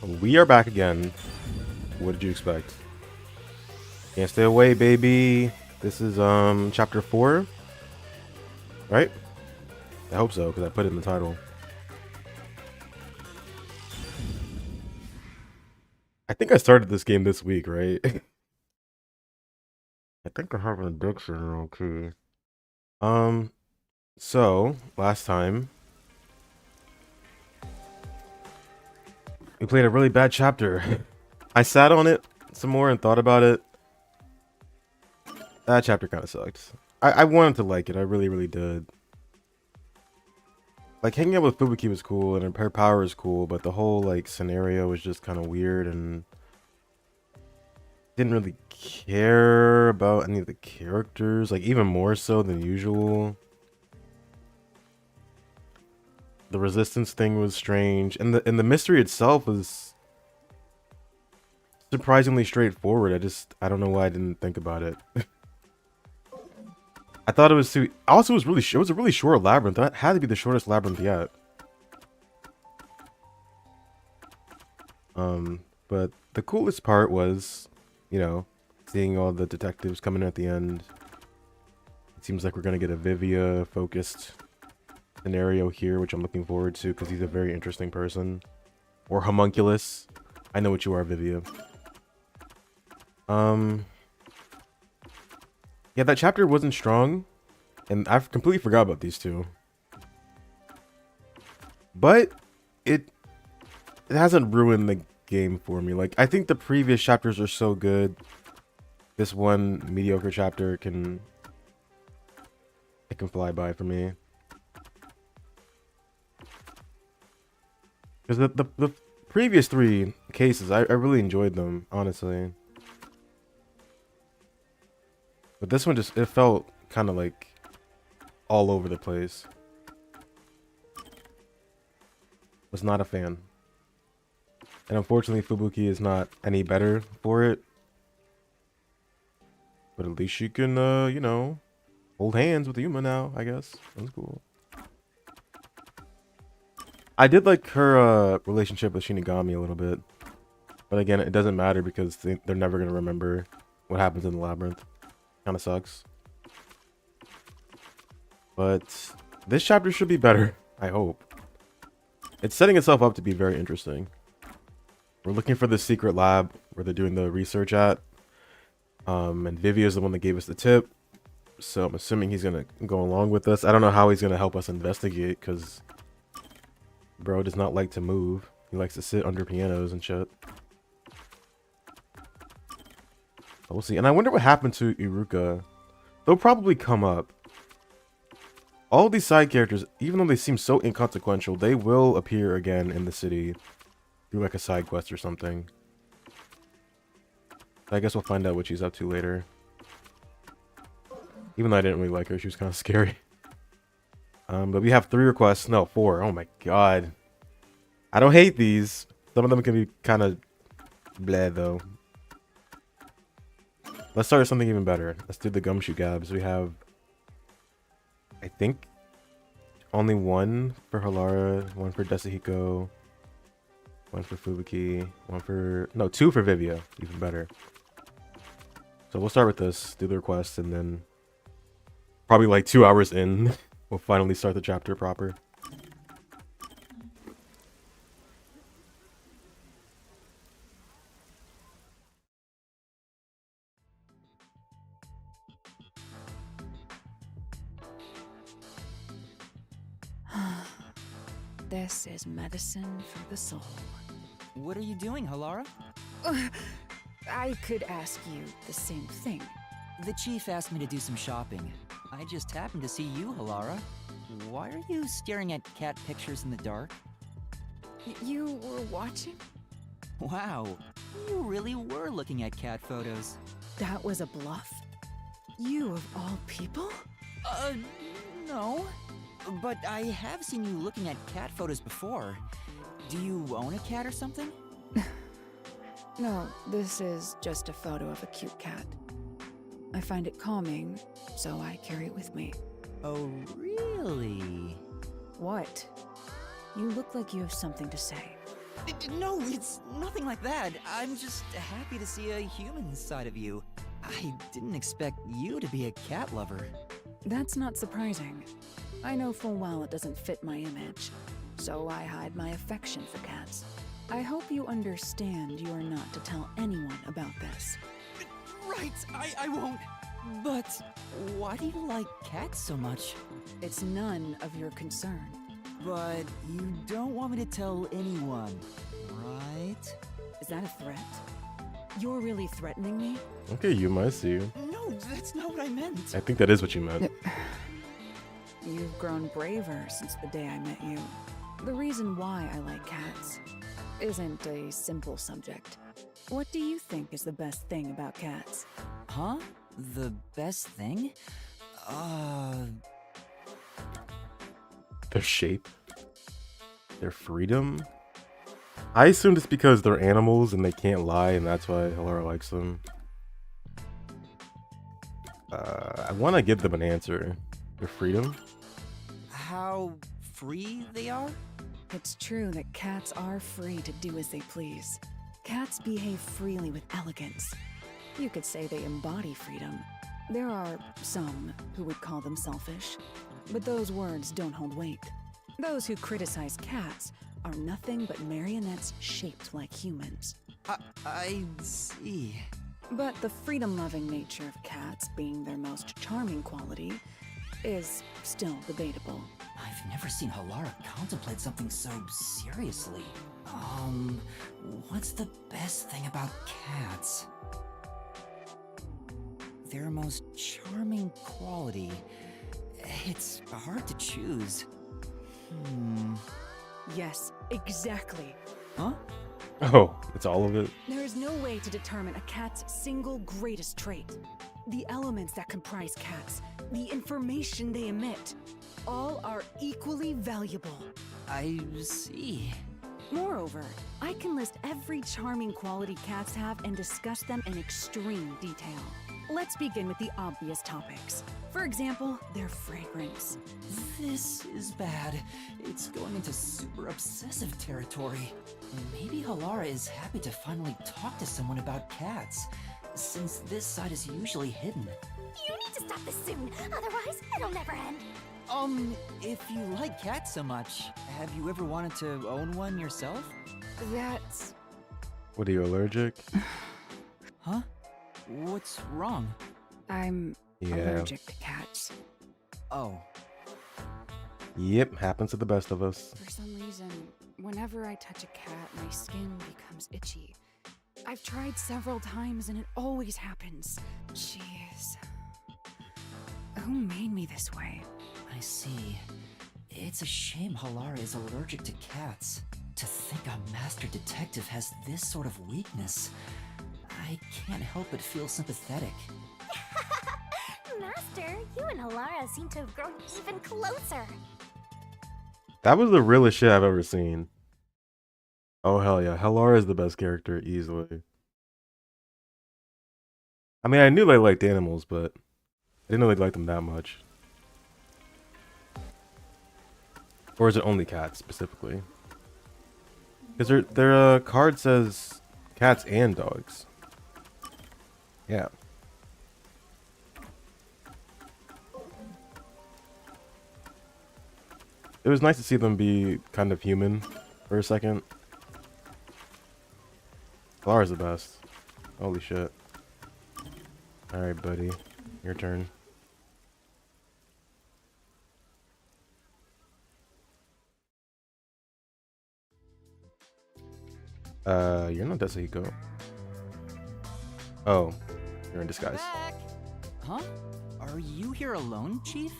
We are back again. What did you expect? Can't stay away, baby. This is chapter 4, right? I hope so, because I put it in the title. I think I started this game this week, right? I think I have an addiction, okay. So last time we played a really bad chapter. I sat on it some more and thought about it. That chapter kind of sucked. I wanted to like it. I really, really did. Like, hanging out with Fubuki was cool, and her power is cool, but the whole, like, scenario was just kind of weird, and didn't really care about any of the characters, like, even more so than usual. The resistance thing was strange, and the mystery itself was surprisingly straightforward. I don't know why I didn't think about it. I thought it was too. Also, it was a really short labyrinth. That had to be the shortest labyrinth yet. But the coolest part was, you know, seeing all the detectives coming in at the end. It seems like we're gonna get a Vivia focused scenario here, which I'm looking forward to because he's a very interesting person. Or homunculus. I know what you are, Vivia. Yeah, that chapter wasn't strong, and I completely forgot about these two. But it hasn't ruined the game for me. Like, I think the previous chapters are so good. This one mediocre chapter can fly by for me. Because the previous 3 cases, I really enjoyed them, honestly. But this one it felt kind of like all over the place. Was not a fan. And unfortunately, Fubuki is not any better for it. But at least she can, you know, hold hands with Yuma now, I guess. That's cool. I did like her relationship with Shinigami a little bit. But again, it doesn't matter because they're never going to remember what happens in the labyrinth. Kind of sucks. But this chapter should be better, I hope. It's setting itself up to be very interesting. We're looking for the secret lab where they're doing the research at. And Vivia is the one that gave us the tip. So I'm assuming he's going to go along with us. I don't know how he's going to help us investigate because bro does not like to move. He likes to sit under pianos and shit. But we'll see. And I wonder what happened to Iruka. They'll probably come up. All these side characters, even though they seem so inconsequential, they will appear again in the city through like a side quest or something. I guess we'll find out what she's up to later. Even though I didn't really like her, she was kind of scary. But we have 3 requests. No, 4. Oh my god. I don't hate these. Some of them can be kind of bleh though. Let's start with something even better. Let's do the gumshoe gabs. We have, I think, only 1 for Halara, 1 for Desahiko, 1 for Fubuki, 1 for... No, 2 for Vivia. Even better. So we'll start with this, do the request, and then probably like 2 hours in, we'll finally start the chapter proper. This is medicine for the soul. What are you doing, Halara? I could ask you the same thing. The chief asked me to do some shopping. I just happened to see you, Halara. Why are you staring at cat pictures in the dark? You were watching? Wow, you really were looking at cat photos. That was a bluff? You of all people? No. But I have seen you looking at cat photos before. Do you own a cat or something? No, this is just a photo of a cute cat. I find it calming, so I carry it with me. Oh, really? What? You look like you have something to say. No, it's nothing like that. I'm just happy to see a human side of you. I didn't expect you to be a cat lover. That's not surprising. I know full well it doesn't fit my image, so I hide my affection for cats. I hope you understand you are not to tell anyone about this. Right, I won't. But why do you like cats so much? It's none of your concern. But you don't want me to tell anyone, right? Is that a threat? You're really threatening me? Okay, Yuma, I see you. No, that's not what I meant. I think that is what you meant. You've grown braver since the day I met you. The reason why I like cats isn't a simple subject. What do you think is the best thing about cats? Huh? The best thing? Their shape. Their freedom. I assumed it's because they're animals and they can't lie, and that's why Hilara likes them. I want to give them an answer. Their freedom? How free they are? It's true that cats are free to do as they please. Cats behave freely with elegance. You could say they embody freedom. There are some who would call them selfish, but those words don't hold weight. Those who criticize cats are nothing but marionettes shaped like humans. I see. But the freedom-loving nature of cats being their most charming quality is still debatable. I've never seen Hilara contemplate something so seriously. What's the best thing about cats? Their most charming quality. It's hard to choose. Yes, exactly. Huh? Oh, it's all of it? There is no way to determine a cat's single greatest trait. The elements that comprise cats, the information they emit, all are equally valuable. I see. Moreover, I can list every charming quality cats have and discuss them in extreme detail. Let's begin with the obvious topics. For example, their fragrance. This is bad. It's going into super obsessive territory. Maybe Hilara is happy to finally talk to someone about cats, since this side is usually hidden. You need to stop this soon, otherwise it'll never end. If you like cats so much, have you ever wanted to own one yourself? That's... What, are you allergic? Huh? What's wrong? I'm allergic to cats. Oh. Yep, happens to the best of us. For some reason, whenever I touch a cat, my skin becomes itchy. I've tried several times and it always happens. Jeez. Who made me this way? I see. It's a shame Hilara is allergic to cats. To think a master detective has this sort of weakness. I can't help but feel sympathetic. Master, you and Hilara seem to have grown even closer. That was the realest shit I've ever seen. Oh, hell yeah. Hilara is the best character, easily. I mean, I knew they liked animals, but I didn't know they liked them that much. Or is it only cats, specifically? Because their card says cats and dogs. Yeah. It was nice to see them be kind of human for a second. Hilara's the best. Holy shit. Alright, buddy. Your turn. You're not Desahiko. Oh, you're in disguise. Back! Huh? Are you here alone, Chief?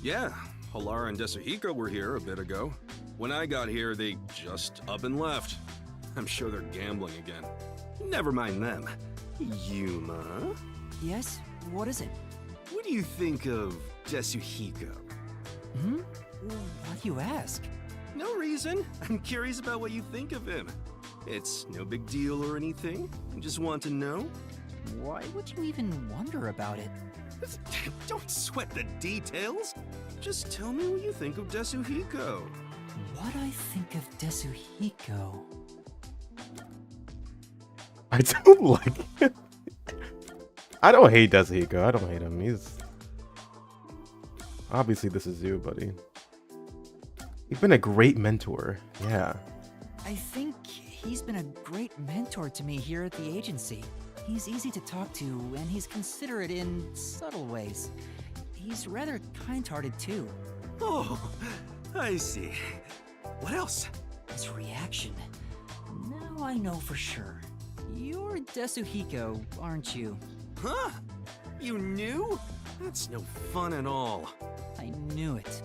Yeah, Hilara and Desahiko were here a bit ago. When I got here, they just up and left. I'm sure they're gambling again. Never mind them. Yuma? Yes? What is it? What do you think of Desahiko? Why do you ask? No reason. I'm curious about what you think of him. It's no big deal or anything. I just want to know. Why would you even wonder about it? Don't sweat the details. Just tell me what you think of Desahiko. What I think of Desahiko? I don't like him. I don't hate Desihico. I don't hate him. He's... Obviously, this is you, buddy. You've been a great mentor. Yeah. I think he's been a great mentor to me here at the agency. He's easy to talk to, and he's considerate in subtle ways. He's rather kind-hearted too. Oh, I see. What else? His reaction. Now I know for sure. You're Desuhiko, aren't you? Huh? You knew? That's no fun at all. I knew it.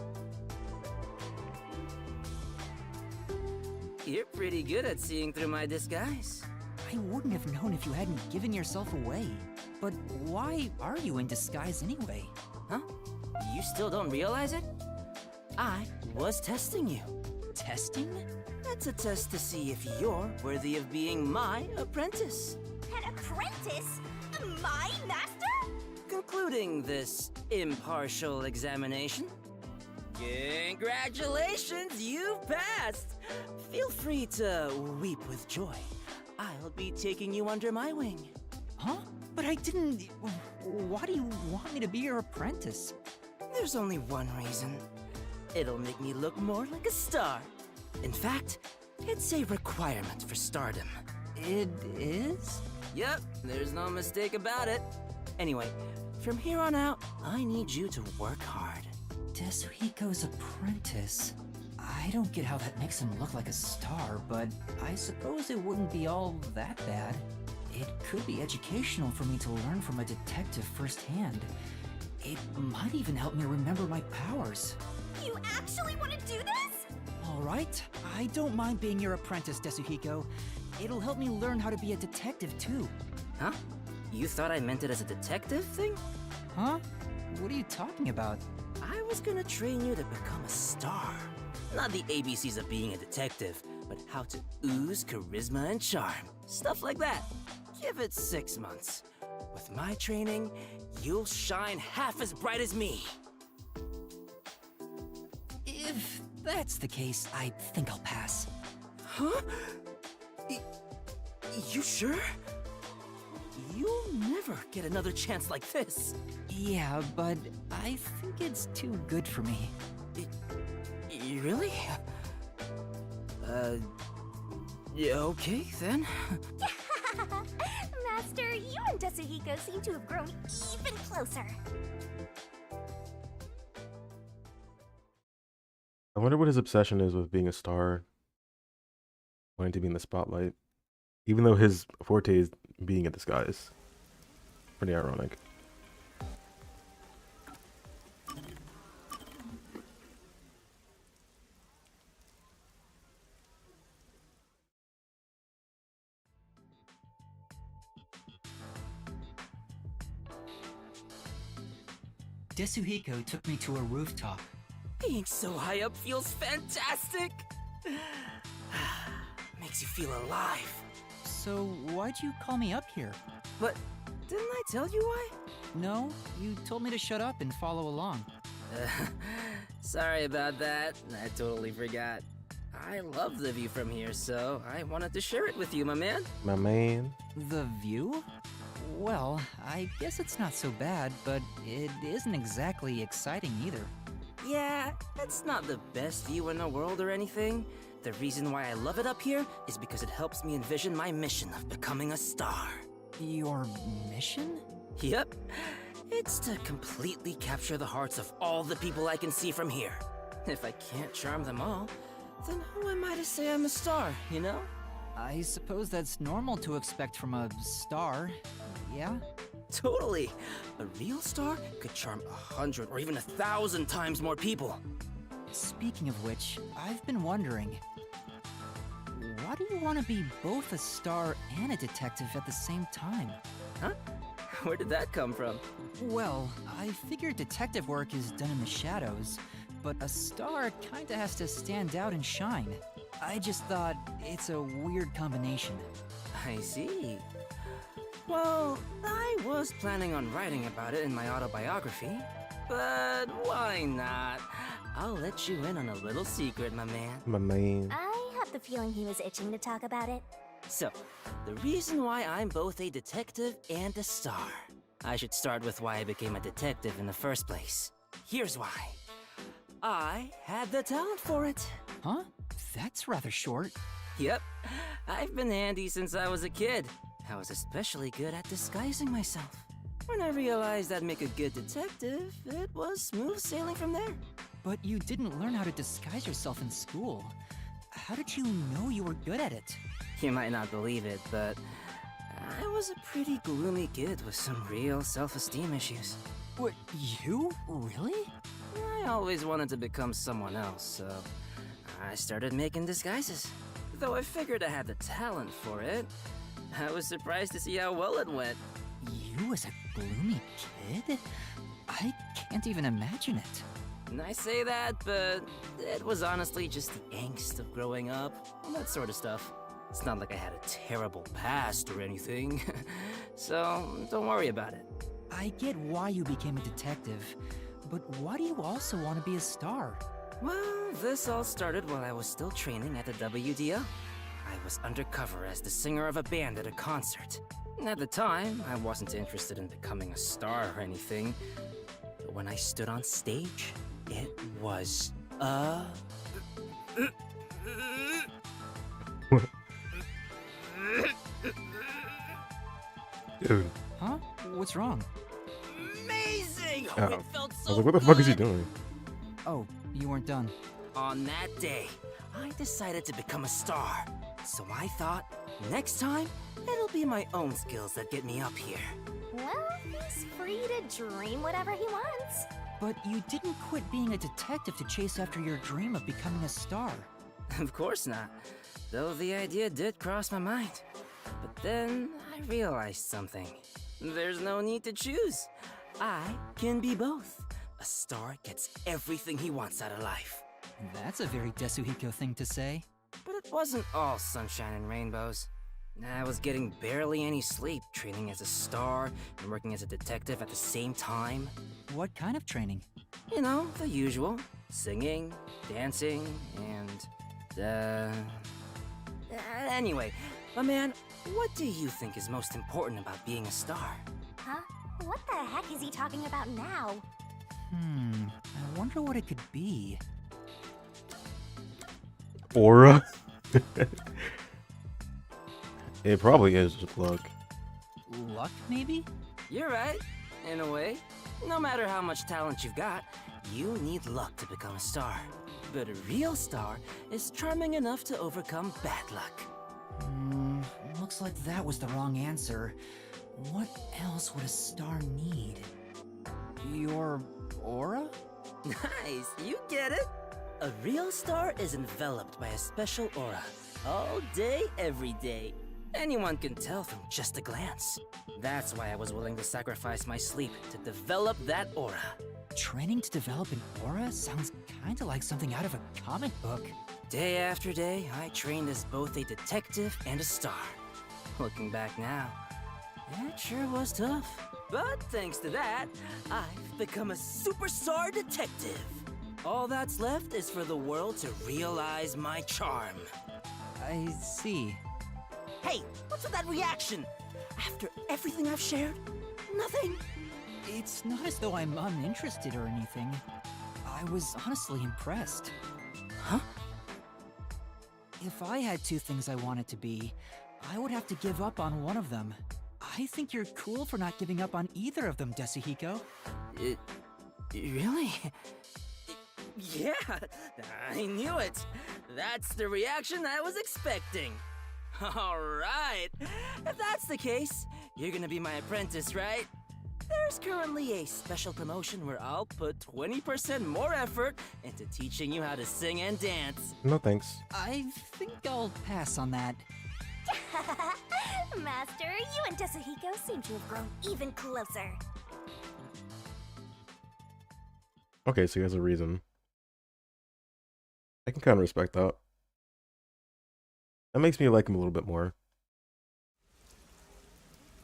You're pretty good at seeing through my disguise. I wouldn't have known if you hadn't given yourself away. But why are you in disguise anyway? Huh? You still don't realize it? I was testing you. Testing? That's a test to see if you're worthy of being my apprentice. An apprentice? My master? Concluding this impartial examination. Congratulations, you've passed! Feel free to weep with joy. I'll be taking you under my wing. Huh? But I didn't... Why do you want me to be your apprentice? There's only one reason. It'll make me look more like a star. In fact, it's a requirement for stardom. It is? Yep, there's no mistake about it. Anyway, from here on out, I need you to work hard. Desuhiko's apprentice. I don't get how that makes him look like a star, but I suppose it wouldn't be all that bad. It could be educational for me to learn from a detective firsthand. It might even help me remember my powers. You actually want to do this? All right, I don't mind being your apprentice, Desuhiko. It'll help me learn how to be a detective too. Huh? You thought I meant it as a detective thing? Huh? What are you talking about? I was gonna train you to become a star. Not the ABCs of being a detective, but how to ooze charisma and charm. Stuff like that. Give it 6 months. With my training, you'll shine half as bright as me. If that's the case, I think I'll pass. Huh? You sure? You'll never get another chance like this. Yeah, but I think it's too good for me. Really? Yeah, okay then. Master, you and Desuhiko seem to have grown even closer. I wonder what his obsession is with being a star. Wanting to be in the spotlight. Even though his forte is being in disguise. Pretty ironic. Desuhiko took me to a rooftop. Being so high up feels fantastic. Makes you feel alive. So why'd you call me up here? But didn't I tell you why? No, you told me to shut up and follow along. Sorry about that. I totally forgot. I love the view from here, so I wanted to share it with you, my man. My man. The view? Well, I guess it's not so bad, but it isn't exactly exciting either. Yeah, it's not the best view in the world or anything. The reason why I love it up here is because it helps me envision my mission of becoming a star. Your mission? Yep. It's to completely capture the hearts of all the people I can see from here. If I can't charm them all, then who am I to say I'm a star, you know? I suppose that's normal to expect from a star, yeah? Totally. A real star could charm 100 or even 1,000 times more people. Speaking of which, I've been wondering, why do you want to be both a star and a detective at the same time? Huh? Where did that come from? Well, I figured detective work is done in the shadows, but a star kinda has to stand out and shine. I just thought it's a weird combination. I see. Well, I was planning on writing about it in my autobiography, but why not? I'll let you in on a little secret, my man. My man. I had the feeling he was itching to talk about it. So, the reason why I'm both a detective and a star. I should start with why I became a detective in the first place. Here's why. I had the talent for it. Huh? That's rather short. Yep, I've been handy since I was a kid. I was especially good at disguising myself. When I realized I'd make a good detective, it was smooth sailing from there. But you didn't learn how to disguise yourself in school. How did you know you were good at it? You might not believe it, but I was a pretty gloomy kid with some real self-esteem issues. What, you? Really? I always wanted to become someone else, so I started making disguises. Though I figured I had the talent for it, I was surprised to see how well it went. You as a gloomy kid? I can't even imagine it. And I say that, but it was honestly just the angst of growing up, all that sort of stuff. It's not like I had a terrible past or anything, so don't worry about it. I get why you became a detective, but why do you also want to be a star? Well, this all started while I was still training at the WDO. I was undercover as the singer of a band at a concert. At the time, I wasn't interested in becoming a star or anything, but when I stood on stage, it was, Dude. Huh? What's wrong? amazing! Oh. It felt I so was like, what the fuck is he good. doing? Oh, you weren't done. On that day, I decided to become a star. So I thought, next time, it'll be my own skills that get me up here. Well, he's free to dream whatever he wants. But you didn't quit being a detective to chase after your dream of becoming a star. Of course not, though the idea did cross my mind. But then I realized something. There's no need to choose. I can be both. A star gets everything he wants out of life. That's a very Desuhiko thing to say. But it wasn't all sunshine and rainbows. I was getting barely any sleep, training as a star and working as a detective at the same time. What kind of training? You know, the usual. Singing, dancing, and, anyway, my man, what do you think is most important about being a star? Huh? What the heck is he talking about now? I wonder what it could be. Aura? It probably is just luck. Luck, maybe? You're right, in a way. No matter how much talent you've got, you need luck to become a star. But a real star is charming enough to overcome bad luck. Looks like that was the wrong answer. What else would a star need? Your aura? Nice, you get it. A real star is enveloped by a special aura. All day, every day. Anyone can tell from just a glance. That's why I was willing to sacrifice my sleep to develop that aura. Training to develop an aura sounds kinda like something out of a comic book. Day after day, I trained as both a detective and a star. Looking back now, it sure was tough. But thanks to that, I've become a superstar detective. All that's left is for the world to realize my charm. I see. Hey, what's with that reaction? After everything I've shared, nothing. It's not as though I'm uninterested or anything. I was honestly impressed. Huh? If I had two things I wanted to be, I would have to give up on one of them. I think you're cool for not giving up on either of them, Desuhiko. Really? Yeah, I knew it. That's the reaction I was expecting. All right, if that's the case, you're gonna be my apprentice, right? There's currently a special promotion where I'll put 20% more effort into teaching you how to sing and dance. No thanks. I think I'll pass on that. Master, you and Desuhiko seem to have grown even closer. Okay, so he has a reason. I can kind of respect that. That makes me like him a little bit more.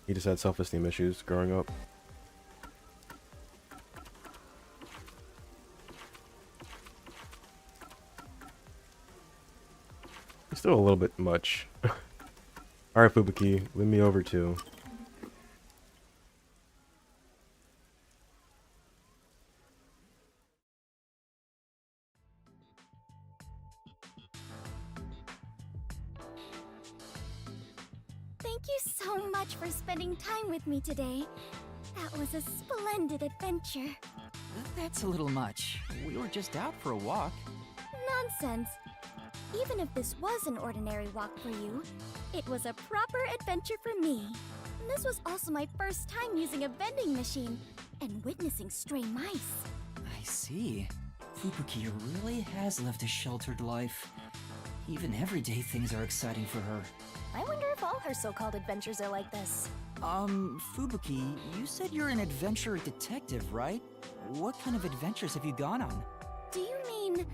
He just had self-esteem issues growing up. He's still a little bit much. Alright, Fubuki, win me over too. Thank you so much for spending time with me today. That was a splendid adventure. That's a little much. We were just out for a walk. Nonsense. Even if this was an ordinary walk for you, it was a proper adventure for me. This was also my first time using a vending machine and witnessing stray mice. I see. Fubuki really has lived a sheltered life. Even everyday things are exciting for her. I wonder if all her so-called adventures are like this. Fubuki, you said you're an adventure detective, right? What kind of adventures have you gone on? Do you mean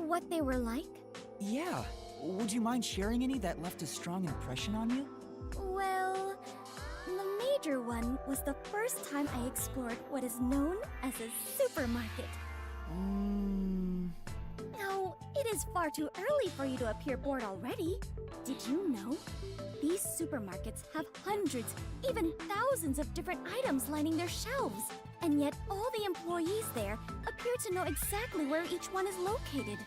what they were like? Yeah. Would you mind sharing any that left a strong impression on you? Well, the major one was the first time I explored what is known as a supermarket. Now, it is far too early for you to appear bored already. Did you know? These supermarkets have hundreds, even thousands of different items lining their shelves. And yet all the employees there appear to know exactly where each one is located.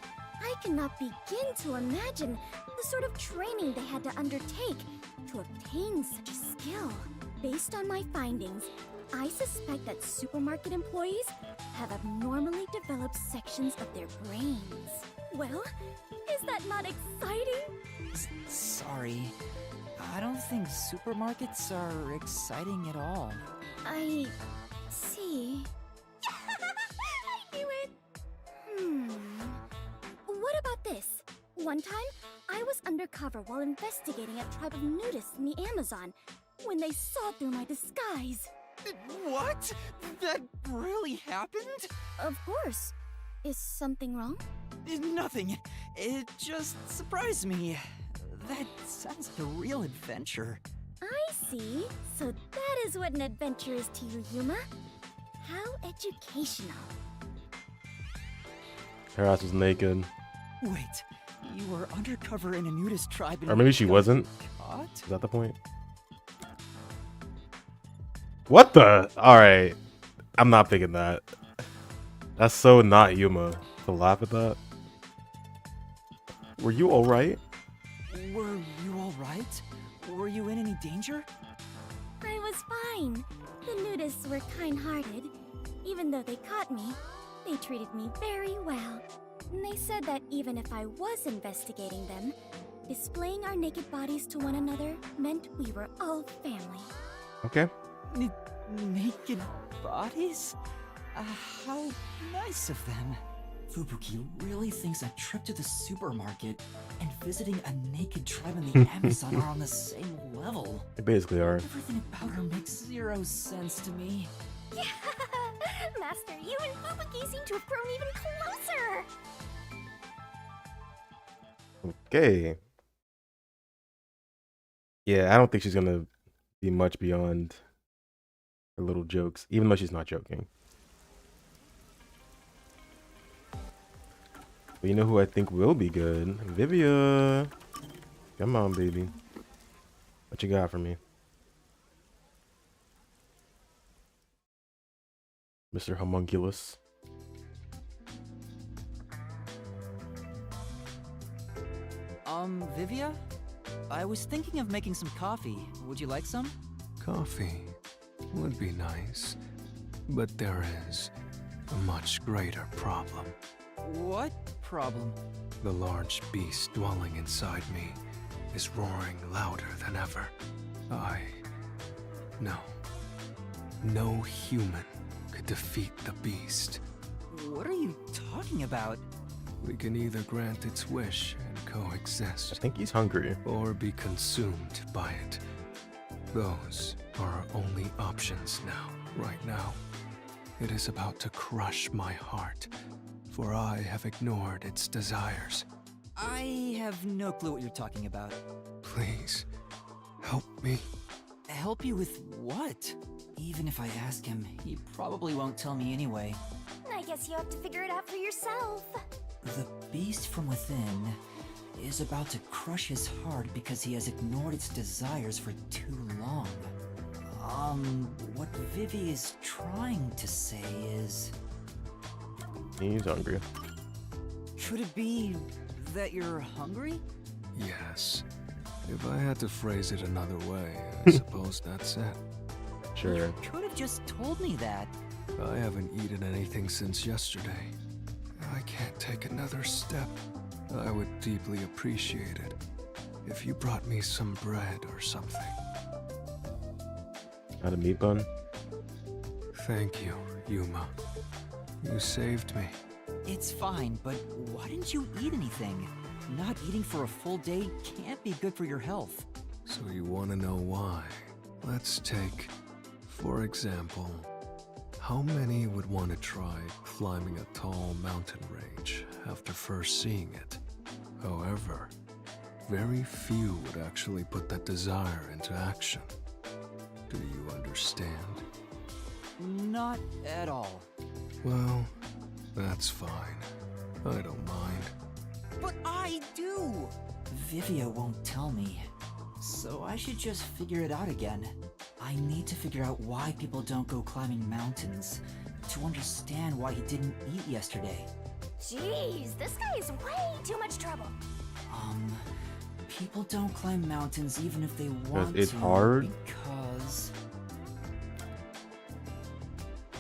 I cannot begin to imagine the sort of training they had to undertake to obtain such a skill. Based on my findings, I suspect that supermarket employees have abnormally developed sections of their brains. Well, is that not exciting? Sorry. I don't think supermarkets are exciting at all. I see. I knew it! What about this? One time, I was undercover while investigating a tribe of nudists in the Amazon when they saw through my disguise. What? That really happened? Of course. Is something wrong? Nothing. It just surprised me. That sounds like a real adventure. I see. So that is what an adventure is to you, Yuma. How educational. Her ass was naked. Wait, you were undercover in a nudist tribe and Or maybe she got wasn't. caught? Is that the point? What the? Alright. I'm not thinking that. That's so not Yuma to laugh at that. Were you alright? Were you alright? Were you in any danger? I was fine. The nudists were kind-hearted. Even though they caught me, they treated me very well. And they said that even if I was investigating them, displaying our naked bodies to one another meant we were all family. Okay. Naked bodies? How nice of them. Fubuki really thinks a trip to the supermarket and visiting a naked tribe in the Amazon are on the same level. They basically are. Everything about her makes zero sense to me. Master, you and Fubuki seem to have grown even closer! Okay. Yeah, I don't think she's gonna be much beyond her little jokes, even though she's not joking. But you know who I think will be good? Vivia. Come on, baby. What you got for me? Mr. Homunculus. Vivia? I was thinking of making some coffee. Would you like some? Coffee would be nice, but there is a much greater problem. What problem? The large beast dwelling inside me is roaring louder than ever. No human could defeat the beast. What are you talking about? We can either grant its wish and I coexist, think he's hungry. or be consumed by it. Those are our only options now. Right now, it is about to crush my heart, for I have ignored its desires. I have no clue what you're talking about. Please, help me. Help you with what? Even if I ask him, he probably won't tell me anyway. I guess you have to figure it out for yourself. The beast from within is about to crush his heart because he has ignored its desires for too long. What Vivi is trying to say is... He's hungry. Could it be that you're hungry? Yes. If I had to phrase it another way, I suppose that's it. Sure. You could have just told me that. I haven't eaten anything since yesterday. I can't take another step. I would deeply appreciate it if you brought me some bread or something. Got a meat bun? Thank you, Yuma. You saved me. It's fine, but why didn't you eat anything? Not eating for a full day can't be good for your health. So you want to know why? Let's take, for example, how many would want to try climbing a tall mountain range after first seeing it? However, very few would actually put that desire into action. Do you understand? Not at all. Well, that's fine. I don't mind. But I do! Vivia won't tell me. So I should just figure it out again. I need to figure out why people don't go climbing mountains, to understand why he didn't eat yesterday. Jeez, this guy is way too much trouble. People don't climb mountains even if they want it's to. hard? Because...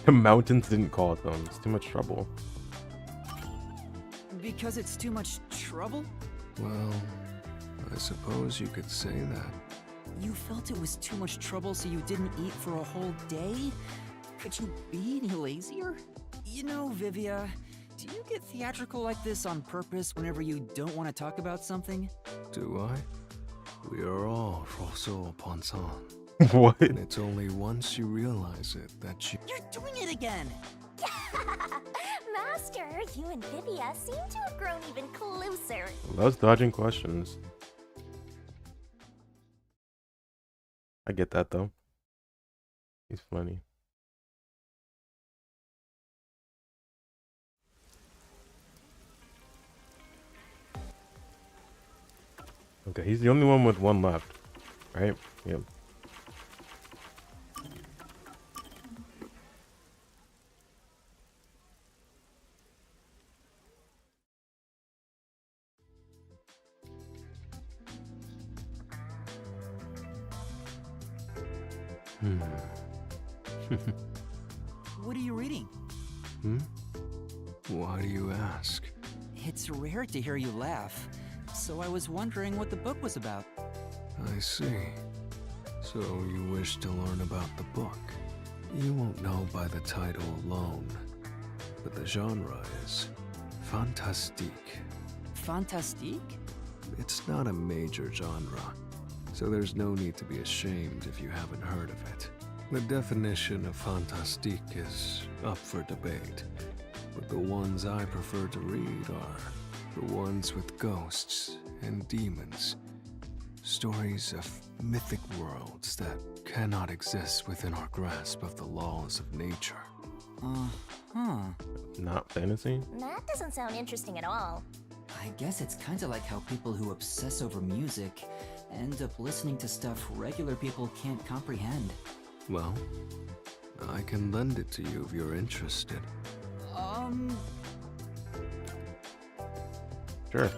The mountains didn't call it them. It's too much trouble. Because it's too much trouble? Well, I suppose you could say that. You felt it was too much trouble so you didn't eat for a whole day? Could you be any lazier? You know, Vivia, do you get theatrical like this on purpose whenever you don't want to talk about something? Do I? We are all Rousseau Ponson. What? And it's only once you realize it that you... You're doing it again! Master, you and Vivia seem to have grown even closer. Loves dodging questions. I get that though. He's funny. Okay, he's the only one with one left, right? Yep. What are you reading? Why do you ask? It's rare to hear you laugh, so I was wondering what the book was about. I see. So you wish to learn about the book. You won't know by the title alone, but the genre is fantastique. Fantastique? It's not a major genre, so there's no need to be ashamed if you haven't heard of it. The definition of fantastique is up for debate, but the ones I prefer to read are the ones with ghosts and demons. Stories of mythic worlds that cannot exist within our grasp of the laws of nature. Not fantasy? That doesn't sound interesting at all. I guess it's kinda like how people who obsess over music end up listening to stuff regular people can't comprehend. Well, I can lend it to you if you're interested. Sure.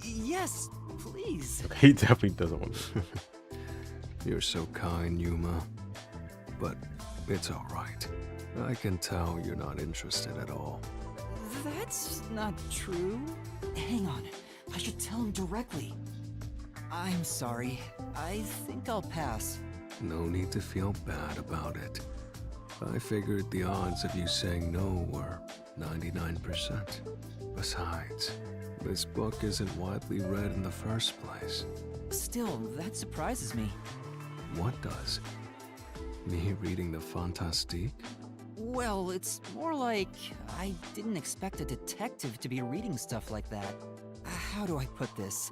Yes, please. He definitely doesn't want to. You're so kind, Yuma. But it's alright. I can tell you're not interested at all. That's not true. Hang on, I should tell him directly. I'm sorry. I think I'll pass. No need to feel bad about it. I figured the odds of you saying no were 99%. Besides, this book isn't widely read in the first place. Still, that surprises me. What does? Me reading the Fantastique? Well, it's more like I didn't expect a detective to be reading stuff like that. How do I put this?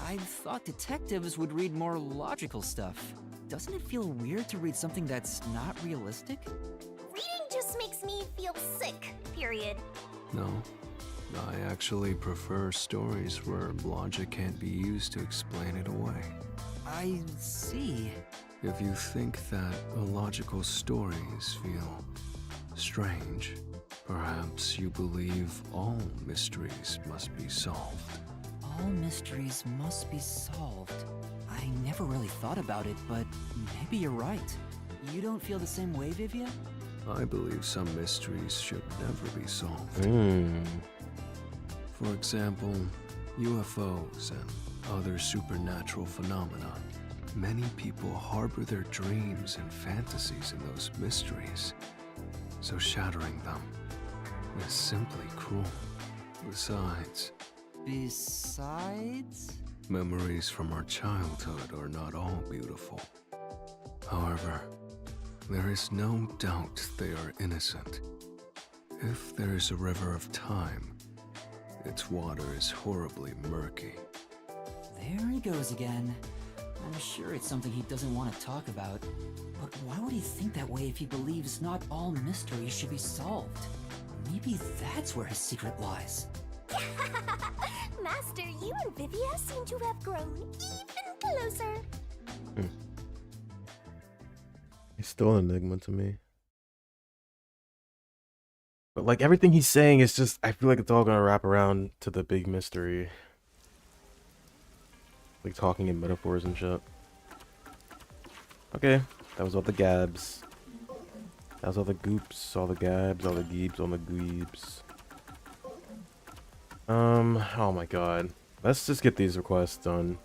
I thought detectives would read more logical stuff. Doesn't it feel weird to read something that's not realistic? Reading just makes me feel sick, period. No, I actually prefer stories where logic can't be used to explain it away. I see. If you think that illogical stories feel strange, perhaps you believe all mysteries must be solved. All mysteries must be solved. I never really thought about it, but maybe you're right. You don't feel the same way, Vivia? I believe some mysteries should never be solved. For example, UFOs and other supernatural phenomena. Many people harbor their dreams and fantasies in those mysteries, so shattering them is simply cruel. Besides, memories from our childhood are not all beautiful. However, there is no doubt they are innocent. If there is a river of time, its water is horribly murky. There he goes again. I'm sure it's something he doesn't want to talk about. But why would he think that way if he believes not all mysteries should be solved? Maybe that's where his secret lies. Master, you and Vivia seem to have grown even closer. He's still an enigma to me. But like everything he's saying is just, I feel like it's all gonna wrap around to the big mystery. Like talking in metaphors and shit. Okay, that was all the gabs. That was all the goops, all the gabs, all the geebs, all the gweebs. Oh my god. Let's just get these requests done.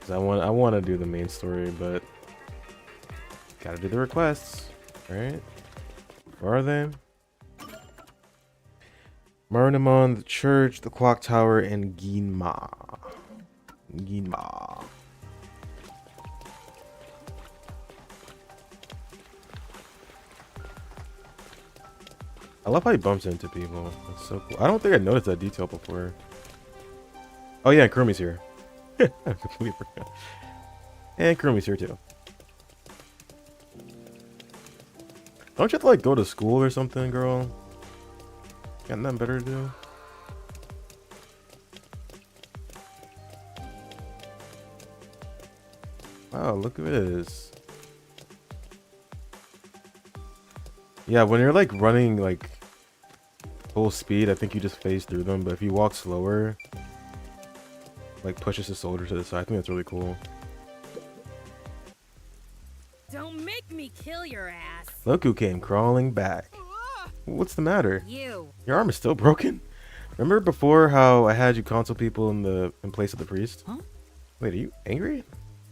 Cause I want to do the main story, but gotta do the requests, right? Where are they? Marinamon, the church, the clock tower, and Ginma. Ginma. I love how he bumps into people. That's so cool. I don't think I noticed that detail before. Oh yeah, Kurumi's here. I completely forgot. And Kurumi's here too. Don't you have to like go to school or something, girl? Got nothing better to do? Wow, look at this. Yeah, when you're like running like full speed, I think you just phase through them, but if you walk slower, like pushes his shoulder to the side, I think that's really cool. Don't make me kill your ass. Look who came crawling back. What's the matter? You. Your arm is still broken? Remember before how I had you console people in place of the priest? Huh? Wait, are you angry?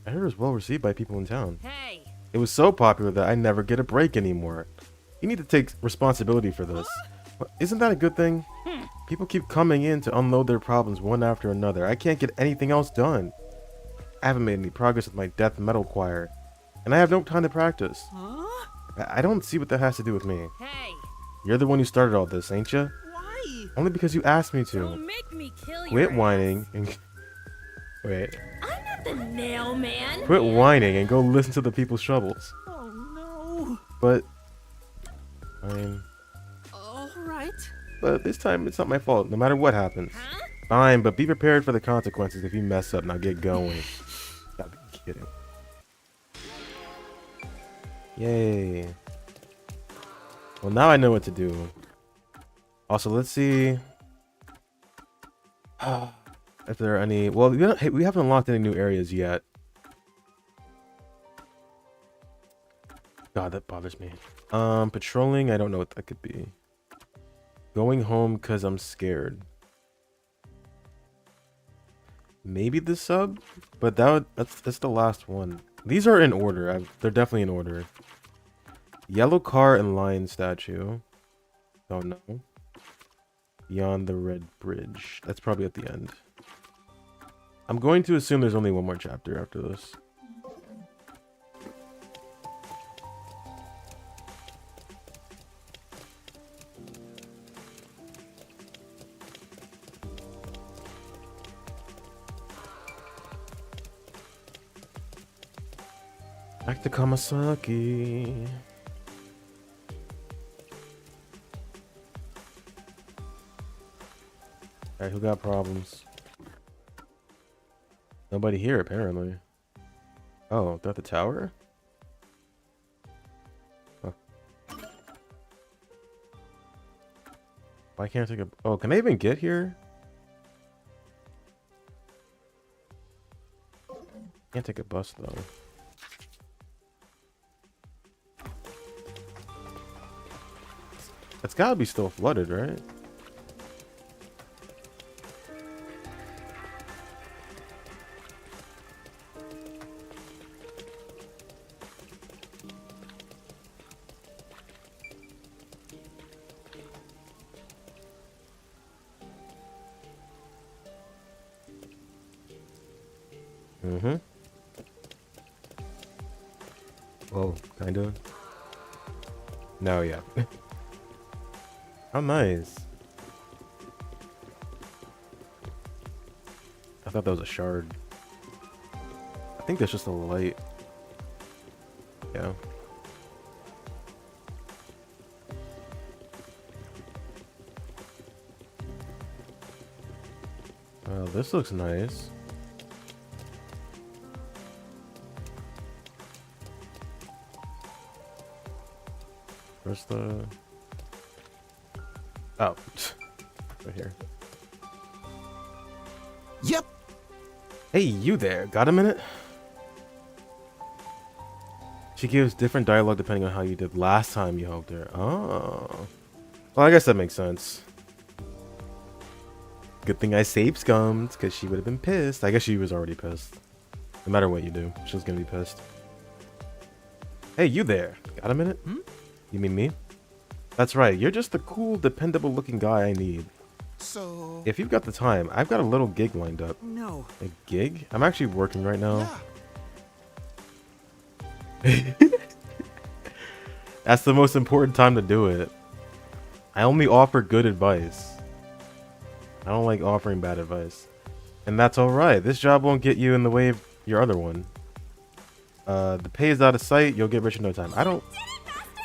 I heard it was well received by people in town. Hey. It was so popular that I never get a break anymore. You need to take responsibility for this. Well, isn't that a good thing? People keep coming in to unload their problems one after another. I can't get anything else done. I haven't made any progress with my death metal choir. And I have no time to practice. Huh? I don't see what that has to do with me. Hey. You're the one who started all this, ain't ya? Why? Only because you asked me to. Don't make me kill your Quit ass. whining and... Wait. I'm not the nail man. Quit whining and go listen to the people's troubles. Oh no. But... Fine. All right. But this time, it's not my fault, no matter what happens. Huh? Fine, but be prepared for the consequences if you mess up. Now get going. Gotta be kidding. Yay. Well, now I know what to do. Also, let's see if there are any... Well, we haven't unlocked any new areas yet. God, that bothers me. Patrolling, I don't know what that could be. Going home because I'm scared. Maybe the sub? But that's the last one. These are in order. They're definitely in order. Yellow car and lion statue. Don't know. Beyond the red bridge. That's probably at the end. I'm going to assume there's only one more chapter after this. Back to Kamasaki. Alright, who got problems? Nobody here, apparently. Oh, they're at the tower? Huh. Why can't I take a... Oh, can I even get here? Can't take a bus, though. It's gotta be still flooded, right? Mm-hmm. Well, kinda. No, yeah. How nice. I thought that was a shard. I think that's just a light. Yeah. Oh, this looks nice. Where's the... Oh, right here. Yep. Hey, you there. Got a minute? She gives different dialogue depending on how you did last time you helped her. Oh. Well, I guess that makes sense. Good thing I saved Scummed, because she would have been pissed. I guess she was already pissed. No matter what you do, she was going to be pissed. Hey, you there. Got a minute? Hmm? You mean me? That's right. You're just the cool, dependable looking guy I need. So... If you've got the time, I've got a little gig lined up. No. A gig? I'm actually working right now. Yeah. That's the most important time to do it. I only offer good advice. I don't like offering bad advice. And that's alright. This job won't get you in the way of your other one. The pay is out of sight. You'll get rich in no time.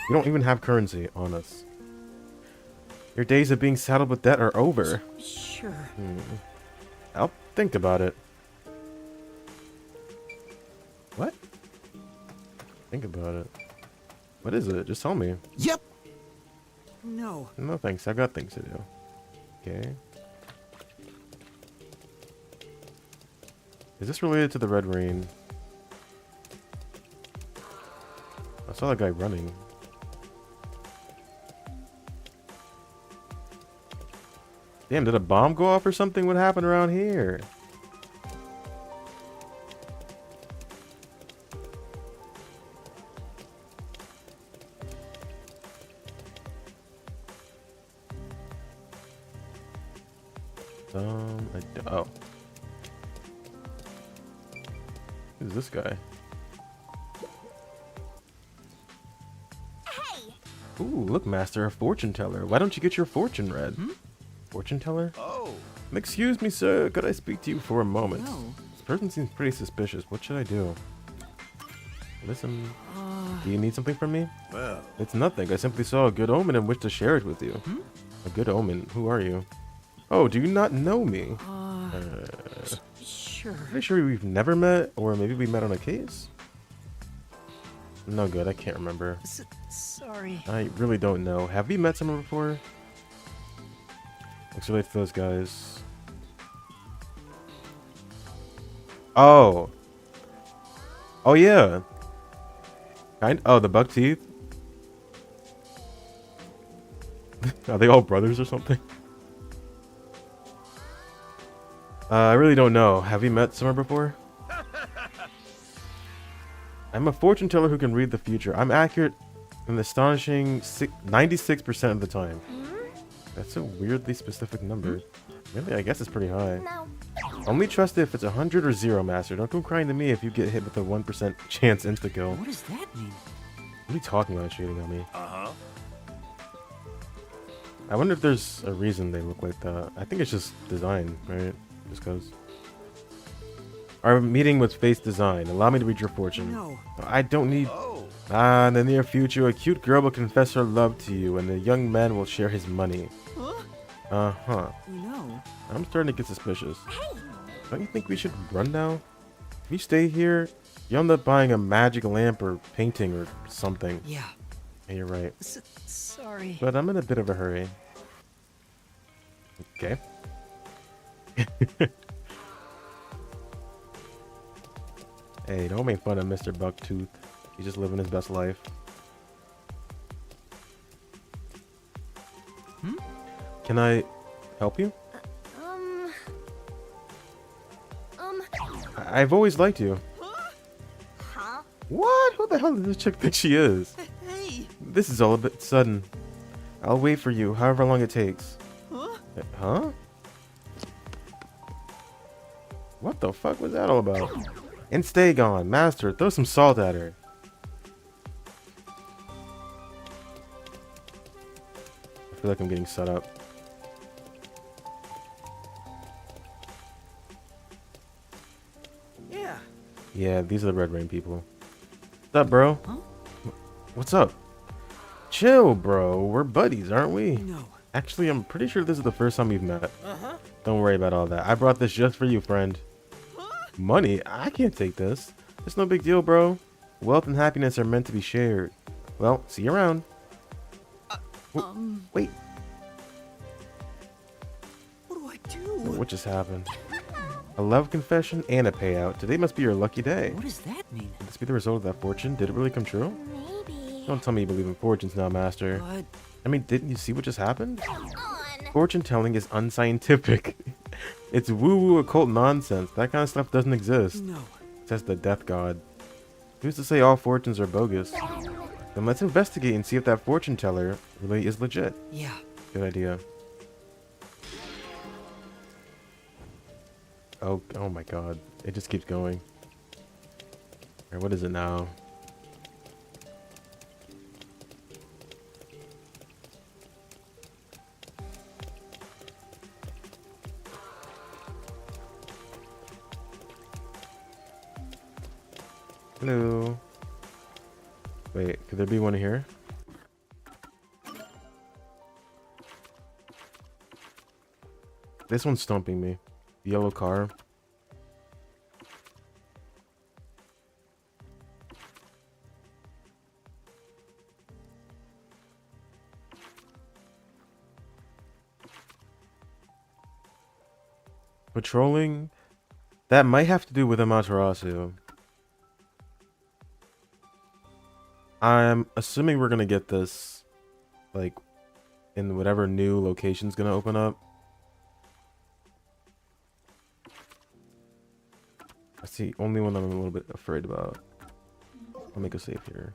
We don't even have currency on us. Your days of being saddled with debt are over. Sure. I'll think about it. What? Think about it. What is it? Just tell me. Yep. No. No thanks. I've got things to do. Okay. Is this related to the Red Rain? I saw that guy running. Damn, did a bomb go off or something? What happened around here? Oh. Who's this guy? Hey! Ooh, look, Master, a fortune teller. Why don't you get your fortune read? Fortune teller? Oh. Excuse me, sir. Could I speak to you for a moment? No. This person seems pretty suspicious. What should I do? Listen. Do you need something from me? Well. It's nothing. I simply saw a good omen and wish to share it with you. A good omen? Who are you? Oh, do you not know me? Sure. Pretty sure we've never met, or maybe we met on a case? No good. I can't remember. Sorry. I really don't know. Have we met someone before? Looks related to those guys. Oh. Oh, yeah. Oh, the buck teeth? Are they all brothers or something? I really don't know. Have you met somewhere before? I'm a fortune teller who can read the future. I'm accurate an astonishing 96% of the time. That's a weirdly specific number. Really, I guess it's pretty high. No. Only trust it if it's 100 or 0, Master. Don't go crying to me if you get hit with a 1% chance insta-kill. What does that mean? What are you talking about shooting at me? Uh-huh. I wonder if there's a reason they look like that. I think it's just design, right? Just cause. Our meeting was face design. Allow me to read your fortune. No. I don't need... Oh. In the near future, a cute girl will confess her love to you, and the young man will share his money. Huh? Uh-huh. No. I'm starting to get suspicious. Don't you think we should run now? If you stay here, you'll end up buying a magic lamp or painting or something. Yeah. Yeah, you're right. Sorry. But I'm in a bit of a hurry. Okay. Hey, don't make fun of Mr. Bucktooth. He's just living his best life. Can I help you? I've always liked you. Huh? What? Who the hell does this chick think she is? Hey. This is all a bit sudden. I'll wait for you, however long it takes. Huh? Huh? What the fuck was that all about? And stay gone. Master, throw some salt at her. I feel like I'm getting set up. Yeah. Yeah, these are the Red Rain people. What's up, bro? Huh? What's up? Chill, bro. We're buddies, aren't we? No. Actually, I'm pretty sure this is the first time we've met. Uh-huh. Don't worry about all that. I brought this just for you, friend. Money? I can't take this. It's no big deal, bro. Wealth and happiness are meant to be shared. Well, see you around. Wait, What do I do? what just happened? A love confession and a payout. Today must be your lucky day. What does that mean? Could this be the result of that fortune? Did it really come true? Maybe. Don't tell me you believe in fortunes now, Master. But I mean, didn't you see what just happened? On. Fortune telling is unscientific. It's woo-woo occult nonsense. That kind of stuff doesn't exist. no. Says the death god. Who's to say all fortunes are bogus? Then let's investigate and see if that fortune teller really is legit. Yeah. Good idea. Oh my god. It just keeps going. Alright, what is it now? Hello. Wait, could there be one here? This one's stumping me. Yellow car. Patrolling? That might have to do with Amaterasu. I'm assuming we're gonna get this, like, in whatever new location's gonna open up. That's the only one I'm a little bit afraid about. I'll make a save here.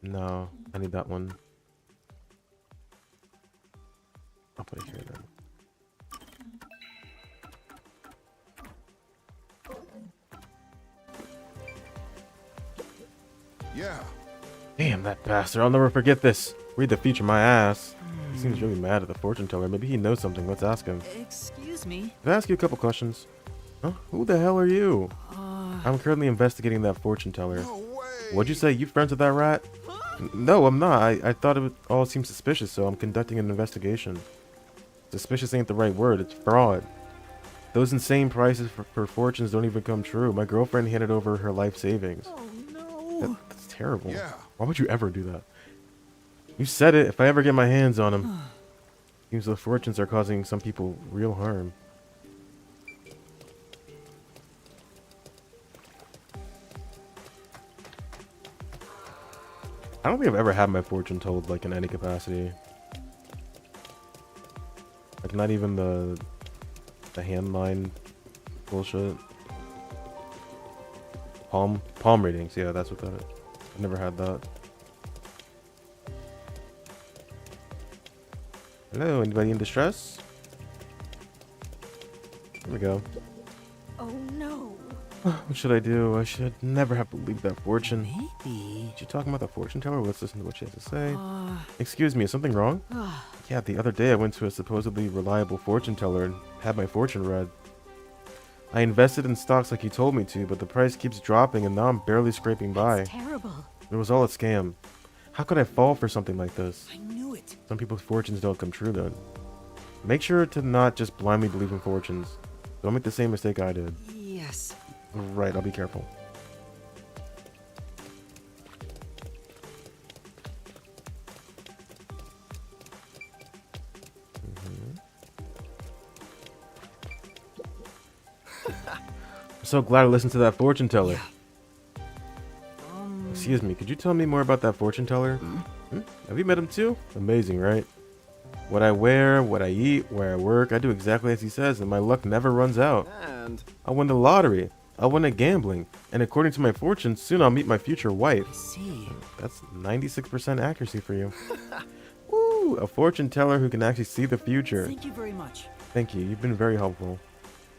No, I need that one. I'll put it here then. Yeah. Damn, that bastard. I'll never forget this. Read the future, my ass. He seems really mad at the fortune teller. Maybe he knows something. Let's ask him. Excuse me. Can I ask you a couple questions? Huh? Who the hell are you? I'm currently investigating that fortune teller. No way. What'd you say? You friends with that rat? No, I'm not. I thought it all seemed suspicious, so I'm conducting an investigation. Suspicious ain't the right word. It's fraud. Those insane prices for fortunes don't even come true. My girlfriend handed over her life savings. Oh no. That's terrible. Yeah. Why would you ever do that? You said it. If I ever get my hands on them. Seems the fortunes are causing some people real harm. I don't think I've ever had my fortune told, like, in any capacity. Like, not even the handline bullshit. Palm readings. Yeah, that's what that is. I've never had that. Hello, anybody in distress? Here we go. Oh no. What should I do? I should never have believed that fortune. Maybe. Did you talking about the fortune teller? Let's listen to what she has to say. Excuse me, is something wrong? Yeah, the other day I went to a supposedly reliable fortune teller and had my fortune read. I invested in stocks like you told me to, but the price keeps dropping and now I'm barely scraping by. That's terrible. It was all a scam. How could I fall for something like this? I knew it. Some people's fortunes don't come true then. Make sure to not just blindly believe in fortunes. Don't make the same mistake I did. Yes. Right, I'll be careful. I'm so glad I listened to that fortune teller. Excuse me, could you tell me more about that fortune teller? Hmm? Have you met him too? Amazing, right? What I wear, what I eat, where I work, I do exactly as he says, and my luck never runs out. And I won the lottery. I won at gambling. And according to my fortune, soon I'll meet my future wife. I see. That's 96% accuracy for you. Woo! A fortune teller who can actually see the future. Thank you very much. Thank you. You've been very helpful.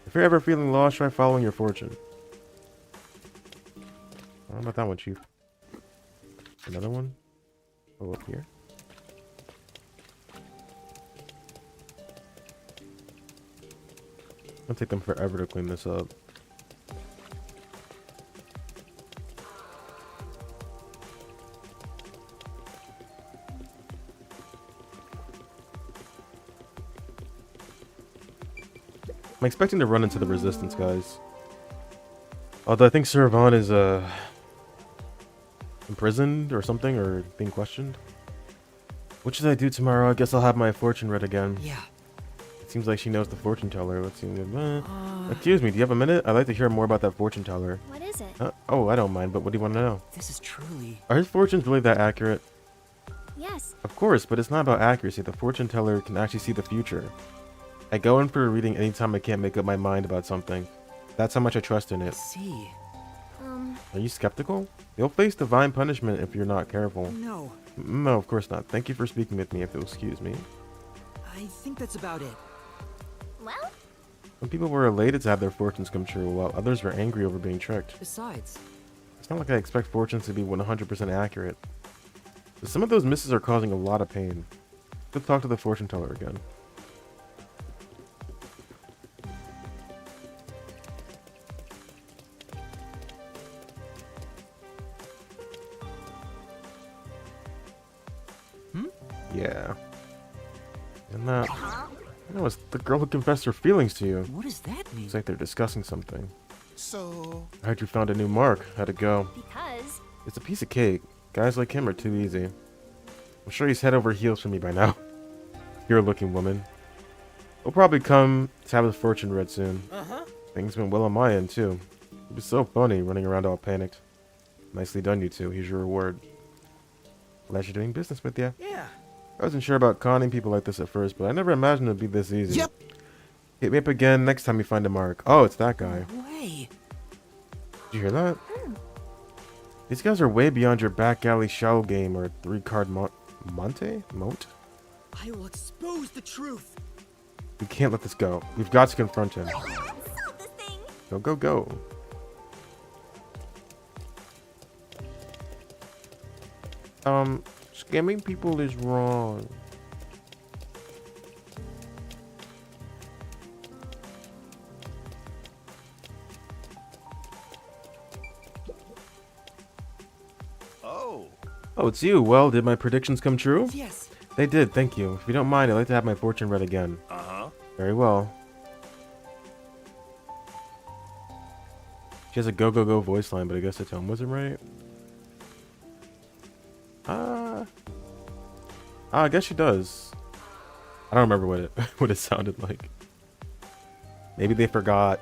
If you're ever feeling lost, try following your fortune. How about that one, Chief? Another one? Oh, up here? It'll take them forever to clean this up. I'm expecting to run into the resistance, guys. Although I think Sir Vaughn is, imprisoned or something, or being questioned. What should I do tomorrow? I guess I'll have my fortune read again. Yeah. It seems like she knows the fortune teller. Let's see. Excuse me, do you have a minute? I'd like to hear more about that fortune teller. What is it? Oh, I don't mind, but what do you want to know? This is truly... Are his fortunes really that accurate? Yes. Of course, but it's not about accuracy. The fortune teller can actually see the future. I go in for a reading anytime I can't make up my mind about something. That's how much I trust in I it. see. Are you skeptical? You'll face divine punishment if you're not careful. No. No, of course not. Thank you for speaking with me, if you'll excuse me. I think that's about it. Well, Some people were elated to have their fortunes come true, while others were angry over being tricked. Besides, It's not like I expect fortunes to be 100% accurate. But some of those misses are causing a lot of pain. Let's talk to the fortune teller again. Yeah. And that... No, it's the girl who confessed her feelings to you. what does that mean? It's like they're discussing something. so I heard you found a new mark. How'd it go? because It's a piece of cake. Guys like him are too easy. I'm sure he's head over heels for me by now. You're a looking woman. We'll probably come to have his fortune read soon. Things went well on my end, too. It was so funny, running around all panicked. Nicely done, you two. Here's your reward. Pleasure doing business with you. Yeah. I wasn't sure about conning people like this at first, but I never imagined it'd be this easy. Yep. Hit me up again next time you find a mark. Oh, it's that guy. No way. Did you hear that? These guys are way beyond your back alley shallow game or 3-card Monte? Moat? I will expose the truth. We can't let this go. We've got to confront him. solve this thing. Go, go, go. Scamming people is wrong. Oh, it's you. Well, did my predictions come true? Yes. They did, thank you. If you don't mind, I'd like to have my fortune read again. Very well. She has a go, go, go voice line, but I guess the tone wasn't right. I guess she does. I don't remember what it what it sounded like. Maybe they forgot.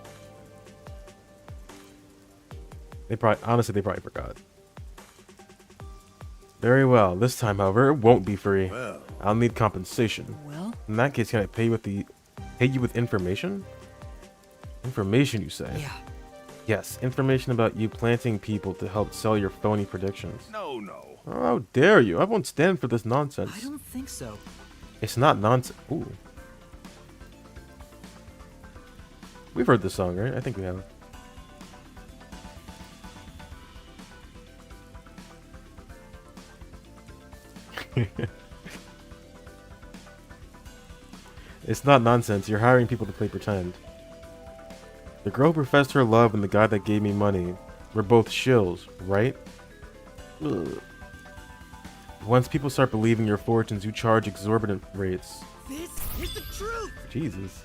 They probably forgot. Very well. This time, however, it won't be free. I'll need compensation. Well, In that case, can I pay you with information? Information, you say? yeah. Yes, information about you planting people to help sell your phony predictions. no. Oh, how dare you? I won't stand for this nonsense. I don't think so. It's not nonsense. Ooh. We've heard this song, right? I think we have. It's not nonsense. You're hiring people to play pretend. The girl who professed her love and the guy that gave me money were both shills, right? Ugh. Once people start believing your fortunes, you charge exorbitant rates. This is the truth. Jesus.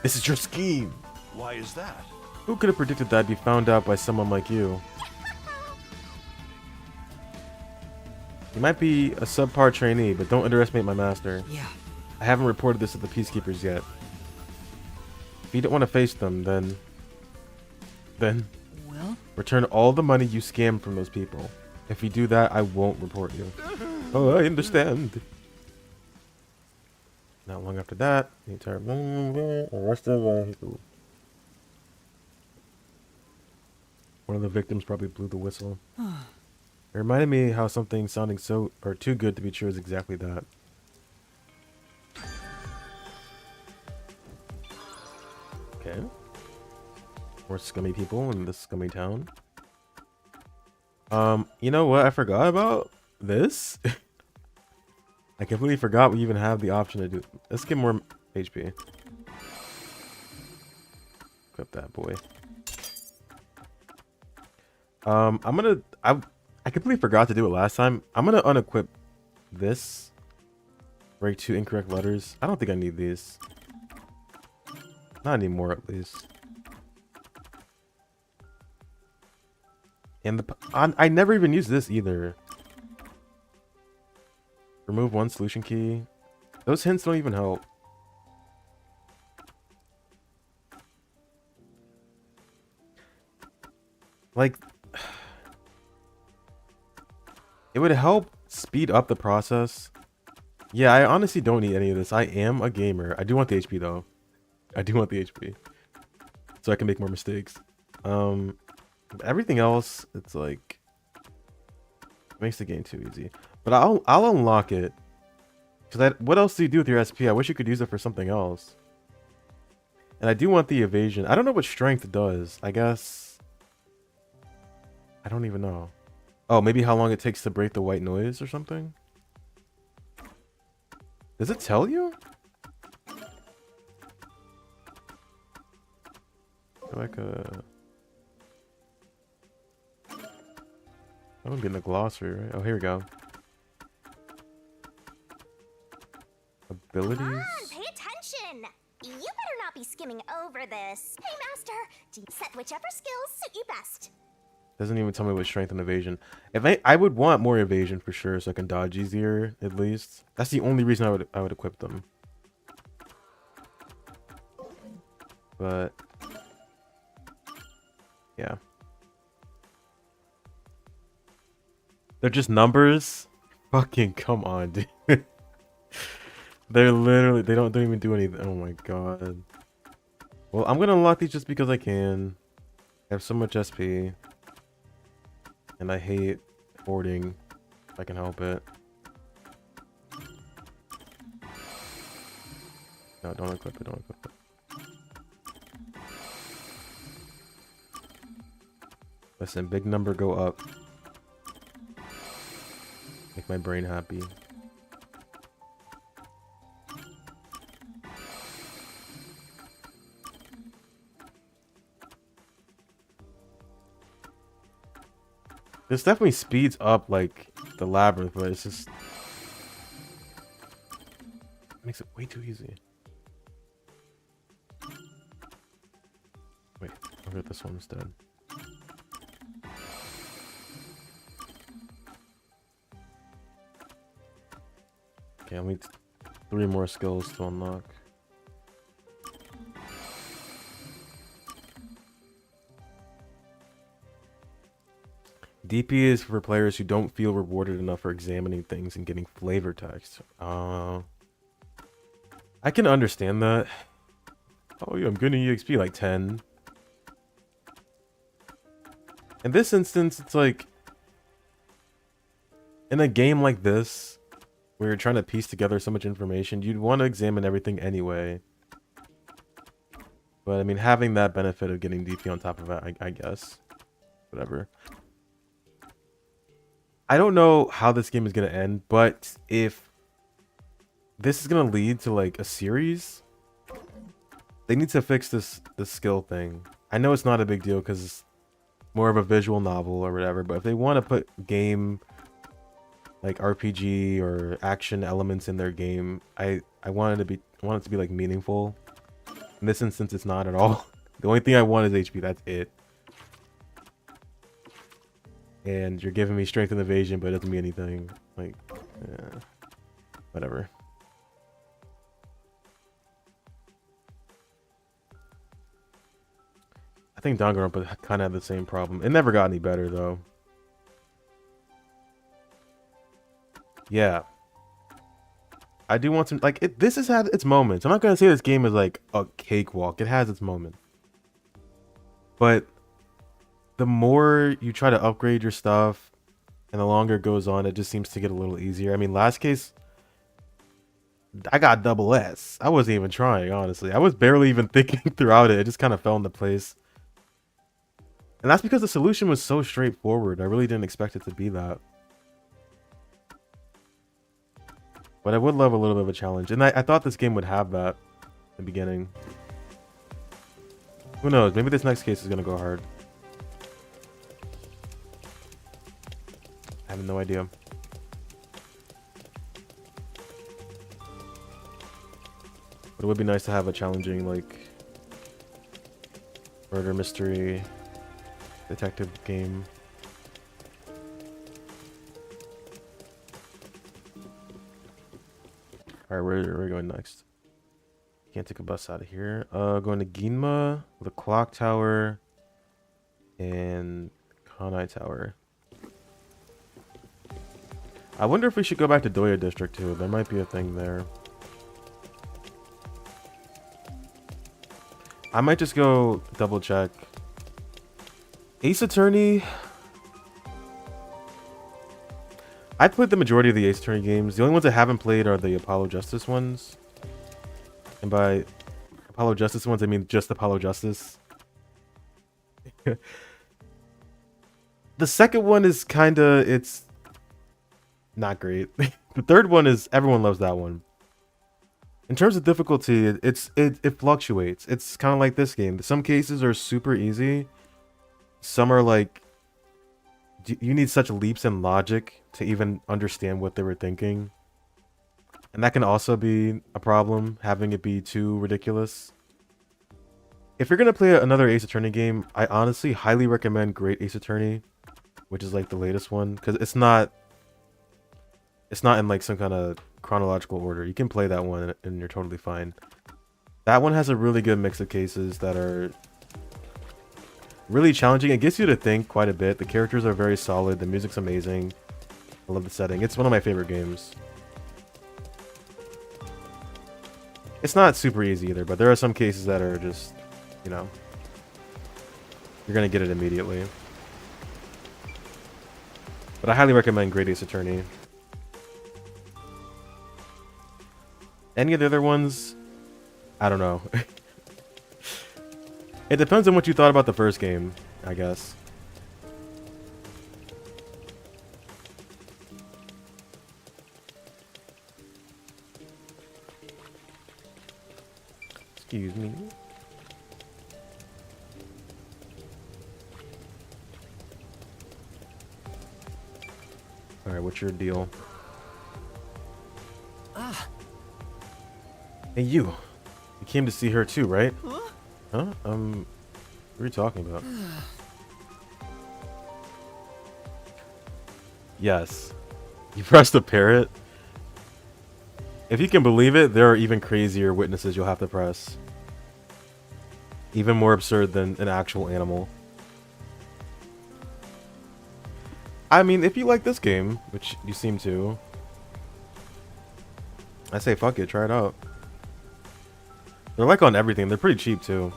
This is your scheme. Why is that? Who could have predicted that I'd be found out by someone like you? You might be a subpar trainee, but don't underestimate my master. Yeah. I haven't reported this to the peacekeepers yet. If you don't want to face them, then Well? return all the money you scammed from those people. If you do that, I won't report you. Oh, I understand. Not long after that, the entire rest of one of the victims probably blew the whistle. It reminded me how something sounding so or too good to be true is exactly that. Okay. More scummy people in this scummy town. You know what I forgot about? This? I completely forgot we even have the option to do. Let's get more HP. Equip that boy. I completely forgot to do it last time. I'm gonna unequip this. Break 2 incorrect letters. I don't think I need these. Not anymore, at least. And I never even used this either. Remove 1 solution key. Those hints don't even help. Like, it would help speed up the process. Yeah, I honestly don't need any of this. I am a gamer. I do want the HP though. I do want the HP. So I can make more mistakes. Everything else, it's like, makes the game too easy. But I'll unlock it. Cause what else do you do with your SP? I wish you could use it for something else. And I do want the evasion. I don't know what strength does. I guess I don't even know. Oh, maybe how long it takes to break the white noise or something? Does it tell you? Like a... I'm getting a glossary, right? Oh, here we go. Abilities? Come on, pay attention! You better not be skimming over this. Hey, Master, do you set whichever skills suit you best? Doesn't even tell me what strength and evasion. If I would want more evasion for sure, so I can dodge easier at least. That's the only reason I would equip them. But yeah, they're just numbers. Fucking come on, dude. They're literally they don't even do anything. Oh my god. Well, I'm gonna unlock these just because I can. I have so much SP. And I hate hoarding if I can help it. No, don't equip it, don't equip it. Listen, big number go up. Make my brain happy. This definitely speeds up like the labyrinth, but it's just makes it way too easy. Wait, I'll get this one instead. Okay, I need 3 more skills to unlock. DP is for players who don't feel rewarded enough for examining things and getting flavor text. I can understand that. Oh yeah, I'm getting EXP like 10. In this instance, it's like in a game like this, where you're trying to piece together so much information, you'd want to examine everything anyway. But I mean, having that benefit of getting DP on top of it, I guess. Whatever. I don't know how this game is going to end, but if this is going to lead to like a series, they need to fix this skill thing. I know it's not a big deal because more of a visual novel or whatever. But if they want to put game like RPG or action elements in their game, I want it to be like meaningful. In this instance, it's not at all. The only thing I want is HP. That's it. And you're giving me strength and evasion, but it doesn't mean anything. Like, yeah, whatever. I think Danganronpa kind of had the same problem. It never got any better, though. Yeah. I do want some, like, this has had its moments. I'm not going to say this game is like a cakewalk. It has its moments. But the more you try to upgrade your stuff and the longer it goes on, it just seems to get a little easier. I mean, last case, I got double S. I wasn't even trying, honestly. I was barely even thinking throughout it. It just kind of fell into place. And that's because the solution was so straightforward. I really didn't expect it to be that. But I would love a little bit of a challenge. And I thought this game would have that in the beginning. Who knows? Maybe this next case is going to go hard. I have no idea. But it would be nice to have a challenging, like, murder mystery detective game. Alright, where are we going next? Can't take a bus out of here. Going to Ginma, the clock tower, and Kanai Tower. I wonder if we should go back to Doya District too. There might be a thing there. I might just go double check. Ace Attorney. I played the majority of the Ace Attorney games. The only ones I haven't played are the Apollo Justice ones. And by Apollo Justice ones, I mean just Apollo Justice. The second one is kinda, it's not great. The third one is, everyone loves that one. In terms of difficulty, it fluctuates. It's kind of like this game. Some cases are super easy. Some are like, you need such leaps in logic to even understand what they were thinking. And that can also be a problem, having it be too ridiculous. If you're going to play another Ace Attorney game, I honestly highly recommend Great Ace Attorney, which is like the latest one, because it's not in like some kind of chronological order. You can play that one and you're totally fine. That one has a really good mix of cases that are really challenging. It gets you to think quite a bit. The characters are very solid. The music's amazing. I love the setting. It's one of my favorite games. It's not super easy either, but there are some cases that are just, you know, you're gonna get it immediately. But I highly recommend Great Ace Attorney. Any of the other ones, I don't know. It depends on what you thought about the first game, I guess. Excuse me. Alright, what's your deal? Ah. Hey, you. You came to see her too, right? Huh? What are you talking about? Yes. You pressed the parrot? If you can believe it, there are even crazier witnesses you'll have to press. Even more absurd than an actual animal. I mean, if you like this game, which you seem to, I say fuck it, try it out. They're like on everything. They're pretty cheap too.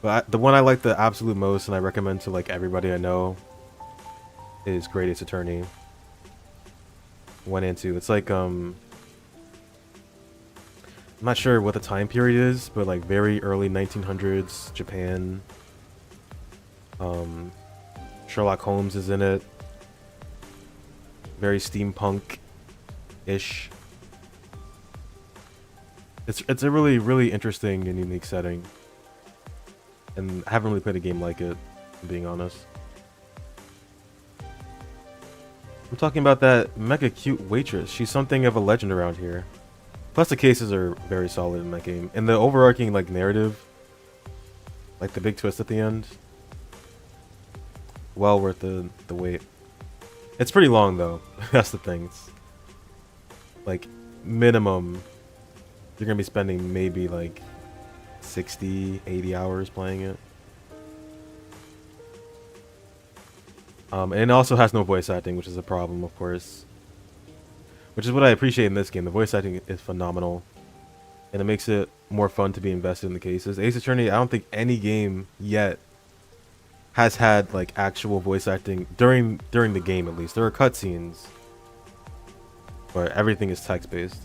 But the one I like the absolute most and I recommend to like everybody I know is Great Ace Attorney 1 and 2. It's like I'm not sure what the time period is, but like very early 1900s Japan. Sherlock Holmes is in it. Very steampunk-ish. It's a really, really interesting and unique setting. And I haven't really played a game like it. being honest. I'm talking about that mega cute waitress. She's something of a legend around here. Plus the cases are very solid in that game. And the overarching like narrative, like the big twist at the end, well worth the wait. It's pretty long though. That's the thing. It's like minimum you're gonna be spending maybe like 60, 80 hours playing it. And it also has no voice acting, which is a problem, of course. Which is what I appreciate in this game. The voice acting is phenomenal. And it makes it more fun to be invested in the cases. Ace Attorney, I don't think any game yet has had like actual voice acting during the game, at least. There are cutscenes, but everything is text-based.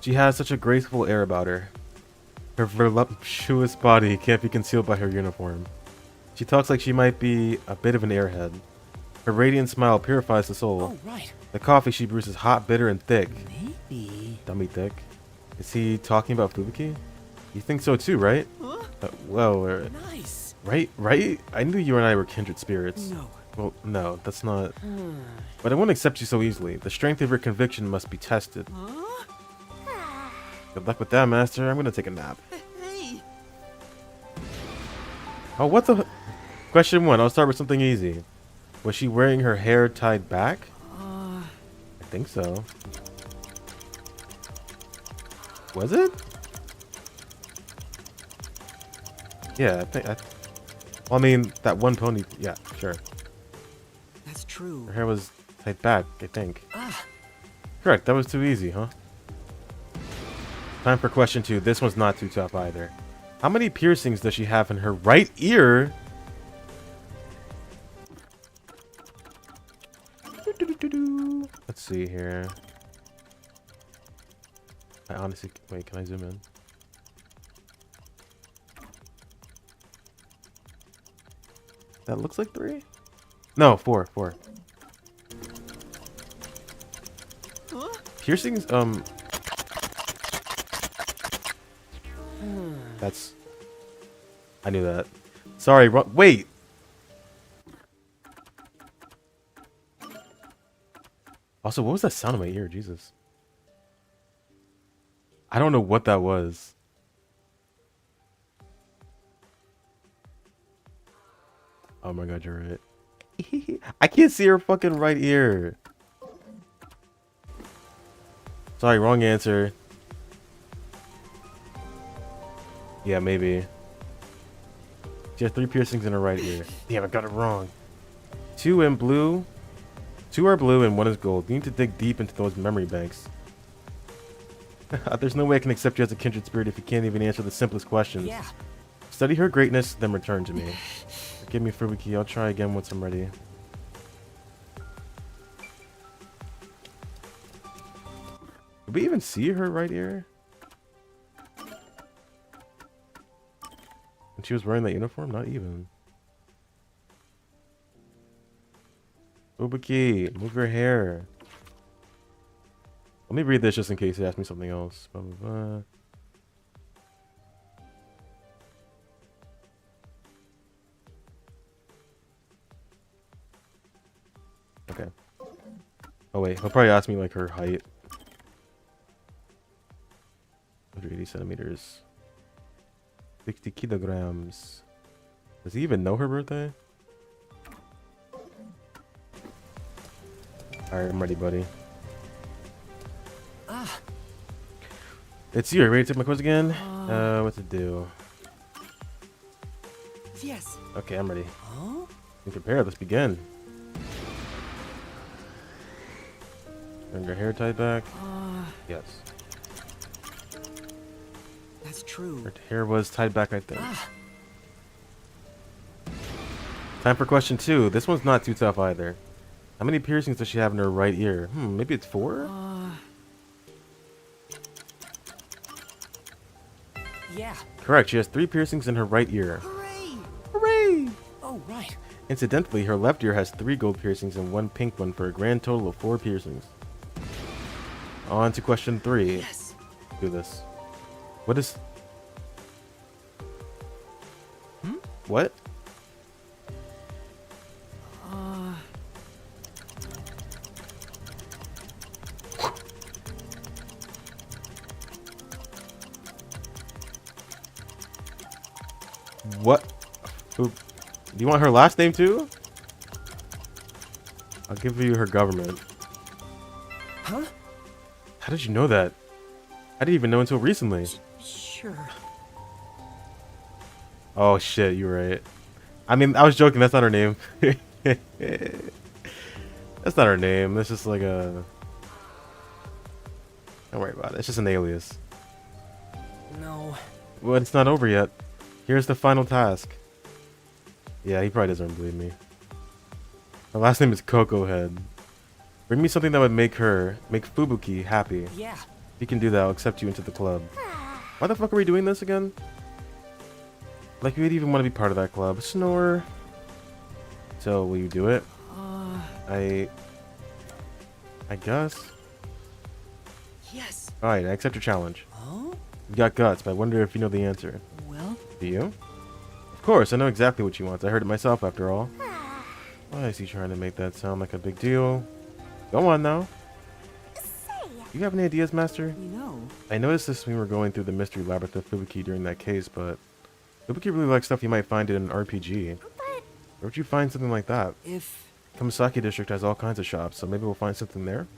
She has such a graceful air about her. Her voluptuous body can't be concealed by her uniform. She talks like she might be a bit of an airhead. Her radiant smile purifies the soul. Oh, right. The coffee she brews is hot, bitter, and thick. Maybe. Dummy thick. Is he talking about Fubuki? You think so too, right? Huh? Well, Nice. right? I knew you and I were kindred spirits. No. Well, no, that's not. But I won't accept you so easily. The strength of your conviction must be tested. Huh? Good luck with that, Master. I'm gonna take a nap. Hey. Oh, what the? Question 1. I'll start with something easy. Was she wearing her hair tied back? I think so. Was it? Yeah, well, I mean, that one pony. Yeah, sure. That's true. Her hair was tied back, I think. Ah. Correct. That was too easy, huh? Time for question 2. This one's not too tough either. How many piercings does she have in her right ear? Let's see here. I honestly... Wait, can I zoom in? That looks like 3? No, 4. Huh? Piercings? That's... I knew that. Sorry, wait! Also, what was that sound in my ear? Jesus. I don't know what that was. Oh my god, you're right. I can't see her fucking right ear. Sorry, wrong answer. Yeah, maybe. She has 3 piercings in her right ear. Damn, I got it wrong. 2 in blue. 2 are blue and 1 is gold. You need to dig deep into those memory banks. There's no way I can accept you as a kindred spirit if you can't even answer the simplest questions. Yeah. Study her greatness, then return to me. Give me Fubuki. I'll try again once I'm ready. Did we even see her right ear? And she was wearing that uniform? Not even. Fubuki, move your hair. Let me read this just in case he asks me something else. Blah, blah, blah. Okay. Oh wait, he'll probably ask me like her height. 180 centimeters. 60 kilograms. Does he even know her birthday? Alright, I'm ready, buddy. Ah. It's you. Are you ready to take my quiz again? What to do? Yes. Okay, I'm ready. Huh? Be prepared. Let's begin. Bring your hair tied back. Yes. That's true. Her hair was tied back, I think. Ah. Time for question 2. This one's not too tough either. How many piercings does she have in her right ear? Maybe it's 4? Yeah. Correct. She has 3 piercings in her right ear. Hooray! Hooray! Oh, right. Incidentally, her left ear has 3 gold piercings and 1 pink one for a grand total of 4 piercings. On to question 3. Yes. Do this. What is... What? What? Do you want her last name too? I'll give you her government. Huh? How did you know that? I didn't even know until recently. Sure. Oh shit, you're right. I mean, I was joking. That's not her name. That's not her name. That's just like a... Don't worry about it. It's just an alias. No. Well, it's not over yet. Here's the final task. Yeah, he probably doesn't believe me. Her last name is Coco Head. Bring me something that would make Fubuki happy. Yeah. If you can do that, I'll accept you into the club. Why the fuck are we doing this again? Like, we'd even want to be part of that club. Snore. So, will you do it? I guess. Yes. Alright, I accept your challenge. Oh? You got guts, but I wonder if you know the answer. Well? Do you? Of course, I know exactly what she wants. I heard it myself, after all. Why is he trying to make that sound like a big deal? Go on now. Do you have any ideas, Master? You know. I noticed this when we were going through the mystery labyrinth of Fubuki during that case, but Fubuki really likes stuff you might find in an RPG. Where would you find something like that? If... Kamasaki District has all kinds of shops, so maybe we'll find something there.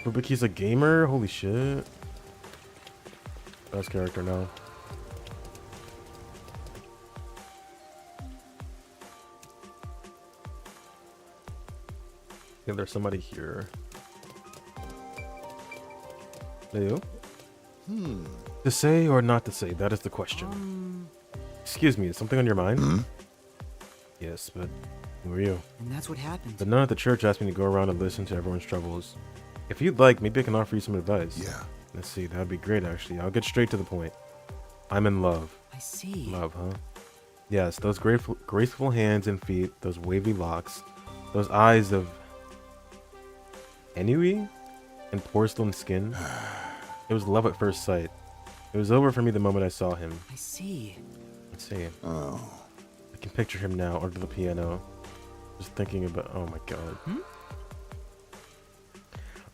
Fubuki's a gamer? Holy shit. Best character now. I think there's somebody here. Hello? To say or not to say, that is the question. Excuse me, is something on your mind? Yes, but who are you? And that's what happened. The nun at the church asked me to go around and listen to everyone's troubles. If you'd like, maybe I can offer you some advice. Yeah. Let's see, that'd be great actually. I'll get straight to the point. I'm in love. I see. Love, huh? Yes, those graceful hands and feet, those wavy locks, those eyes of ennui and porcelain skin. It was love at first sight. It was over for me the moment I saw him. I see. Let's see. Oh. I can picture him now under the piano. Just thinking about, oh my god.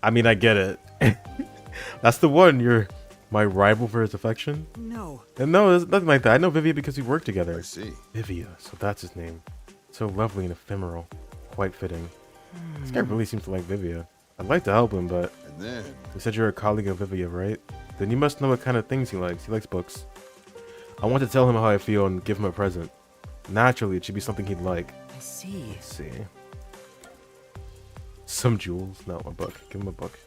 I mean, I get it. That's the one. You're my rival for his affection? No. And no, there's nothing like that. I know Vivia because we work together. I see. Vivia, so that's his name. So lovely and ephemeral. Quite fitting. This guy really seems to like Vivia. I'd like to help him, but And then... you said you're a colleague of Vivia, right? Then you must know what kind of things he likes. He likes books. I want to tell him how I feel and give him a present. Naturally, it should be something he'd like. I see. Let's see. Some jewels. No, a book. Give him a book.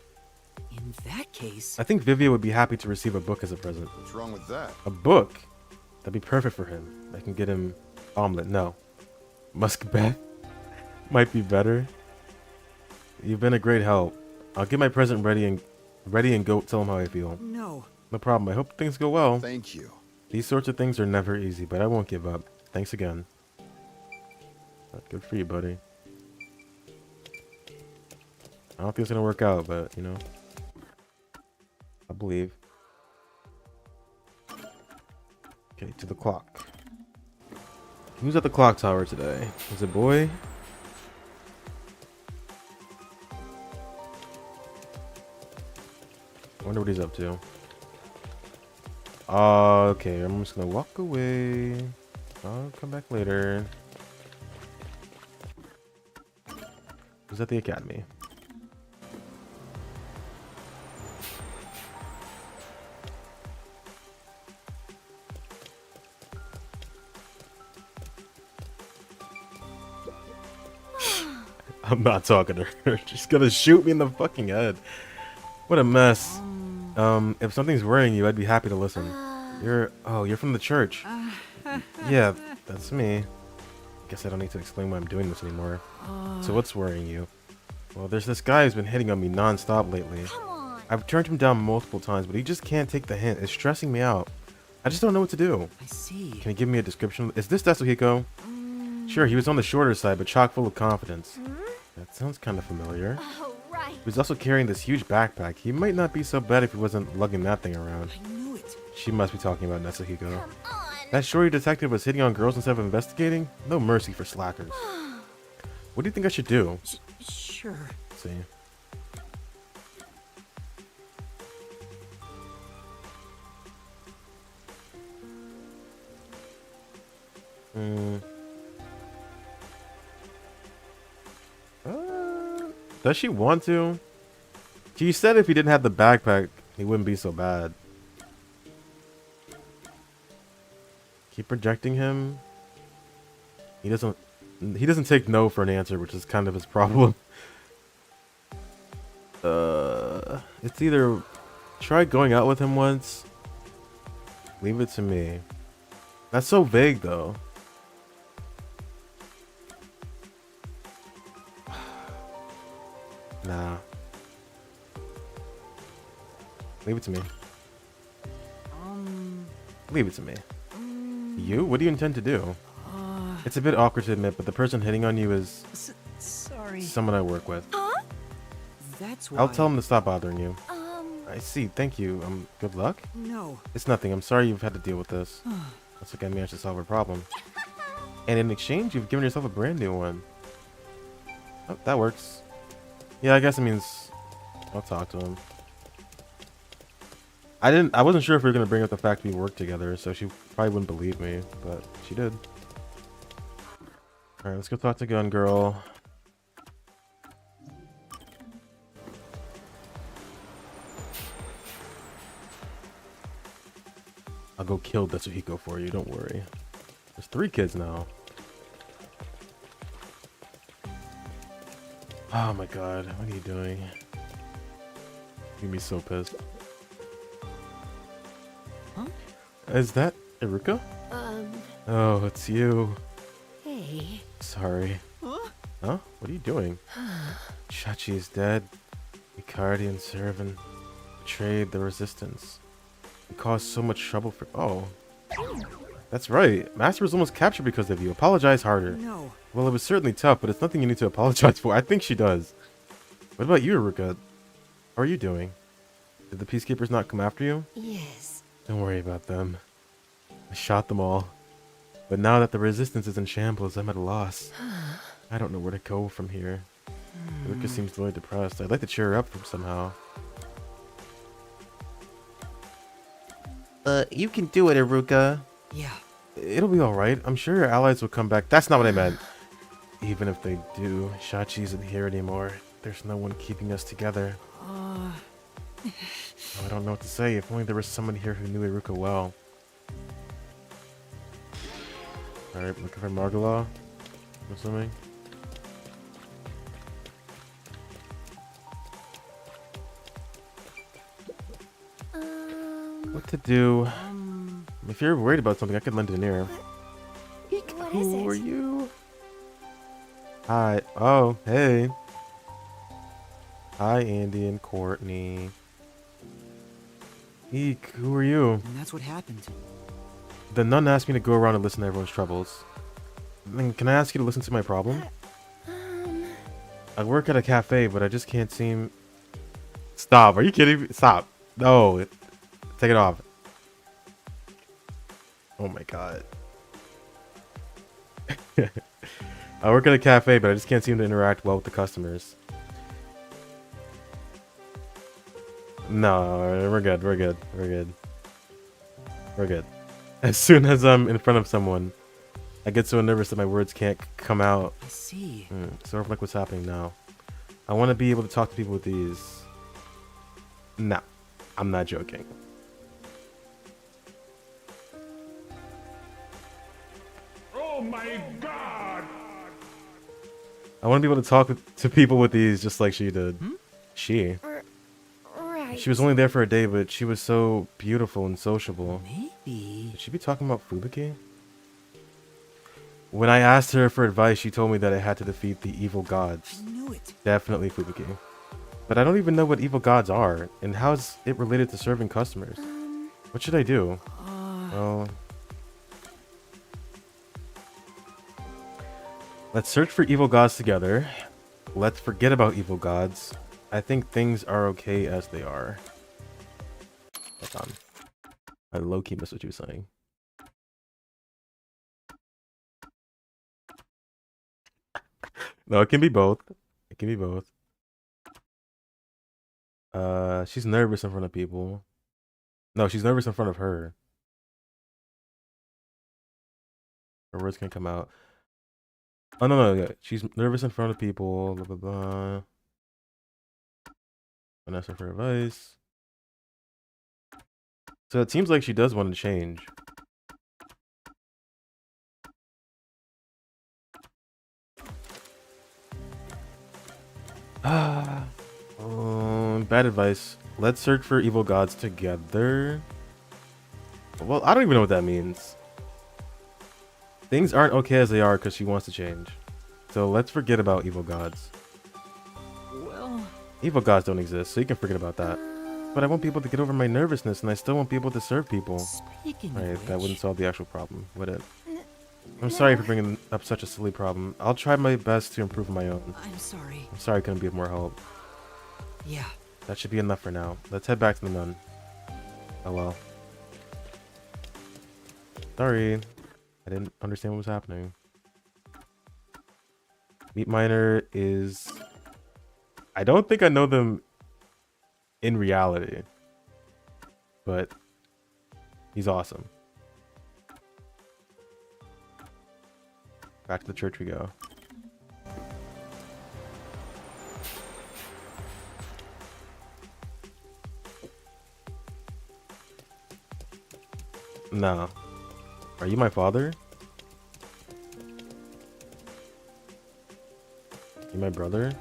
In that case... I think Vivia would be happy to receive a book as a present. What's wrong with that? A book? That'd be perfect for him. I can get him omelet. No. Muscabet? Might be better. You've been a great help. I'll get my present ready and go tell him how I feel. No. No problem. I hope things go well. Thank you. These sorts of things are never easy, but I won't give up. Thanks again. Good for you, buddy. I don't think it's gonna work out, but you know, I believe. Okay, to the clock. Who's at the clock tower today? Is it boy? I wonder what he's up to. Okay, I'm just gonna walk away. I'll come back later. Who's at the academy? I'm not talking to her. She's gonna shoot me in the fucking head. What a mess. If something's worrying you, I'd be happy to listen. You're from the church. Yeah, that's me. Guess I don't need to explain why I'm doing this anymore. So what's worrying you? Well, there's this guy who's been hitting on me non-stop lately. Come on. I've turned him down multiple times, but he just can't take the hint. It's stressing me out. I just don't know what to do. I see. Can you give me a description? Is this Tetsuhiko? Sure, he was on the shorter side, but chock full of confidence. That sounds kind of familiar. Oh, right. He was also carrying this huge backpack. He might not be so bad if he wasn't lugging that thing around. I knew it. She must be talking about Tetsuhiko. Come on. That shorty detective was hitting on girls instead of investigating? No mercy for slackers. What do you think I should do? Sure. Let's see. Does she want to? She said if he didn't have the backpack, he wouldn't be so bad. Keep rejecting him. He doesn't take no for an answer, which is kind of his problem. It's either try going out with him once. Leave it to me. That's so vague though. Nah. Leave it to me. Leave it to me. You? What do you intend to do? It's a bit awkward to admit, but the person hitting on you is Sorry. someone I work with. That's why. I'll tell him to stop bothering you. I see. Thank you. Good luck? No. It's nothing. I'm sorry you've had to deal with this. Let's look at me. I should solve a problem. And in exchange, you've given yourself a brand new one. Oh, that works. Yeah, I guess it means I'll talk to him. I wasn't sure if we were gonna bring up the fact we worked together, so she probably wouldn't believe me, but she did. Alright, let's go talk to Gun Girl. I'll go kill Tetsuhiko for you, don't worry. There's 3 kids now. Oh my god, what are you doing? You'd be so pissed. Huh? Is that Iruka? Oh, it's you. Hey. Sorry. Huh? Huh? What are you doing? Chachi is dead. Icardi and Servan betrayed the resistance. It caused so much trouble for— Oh. That's right. Master was almost captured because of you. Apologize harder. No. Well, it was certainly tough, but it's nothing you need to apologize for. I think she does. What about you, Iruka? How are you doing? Did the peacekeepers not come after you? Yes. Don't worry about them. I shot them all. But now that the resistance is in shambles, I'm at a loss. I don't know where to go from here. Iruka seems really depressed. I'd like to cheer her up somehow. You can do it, Iruka. Yeah. It'll be alright. I'm sure your allies will come back. That's not what I meant. Even if they do, Shachi isn't here anymore. There's no one keeping us together. Oh, I don't know what to say. If only there was someone here who knew Iruka well. Alright, looking for Margala, I'm assuming. What to do? If you're worried about something, I could lend an ear. What is Who it? are you? Hi. Oh, hey. Hi, Andy and Courtney. Eek, who are you? And that's what happened. The nun asked me to go around and listen to everyone's troubles. Then can I ask you to listen to my problem? I work at a cafe, but I just can't seem... Stop. Are you kidding me? Stop. No. Take it off. Oh my god. I work at a cafe, but I just can't seem to interact well with the customers. No, we're good. We're good. We're good. We're good. As soon as I'm in front of someone, I get so nervous that my words can't come out. I see. Sort of like what's happening now. I want to be able to talk to people with ease. No, I'm not joking. Oh my god! I want to be able to talk to people with ease just like she did. She. Right. She was only there for a day, but she was so beautiful and sociable. Maybe. Should she be talking about Fubuki? When I asked her for advice, she told me that I had to defeat the evil gods. I knew it. Definitely Fubuki. But I don't even know what evil gods are, and how's it related to serving customers? What should I do? Well... Let's search for evil gods together. Let's forget about evil gods. I think things are okay as they are. Hold on. I low-key missed what you were saying. No, it can be both. It can be both. She's nervous in front of people. No, she's nervous in front of her. Her words can come out. Oh no, yeah. She's nervous in front of people. Blah blah blah. And ask her for advice. So it seems like she does want to change. Bad advice. Let's search for evil gods together. Well, I don't even know what that means. Things aren't okay as they are because she wants to change. So let's forget about evil gods. Well, Evil gods don't exist, so you can forget about that. But I want people to get over my nervousness, and I still want people to serve people. speaking Right, of that which, wouldn't solve the actual problem, would it? I'm sorry for bringing up such a silly problem. I'll try my best to improve my own. I'm sorry. I'm sorry I couldn't be of more help. Yeah. That should be enough for now. Let's head back to the nun. Oh well. Sorry. I didn't understand what was happening. Meat Miner is... I don't think I know them in reality. But he's awesome. Back to the church we go. No. Are you my father? You my brother?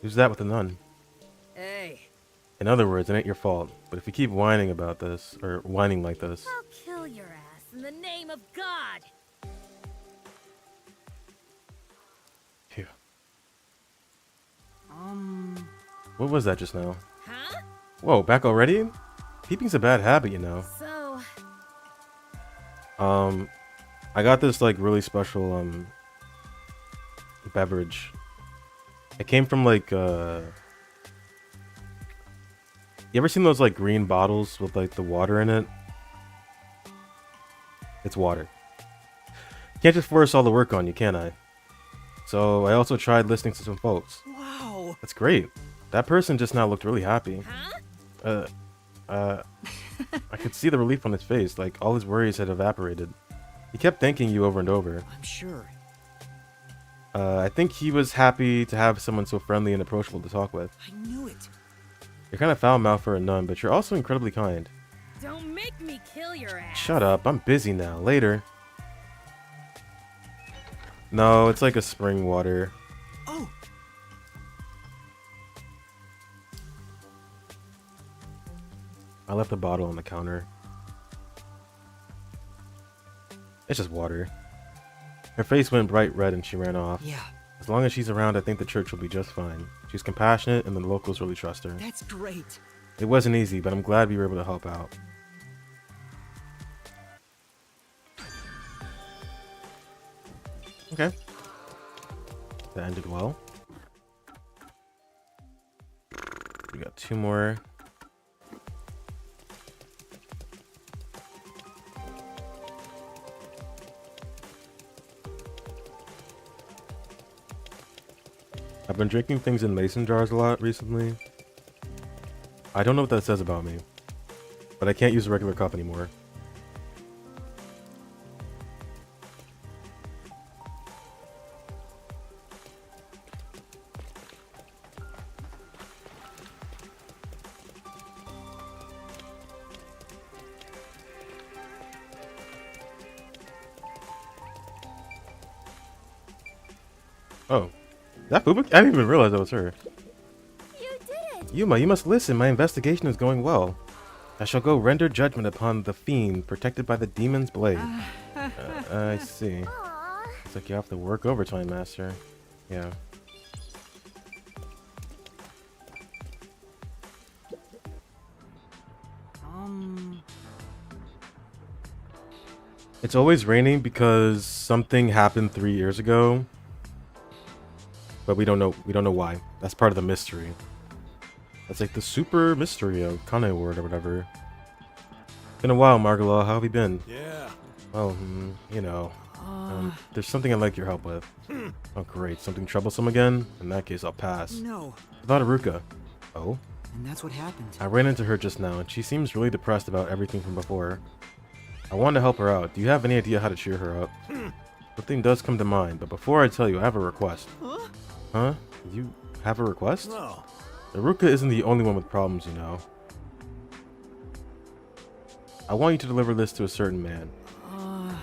Who's that with the nun? Hey, In other words, it ain't your fault. But if you keep whining about this, or whining like this, I'll kill your ass in the name of God. phew. Um, What was that just now? Huh? Whoa, back already? Peeping's a bad habit, you know. So, I got this like really special beverage. It came from like you ever seen those like green bottles with like the water in it? It's water. Can't just force all the work on you, can I? So I also tried listening to some folks. wow. That's great. That person just now looked really happy. huh? I could see the relief on his face, like all his worries had evaporated. He kept thanking you over and over. I'm sure. I think he was happy to have someone so friendly and approachable to talk with. I knew it. You're kind of foul-mouthed for a nun, but you're also incredibly kind. Don't make me kill your ass. Shut up, I'm busy now. Later. No, it's like a spring water. Oh, I left the bottle on the counter. It's just water. Her face went bright red and she ran off. yeah. As long as she's around, I think the church will be just fine. She's compassionate and the locals really trust her. That's great. It wasn't easy, but I'm glad we were able to help out. Okay. That ended well. We got two more. I've been drinking things in mason jars a lot recently. I don't know what that says about me, but I can't use a regular cup anymore. Oh, that Fubuki? I didn't even realize that was her. You did it! Yuma, you must listen. My investigation is going well. I shall go render judgment upon the fiend protected by the demon's blade. I see. Aww. Looks like you have to work overtime, Master. Yeah. It's always raining because something happened 3 years ago. But we don't know why. That's part of the mystery. That's like the super mystery of Kane Ward or whatever. Been a while, Margala. How have you been? Yeah. Well, you know, there's something I'd like your help with. Oh, great. Something troublesome again? In that case, I'll pass. No. About Aruka. Oh? And that's what happened. I ran into her just now, and she seems really depressed about everything from before. I want to help her out. Do you have any idea how to cheer her up? Something does come to mind, but before I tell you, I have a request. Huh? Huh? You have a request? No. Aruka isn't the only one with problems, you know. I want you to deliver this to a certain man.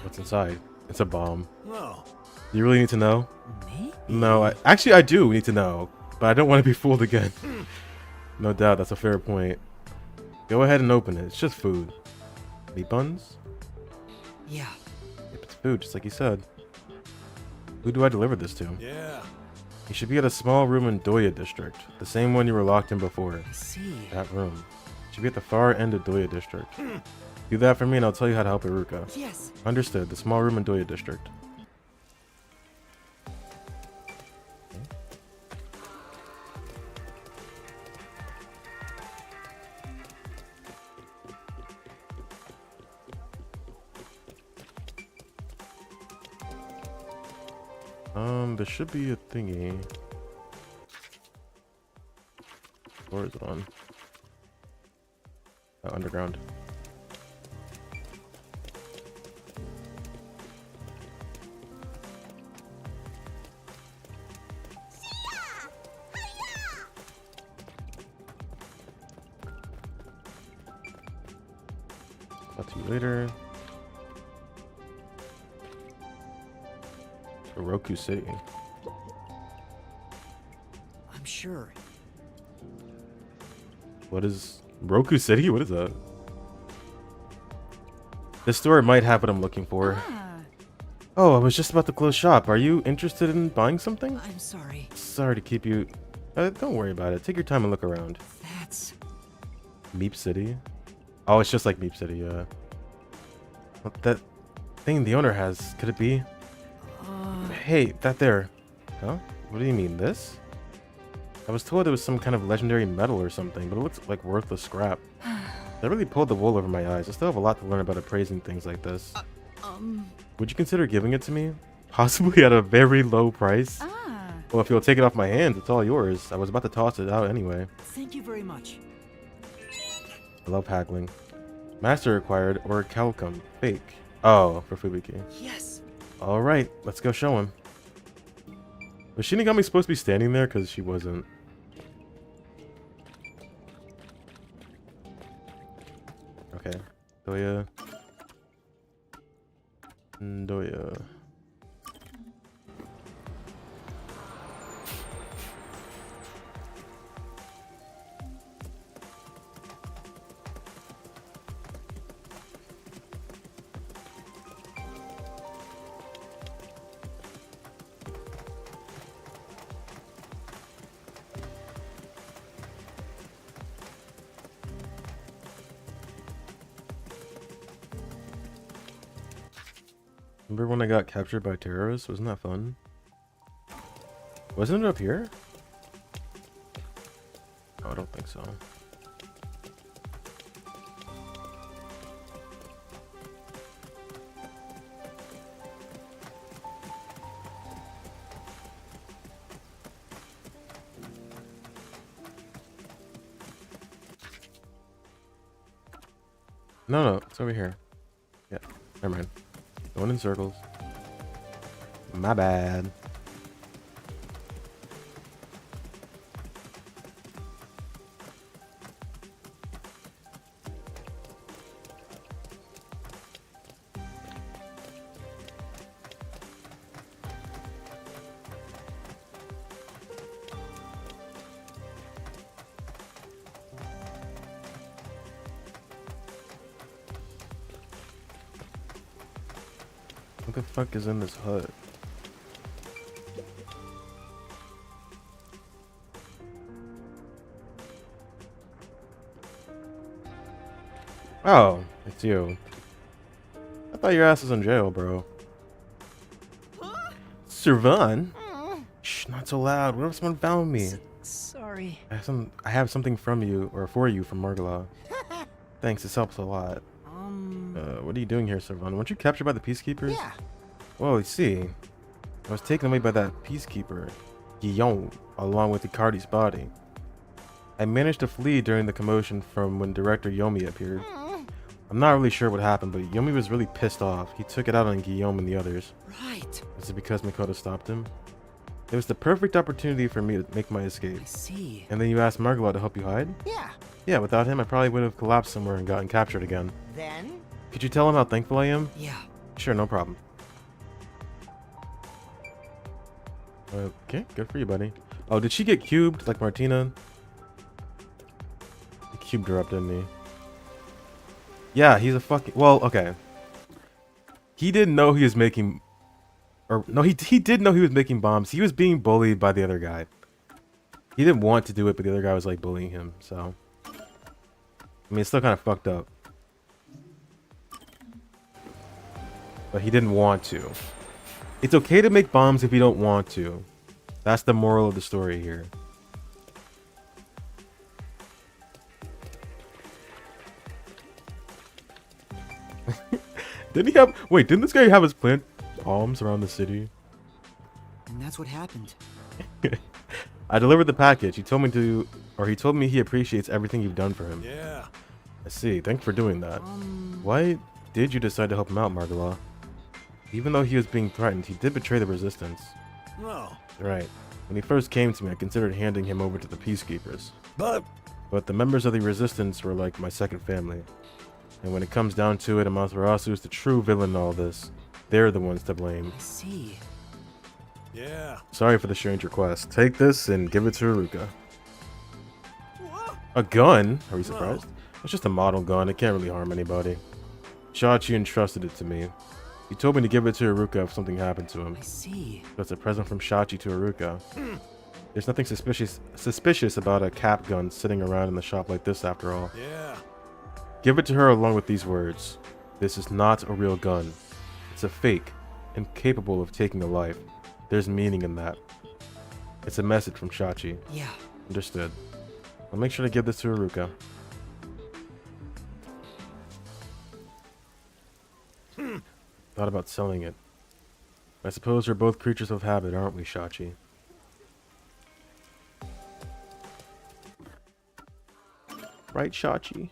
What's inside? It's a bomb. No. Do you really need to know? Me? No, actually I do need to know, but I don't want to be fooled again. No doubt, that's a fair point. Go ahead and open it. It's just food. Meat buns? Yeah. Yep, it's food, just like you said. Who do I deliver this to? Yeah. You should be at a small room in Doya district, the same one you were locked in before. I see. That room. Should be at the far end of Doya district. Do that for me and I'll tell you how to help Iruka. Yes. Understood. The small room in Doya district. There should be a thingy. Where is it on? Oh, underground. Talk to you later. Roku City. I'm sure. What is Roku City? What is that? This store might have what I'm looking for. Oh, I was just about to close shop. Are you interested in buying something? I'm sorry. Sorry to keep you... don't worry about it. Take your time and look around. That's... Meep City? Oh, it's just like Meep City, yeah. What that thing the owner has, could it be? Hey, that there. Huh? What do you mean, this? I was told it was some kind of legendary metal or something, but it looks like worthless scrap. That really pulled the wool over my eyes. I still have a lot to learn about appraising things like this. Would you consider giving it to me? Possibly at a very low price? Well, if you'll take it off my hands, it's all yours. I was about to toss it out anyway. Thank you very much. I love haggling. Master required or Calcum. Fake. Oh, for Fubuki. Yes. Alright, let's go show him. Was Shinigami supposed to be standing there? Because she wasn't. Okay. Doya. Doya. Remember when I got captured by terrorists? Wasn't that fun? Wasn't it up here? Oh, I don't think so. No, it's over here. Yeah, never mind. Going in circles. My bad. What the fuck is in this hut? Oh, it's you. I thought your ass was in jail, bro. Servan? Shh, not so loud. What if someone found me? Sorry. sorry. I have something from you, or for you, from Margala. Thanks, this helps a lot. What are you doing here, Servan? Weren't you captured by the Peacekeepers? Yeah. Well, you see, I was taken away by that Peacekeeper, Guillaume, along with Icardi's body. I managed to flee during the commotion from when Director Yomi appeared. I'm not really sure what happened, but Yomi was really pissed off. He took it out on Guillaume and the others. Right. Is it because Makoto stopped him? It was the perfect opportunity for me to make my escape. I see. And then you asked Margala to help you hide? Yeah. Yeah, without him, I probably would have collapsed somewhere and gotten captured again. Then? Could you tell him how thankful I am? Yeah. Sure, no problem. Okay, good for you, buddy. Oh, did she get cubed like Martina? He cubed her up, didn't he? Yeah, he's a fucking... Well, okay. He didn't know he was making... Or, no, he did know he was making bombs. He was being bullied by the other guy. He didn't want to do it, but the other guy was, like, bullying him, so... I mean, it's still kind of fucked up. But he didn't want to. It's okay to make bombs if you don't want to. That's the moral of the story here. Didn't he have... Wait, didn't this guy have his plant bombs around the city? And that's what happened. I delivered the package. He told me to... Or he told me he appreciates everything you've done for him. Yeah. I see. Thanks for doing that. Why did you decide to help him out, Margala? Even though he was being threatened, he did betray the resistance. No. Right. When he first came to me, I considered handing him over to the Peacekeepers. But But the members of the resistance were like my second family. And when it comes down to it, Amaterasu is the true villain in all this. They're the ones to blame. I see. yeah. Sorry for the strange request. Take this and give it to Haruka. A gun? Are we surprised? It's just a model gun. It can't really harm anybody. Shachi entrusted it to me. He told me to give it to Haruka if something happened to him. I see. So it's a present from Shachi to Haruka. There's nothing suspicious about a cap gun sitting around in the shop like this after all. Yeah. Give it to her along with these words. This is not a real gun. It's a fake, incapable of taking a life. There's meaning in that. It's a message from Shachi. Yeah. Understood. I'll make sure to give this to Haruka. Thought about selling it. I suppose we're both creatures of habit, aren't we, Shachi? Right, Shachi?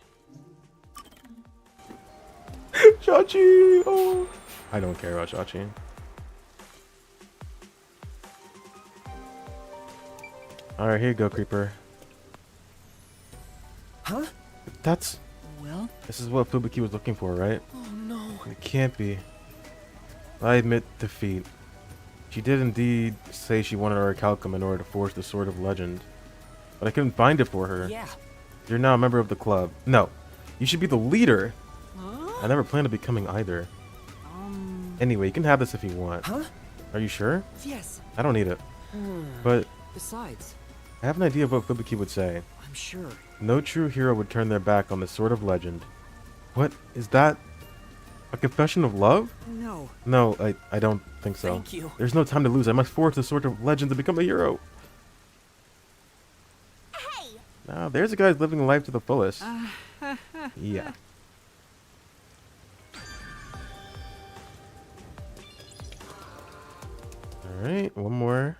Shachi! Oh! I don't care about Shachi. Alright, here you go, Creeper. Huh? That's... Well? This is what Fubuki was looking for, right? Oh no. It can't be. I admit defeat. She did indeed say she wanted our Calcum in order to forge the Sword of Legend. But I couldn't find it for her. Yeah. You're now a member of the club. No. You should be the leader. Huh? I never planned on becoming either. Anyway, you can have this if you want. Huh? Are you sure? Yes. I don't need it. But Besides, I have an idea of what Fubuki would say. I'm sure. No true hero would turn their back on the Sword of Legend. What? Is that a confession of love? No. No, I don't think so. Thank you. There's no time to lose. I must forge the Sword of Legend to become a hero. Hey! Now, there's a guy living life to the fullest. Yeah. Alright, one more.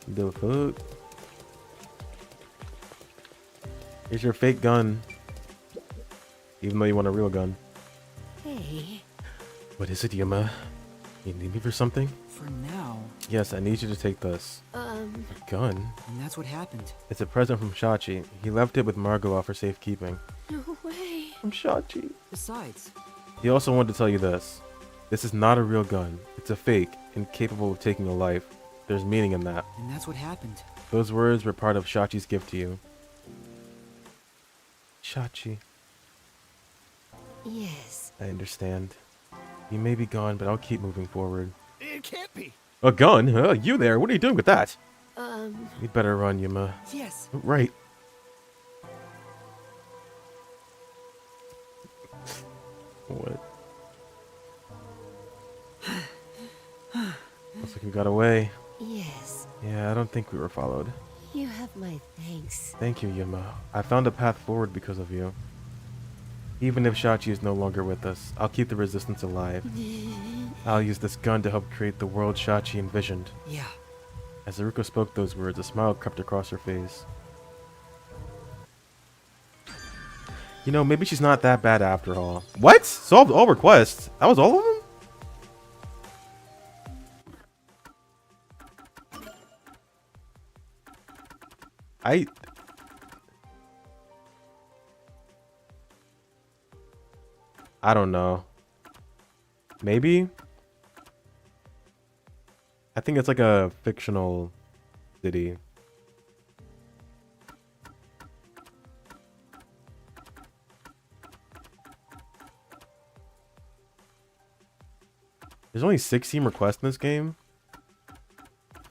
The fuck? Here's your fake gun. Even though you want a real gun. Hey. What is it, Yuma? You need me for something? For now. Yes, I need you to take this. A gun? And that's what happened. It's a present from Shachi. He left it with Margala for safekeeping. No way. From Shachi. Besides, He also wanted to tell you this. This is not a real gun. It's a fake, incapable of taking a life. There's meaning in that. and that's what happened. Those words were part of Shachi's gift to you. Shachi. Yes. I understand. You may be gone, but I'll keep moving forward. It can't be. A gun? Huh? You there? What are you doing with that? You better run, Yuma. Yes. Right. What? Looks like we got away. Yes, Yeah, I don't think we were followed. you have my thanks. Thank you, Yuma. I found a path forward because of you. Even if Shachi is no longer with us, I'll keep the resistance alive. I'll use this gun to help create the world Shachi envisioned. Yeah. As Haruko spoke those words, a smile crept across her face. You know, maybe she's not that bad after all. What? Solved all requests? That was all of them? I don't know. Maybe? I think it's like a fictional city. There's only 16 requests in this game?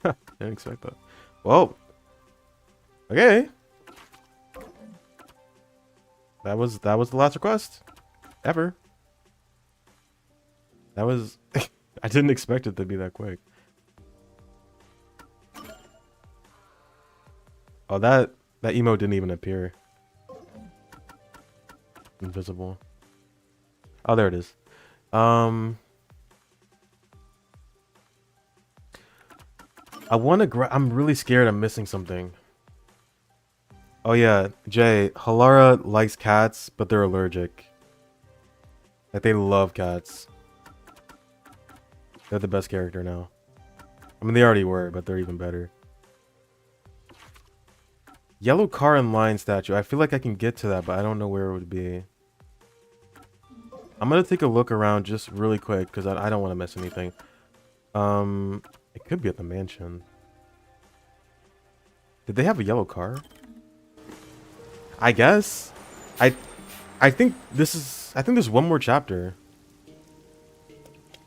Didn't expect that. Well. Okay. That was the last request. Ever. That was... I didn't expect it to be that quick. Oh, that emote didn't even appear. Invisible. Oh, there it is. I want to I'm really scared I'm missing something. Oh yeah, Jay, Halara likes cats, but they're allergic. Like, they love cats. They're the best character now. I mean, they already were, but they're even better. Yellow car and lion statue. I feel like I can get to that, but I don't know where it would be. I'm gonna take a look around just really quick, because I don't want to miss anything. It could be at the mansion. Did they have a yellow car? I guess. I think there's one more chapter.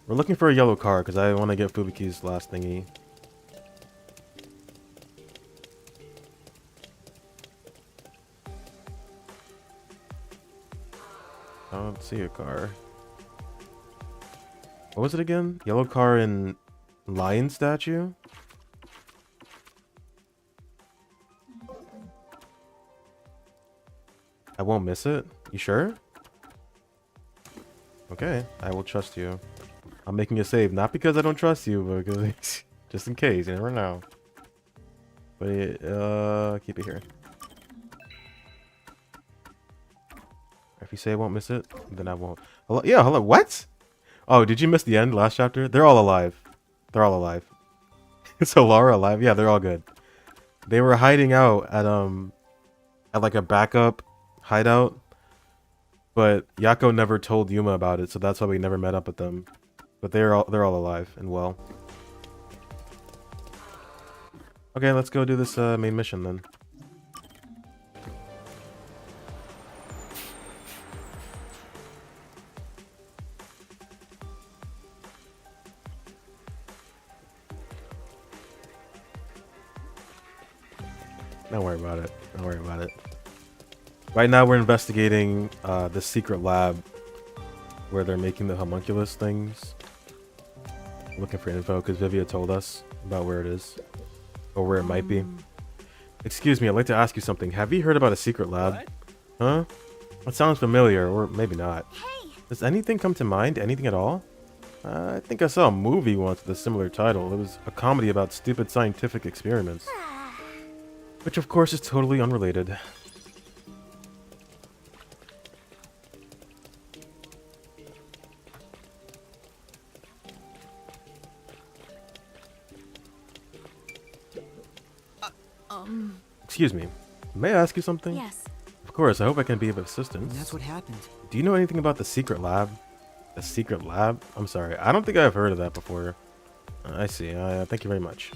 We're looking for a yellow car because I want to get Fubuki's last thingy. I don't see a car. What was it again? Yellow car and lion statue? I won't miss it? You sure? Okay, I will trust you. I'm making a save, not because I don't trust you, but because just in case, you never know. But keep it here. If you say I won't miss it, then I won't. Hello? Yeah, hello. What? Oh, did you miss the end last chapter? They're all alive. They're all alive. So Laura alive? Yeah, they're all good. They were hiding out at like a backup hideout, but Yako never told Yuma about it, so that's why we never met up with them. But they're all alive and well. Okay, let's go do this main mission then. Don't worry about it. Don't worry about it. Right now we're investigating the secret lab where they're making the homunculus things. Looking for info because Vivia told us about where it is. Or where it might be. Excuse me, I'd like to ask you something. Have you heard about a secret lab? What? Huh? That sounds familiar, or maybe not. Hey! Does anything come to mind? Anything at all? I think I saw a movie once with a similar title. It was a comedy about stupid scientific experiments. Which of course is totally unrelated. Excuse me. May I ask you something? Yes. Of course, I hope I can be of assistance. And that's what happened. Do you know anything about the secret lab? The secret lab? I'm sorry. I don't think I've heard of that before. I see. Thank you very much.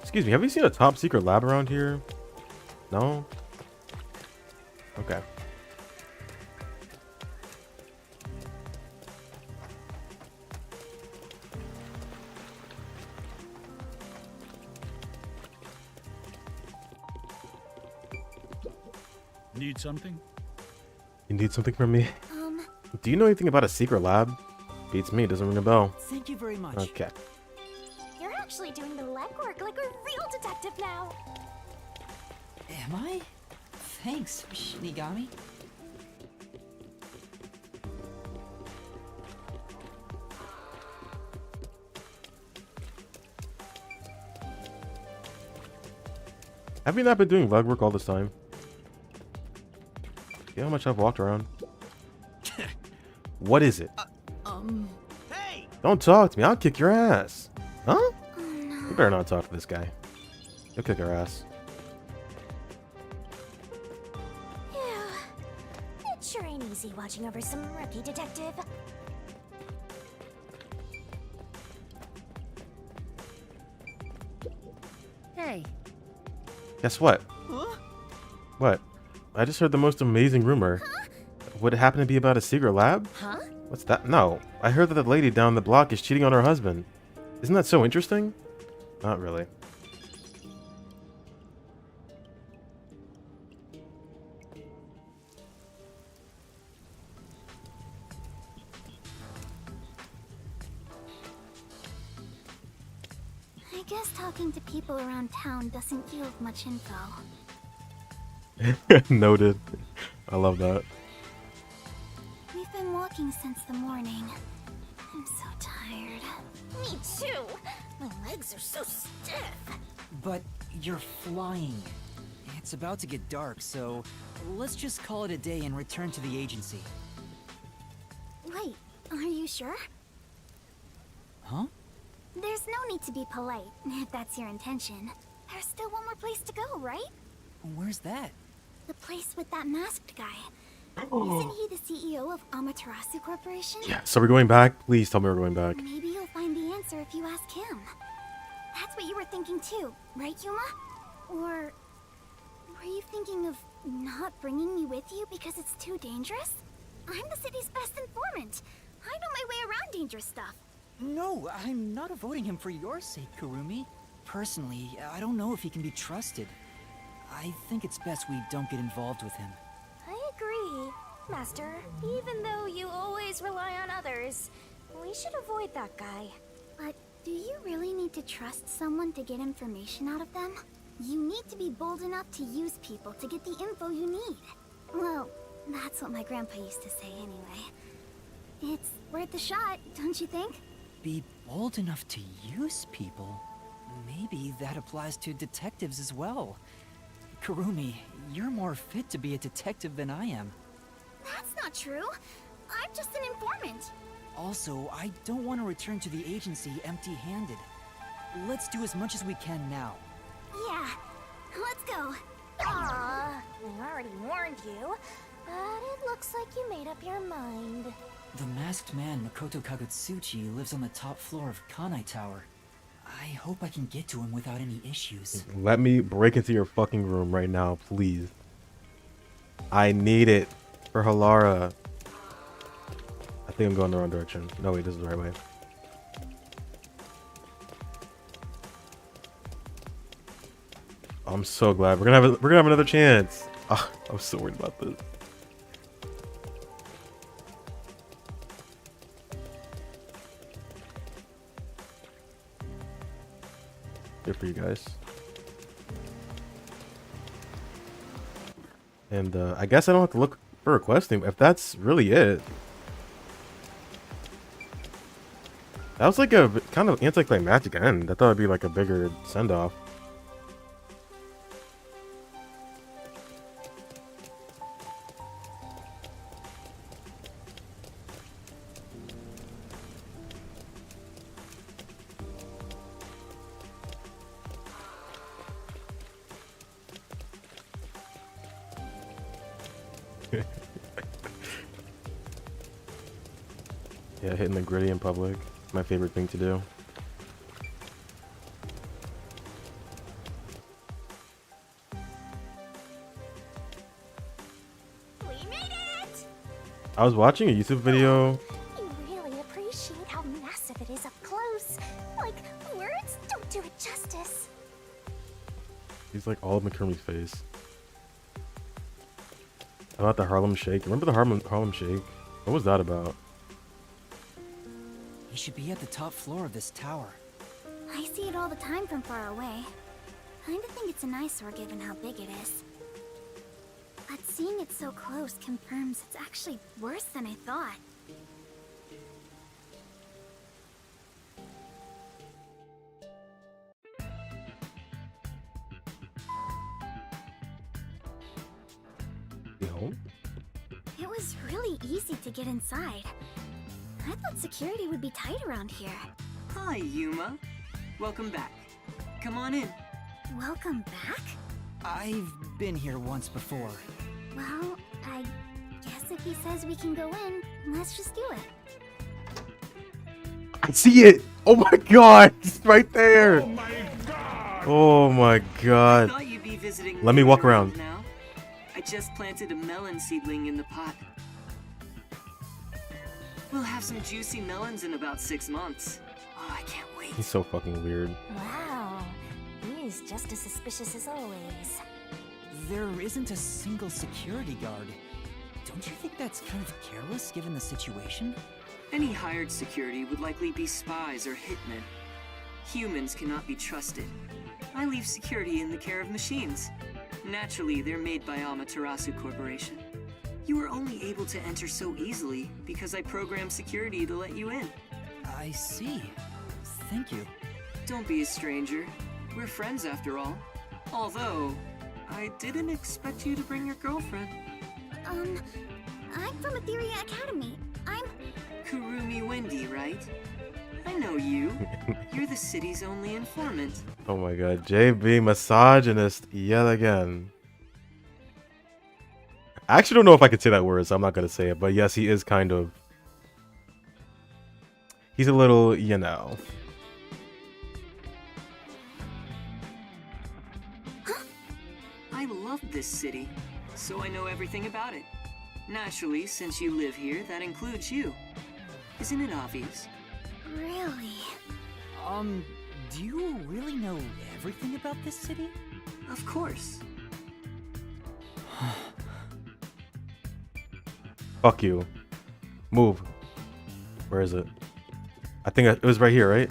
Excuse me, have you seen a top secret lab around here? No? Okay. Need something? You You need something from me? Do you know anything about a secret lab? Beats me, doesn't ring a bell. Thank you very much. Okay. You're actually doing the legwork like a real detective now. Am I? Thanks, Shinigami. Have you not been doing legwork all this time? You know how much I've walked around? What is it? Hey! Don't talk to me, I'll kick your ass. Huh? You better not talk to this guy. He'll kick our ass. Phew. It sure ain't easy watching over some rookie detective. Hey, Guess what? Huh? What? I just heard the most amazing rumor. Would it happen to be about a secret lab? Huh? What's that? No. I heard that the lady down the block is cheating on her husband. Isn't that so interesting? Not really. I guess talking to people around town doesn't yield much info. Noted. I love that. We've been walking since the morning. I'm so tired. Me too. My legs are so stiff. But you're flying. It's about to get dark, so let's just call it a day and return to the agency. Wait, are you sure? Huh? There's no need to be polite, if that's your intention. There's still one more place to go, right? Where's that? The place with that masked guy. Isn't he the CEO of Amaterasu Corporation? Yeah, so we're going back? Please tell me we're going back. Maybe you'll find the answer if you ask him. That's what you were thinking too, right, Yuma? Or were you thinking of not bringing me with you because it's too dangerous? I'm the city's best informant. I know my way around dangerous stuff. No, I'm not avoiding him for your sake, Kurumi. Personally, I don't know if he can be trusted. I think it's best we don't get involved with him. I agree, Master. Even though you always rely on others, we should avoid that guy. But do you really need to trust someone to get information out of them? You need to be bold enough to use people to get the info you need. Well, that's what my grandpa used to say anyway. It's worth a shot, don't you think? Be bold enough to use people? Maybe that applies to detectives as well. Kurumi, you're more fit to be a detective than I am. That's not true. I'm just an informant. Also, I don't want to return to the agency empty-handed. Let's do as much as we can now. Yeah, let's go. Aw, I already warned you, but it looks like you made up your mind. The masked man Makoto Kagutsuchi lives on the top floor of Kanai Tower. I hope I can get to him without any issues. Let me break into your fucking room right now, please. I need it for Halara. I think I'm going the wrong direction. No, wait, this is the right way. I'm so glad we're gonna have another chance. Ah, I was so worried about this. Good for you guys. And I guess I don't have to look for a quest thing if that's really it. That was like a kind of anticlimactic end. I thought it'd be like a bigger send-off. Yeah, hitting the gritty in public. My favorite thing to do. We made it! I was watching a YouTube video. You really appreciate how massive it is up close. Like, words don't do it justice. He's like all of McCurmey's face. About the Harlem Shake. Remember the Harlem Shake? What was that about? You should be at the top floor of this tower. I see it all the time from far away. Kinda think it's an eyesore given how big it is. But seeing it so close confirms it's actually worse than I thought. You home? It was really easy to get inside. I thought security would be tight around here. Hi, Yuma. Welcome back. Come on in. Welcome back? I've been here once before. Well, I guess if he says we can go in, let's just do it. I see it! Oh my god! It's right there! Oh my god! Oh my god. Thought you'd be visiting Let me walk around. now. I just planted a melon seedling in the pot. We'll have some juicy melons in about 6 months. Oh, I can't wait. He's so fucking weird. Wow. He's just as suspicious as always. There isn't a single security guard. Don't you think that's kind of careless given the situation? Any hired security would likely be spies or hitmen. Humans cannot be trusted. I leave security in the care of machines. Naturally, they're made by Amaterasu Corporation. You were only able to enter so easily because I programmed security to let you in. I see. Thank you. Don't be a stranger. We're friends after all. Although, I didn't expect you to bring your girlfriend. I'm from Etheria Academy. I'm... Kurumi Wendy, right? I know you. You're the city's only informant. Oh my god. JB misogynist yet again. I actually don't know if I could say that word, so I'm not gonna say it. But yes, he is kind of... He's a little, you know... I love this city, so I know everything about it. Naturally, since you live here, that includes you. Isn't it obvious? Really? Do you really know everything about this city? Of course. Fuck you. Move. Where is it? I think it was right here, right?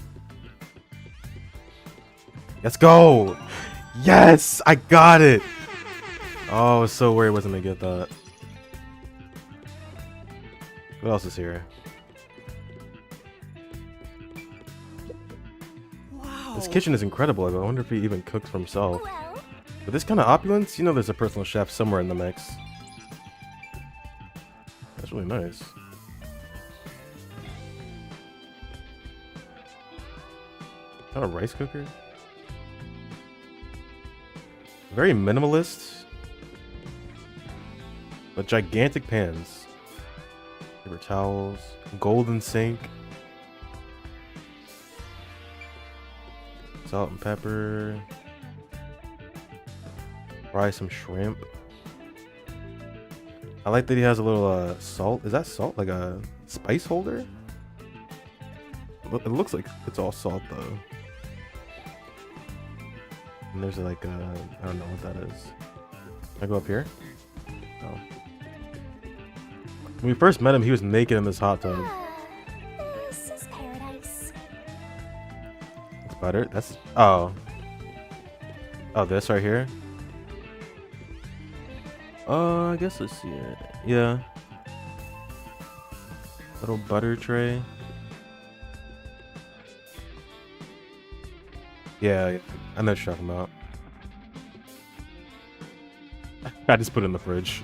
Let's go! Yes! I got it! Oh, I was so worried I wasn't gonna get that. What else is here? Wow. This kitchen is incredible. I wonder if he even cooks for himself. Well, With this kind of opulence, you know there's a personal chef somewhere in the mix. That's really nice. Is that a rice cooker? Very minimalist, but gigantic pans. Paper towels, golden sink, salt and pepper. Fry some shrimp. I like that he has a little salt. Is that salt? Like a spice holder? It looks like it's all salt though. And there's like I don't know what that is. Can I go up here? Oh. When we first met him, he was naked in this hot tub. this is paradise. It's butter? That's... Oh. Oh, this right here? I guess I see it. Yeah. Little butter tray. Yeah, I know what you're talking about. I just put it in the fridge.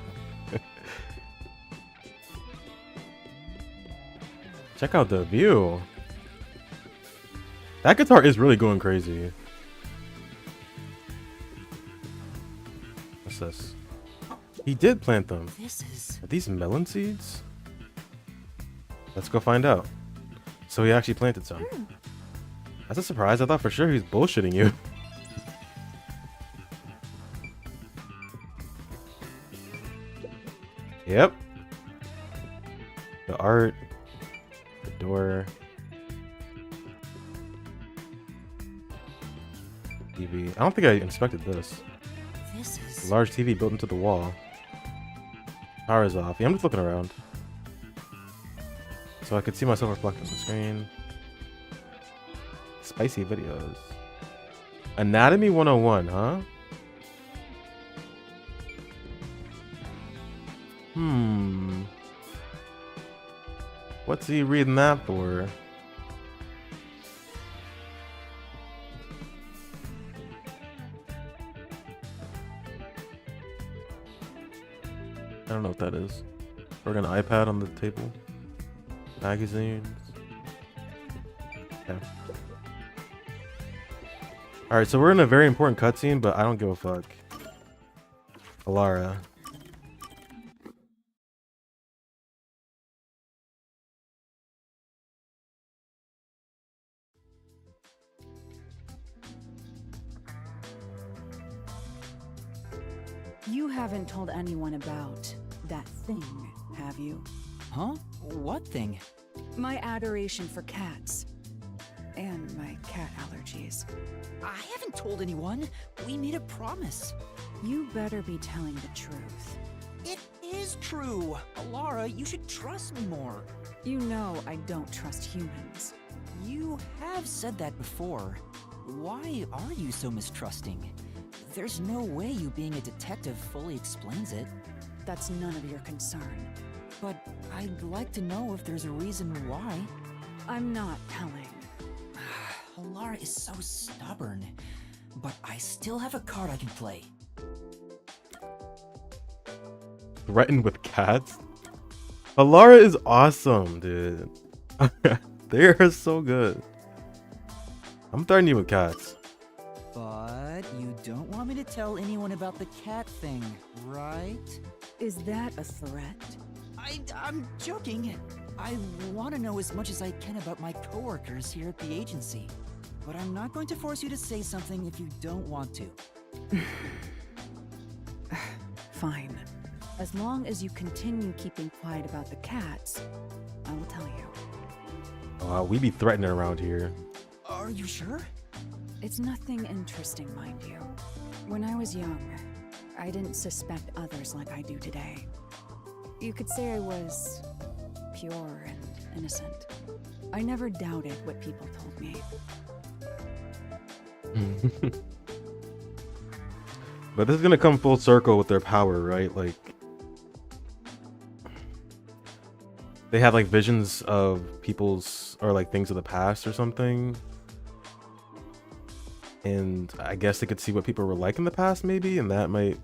Check out the view. That guitar is really going crazy. What's this? He did plant them. This is... Are these melon seeds? Let's go find out. So he actually planted some. That's a surprise. I thought for sure he was bullshitting you. Yep. The art. The door. TV. I don't think I inspected this. This is... Large TV built into the wall. Power's off. Yeah, I'm just looking around. So I could see myself reflected on the screen. Spicy videos. Anatomy 101, huh? What's he reading that for? I don't know what that is. Or an iPad on the table. Magazines. Okay. Alright, so we're in a very important cutscene, but I don't give a fuck. Alara. You haven't told anyone about that thing, have you? Huh? What thing? My adoration for cats. And my cat allergies. I haven't told anyone. We made a promise. You better be telling the truth. It is true. Alara, you should trust me more. You know I don't trust humans. You have said that before. Why are you so mistrusting? There's no way you being a detective fully explains it. That's none of your concern. But I'd like to know if there's a reason why. I'm not telling. Alara is so stubborn. But I still have a card I can play. Threatened with cats? Alara is awesome, dude. They are so good. I'm threatening you with cats. But you don't want me to tell anyone about the cat thing, right? Is that a threat? I'm joking. I want to know as much as I can about my coworkers here at the agency. But I'm not going to force you to say something if you don't want to. Fine. As long as you continue keeping quiet about the cats, I will tell you. Oh, we be threatening around here. Are you sure? It's nothing interesting, mind you. When I was young, I didn't suspect others like I do today. You could say I was pure and innocent. I never doubted what people told me. But this is gonna come full circle with their power, right? Like, they have like visions of people's, or like things of the past or something. And I guess they could see what people were like in the past, maybe, and that might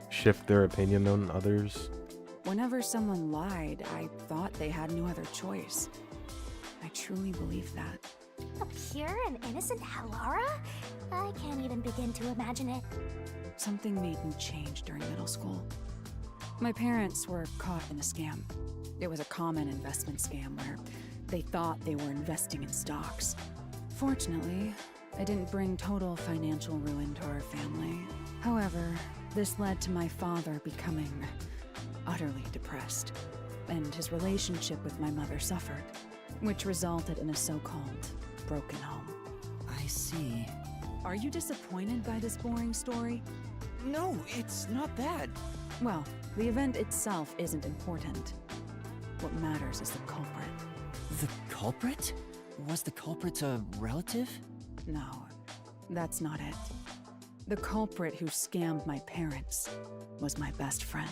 shift their opinion on others. Whenever someone lied, I thought they had no other choice. I truly believe that. A pure and innocent Alara? I can't even begin to imagine it. Something made me change during middle school. My parents were caught in a scam. It was a common investment scam where they thought they were investing in stocks. Fortunately, it didn't bring total financial ruin to our family. However, this led to my father becoming utterly depressed, and his relationship with my mother suffered, which resulted in a so-called broken home. I see. Are you disappointed by this boring story? No, it's not that. Well, the event itself isn't important. What matters is the culprit. The culprit? Was the culprit a relative? No, that's not it. The culprit who scammed my parents was my best friend.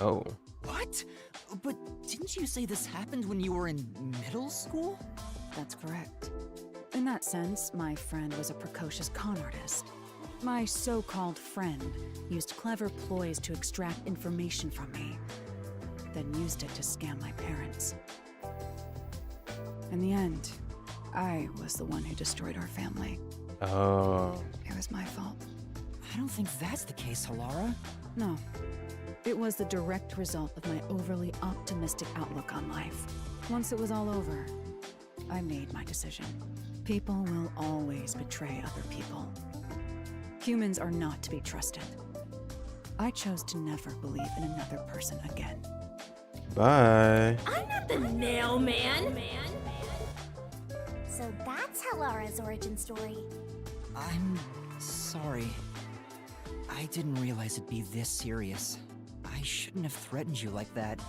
Oh. What? But didn't you say this happened when you were in middle school? That's correct. In that sense, my friend was a precocious con artist. My so-called friend used clever ploys to extract information from me, then used it to scam my parents. In the end, I was the one who destroyed our family. Oh. It was my fault. I don't think that's the case, Alara. No. It was the direct result of my overly optimistic outlook on life. Once it was all over, I made my decision. People will always betray other people. Humans are not to be trusted. I chose to never believe in another person again. Bye. I'm not the nail man. So that's Alara's origin story. I'm sorry. I didn't realize it'd be this serious. I I shouldn't have threatened you like that,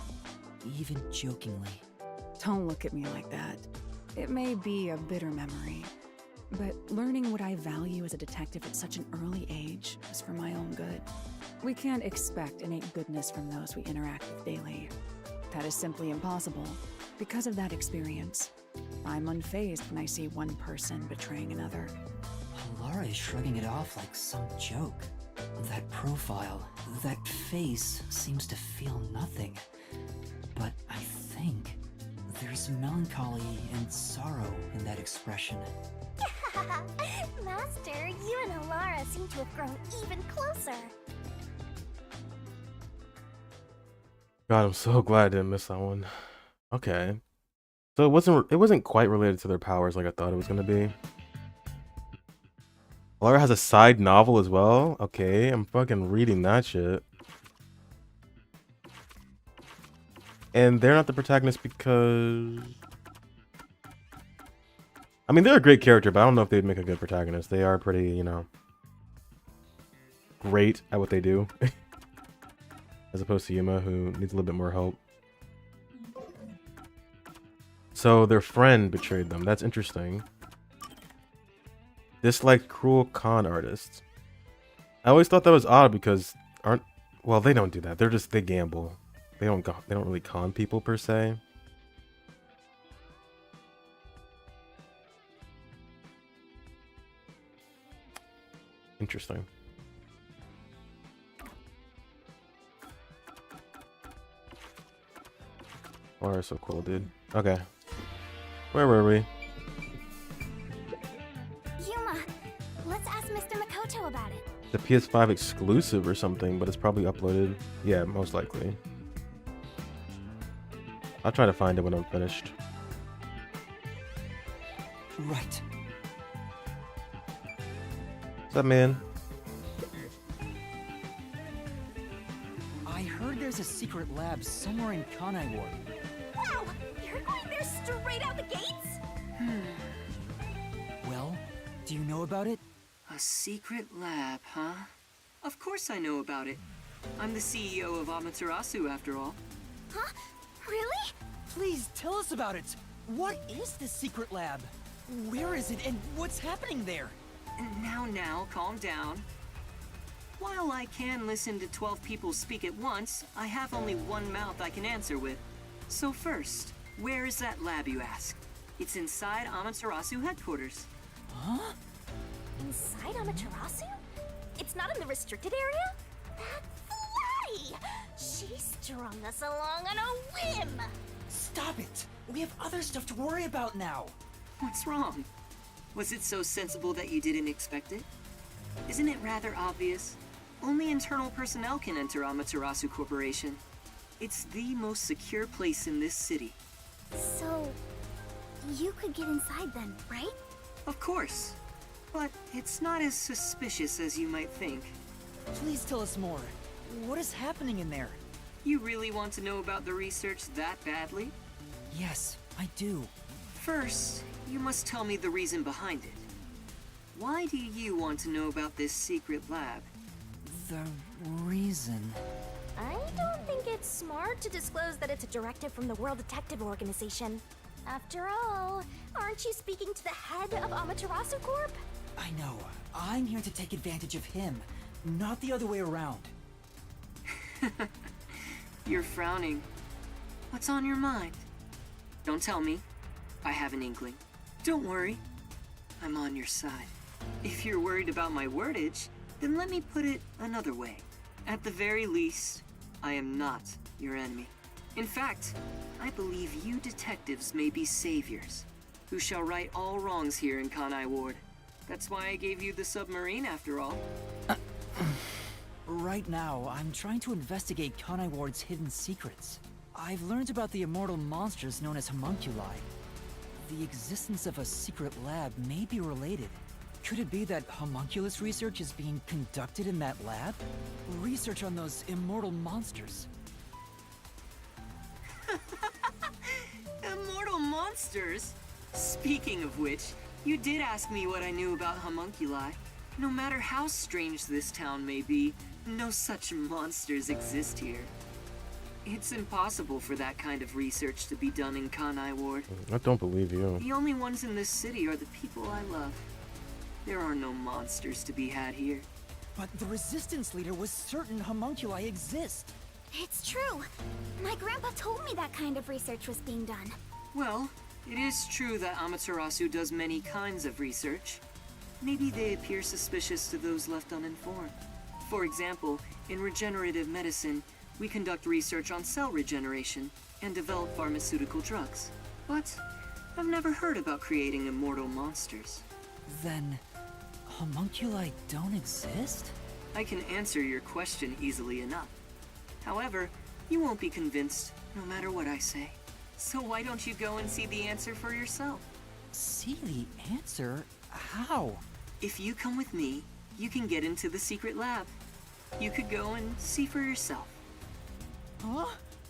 even jokingly. Don't look at me like that. It may be a bitter memory, but learning what I value as a detective at such an early age was for my own good. We can't expect innate goodness from those we interact with daily. That is simply impossible because of that experience. I'm unfazed when I see one person betraying another. Halara is shrugging it off like some joke. That profile, that face seems to feel nothing. But I think there's melancholy and sorrow in that expression. Master, you and Alara seem to have grown even closer. God, I'm so glad I didn't miss that one. Okay. So it wasn't quite related to their powers like I thought it was gonna be. Laura has a side novel as well? Okay, I'm fucking reading that shit. And they're not the protagonist because... I mean, they're a great character, but I don't know if they'd make a good protagonist. They are pretty, you know, great at what they do. As opposed to Yuma, who needs a little bit more help. So their friend betrayed them. That's interesting. Disliked cruel con artists. I always thought that was odd because well, they don't do that. They gamble. They don't really con people per se. Interesting. Laura is so cool, dude. Okay. Where were we? Yuma, let's ask Mr. Makoto about it. The PS5 exclusive or something, but it's probably uploaded. Yeah, most likely. I'll try to find it when I'm finished. Right. What's up, man? I heard there's a secret lab somewhere in Kanai Ward. Wow! You're going there straight out the gates? Well, do you know about it? A secret lab, huh? Of course I know about it. I'm the CEO of Amaterasu, after all. Huh? Really? Please tell us about it. What is this secret lab? Where is it and what's happening there? Now, calm down. While I can listen to 12 people speak at once, I have only one mouth I can answer with. So first, where is that lab, you ask? It's inside Amaterasu headquarters. Huh? Inside Amaterasu? It's not in the restricted area? That's Fly! She strung us along on a whim! Stop it! We have other stuff to worry about now. What's wrong? Was it so sensible that you didn't expect it? Isn't it rather obvious? Only internal personnel can enter Amaterasu Corporation. It's the most secure place in this city. So, you could get inside then, right? Of course. But it's not as suspicious as you might think. Please tell us more. What is happening in there? You really want to know about the research that badly? Yes, I do. First, you must tell me the reason behind it. Why do you want to know about this secret lab? The reason... I don't think it's smart to disclose that it's a directive from the World Detective Organization. After all, aren't you speaking to the head of Amaterasu Corp? I know. I'm here to take advantage of him, not the other way around. You're frowning. What's on your mind? Don't tell me. I have an inkling. Don't worry. I'm on your side. If you're worried about my wordage, then let me put it another way. At the very least, I am not your enemy. In fact, I believe you detectives may be saviors, who shall right all wrongs here in Kanai Ward. That's why I gave you the submarine, after all. Right now, I'm trying to investigate Kanai Ward's hidden secrets. I've learned about the immortal monsters known as homunculi. The existence of a secret lab may be related. Could it be that homunculus research is being conducted in that lab? Research on those immortal monsters. Immortal monsters? Speaking of which, you did ask me what I knew about homunculi. No matter how strange this town may be, no such monsters exist here. It's impossible for that kind of research to be done in Kanai Ward. I don't believe you. The only ones in this city are the people I love. There are no monsters to be had here. But the resistance leader was certain homunculi exist. It's true. My grandpa told me that kind of research was being done. Well, it is true that Amaterasu does many kinds of research. Maybe they appear suspicious to those left uninformed. For example, in regenerative medicine, we conduct research on cell regeneration and develop pharmaceutical drugs. But I've never heard about creating immortal monsters. Then, homunculi don't exist? I can answer your question easily enough. However, you won't be convinced, no matter what I say. So why don't you go and see the answer for yourself? See the answer? How? If you come with me, you can get into the secret lab. You could go and see for yourself. Huh?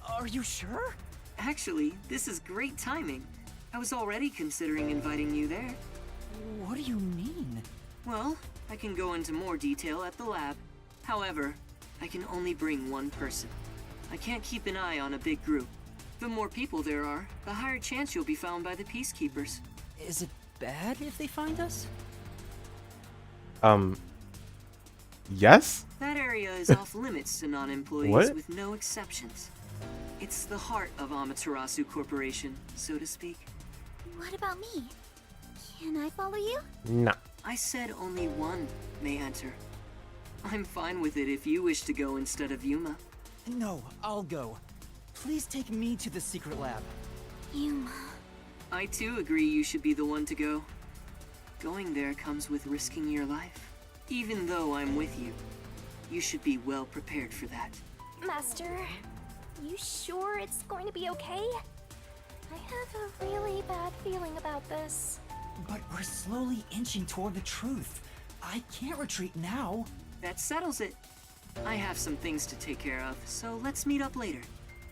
Are you sure? Actually, this is great timing. I was already considering inviting you there. What do you mean? Well, I can go into more detail at the lab. However, I can only bring one person. I can't keep an eye on a big group. The more people there are, the higher chance you'll be found by the peacekeepers. Is it bad if they find us? Yes? That area is off limits to non-employees What? with no exceptions. It's the heart of Amaterasu Corporation, so to speak. What about me? Can I follow you? Nah. I said only one may enter. I'm fine with it if you wish to go instead of Yuma. No, I'll go. Please take me to the secret lab. Yuma. I too agree you should be the one to go. Going there comes with risking your life. Even though I'm with you, you should be well prepared for that. Master, you sure it's going to be okay? I have a really bad feeling about this. But we're slowly inching toward the truth. I can't retreat now. That settles it. I have some things to take care of, so let's meet up later.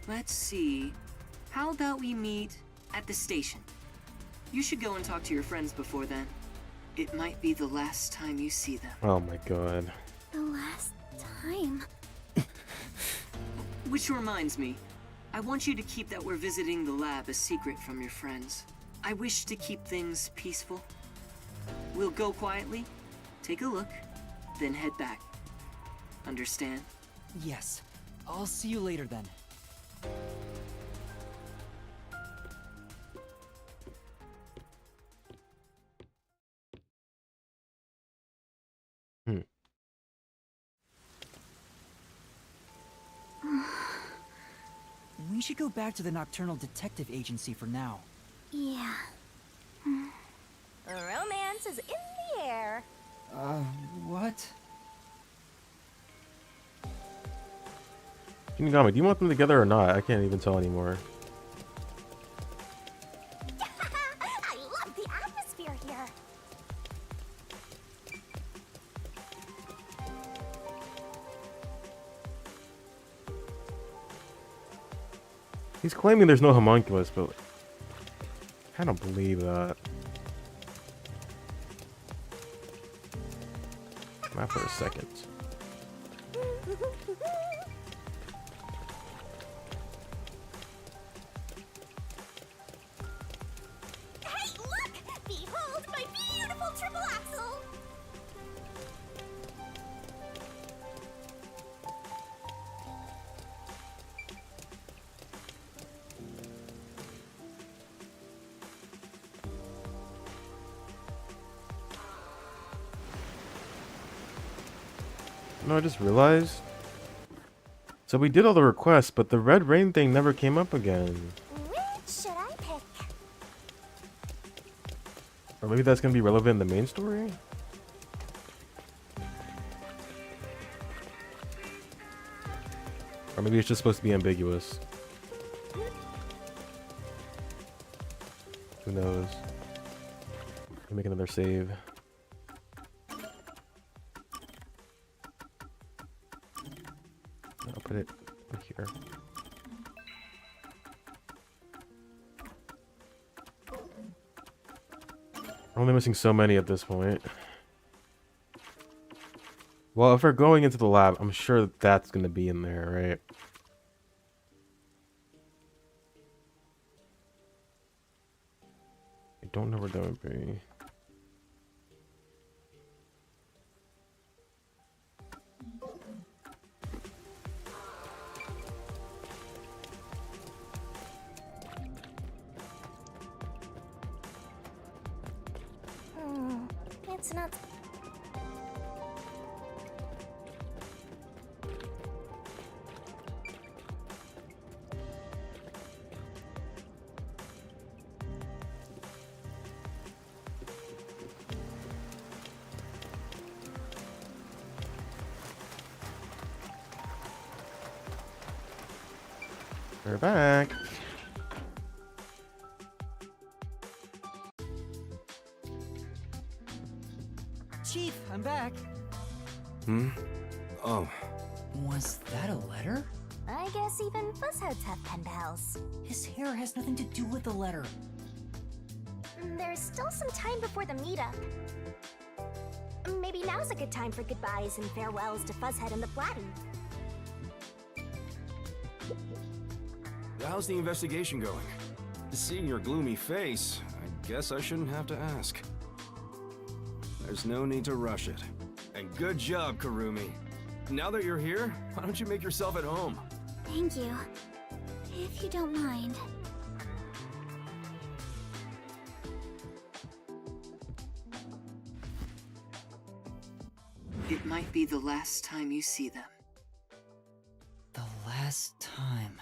Let's see. How about we meet at the station? You should go and talk to your friends before then. It might be the last time you see them. Oh my god. The last time. Which reminds me, I want you to keep that we're visiting the lab a secret from your friends. I wish to keep things peaceful. We'll go quietly, take a look, then head back. Understand? Yes. I'll see you later then. We should go back to the Nocturnal Detective Agency for now. Yeah. Romance is in the air. What? Shinigami, do you want them together or not? I can't even tell anymore. I love the atmosphere here. He's claiming there's no homunculus, but I don't believe that. Not for a second. Hey, look! Behold my beautiful triple axle! No, I just realized. So we did all the requests, but the red rain thing never came up again. Which should I pick? Or maybe that's gonna be relevant in the main story? Or maybe it's just supposed to be ambiguous. Who knows? Let me make another save. I'll put it here. I'm only missing so many at this point. Well, if we're going into the lab, I'm sure that's gonna be in there, right? I don't know where that would be. It's not. We're back. Chief, I'm back. Hmm? Oh, Was that a letter? I guess even fuzzheads have pen pals. His hair has nothing to do with the letter. There's still some time before the meetup. Maybe now's a good time for goodbyes and farewells to Fuzzhead and the Flatty. how's the investigation going? Seeing your gloomy face, I guess I shouldn't have to ask. There's no need to rush it. And good job, Karumi. Now that you're here, why don't you make yourself at home? Thank you. If you don't mind. It might be the last time you see them. The last time.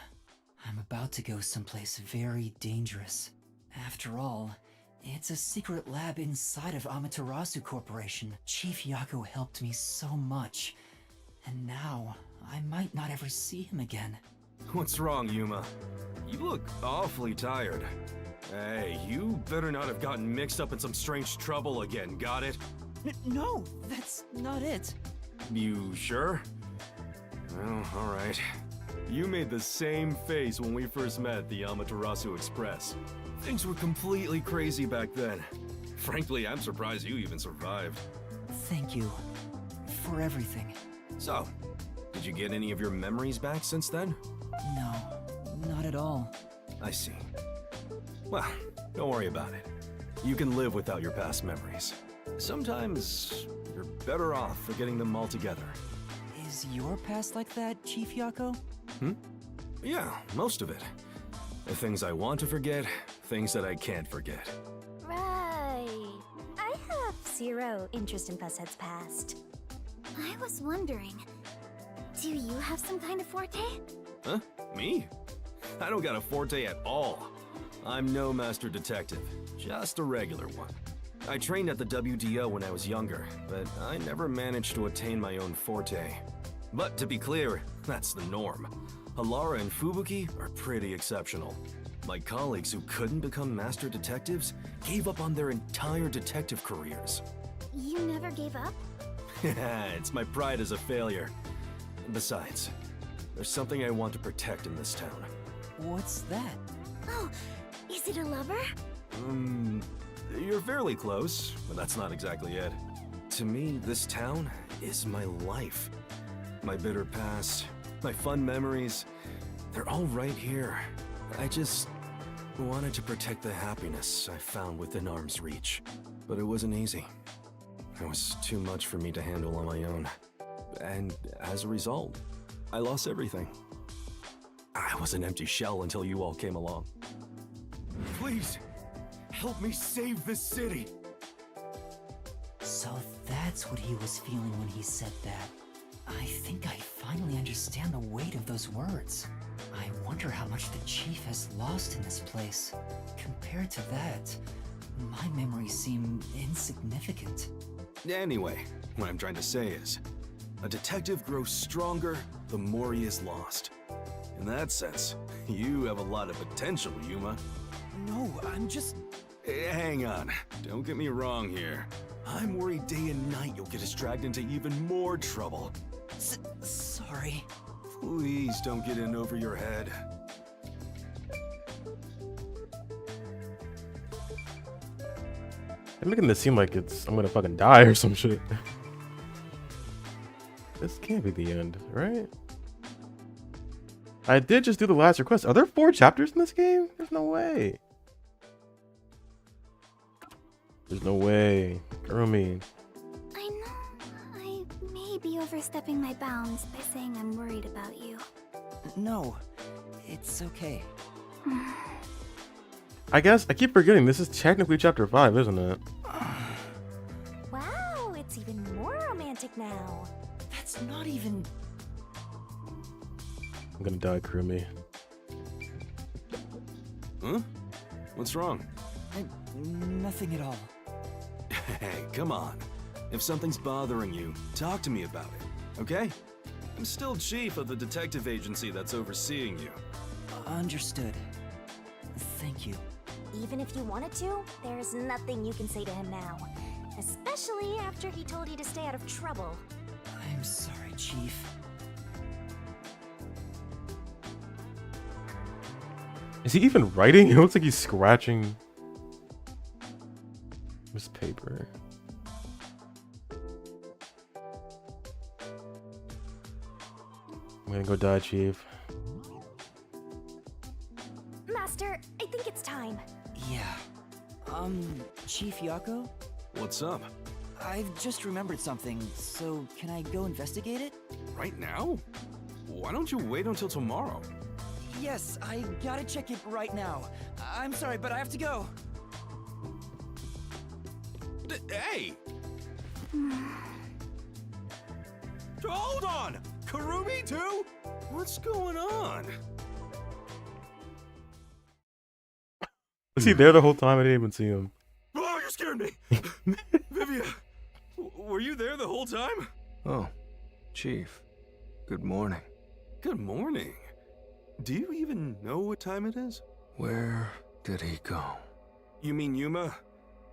I'm about to go someplace very dangerous. After all, it's a secret lab inside of Amaterasu Corporation. Chief Yako helped me so much. And now, I might not ever see him again. What's wrong, Yuma? You look awfully tired. Hey, you better not have gotten mixed up in some strange trouble again, got it? No, that's not it. You sure? Well, alright. You made the same face when we first met at the Amaterasu Express. Things were completely crazy back then. Frankly, I'm surprised you even survived. Thank you for everything. So, did you get any of your memories back since then? No, not at all. I see. Well, don't worry about it. You can live without your past memories. Sometimes, you're better off forgetting them altogether. Is your past like that, Chief Yako? Yeah, most of it. The things I want to forget, things that I can't forget. Right. I have zero interest in Fuzzhead's past. I was wondering, do you have some kind of forte? Huh? Me? I don't got a forte at all. I'm no master detective, just a regular one. I trained at the WDO when I was younger, but I never managed to attain my own forte. But to be clear, that's the norm. Halara and Fubuki are pretty exceptional. My colleagues who couldn't become master detectives gave up on their entire detective careers. You never gave up? It's my pride as a failure. Besides, there's something I want to protect in this town. What's that? Oh, is it a lover? You're fairly close, but that's not exactly it. To me, this town is my life. My bitter past, my fun memories, they're all right here. I just wanted to protect the happiness I found within arm's reach. But it wasn't easy. It was too much for me to handle on my own. And as a result, I lost everything. I was an empty shell until you all came along. Please, help me save this city! So that's what he was feeling when he said that. I think I finally understand the weight of those words. I wonder how much the chief has lost in this place. Compared to that, my memories seem insignificant. Anyway, what I'm trying to say is, a detective grows stronger the more he is lost. In that sense, you have a lot of potential, Yuma. No, I'm just... Hang on, don't get me wrong here. I'm worried day and night you'll get us dragged into even more trouble. Sorry. Please don't get in over your head. They're making this seem like I'm gonna fucking die or some shit. This can't be the end, right? I did just do the last request. Are there 4 chapters in this game? There's no way. There's no way. Kurumi. I know I may be overstepping my bounds by saying I'm worried about you. No, it's okay. I guess I keep forgetting this is technically chapter 5, isn't it? Wow, it's even more romantic now. That's not even... I'm gonna die, Kurumi. Huh? What's wrong? Nothing at all. Hey, come on. If something's bothering you, talk to me about it, okay? I'm still chief of the detective agency that's overseeing you. Understood. Thank you. Even if you wanted to, there's nothing you can say to him now. Especially after he told you to stay out of trouble. I'm sorry, Chief. Is he even writing? It looks like he's scratching this paper. I'm gonna go die, Chief. Master, I think it's time. Yeah. Chief Yako? What's up? I've just remembered something, so can I go investigate it? Right now? Why don't you wait until tomorrow? Yes, I gotta check it right now. I'm sorry, but I have to go. Hey! Hold on! Kurumi too? What's going on? Was he there the whole time? I didn't even see him. Oh, you scared me! Vivia! Were you there the whole time? Oh, Chief. Good morning. Good morning. Do you even know what time it is? Where did he go? You mean Yuma?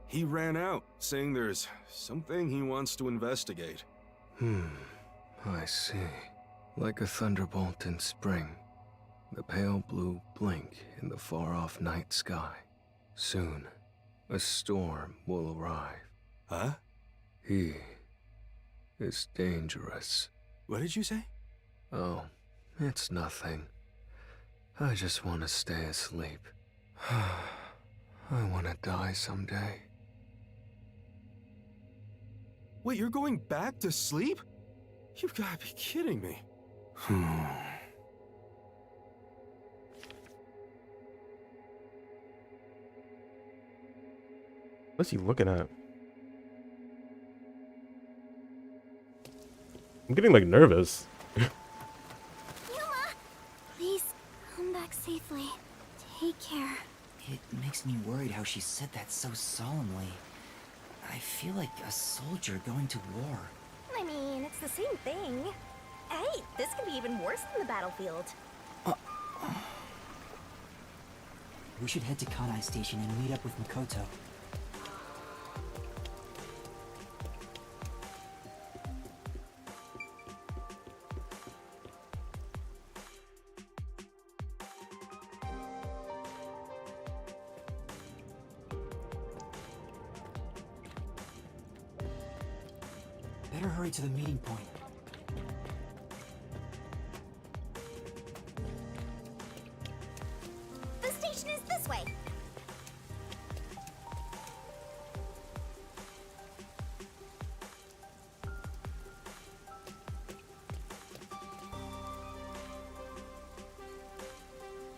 He ran out, saying there's something he wants to investigate. I see. Like a thunderbolt in spring, the pale blue blink in the far-off night sky. Soon, a storm will arrive. Huh? He is dangerous. What did you say? Oh, it's nothing. I just want to stay asleep. I want to die someday. Wait, you're going back to sleep? You've got to be kidding me. What's he looking at? I'm getting like nervous. Yuma! Please, come back safely. Take care. It makes me worried how she said that so solemnly. I feel like a soldier going to war. I mean, it's the same thing. Hey, this could be even worse than the battlefield. We should head to Kanai Station and meet up with Makoto. Better hurry to the meeting point. The station is this way.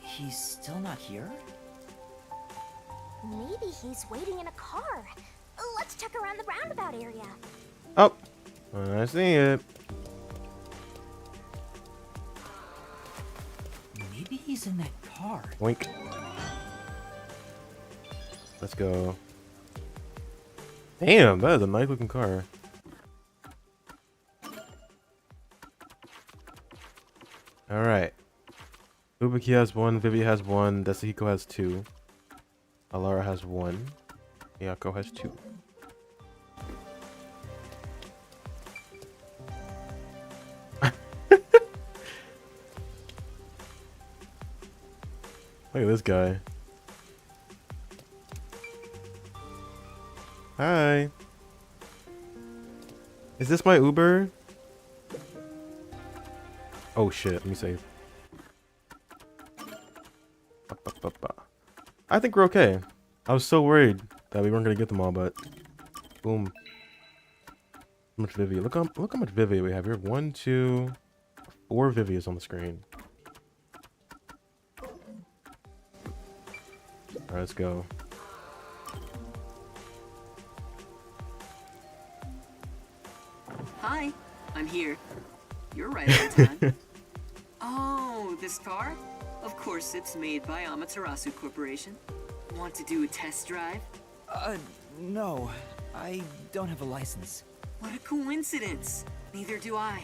He's still not here? Maybe he's waiting in a car. Let's check around the roundabout area. Oh, I see it. Maybe he's in that car. Wink. Let's go. Damn, that is a nice looking car. Alright. Ubuki has 1, Vivia has 1, Desahiko has 2. Alara has 1. Miyako has 2. Look at this guy. Hi. Is this my Uber? Oh shit, let me save. I think we're okay. I was so worried that we weren't gonna get them all, but boom. How much Vivia? Look how much Vivia we have here. 1, 2, 4 Vivias on the screen. Alright, let's go. Hi, I'm here. You're right on time. Oh, this car? Of course, it's made by Amaterasu Corporation. Want to do a test drive? No. I don't have a license. What a coincidence. Neither do I.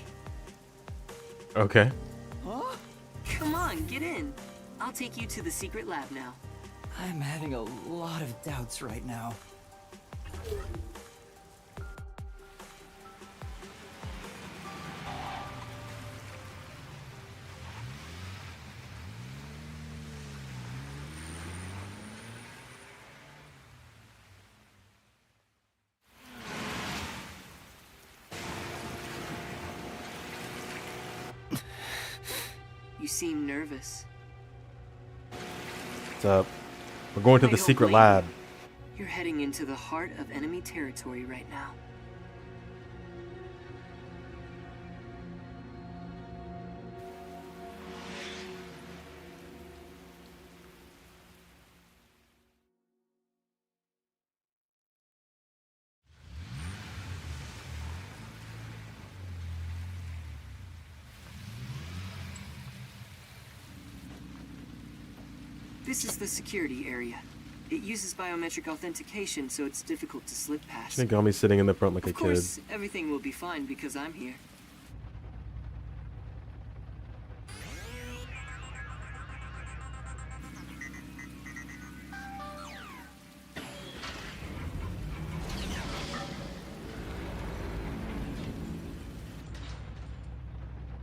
Okay. Huh? Come on, get in. I'll take you to the secret lab now. I'm having a lot of doubts right now. You seem nervous. What's up? We're going to I the don't secret blame lab. you. You're heading into the heart of enemy territory right now. This is the security area. It uses biometric authentication, so it's difficult to slip I past. think I'll be sitting in the front like a Of kid. course, everything will be fine because I'm here.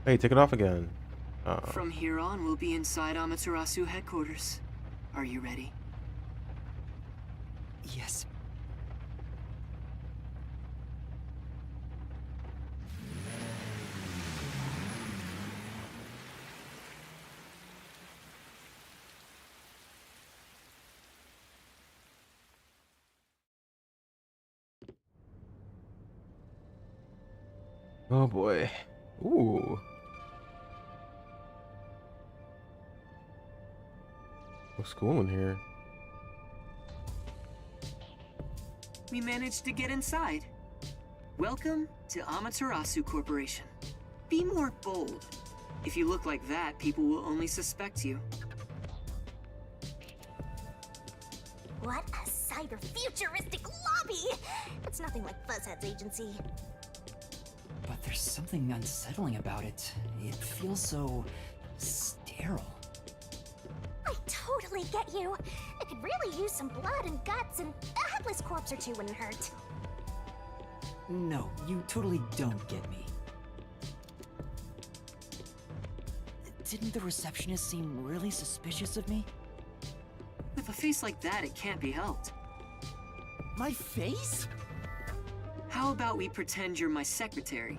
Hey, take it off again. From here on, we'll be inside Amaterasu headquarters. Are you ready? Yes. Oh boy. Ooh. Looks cool in here. We managed to get inside. Welcome to Amaterasu Corporation. Be more bold. If you look like that, people will only suspect you. What a cyber-futuristic lobby! It's nothing like Fuzzhead's agency. But there's something unsettling about it. It feels so sterile. I totally get you. I could really use some blood and guts, and a headless corpse or two wouldn't hurt. No, you totally don't get me. Didn't the receptionist seem really suspicious of me? With a face like that, it can't be helped. My face? How about we pretend you're my secretary?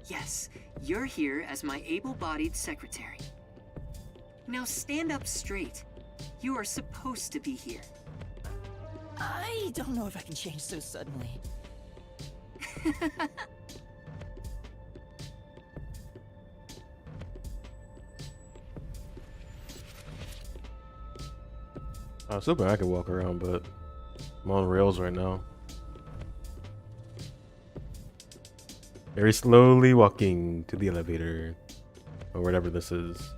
Yes, you're here as my able-bodied secretary. Now stand up straight. You are supposed to be here. I don't know if I can change so suddenly. I was hoping I could walk around, but I'm on rails right now. Very slowly walking to the elevator. Or whatever this is.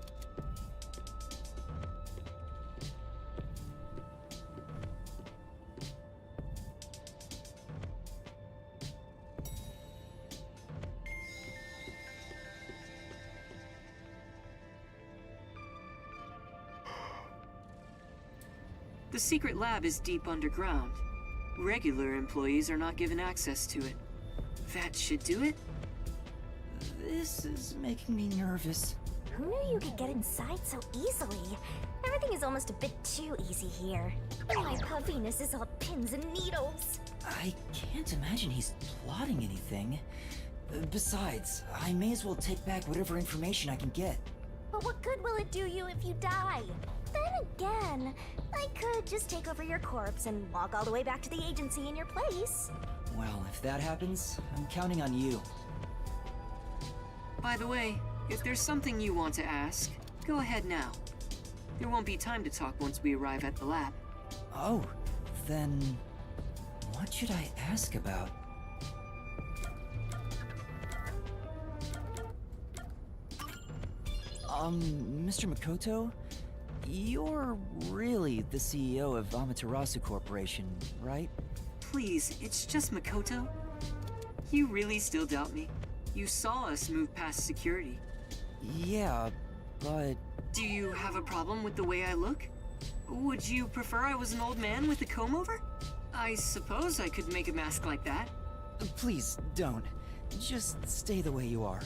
The secret lab is deep underground. Regular employees are not given access to it. That should do it. This is making me nervous. Who knew you could get inside so easily? Everything is almost a bit too easy here. My puffiness is all pins and needles. I can't imagine he's plotting anything. Besides, I may as well take back whatever information I can get. But what good will it do you if you die? Then again, I could just take over your corpse and walk all the way back to the agency in your place. Well, if that happens, I'm counting on you. By the way, if there's something you want to ask, go ahead now. There won't be time to talk once we arrive at the lab. Oh, then what should I ask about? Mr. Makoto? You're really the CEO of Amaterasu Corporation, right? Please, it's just Makoto. You really still doubt me? You saw us move past security. Yeah, but... Do you have a problem with the way I look? Would you prefer I was an old man with a comb over? I suppose I could make a mask like that. Please, don't. Just stay the way you are.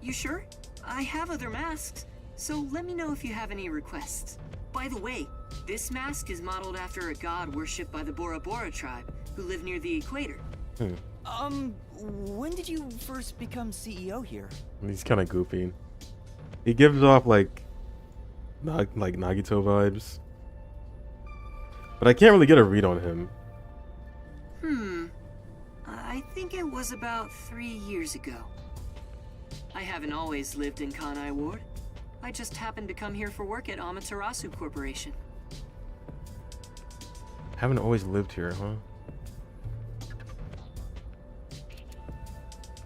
You sure? I have other masks, so let me know if you have any requests. By the way, this mask is modeled after a god worshipped by the Bora Bora tribe, who live near the equator. When did you first become CEO here? He's kind of goofy. He gives off like Nagito vibes, but I can't really get a read on him. I think it was about 3 years ago. I haven't always lived in Kanai Ward. I just happened to come here for work at Amaterasu Corporation. Haven't always lived here, huh?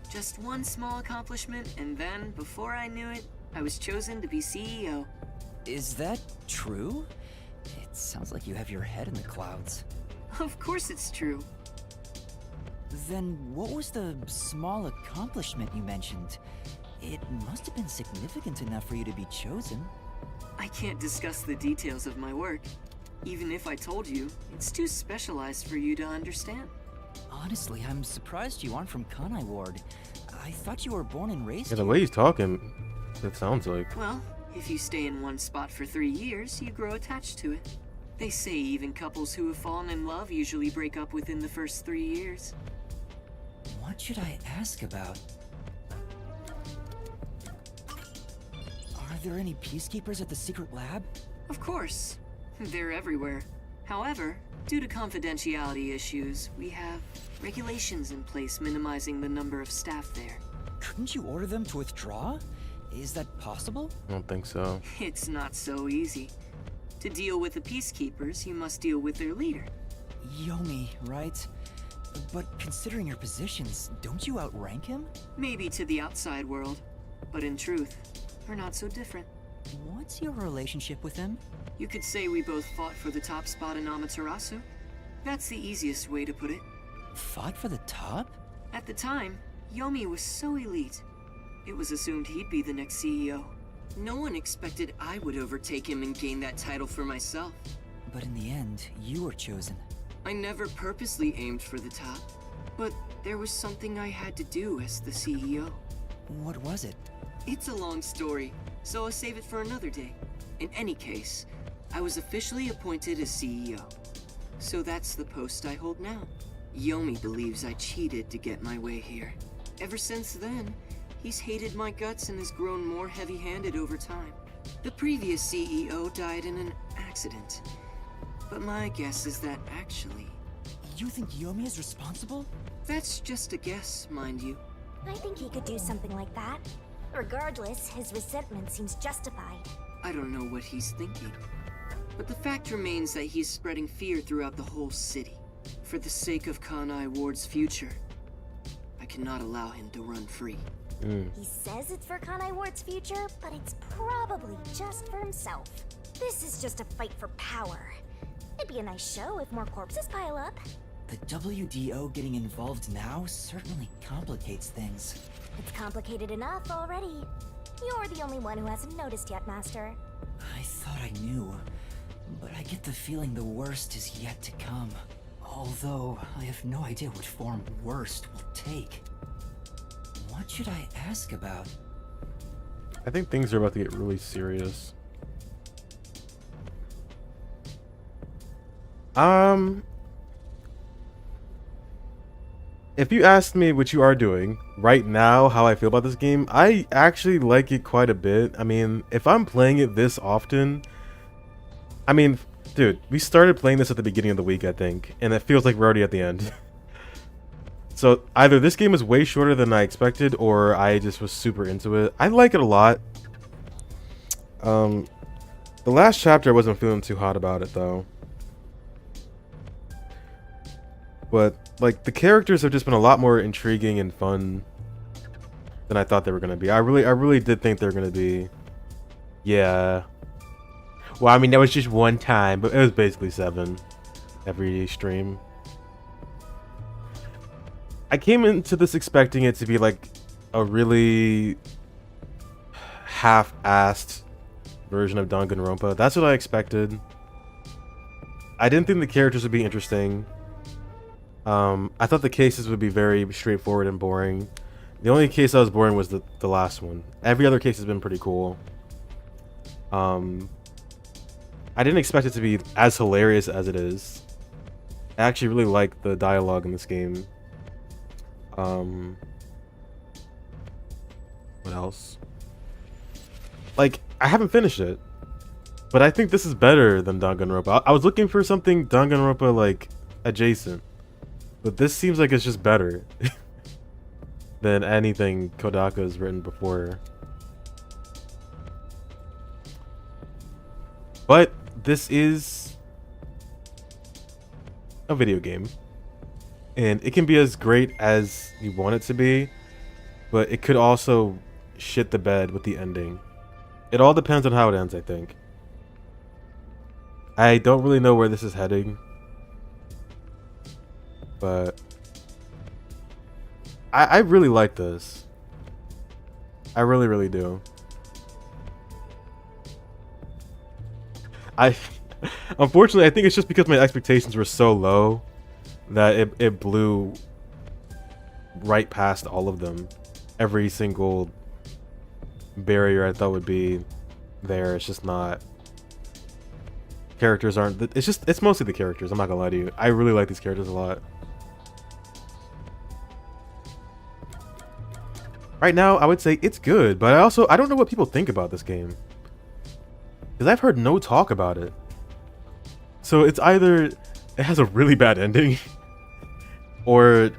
Just one small accomplishment, and then, before I knew it, I was chosen to be CEO. Is that true? It sounds like you have your head in the clouds. Of course it's true. Then what was the small accomplishment you mentioned? It must have been significant enough for you to be chosen. I can't discuss the details of my work. Even if I told you, it's too specialized for you to understand. Honestly, I'm surprised you aren't from Kanai Ward. I thought you were born and raised Yeah, the here. way he's talking, it sounds like. Well, if you stay in one spot for 3 years, you grow attached to it. They say even couples who have fallen in love usually break up within the first 3 years. What should I ask about? Are there any peacekeepers at the secret lab? Of course. They're everywhere. However, due to confidentiality issues, we have regulations in place minimizing the number of staff there. Couldn't you order them to withdraw? Is that possible? I don't think so. It's not so easy. To deal with the peacekeepers, you must deal with their leader. Yomi, right? But considering your positions, don't you outrank him? Maybe to the outside world, but in truth, we're not so different. What's your relationship with him? You could say we both fought for the top spot in Amaterasu. That's the easiest way to put it. Fought for the top? At the time, Yomi was so elite. It was assumed he'd be the next CEO. No one expected I would overtake him and gain that title for myself. But in the end, you were chosen. I never purposely aimed for the top, but there was something I had to do as the CEO. What was it? It's a long story, so I'll save it for another day. In any case, I was officially appointed as CEO. So that's the post I hold now. Yomi believes I cheated to get my way here. Ever since then, he's hated my guts and has grown more heavy-handed over time. The previous CEO died in an accident. But my guess is that actually... You think Yomi is responsible? That's just a guess, mind you. I think he could do something like that. Regardless, his resentment seems justified. I don't know what he's thinking. But the fact remains that he's spreading fear throughout the whole city. For the sake of Kanai Ward's future, I cannot allow him to run free. He says it's for Kanai Ward's future, but it's probably just for himself. This is just a fight for power. It'd be a nice show if more corpses pile up. The WDO getting involved now certainly complicates things. It's complicated enough already. You're the only one who hasn't noticed yet, Master. I thought I knew, but I get the feeling the worst is yet to come. Although, I have no idea what form worst will take. What should I ask about? I think things are about to get really serious. if you asked me what you are doing right now, how I feel about this game, I actually like it quite a bit. I mean, if I'm playing it this often, I mean, dude, we started playing this at the beginning of the week, I think, and it feels like we're already at the end. So either this game is way shorter than I expected, or I just was super into it. I like it a lot. The last chapter I wasn't feeling too hot about it though. But like the characters have just been a lot more intriguing and fun than I thought they were gonna be. I really did think they were gonna be. Yeah. Well, I mean that was just one time, but it was basically 7 every stream. I came into this expecting it to be like a really half-assed version of Danganronpa. That's what I expected. I didn't think the characters would be interesting. I thought the cases would be very straightforward and boring. The only case I was boring was the last one. Every other case has been pretty cool. I didn't expect it to be as hilarious as it is. I actually really like the dialogue in this game. What else? Like, I haven't finished it, but I think this is better than Danganronpa. I was looking for something Danganronpa like adjacent, but this seems like it's just better than anything Kodaka has written before. But this is a video game, and it can be as great as you want it to be, but it could also shit the bed with the ending. It all depends on how it ends, I think. I don't really know where this is heading, but I really like this. I really do. Unfortunately, I think it's just because my expectations were so low that it blew right past all of them. Every single barrier I thought would be there, it's just not. Characters aren't. It's mostly the characters. I'm not gonna lie to you. I really like these characters a lot. Right now, I would say it's good, but I don't know what people think about this game, because I've heard no talk about it. So it's either it has a really bad ending, or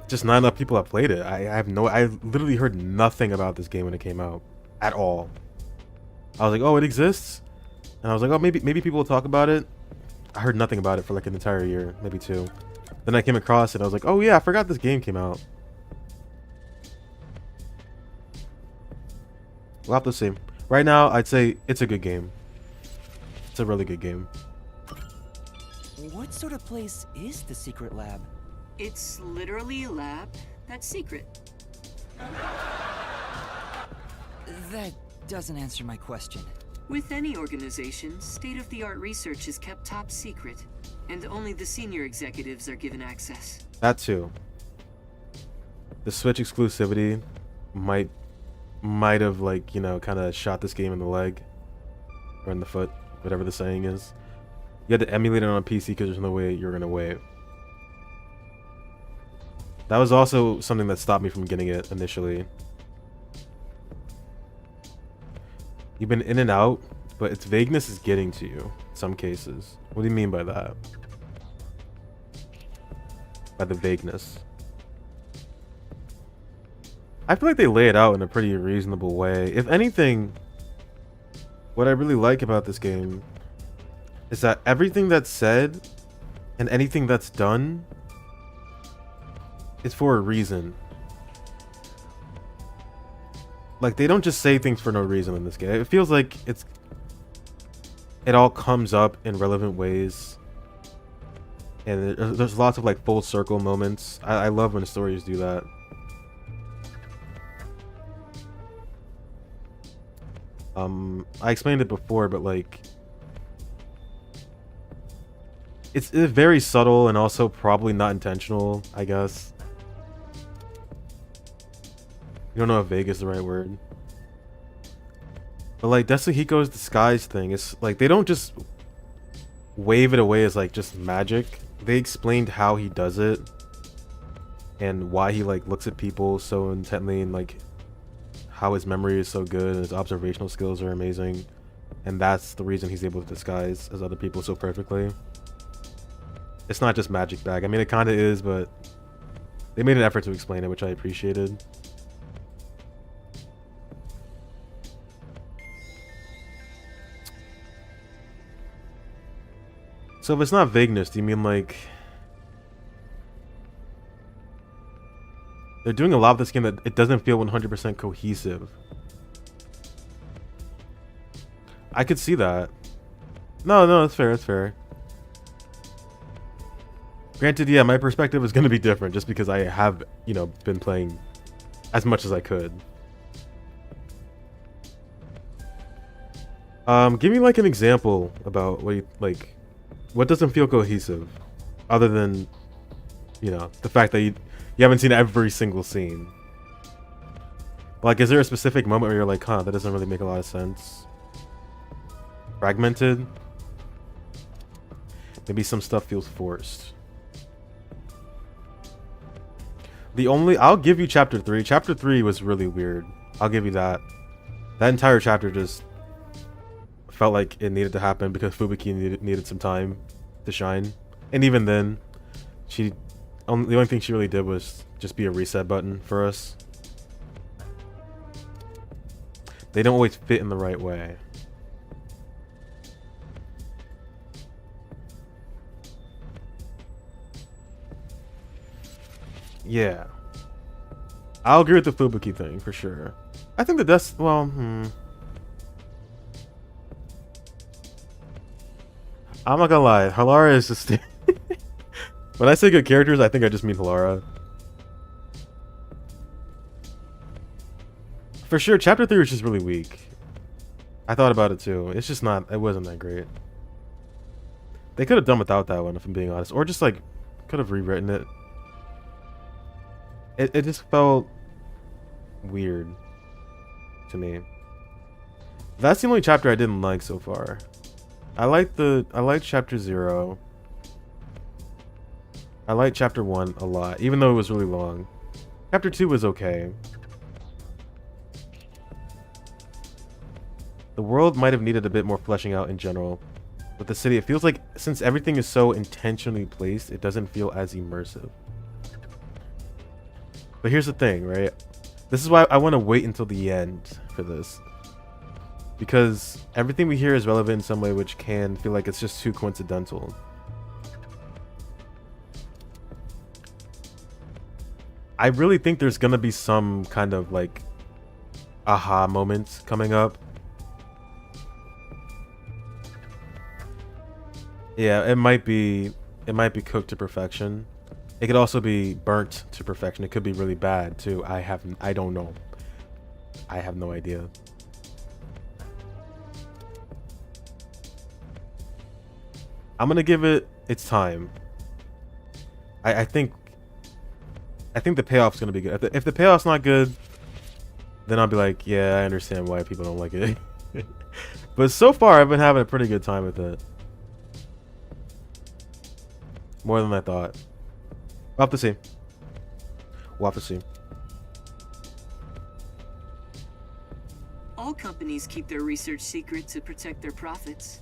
just not enough people have played it. I literally heard nothing about this game when it came out at all. I was like, oh, it exists, and I was like, oh, maybe people will talk about it. I heard nothing about it for like an entire year, maybe 2. Then I came across it, and I was like, oh yeah, I forgot this game came out. We'll have to see. Right now, I'd say it's a good game. It's a really good game. What sort of place is the secret lab? It's literally a lab that's secret. That doesn't answer my question. With any organization, state-of-the-art research is kept top secret, and only the senior executives are given access. That too. The Switch exclusivity might have, like, you know, kind of shot this game in the leg or in the foot, whatever the saying is. You had to emulate it on a PC because there's no way you're gonna wait. That was also something that stopped me from getting it initially. You've been in and out, but its vagueness is getting to you in some cases. What do you mean by that? By the vagueness? I feel like they lay it out in a pretty reasonable way. If anything, what I really like about this game is that everything that's said and anything that's done is for a reason. Like, they don't just say things for no reason in this game. It feels like it all comes up in relevant ways, and there's lots of like full circle moments. I love when stories do that. I explained it before, but like it's very subtle and also probably not intentional, I guess. You don't know if vague is the right word. But like Dasuhiko's disguise thing, it's like they don't just wave it away as like just magic. They explained how he does it. and why he like looks at people so intently, and like how his memory is so good and his observational skills are amazing, and that's the reason he's able to disguise as other people so perfectly. It's not just magic bag. I mean, it kind of is, but they made an effort to explain it, which I appreciated. So if it's not vagueness, do you mean like they're doing a lot of this game that it doesn't feel 100% cohesive? I could see that. No, that's fair, that's fair. Granted, yeah, my perspective is going to be different just because I have, you know, been playing as much as I could. Give me like an example about what you, like, what doesn't feel cohesive other than, you know, the fact that you haven't seen every single scene. Like, is there a specific moment where you're like, huh, that doesn't really make a lot of sense? Fragmented? Maybe some stuff feels forced. I'll give you chapter 3. Chapter 3 was really weird. I'll give you that. That entire chapter just felt like it needed to happen because Fubuki needed some time to shine. And even then, the only thing she really did was just be a reset button for us. They don't always fit in the right way. Yeah. I'll agree with the Fubuki thing for sure. I think that's, well, I'm not gonna lie, Halara is just when I say good characters, I think I just mean Halara. For sure, chapter 3 was just really weak. I thought about it too. It's just not, it wasn't that great. They could have done without that one, if I'm being honest. Or just like, could have rewritten it. It just felt weird to me. That's the only chapter I didn't like so far. I liked chapter 0. I liked chapter 1 a lot, even though it was really long. Chapter 2 was okay. The world might have needed a bit more fleshing out in general. But the city, it feels like since everything is so intentionally placed, it doesn't feel as immersive. But here's the thing, right? This is why I want to wait until the end for this. Because everything we hear is relevant in some way, which can feel like it's just too coincidental. I really think there's gonna be some kind of like aha moment coming up. Yeah, it might be cooked to perfection. It could also be burnt to perfection. It could be really bad too. I don't know. I have no idea. I'm gonna give it its time. I think the payoff's gonna be good. If the payoff's not good, then I'll be like, yeah, I understand why people don't like it. But so far, I've been having a pretty good time with it. More than I thought. We'll have to see. We'll have to see. All companies keep their research secret to protect their profits.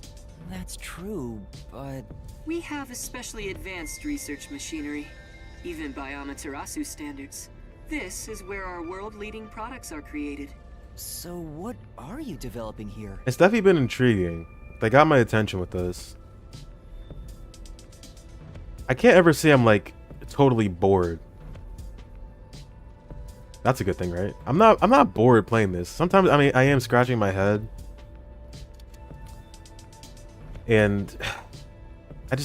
That's true, but... We have especially advanced research machinery, even by Amaterasu standards. This is where our world-leading products are created. So what are you developing here? It's definitely been intriguing. They got my attention with this. I can't ever say I'm like totally bored. That's a good thing, right? I'm not bored playing this. Sometimes I am scratching my head. And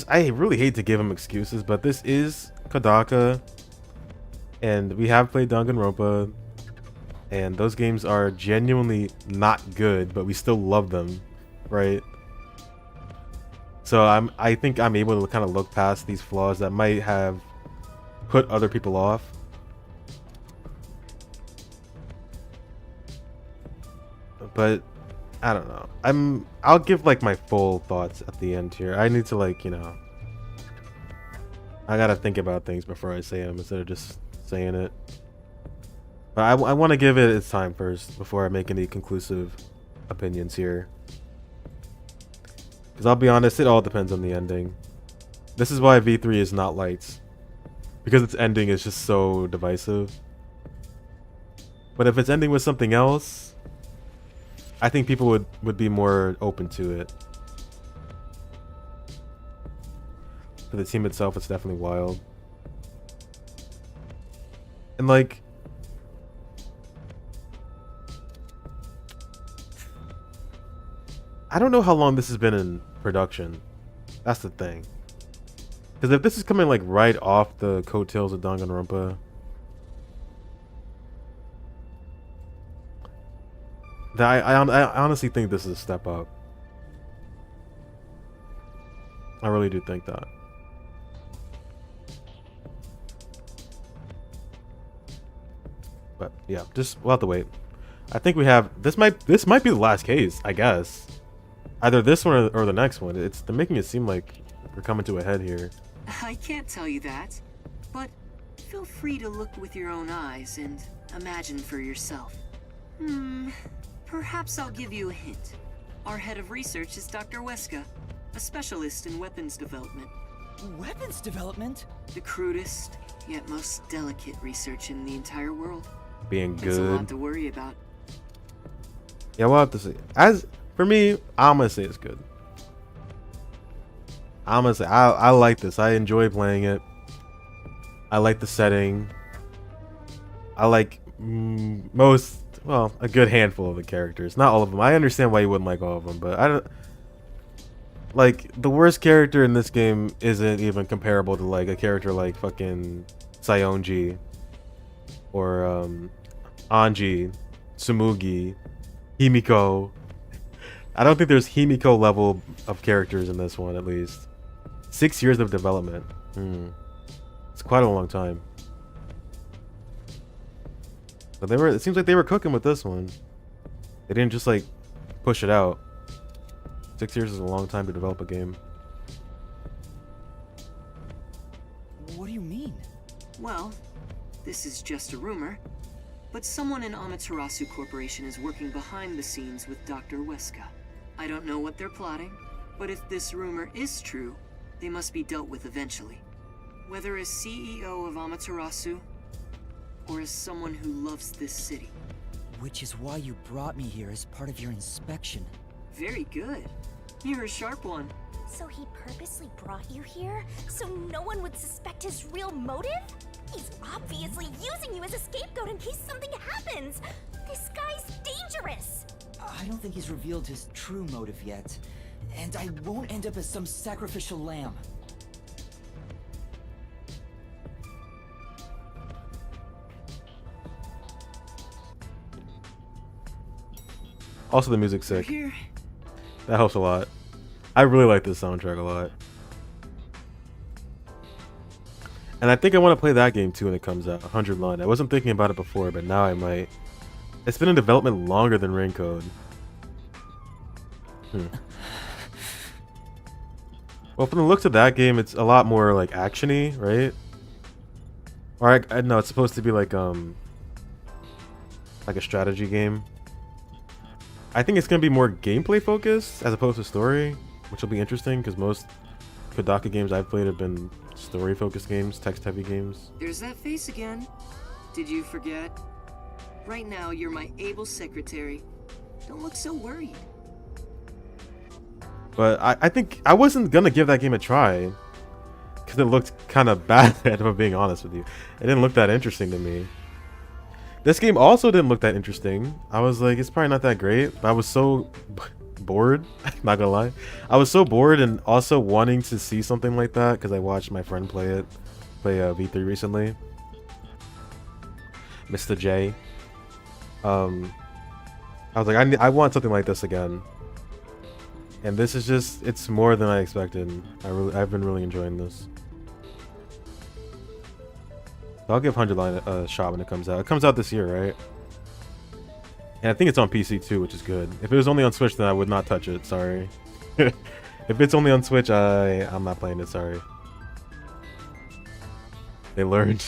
I really hate to give him excuses, but this is Kodaka, and we have played Danganronpa, and those games are genuinely not good, but we still love them, right? So I think I'm able to kind of look past these flaws that might have put other people off. But I don't know. I'll give like my full thoughts at the end here. I need to like, you know, I gotta think about things before I say them instead of just saying it. But I want to give it its time first before I make any conclusive opinions here. Because I'll be honest, it all depends on the ending. This is why V3 is not Lights. Because its ending is just so divisive. But if it's ending with something else, I think people would be more open to it. For the team itself, it's definitely wild. And like, I don't know how long this has been in production. That's the thing. Because if this is coming like right off the coattails of Danganronpa, then I honestly think this is a step up. I really do think that. But yeah, just we'll have to wait. I think we have this might be the last case, I guess. Either this one or the next one. They're making it seem like we're coming to a head here. I can't tell you that, but feel free to look with your own eyes and imagine for yourself. Perhaps I'll give you a hint. Our head of research is Dr. Weska, a specialist in weapons development. Weapons development? The crudest, yet most delicate research in the entire world. Being good. It's a lot to worry about. Yeah, we'll have to see. As for me, I'm gonna say it's good. I'm gonna say I like this. I enjoy playing it. I like the setting. I like a good handful of the characters. Not all of them. I understand why you wouldn't like all of them, but I don't like the worst character in this game isn't even comparable to like a character like fucking Saionji or Anji, Tsumugi, Himiko. I don't think there's Himiko level of characters in this one, at least. 6 years of development. It's quite a long time. But it seems like they were cooking with this one. They didn't just like push it out. 6 years is a long time to develop a game. What do you mean? Well, this is just a rumor, but someone in Amaterasu Corporation is working behind the scenes with Dr. Weska. I don't know what they're plotting, but if this rumor is true, they must be dealt with eventually. Whether as CEO of Amaterasu, or as someone who loves this city. Which is why you brought me here as part of your inspection. Very good. You're a sharp one. So he purposely brought you here? So no one would suspect his real motive? He's obviously using you as a scapegoat in case something happens! This guy's dangerous! I don't think he's revealed his true motive yet. And I won't end up as some sacrificial lamb. Also, the music's sick. Here. That helps a lot. I really like this soundtrack a lot. And I think I want to play that game too when it comes out, 100 Line. I wasn't thinking about it before, but now I might. It's been in development longer than Rain Code. Well, from the looks of that game, it's a lot more like action-y, right? Or I know it's supposed to be like a strategy game. I think it's gonna be more gameplay focused as opposed to story, which will be interesting because most Kodaka games I've played have been story focused games, text heavy games. There's that face again. Did you forget? Right now, you're my able secretary. Don't look so worried. But I think I wasn't gonna give that game a try because it looked kind of bad, if I'm being honest with you. It didn't look that interesting to me. This game also didn't look that interesting. I was like, it's probably not that great, but I was so bored, not gonna lie. I was so bored and also wanting to see something like that because I watched my friend play V3 recently. Mr. J. I was like, I want something like this again. And this is just, it's more than I expected. I've been really enjoying this. I'll give 100 Line a shot when it comes out. It comes out this year, right? And I think it's on PC too, which is good. If it was only on Switch, then I would not touch it. Sorry. If it's only on Switch, I'm not playing it. Sorry. They learned.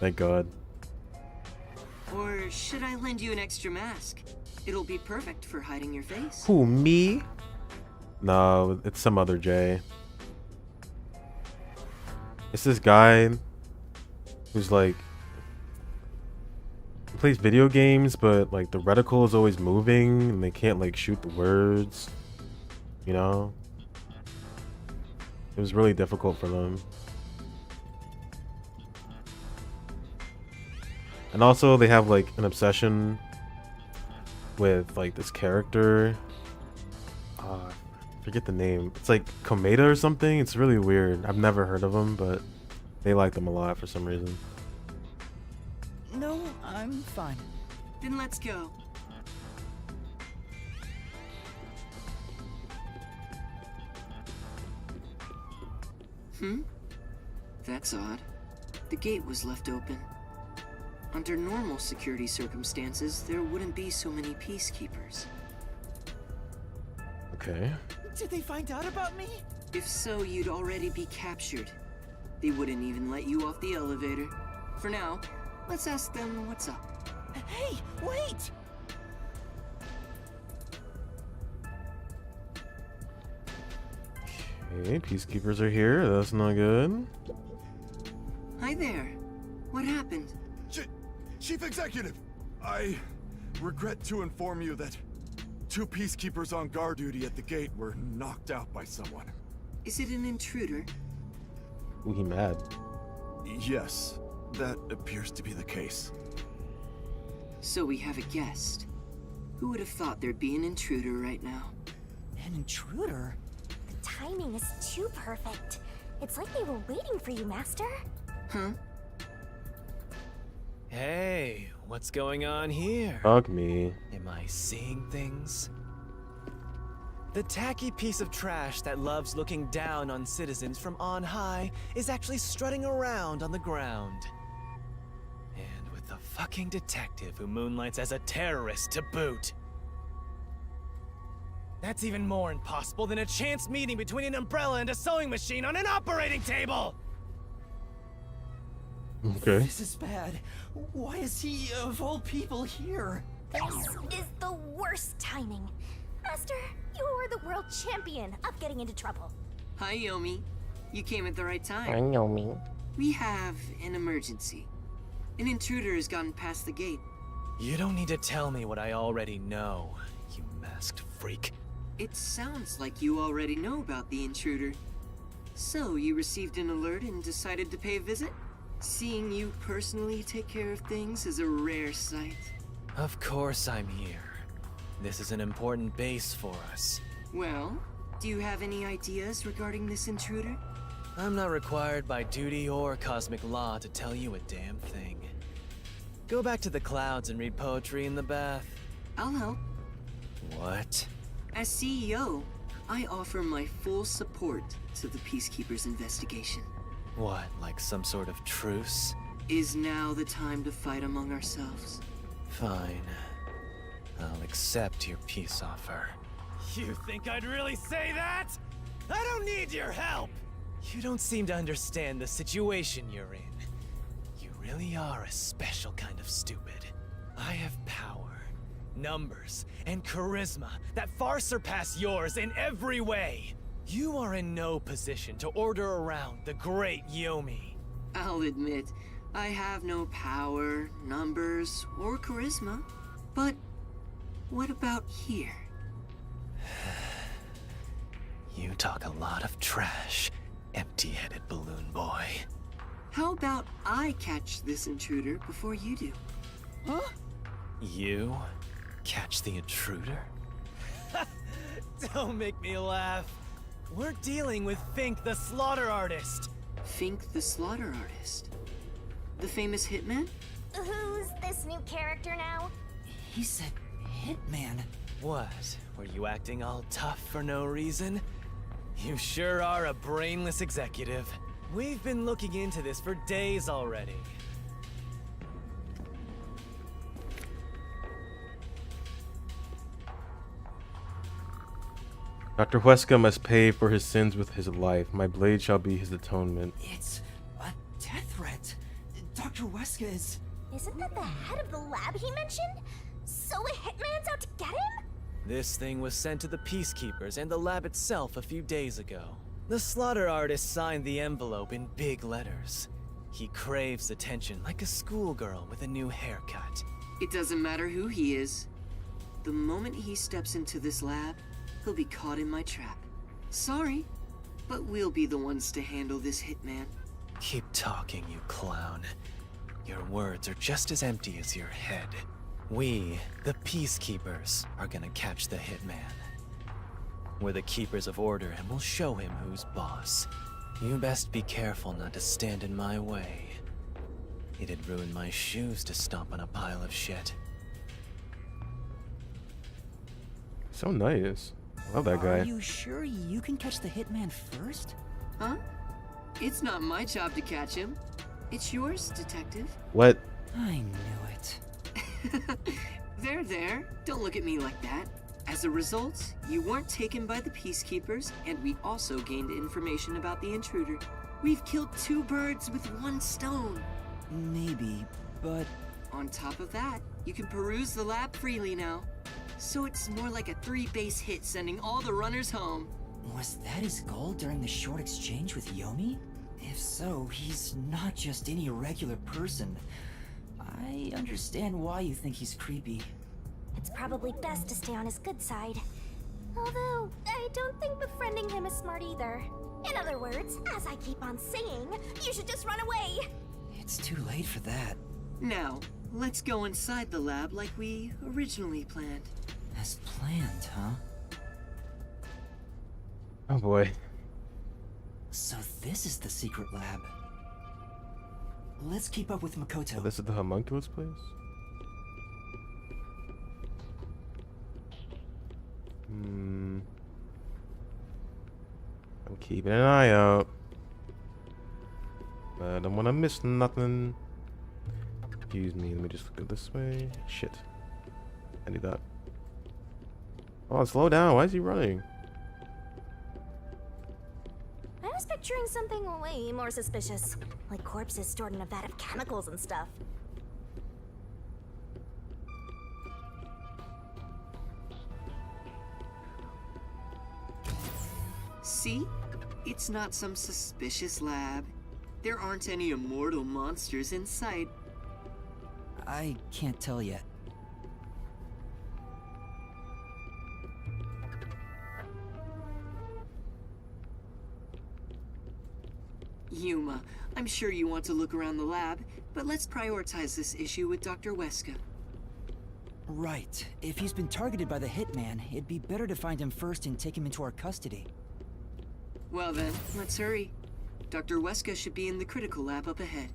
Thank God. Or should I lend you an extra mask? It'll be perfect for hiding your face. Who, me? No, it's some other Jay. It's this guy who's like plays video games, but like the reticle is always moving and they can't like shoot the words, you know? It was really difficult for them. And also they have like an obsession with like this character. Forget the name. It's like Komeda or something. It's really weird. I've never heard of them, but they like them a lot for some reason. No, I'm fine. Then let's go. That's odd. The gate was left open. Under normal security circumstances, there wouldn't be so many peacekeepers. Okay. Did they find out about me? If so, you'd already be captured. They wouldn't even let you off the elevator. For now, let's ask them what's up. Hey, wait! Okay, peacekeepers are here. That's not good. Hi there. What happened? Chief Executive, I regret to inform you that 2 peacekeepers on guard duty at the gate were knocked out by someone. Is it an intruder? Ooh, he mad. Yes, that appears to be the case. So we have a guest. Who would have thought there'd be an intruder right now? An intruder? The timing is too perfect. It's like they were waiting for you, Master. Huh? Hey, what's going on here? Fuck me. Am I seeing things? The tacky piece of trash that loves looking down on citizens from on high is actually strutting around on the ground. And with the fucking detective who moonlights as a terrorist to boot. That's even more impossible than a chance meeting between an umbrella and a sewing machine on an operating table! Okay. This is bad. Why is he, of all people, here? This is the worst timing. Master, you are the world champion of getting into trouble. Hi, Yomi. You came at the right time. I know me. We have an emergency. An intruder has gotten past the gate. You don't need to tell me what I already know, you masked freak. It sounds like you already know about the intruder. So, you received an alert and decided to pay a visit? Seeing you personally take care of things is a rare sight. Of course I'm here. This is an important base for us. Well, do you have any ideas regarding this intruder? I'm not required by duty or cosmic law to tell you a damn thing. Go back to the clouds and read poetry in the bath. I'll help. What? As CEO, I offer my full support to the Peacekeepers' investigation. What, like some sort of truce? Is now the time to fight among ourselves? Fine. I'll accept your peace offer. You think I'd really say that? I don't need your help! You don't seem to understand the situation you're in. You really are a special kind of stupid. I have power, numbers, and charisma that far surpass yours in every way. You are in no position to order around the great Yomi. I'll admit, I have no power, numbers, or charisma. But what about here? You talk a lot of trash, empty-headed balloon boy. How about I catch this intruder before you do? Huh? You catch the intruder? Don't make me laugh. We're dealing with Fink the Slaughter Artist. Fink the Slaughter Artist? The famous hitman? Who's this new character now? He said hitman. What? Were you acting all tough for no reason? You sure are a brainless executive. We've been looking into this for days already. Dr. Huesca must pay for his sins with his life. My blade shall be his atonement. It's a death threat. Dr. Wesker Weska is... Isn't that the head of the lab he mentioned? So a hitman's out to get him? This thing was sent to the Peacekeepers and the lab itself a few days ago. The slaughter artist signed the envelope in big letters. He craves attention like a schoolgirl with a new haircut. It doesn't matter who he is. The moment he steps into this lab, he'll be caught in my trap. Sorry, but we'll be the ones to handle this hitman. Keep talking, you clown. Your words are just as empty as your head. We, the Peacekeepers, are gonna catch the hitman. We're the keepers of order and we'll show him who's boss. You best be careful not to stand in my way. It'd ruin my shoes to stomp on a pile of shit. So nice. I love that guy. Are you sure you can catch the hitman first? Huh? It's not my job to catch him. It's yours, Detective. What? I knew it. There. Don't look at me like that. As a result, you weren't taken by the Peacekeepers, and we also gained information about the intruder. We've killed 2 birds with 1 stone. Maybe, but... On top of that, you can peruse the lab freely now. So it's more like a 3-base hit sending all the runners home. Was that his goal during the short exchange with Yomi? If so, he's not just any regular person. I understand why you think he's creepy. It's probably best to stay on his good side. Although, I don't think befriending him is smart either. In other words, as I keep on saying, you should just run away! It's too late for that. Now, let's go inside the lab like we originally planned. As planned, huh? Oh boy. So this is the secret lab. Let's keep up with Makoto. Oh, this is the homunculus place? I'm keeping an eye out. I don't want to miss nothing. Excuse me, let me just go this way. Shit. I need that. Oh, slow down. Why is he running? I was picturing something way more suspicious. Like corpses stored in a vat of chemicals and stuff. See? It's not some suspicious lab. There aren't any immortal monsters in sight. I can't tell yet. Yuma, I'm sure you want to look around the lab, but let's prioritize this issue with Dr. Weska. Right. If he's been targeted by the hitman, it'd be better to find him first and take him into our custody. Well then, let's hurry. Dr. Weska should be in the critical lab up ahead.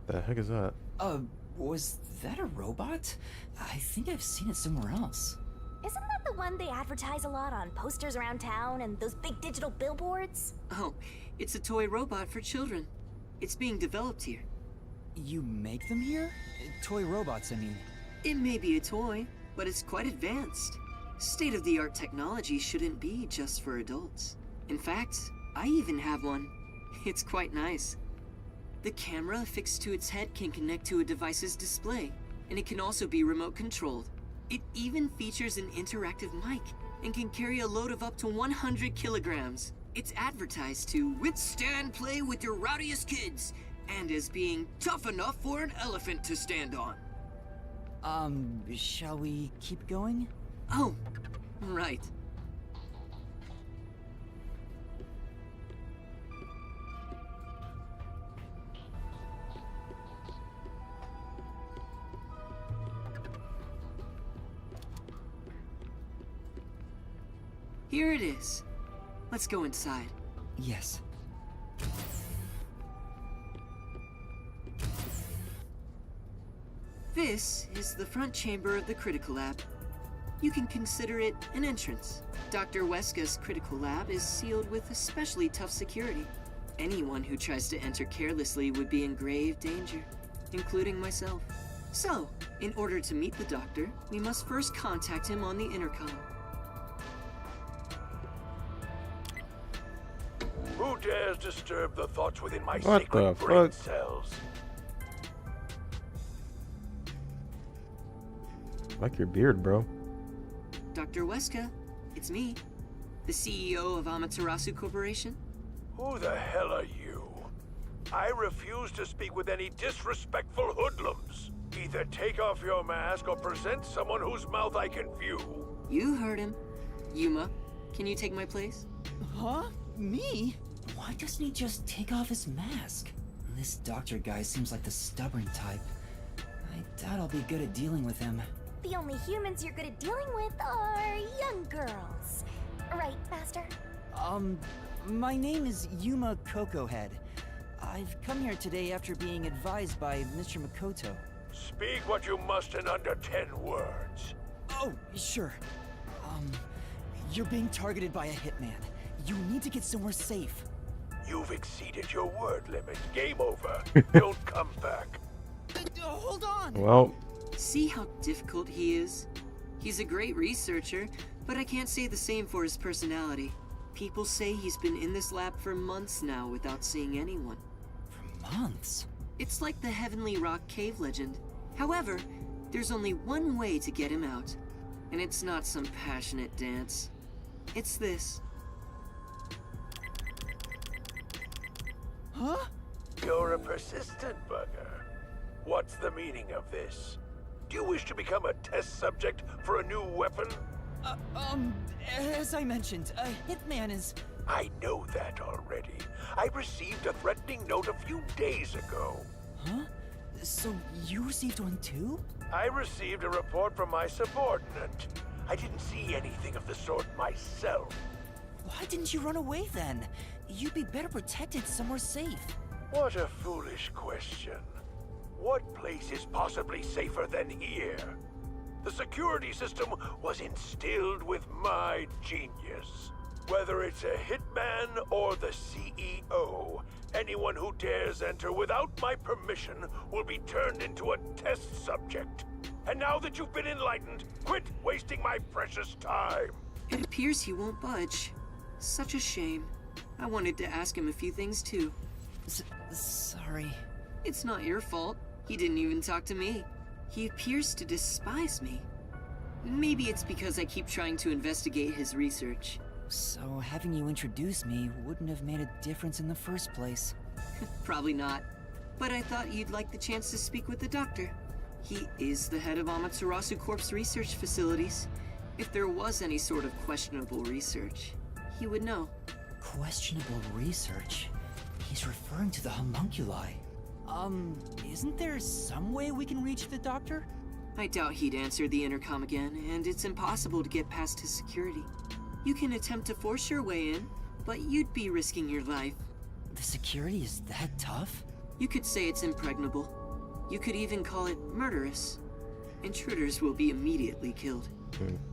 The heck is that? Was that a robot? I think I've seen it somewhere else. Isn't that the one they advertise a lot on posters around town and those big digital billboards? Oh, it's a toy robot for children. It's being developed here. You make them here? Toy robots, I mean. It may be a toy, but it's quite advanced. State-of-the-art technology shouldn't be just for adults. In fact, I even have one. It's quite nice. The camera affixed to its head can connect to a device's display, and it can also be remote controlled. It even features an interactive mic and can carry a load of up to 100 kilograms. It's advertised to withstand play with your rowdiest kids, and as being tough enough for an elephant to stand on. Shall we keep going? Oh, right. Here it is. Let's go inside. Yes. This is the front chamber of the critical lab. You can consider it an entrance. Dr. Weska's critical lab is sealed with especially tough security. Anyone who tries to enter carelessly would be in grave danger, including myself. So, in order to meet the doctor, we must first contact him on the intercom. Who dares disturb the thoughts within my What sacred the brain fuck? cells? Like your beard, bro. Dr. Weska, it's me, the CEO of Amaterasu Corporation. Who the hell are you? I refuse to speak with any disrespectful hoodlums. Either take off your mask or present someone whose mouth I can view. You heard him. Yuma, can you take my place? Huh? Me? Why doesn't he just take off his mask? This doctor guy seems like the stubborn type. I doubt I'll be good at dealing with him. The only humans you're good at dealing with are young girls. Right, Master? My name is Yuma Cocohead. I've come here today after being advised by Mr. Makoto. Speak what you must in under 10 words. Oh, sure. You're being targeted by a hitman. You need to get somewhere safe. You've exceeded your word limit. Game over. Don't come back. Hold on! Well, See how difficult he is? He's a great researcher, but I can't say the same for his personality. People say he's been in this lab for months now without seeing anyone. For months? It's like the Heavenly Rock Cave legend. However, there's only one way to get him out. And it's not some passionate dance. It's this. Huh? You're a persistent bugger. What's the meaning of this? Do you wish to become a test subject for a new weapon? As I mentioned, a hitman is... I know that already. I received a threatening note a few days ago. Huh? So you received one too? I received a report from my subordinate. I didn't see anything of the sort myself. Why didn't you run away then? You'd be better protected somewhere safe. What a foolish question. What place is possibly safer than here? The security system was instilled with my genius. Whether it's a hitman or the CEO, anyone who dares enter without my permission will be turned into a test subject. And now that you've been enlightened, quit wasting my precious time. It appears he won't budge. Such a shame. I wanted to ask him a few things too. Sorry. It's not your fault. He didn't even talk to me. He appears to despise me. Maybe it's because I keep trying to investigate his research. So having you introduce me wouldn't have made a difference in the first place. Probably not. But I thought you'd like the chance to speak with the doctor. He is the head of Amaterasu Corp's research facilities. If there was any sort of questionable research, he would know. Questionable research? He's referring to the homunculi. Isn't there some way we can reach the doctor? I doubt he'd answer the intercom again, and it's impossible to get past his security. You can attempt to force your way in, but you'd be risking your life. The security is that tough? You could say it's impregnable. You could even call it murderous. Intruders will be immediately killed.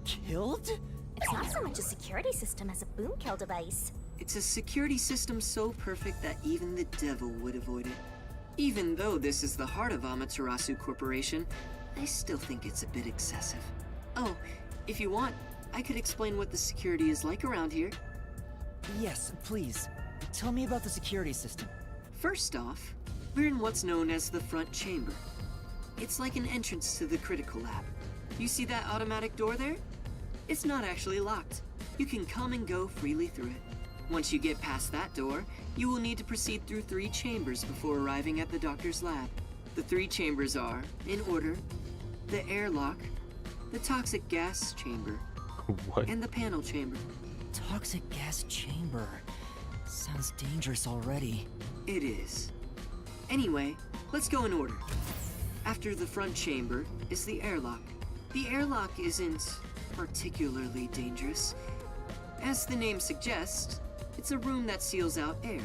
Killed? It's not so much a security system as a boom kill device. It's a security system so perfect that even the devil would avoid it. Even though this is the heart of Amaterasu Corporation, I still think it's a bit excessive. Oh, if you want, I could explain what the security is like around here. Yes, please. Tell me about the security system. First off, we're in what's known as the front chamber. It's like an entrance to the critical lab. You see that automatic door there? It's not actually locked. You can come and go freely through it. Once you get past that door, you will need to proceed through 3 chambers before arriving at the doctor's lab. The 3 chambers are, in order, the airlock, the toxic gas chamber, What? and the panel chamber. Toxic gas chamber. Sounds dangerous already. It is. Anyway, let's go in order. After the front chamber is the airlock. The airlock isn't particularly dangerous. As the name suggests, it's a room that seals out air.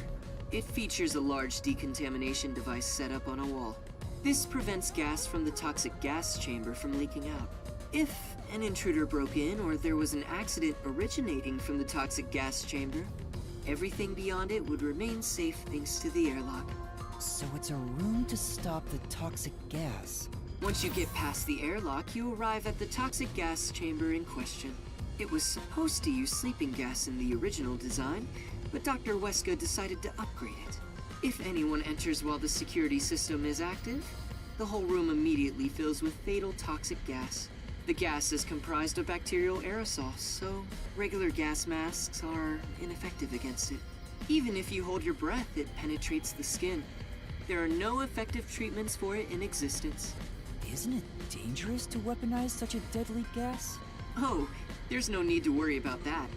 It features a large decontamination device set up on a wall. This prevents gas from the toxic gas chamber from leaking out. If an intruder broke in or there was an accident originating from the toxic gas chamber, everything beyond it would remain safe thanks to the airlock. So it's a room to stop the toxic gas. Once you get past the airlock, you arrive at the toxic gas chamber in question. It was supposed to use sleeping gas in the original design, but Dr. Weska decided to upgrade it. If anyone enters while the security system is active, the whole room immediately fills with fatal toxic gas. The gas is comprised of bacterial aerosols, so regular gas masks are ineffective against it. Even if you hold your breath, it penetrates the skin. There are no effective treatments for it in existence. Isn't it dangerous to weaponize such a deadly gas? Oh, there's no need to worry about that.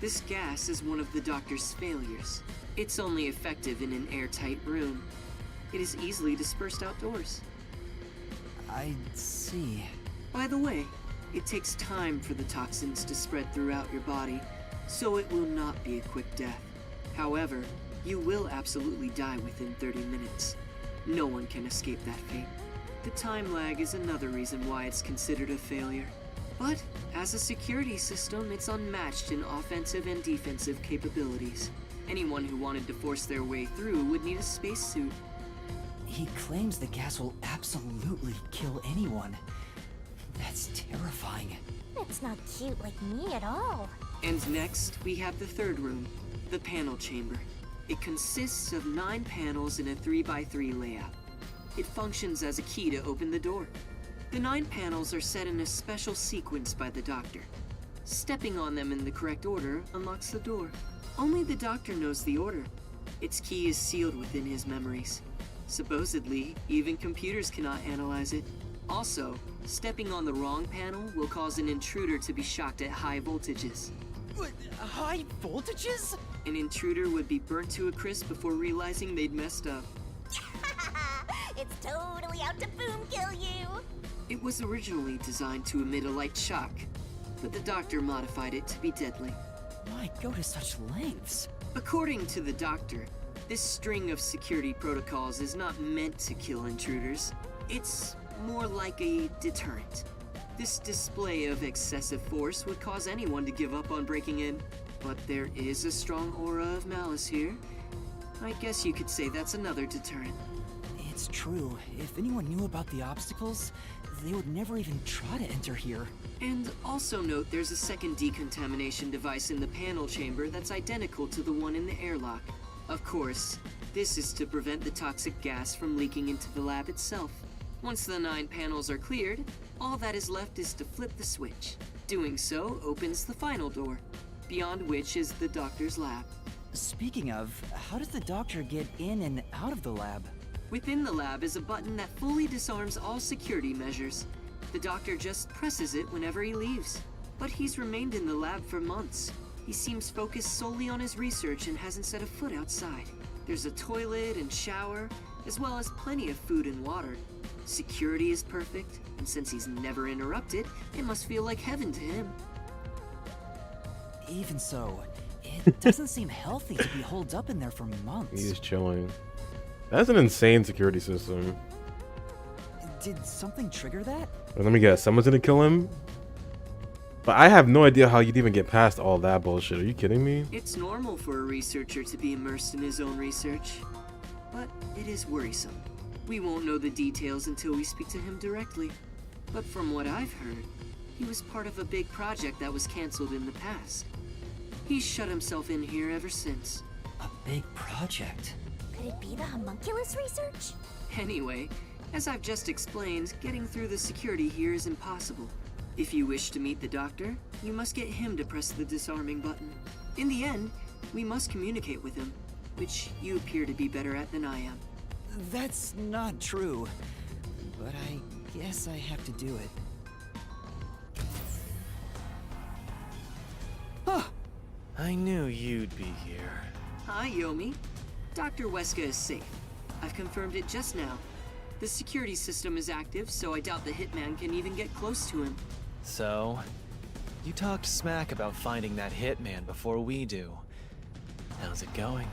This gas is one of the doctor's failures. It's only effective in an airtight room. It is easily dispersed outdoors. I see. By the way, it takes time for the toxins to spread throughout your body, so it will not be a quick death. However, you will absolutely die within 30 minutes. No one can escape that fate. The time lag is another reason why it's considered a failure. But as a security system, it's unmatched in offensive and defensive capabilities. Anyone who wanted to force their way through would need a spacesuit. He claims the gas will absolutely kill anyone. That's terrifying. That's not cute like me at all. And next, we have the third room, the panel chamber. It consists of 9 panels in a 3x3 layout. It functions as a key to open the door. The 9 panels are set in a special sequence by the doctor. Stepping on them in the correct order unlocks the door. Only the doctor knows the order. Its key is sealed within his memories. Supposedly, even computers cannot analyze it. Also, stepping on the wrong panel will cause an intruder to be shocked at high voltages. High voltages? An intruder would be burnt to a crisp before realizing they'd messed up. It's totally out to boom kill you. It was originally designed to emit a light shock, but the doctor modified it to be deadly. Why go to such lengths? According to the doctor, this string of security protocols is not meant to kill intruders. It's more like a deterrent. This display of excessive force would cause anyone to give up on breaking in. But there is a strong aura of malice here. I guess you could say that's another deterrent. It's true. If anyone knew about the obstacles, they would never even try to enter here. And also note there's a second decontamination device in the panel chamber that's identical to the one in the airlock. Of course, this is to prevent the toxic gas from leaking into the lab itself. Once the 9 panels are cleared, all that is left is to flip the switch. Doing so opens the final door, beyond which is the doctor's lab. Speaking of, how does the doctor get in and out of the lab? Within the lab is a button that fully disarms all security measures. The doctor just presses it whenever he leaves. But he's remained in the lab for months. He seems focused solely on his research and hasn't set a foot outside. There's a toilet and shower, as well as plenty of food and water. Security is perfect, and since he's never interrupted, it must feel like heaven to him. Even so, it doesn't seem healthy to be holed up in there for months. He's chilling. That's an insane security system. Did something trigger that? Well, let me guess. Someone's gonna kill him? But I have no idea how you'd even get past all that bullshit. Are you kidding me? It's normal for a researcher to be immersed in his own research, but it is worrisome. We won't know the details until we speak to him directly. But from what I've heard, he was part of a big project that was cancelled in the past. He's shut himself in here ever since. A big project? Could it be the homunculus research? Anyway, as I've just explained, getting through the security here is impossible. If you wish to meet the doctor, you must get him to press the disarming button. In the end, we must communicate with him, which you appear to be better at than I am. That's not true, but I guess I have to do it. Huh. I knew you'd be here. Hi, Yomi. Dr. Weska is safe. I've confirmed it just now. The security system is active, so I doubt the hitman can even get close to him. So, you talked smack about finding that hitman before we do. How's it going?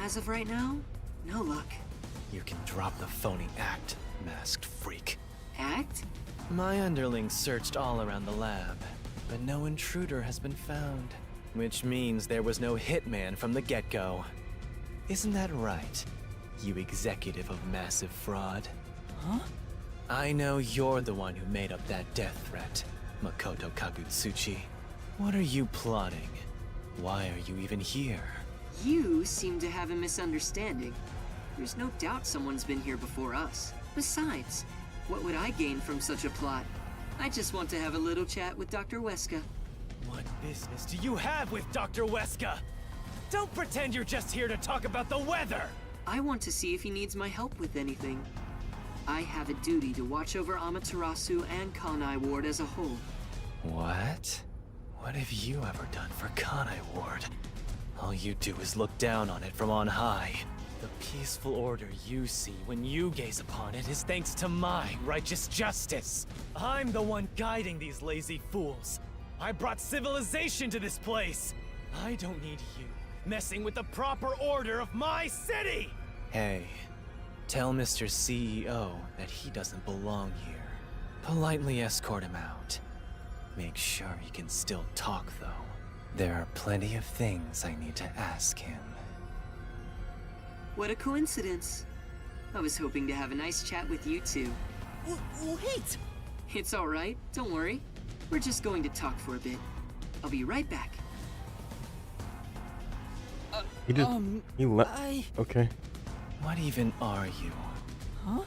As of right now, no luck. You can drop the phony act, masked freak. Act? My underlings searched all around the lab, but no intruder has been found. Which means there was no hitman from the get-go. Isn't that right, you executive of massive fraud? Huh? I know you're the one who made up that death threat, Makoto Kagutsuchi. What are you plotting? Why are you even here? You seem to have a misunderstanding. There's no doubt someone's been here before us. Besides, what would I gain from such a plot? I just want to have a little chat with Dr. Weska. What business do you have with Dr. Weska? Don't pretend you're just here to talk about the weather! I want to see if he needs my help with anything. I have a duty to watch over Amaterasu and Kanai Ward as a whole. What? What have you ever done for Kanai Ward? All you do is look down on it from on high. The peaceful order you see when you gaze upon it is thanks to my righteous justice. I'm the one guiding these lazy fools. I brought civilization to this place. I don't need you messing with the proper order of my city! Hey, tell Mr. CEO that he doesn't belong here. Politely escort him out. Make sure he can still talk, though. There are plenty of things I need to ask him. What a coincidence. I was hoping to have a nice chat with you two. Wait! It's all right, don't worry. We're just going to talk for a bit. I'll be right back. He just okay. What even are you? Huh?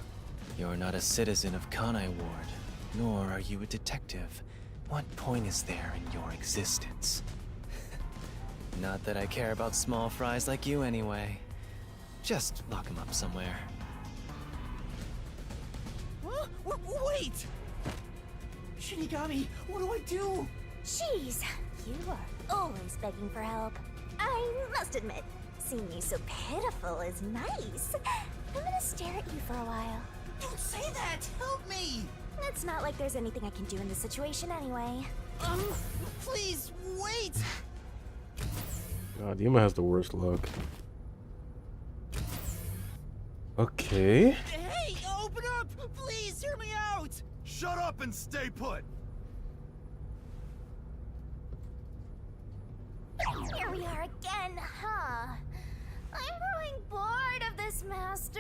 You're not a citizen of Kanai Ward, nor are you a detective. What point is there in your existence? Not that I care about small fries like you anyway. Just lock him up somewhere. Huh? Wait! Shinigami, what do I do? Jeez, you are always begging for help. I must admit, seeing you so pitiful is nice. I'm gonna stare at you for a while. Don't say that! Help me! It's not like there's anything I can do in this situation anyway. Please, wait! God, Yuma has the worst luck. Okay. Hey, open up! Please, hear me out! Shut up and stay put! Here we are again, huh? I'm growing bored of this, Master.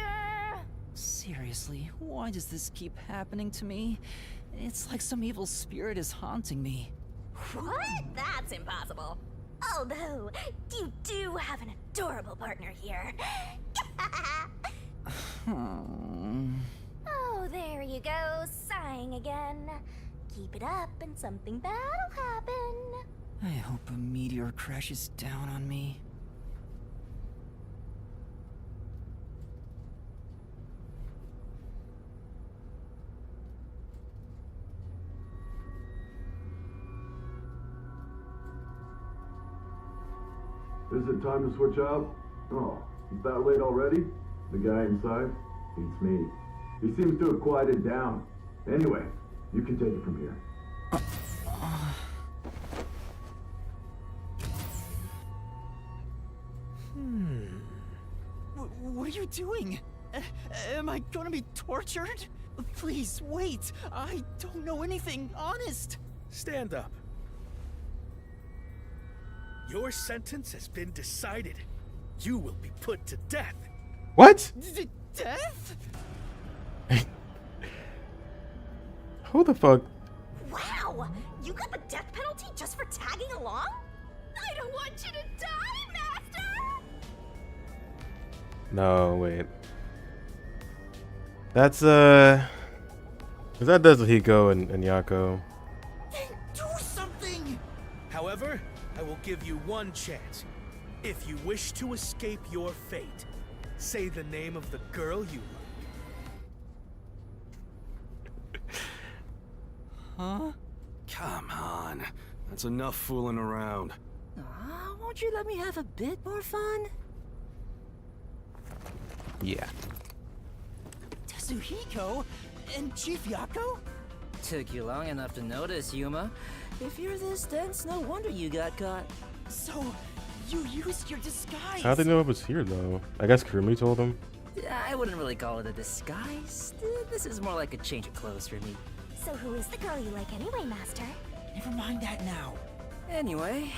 Seriously, why does this keep happening to me? It's like some evil spirit is haunting me. What? That's impossible. Although, you do have an adorable partner here. Oh, there you go, sighing again. Keep it up and something bad'll happen. I hope a meteor crashes down on me. Is it time to switch out? Oh, is that late already? The guy inside? Beats me. He seems to have quieted down. Anyway, you can take it from here. What are you doing? Am I gonna be tortured? Please, wait! I don't know anything, honest! Stand up. Your sentence has been decided. You will be put to death. What? Death? Who the fuck? Wow! You got the death penalty just for tagging along? I don't want you to die, Master! No, wait. That's is that Dezuhiko and Yako? Do something! However, I will give you one chance. If you wish to escape your fate, say the name of the girl you like. Huh? Come on. That's enough fooling around. Won't you let me have a bit more fun? Yeah. Tetsuhiko? And Chief Yako? Took you long enough to notice, Yuma. If you're this dense, no wonder you got caught. So, you used your disguise! How'd they know I was here, though? I guess Kurumi told them. I wouldn't really call it a disguise. This is more like a change of clothes for me. So who is the girl you like anyway, Master? Never mind that now. Anyway,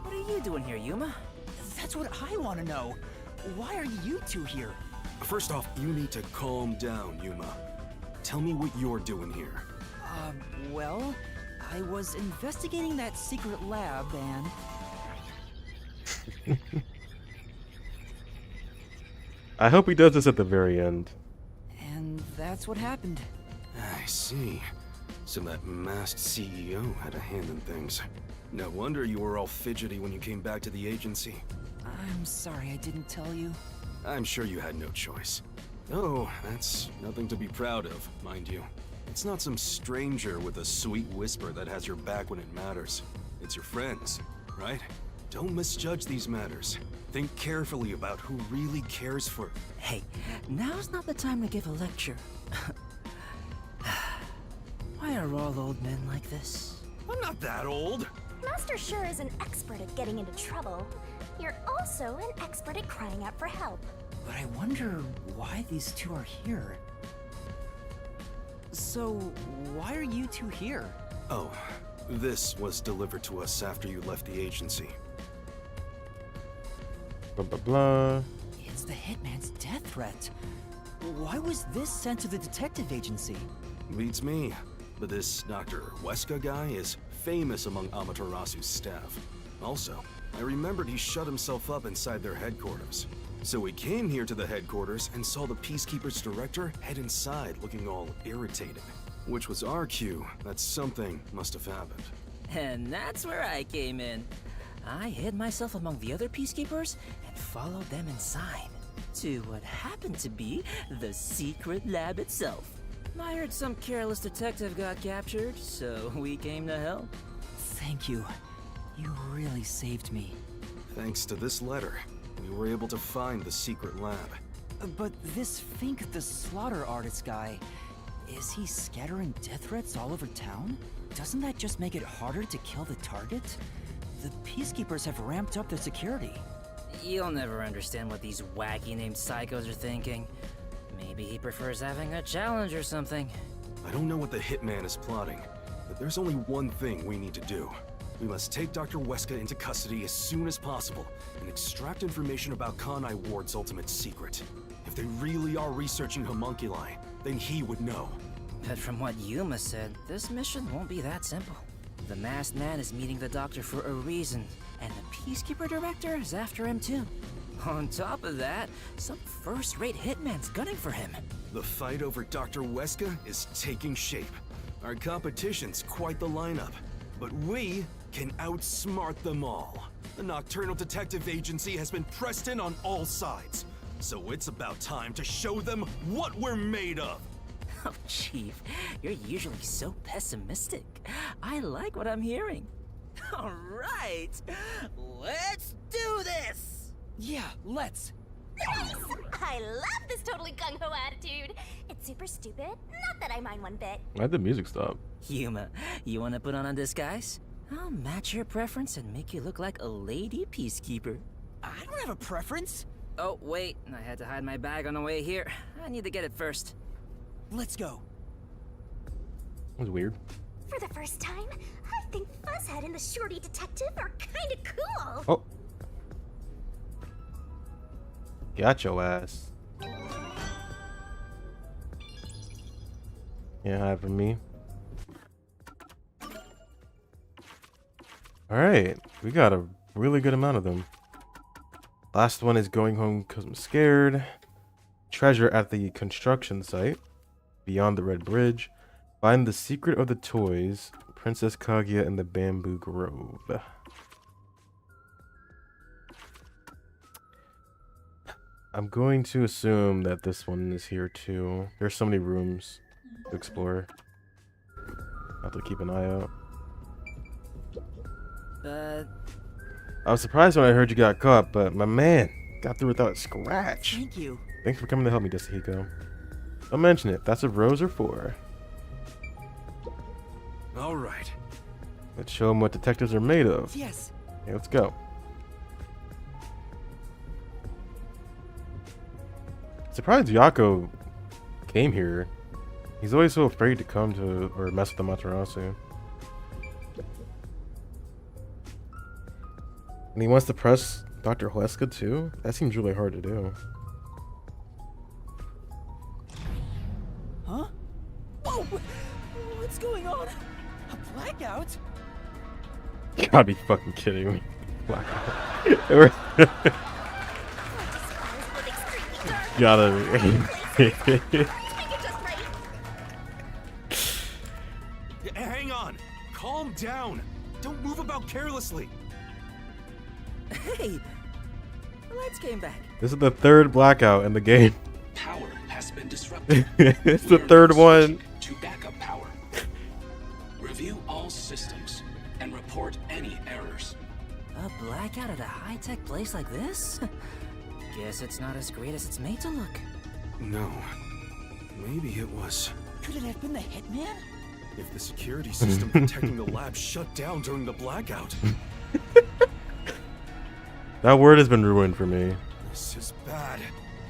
what are you doing here, Yuma? That's what I want to know. Why are you two here? First off, you need to calm down, Yuma. Tell me what you're doing here. Well, I was investigating that secret lab and... I hope he does this at the very end. And that's what happened. I see. So that masked CEO had a hand in things. No wonder you were all fidgety when you came back to the agency. I'm sorry I didn't tell you. I'm sure you had no choice. Oh, that's nothing to be proud of, mind you. It's not some stranger with a sweet whisper that has your back when it matters. It's your friends, right? Don't misjudge these matters. Think carefully about who really cares for... Hey, now's not the time to give a lecture. Why are all old men like this? I'm not that old. Master sure is an expert at getting into trouble. You're also an expert at crying out for help. But I wonder why these two are here. So, why are you two here? Oh, this was delivered to us after you left the agency. Blah, blah, blah. It's the Hitman's death threat. Why was this sent to the detective agency? Beats me. But this Dr. Weska guy is famous among Amaterasu's staff. Also, I remembered he shut himself up inside their headquarters. So we came here to the headquarters and saw the Peacekeepers director head inside looking all irritated. Which was our cue that something must have happened. And that's where I came in. I hid myself among the other Peacekeepers and followed them inside to what happened to be the secret lab itself. I heard some careless detective got captured, so we came to help. Thank you. You really saved me. Thanks to this letter, we were able to find the secret lab. But this Fink the slaughter artist guy, is he scattering death threats all over town? Doesn't that just make it harder to kill the target? The Peacekeepers have ramped up their security. You'll never understand what these wacky named psychos are thinking. Maybe he prefers having a challenge or something. I don't know what the Hitman is plotting, but there's only one thing we need to do. We must take Dr. Weska into custody as soon as possible and extract information about Kanai Ward's ultimate secret. If they really are researching homunculi, then he would know. But from what Yuma said, this mission won't be that simple. The masked man is meeting the doctor for a reason, and the Peacekeeper director is after him too. On top of that, some first-rate hitman's gunning for him. The fight over Dr. Weska is taking shape. Our competition's quite the lineup, but we can outsmart them all. The Nocturnal Detective Agency has been pressed in on all sides, so it's about time to show them what we're made of. Oh, Chief, you're usually so pessimistic. I like what I'm hearing. All right, let's do this! Yeah, let's. Yes! I love this totally gung-ho attitude. It's super stupid, not that I mind one bit. Why'd the music stop? Yuma, you wanna put on a disguise? I'll match your preference and make you look like a lady peacekeeper. I don't have a preference. Oh, wait, I had to hide my bag on the way here. I need to get it first. Let's go. That was weird. For the first time, I think Fuzzhead and the Shorty Detective are kinda cool. Oh. Got your ass. Yeah, hi from me. Alright, we got a really good amount of them. Last one is going home because I'm scared. Treasure at the construction site. Beyond the Red Bridge. Find the secret of the toys. Princess Kaguya in the Bamboo Grove. I'm going to assume that this one is here too. There's so many rooms to explore. I have to keep an eye out. I was surprised when I heard you got caught, but my man got through without a scratch. Thank you. Thanks for coming to help me, Desahiko. Don't mention it. That's what Rose are for. All right. Let's show them what detectives are made of. Yes. Okay, let's go. Surprised Yako came here. He's always so afraid to come to or mess with the Matarasu. And he wants to press Dr. Huesca too? That seems really hard to do. Huh? blackout? You gotta be fucking kidding me. Blackout. Gotta be. Hang on. Calm down. Don't move about carelessly. Hey, the lights came back. This is the third blackout in the game. Power has been disrupted. It's the third one. To backup power. Review all systems and report any errors. A blackout at a high-tech place like this? Guess it's not as great as it's made to look. No. Maybe it was. Could it have been the hitman? If the security system protecting the lab shut down during the blackout. That word has been ruined for me. This is bad.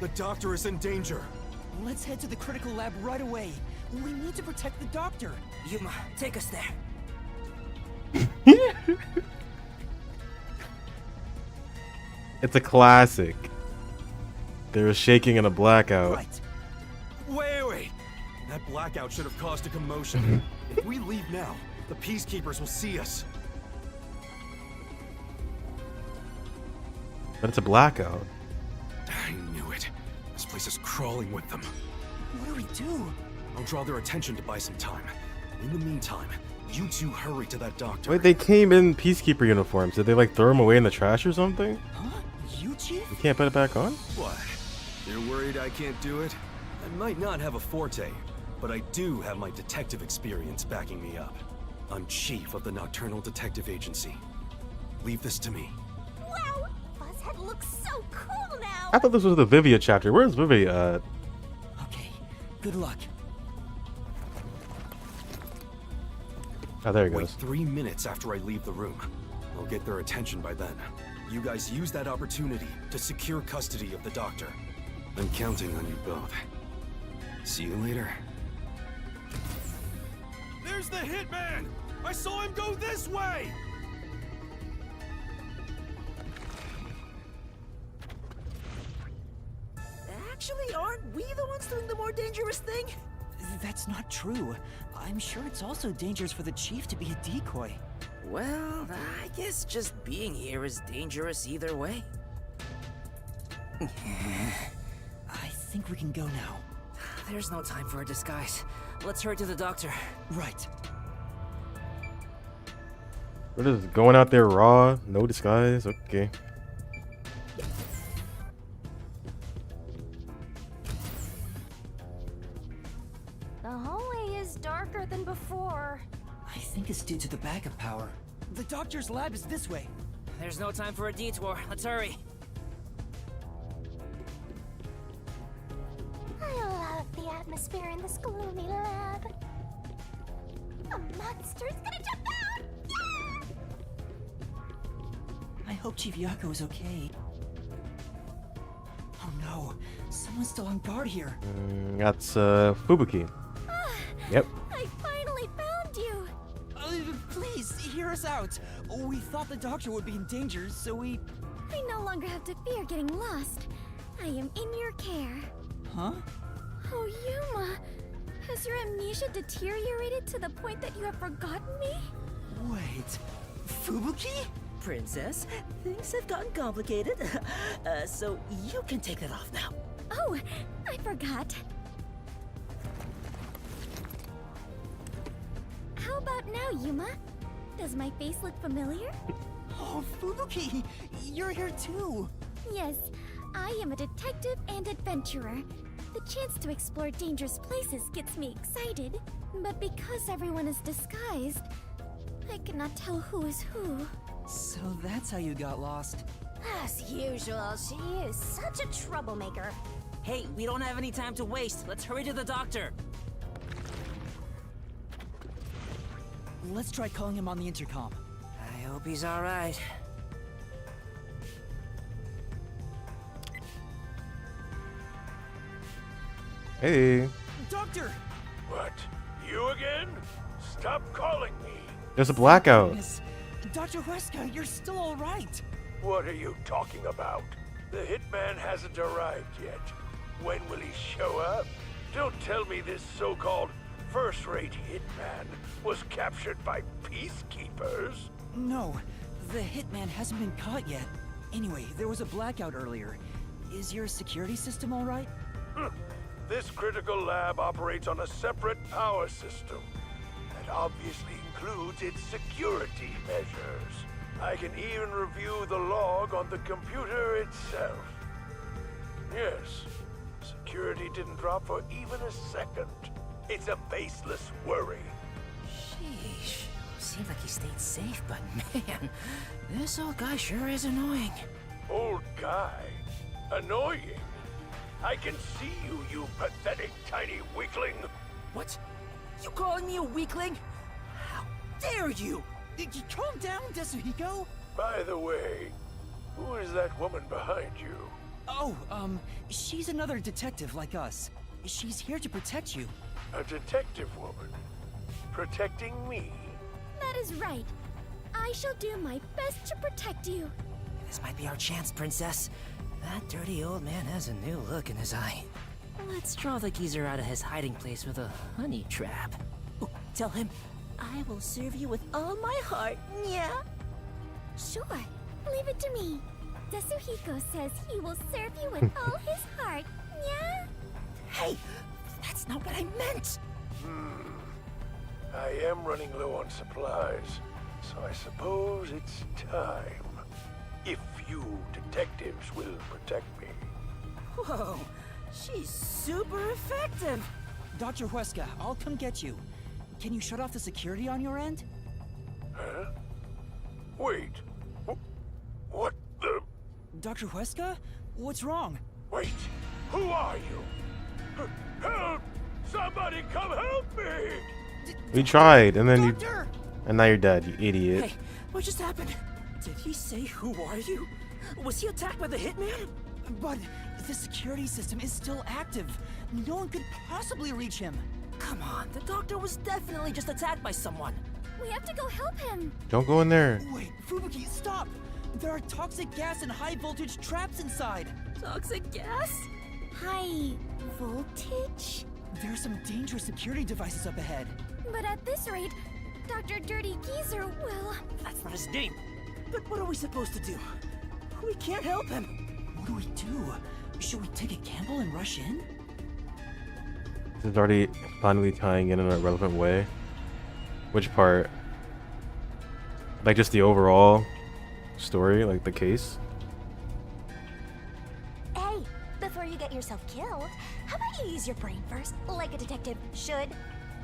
The doctor is in danger. Let's head to the critical lab right away. We need to protect the doctor. Yuma, take us there. It's a classic. There was shaking in a blackout. Right. Wait. That blackout should have caused a commotion. If we leave now, the peacekeepers will see us. But it's a blackout. I knew it. This place is crawling with them. What do we do? I'll draw their attention to buy some time. In the meantime, you two hurry to that doctor. Wait, they came in peacekeeper uniforms. Did they like throw them away in the trash or something? Huh? You, Chief? You can't put it back on? What? You're worried I can't do it? I might not have a forte, but I do have my detective experience backing me up. I'm chief of the Nocturnal Detective Agency. Leave this to me. Wow! Buzzhead looks so cool now! I thought this was the Vivia chapter. Where's Vivia at? Okay, good luck. Oh, there he Wait goes. 3 minutes after I leave the room. I'll get their attention by then. You guys use that opportunity to secure custody of the doctor. I'm counting on you both. See you later. There's the hitman! I saw him go this way! Actually, aren't we the ones doing the more dangerous thing? That's not true. I'm sure it's also dangerous for the Chief to be a decoy. Well, I guess just being here is dangerous either way. I think we can go now. There's no time for a disguise. Let's hurry to the doctor. Right. We're just going out there raw, no disguise. Okay. The hallway is darker than before. I think it's due to the backup power. The doctor's lab is this way. There's no time for a detour. Let's hurry. I love the atmosphere in this gloomy lab. A monster's gonna jump out! Yeah! I hope Chief Yako is okay. Oh no, someone's still on guard here. That's Fubuki. Yep. I finally found you! Please, hear us out. We thought the doctor would be in danger, so we... I no longer have to fear getting lost. I am in your care. Huh? Oh, Yuma! Has your amnesia deteriorated to the point that you have forgotten me? Wait, Fubuki? Princess, things have gotten complicated. So you can take that off now. Oh, I forgot. How about now, Yuma? Does my face look familiar? Oh, Fubuki, you're here too. Yes, I am a detective and adventurer. The chance to explore dangerous places gets me excited. But because everyone is disguised, I cannot tell who is who. So that's how you got lost. As usual, she is such a troublemaker. Hey, we don't have any time to waste. Let's hurry to the doctor. Let's try calling him on the intercom. I hope he's all right. Hey. Doctor! What? You again? Stop calling me. There's a blackout. Goodness. Dr. Huesca, you're still all right. What are you talking about? The hitman hasn't arrived yet. When will he show up? Don't tell me this so-called first-rate hitman was captured by peacekeepers? No, the hitman hasn't been caught yet. Anyway, there was a blackout earlier. Is your security system all right? This critical lab operates on a separate power system that obviously includes its security measures. I can even review the log on the computer itself. Yes, security didn't drop for even a second. It's a baseless worry. Sheesh. Seems like he stayed safe, but man, this old guy sure is annoying. Old guy? Annoying? I can see you, you pathetic tiny weakling. What? You calling me a weakling? How dare you? Calm down, Desuhiko. By the way, who is that woman behind you? Oh, she's another detective like us. She's here to protect you. A detective woman? Protecting me? That is right. I shall do my best to protect you. This might be our chance, Princess. That dirty old man has a new look in his eye. Let's draw the geezer out of his hiding place with a honey trap. Ooh, tell him, I will serve you with all my heart, yeah? Sure, leave it to me. Desuhiko says he will serve you with all his heart, yeah? Hey, that's not what I meant! I am running low on supplies, so I suppose it's time. If you detectives will protect me. Whoa, she's super effective! Dr. Huesca, I'll come get you. Can you shut off the security on your end? Huh? Wait, what the... Dr. Huesca? What's wrong? Wait, who are you? Help! Somebody come help me! We tried, and then Doctor! and now you're dead, you idiot. Hey, what just happened? Did he say who are you? Was he attacked by the hitman? But the security system is still active. No one could possibly reach him. Come on, the doctor was definitely just attacked by someone. We have to go help him. Don't go in there. Wait, Fubuki, stop! There are toxic gas and high voltage traps inside. Toxic gas? High voltage? There are some dangerous security devices up ahead. But at this rate, Dr. Dirty Geezer will... That's not his name. But what are we supposed to do? We can't help him. What do we do? Should we take a gamble and rush in? This is already finally tying in a relevant way. Which part? Like just the overall story, like the case? Hey, before you get yourself killed, how about you use your brain first, like a detective should?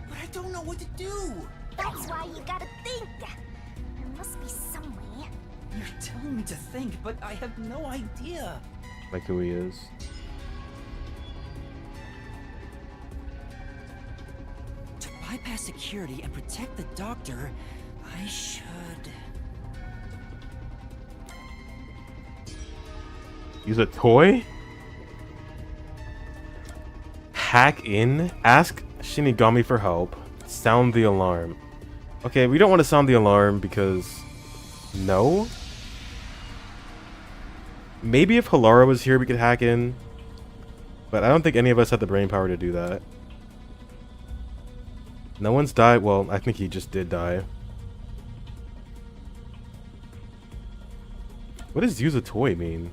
But I don't know what to do. That's why you gotta think. There must be some way. You're telling me to think, but I have no idea. Like who he is. To bypass security and protect the doctor, I should... Use a toy? Hack in? Ask Shinigami for help. Sound the alarm. Okay, we don't want to sound the alarm because... No? Maybe if Halara was here we could hack in. But I don't think any of us had the brain power to do that. No one's died. Well, I think he just did die. What does use a toy mean?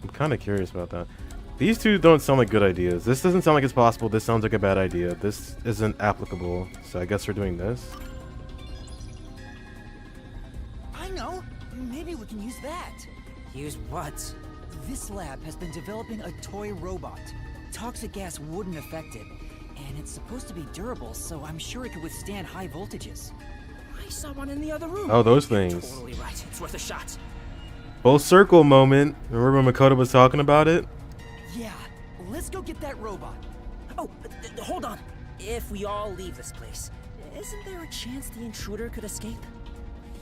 I'm kind of curious about that. These two don't sound like good ideas. This doesn't sound like it's possible. This sounds like a bad idea. This isn't applicable. So I guess we're doing this. I know. Maybe we can use that. Use what? This lab has been developing a toy robot. Toxic gas wouldn't affect it. And it's supposed to be durable, so I'm sure it could withstand high voltages. I saw one in the other room. Oh, those things. Totally right. It's worth a shot. Full circle moment. Remember when Makoto was talking about it? Yeah, let's go get that robot. Oh, hold on. If we all leave this place, isn't there a chance the intruder could escape?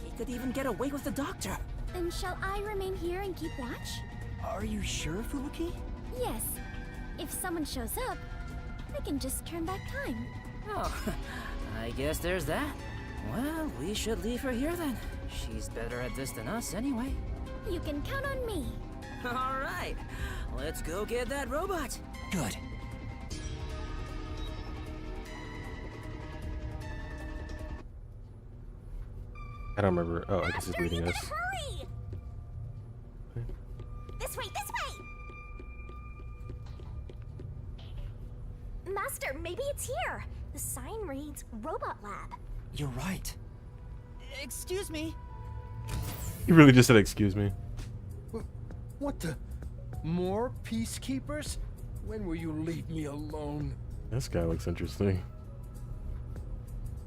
He could even get away with the doctor. Then shall I remain here and keep watch? Are you sure, Fubuki? Yes. If someone shows up, I can just turn back time. Oh, I guess there's that. Well, we should leave her here then. She's better at this than us anyway. You can count on me. All right. Let's go get that robot. Good. I don't remember. Oh, I guess he's reading us. Hurry! This way, this way! Master, maybe it's here. The sign reads Robot Lab. You're right. Excuse me. He really just said, "Excuse me." What the? More peacekeepers? When will you leave me alone? This guy looks interesting.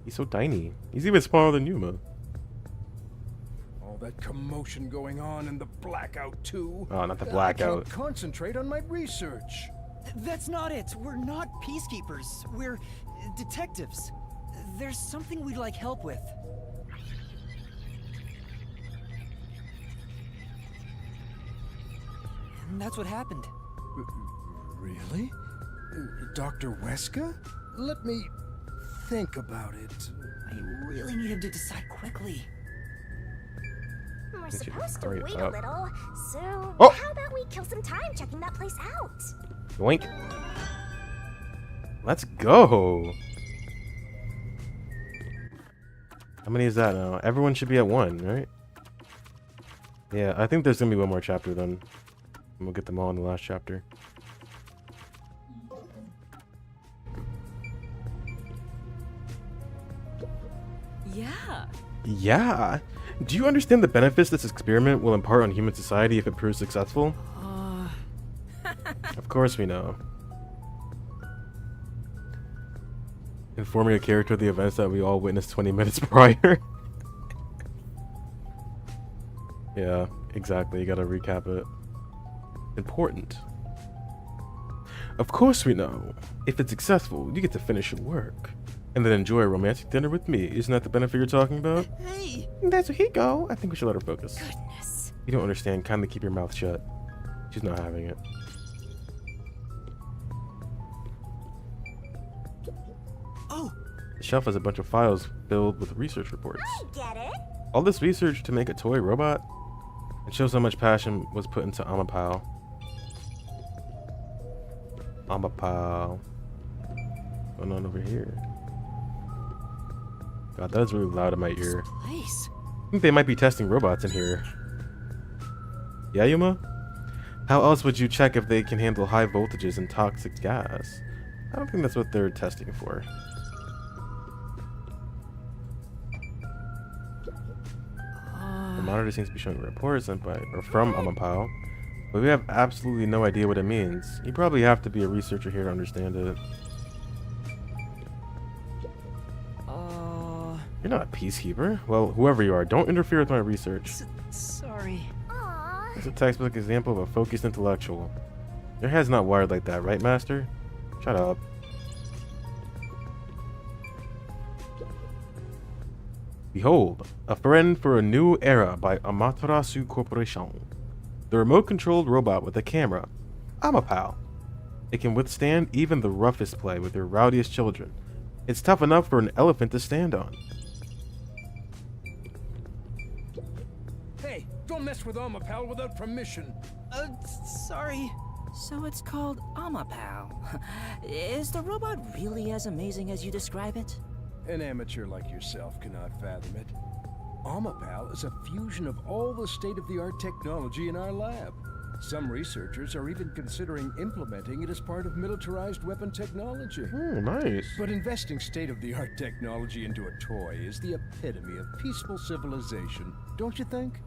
He's so tiny. He's even smaller than Yuma. All that commotion going on and the blackout too. Oh, not the I blackout. can't concentrate on my research. That's not it. We're not peacekeepers. We're detectives. There's something we'd like help with. And that's what happened. Really? Dr. Weska? Let me think about it. I really need him to decide quickly. We're supposed to wait a little, so Oh! how about we kill some time checking that place out? Yoink. Let's go. How many is that now? Everyone should be at 1, right? Yeah, I think there's gonna be one more chapter then. And we'll get them all in the last chapter. Yeah. Yeah. Do you understand the benefits this experiment will impart on human society if it proves successful? Of course we know. Informing a character of the events that we all witnessed 20 minutes prior. Yeah, exactly. You gotta recap it. Important. Of course we know. If it's successful, you get to finish your work. And then enjoy a romantic dinner with me. Isn't that the benefit you're talking about? Hey! That's where he go. I think we should let her focus. Goodness. You don't understand. Kindly keep your mouth shut. She's not having it. Oh! The shelf has a bunch of files filled with research reports. I get it. All this research to make a toy robot? It shows how much passion was put into Amapal. Amapal. What's going on over here? God, that is really loud in my ear. Place. I think they might be testing robots in here. Yeah, Yuma? How else would you check if they can handle high voltages and toxic gas? I don't think that's what they're testing for. The monitor seems to be showing reports sent by or from Amapao, but we have absolutely no idea what it means. You probably have to be a researcher here to understand it. You're not a peacekeeper. Well, whoever you are, don't interfere with my research. Sorry. It's a textbook example of a focused intellectual. Your head's not wired like that, right, Master? Shut up. Behold, a friend for a new era by Amaterasu Corporation. The remote-controlled robot with a camera. Amapal. It can withstand even the roughest play with your rowdiest children. It's tough enough for an elephant to stand on. Hey, don't mess with Amapal without permission. Sorry. So it's called Amapal. Is the robot really as amazing as you describe it? An amateur like yourself cannot fathom it. Amapal is a fusion of all the state-of-the-art technology in our lab. Some researchers are even considering implementing it as part of militarized weapon technology. Oh, nice. But investing state-of-the-art technology into a toy is the epitome of peaceful civilization, don't you think?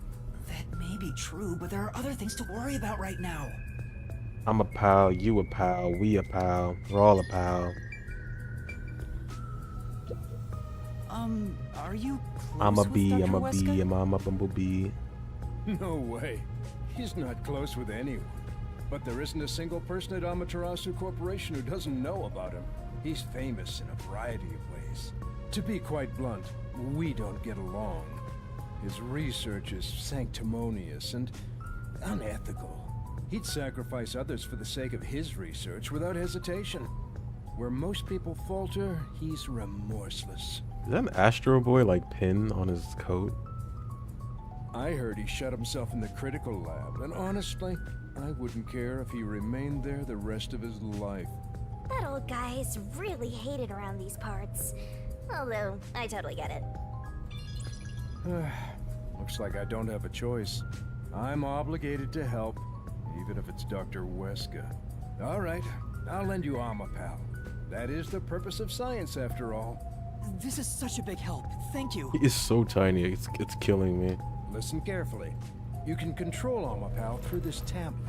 That may be true, but there are other things to worry about right now. I'm a pal, you a pal, we a pal, we're all a pal. Are you close I'm a with bee, Dr. I'm a Weska? bee, I'm a bumblebee. No way. He's not close with anyone. But there isn't a single person at Amaterasu Corporation who doesn't know about him. He's famous in a variety of ways. To be quite blunt, we don't get along. His research is sanctimonious and unethical. He'd sacrifice others for the sake of his research without hesitation. Where most people falter, he's remorseless. Is that an Astro Boy like pin on his coat? I heard he shut himself in the critical lab, and honestly, I wouldn't care if he remained there the rest of his life. That old guy's really hated around these parts. Although, I totally get it. Looks like I don't have a choice. I'm obligated to help, even if it's Dr. Weska. All right, I'll lend you Amapal. That is the purpose of science, after all. This is such a big help. Thank you. He is so tiny, it's killing me. Listen carefully. You can control Amapal through this tablet.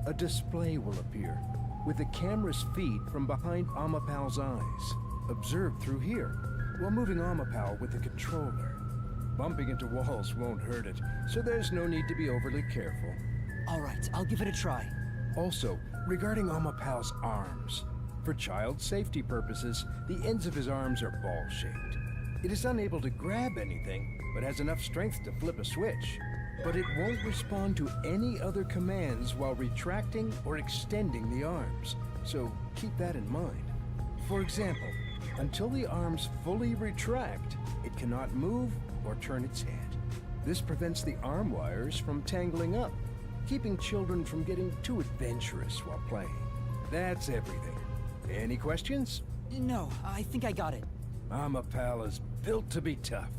A display will appear, with the camera's feed from behind Amapal's eyes. Observed through here, while moving Amapal with the controller. Bumping into walls won't hurt it, so there's no need to be overly careful. All right, I'll give it a try. Also, regarding Amapal's arms, for child safety purposes, the ends of his arms are ball-shaped. It is unable to grab anything, but has enough strength to flip a switch. But it won't respond to any other commands while retracting or extending the arms, so keep that in mind. For example, until the arms fully retract, it cannot move or turn its head. This prevents the arm wires from tangling up, keeping children from getting too adventurous while playing. That's everything. Any questions? No, I think I got it. Amapal is built to be tough.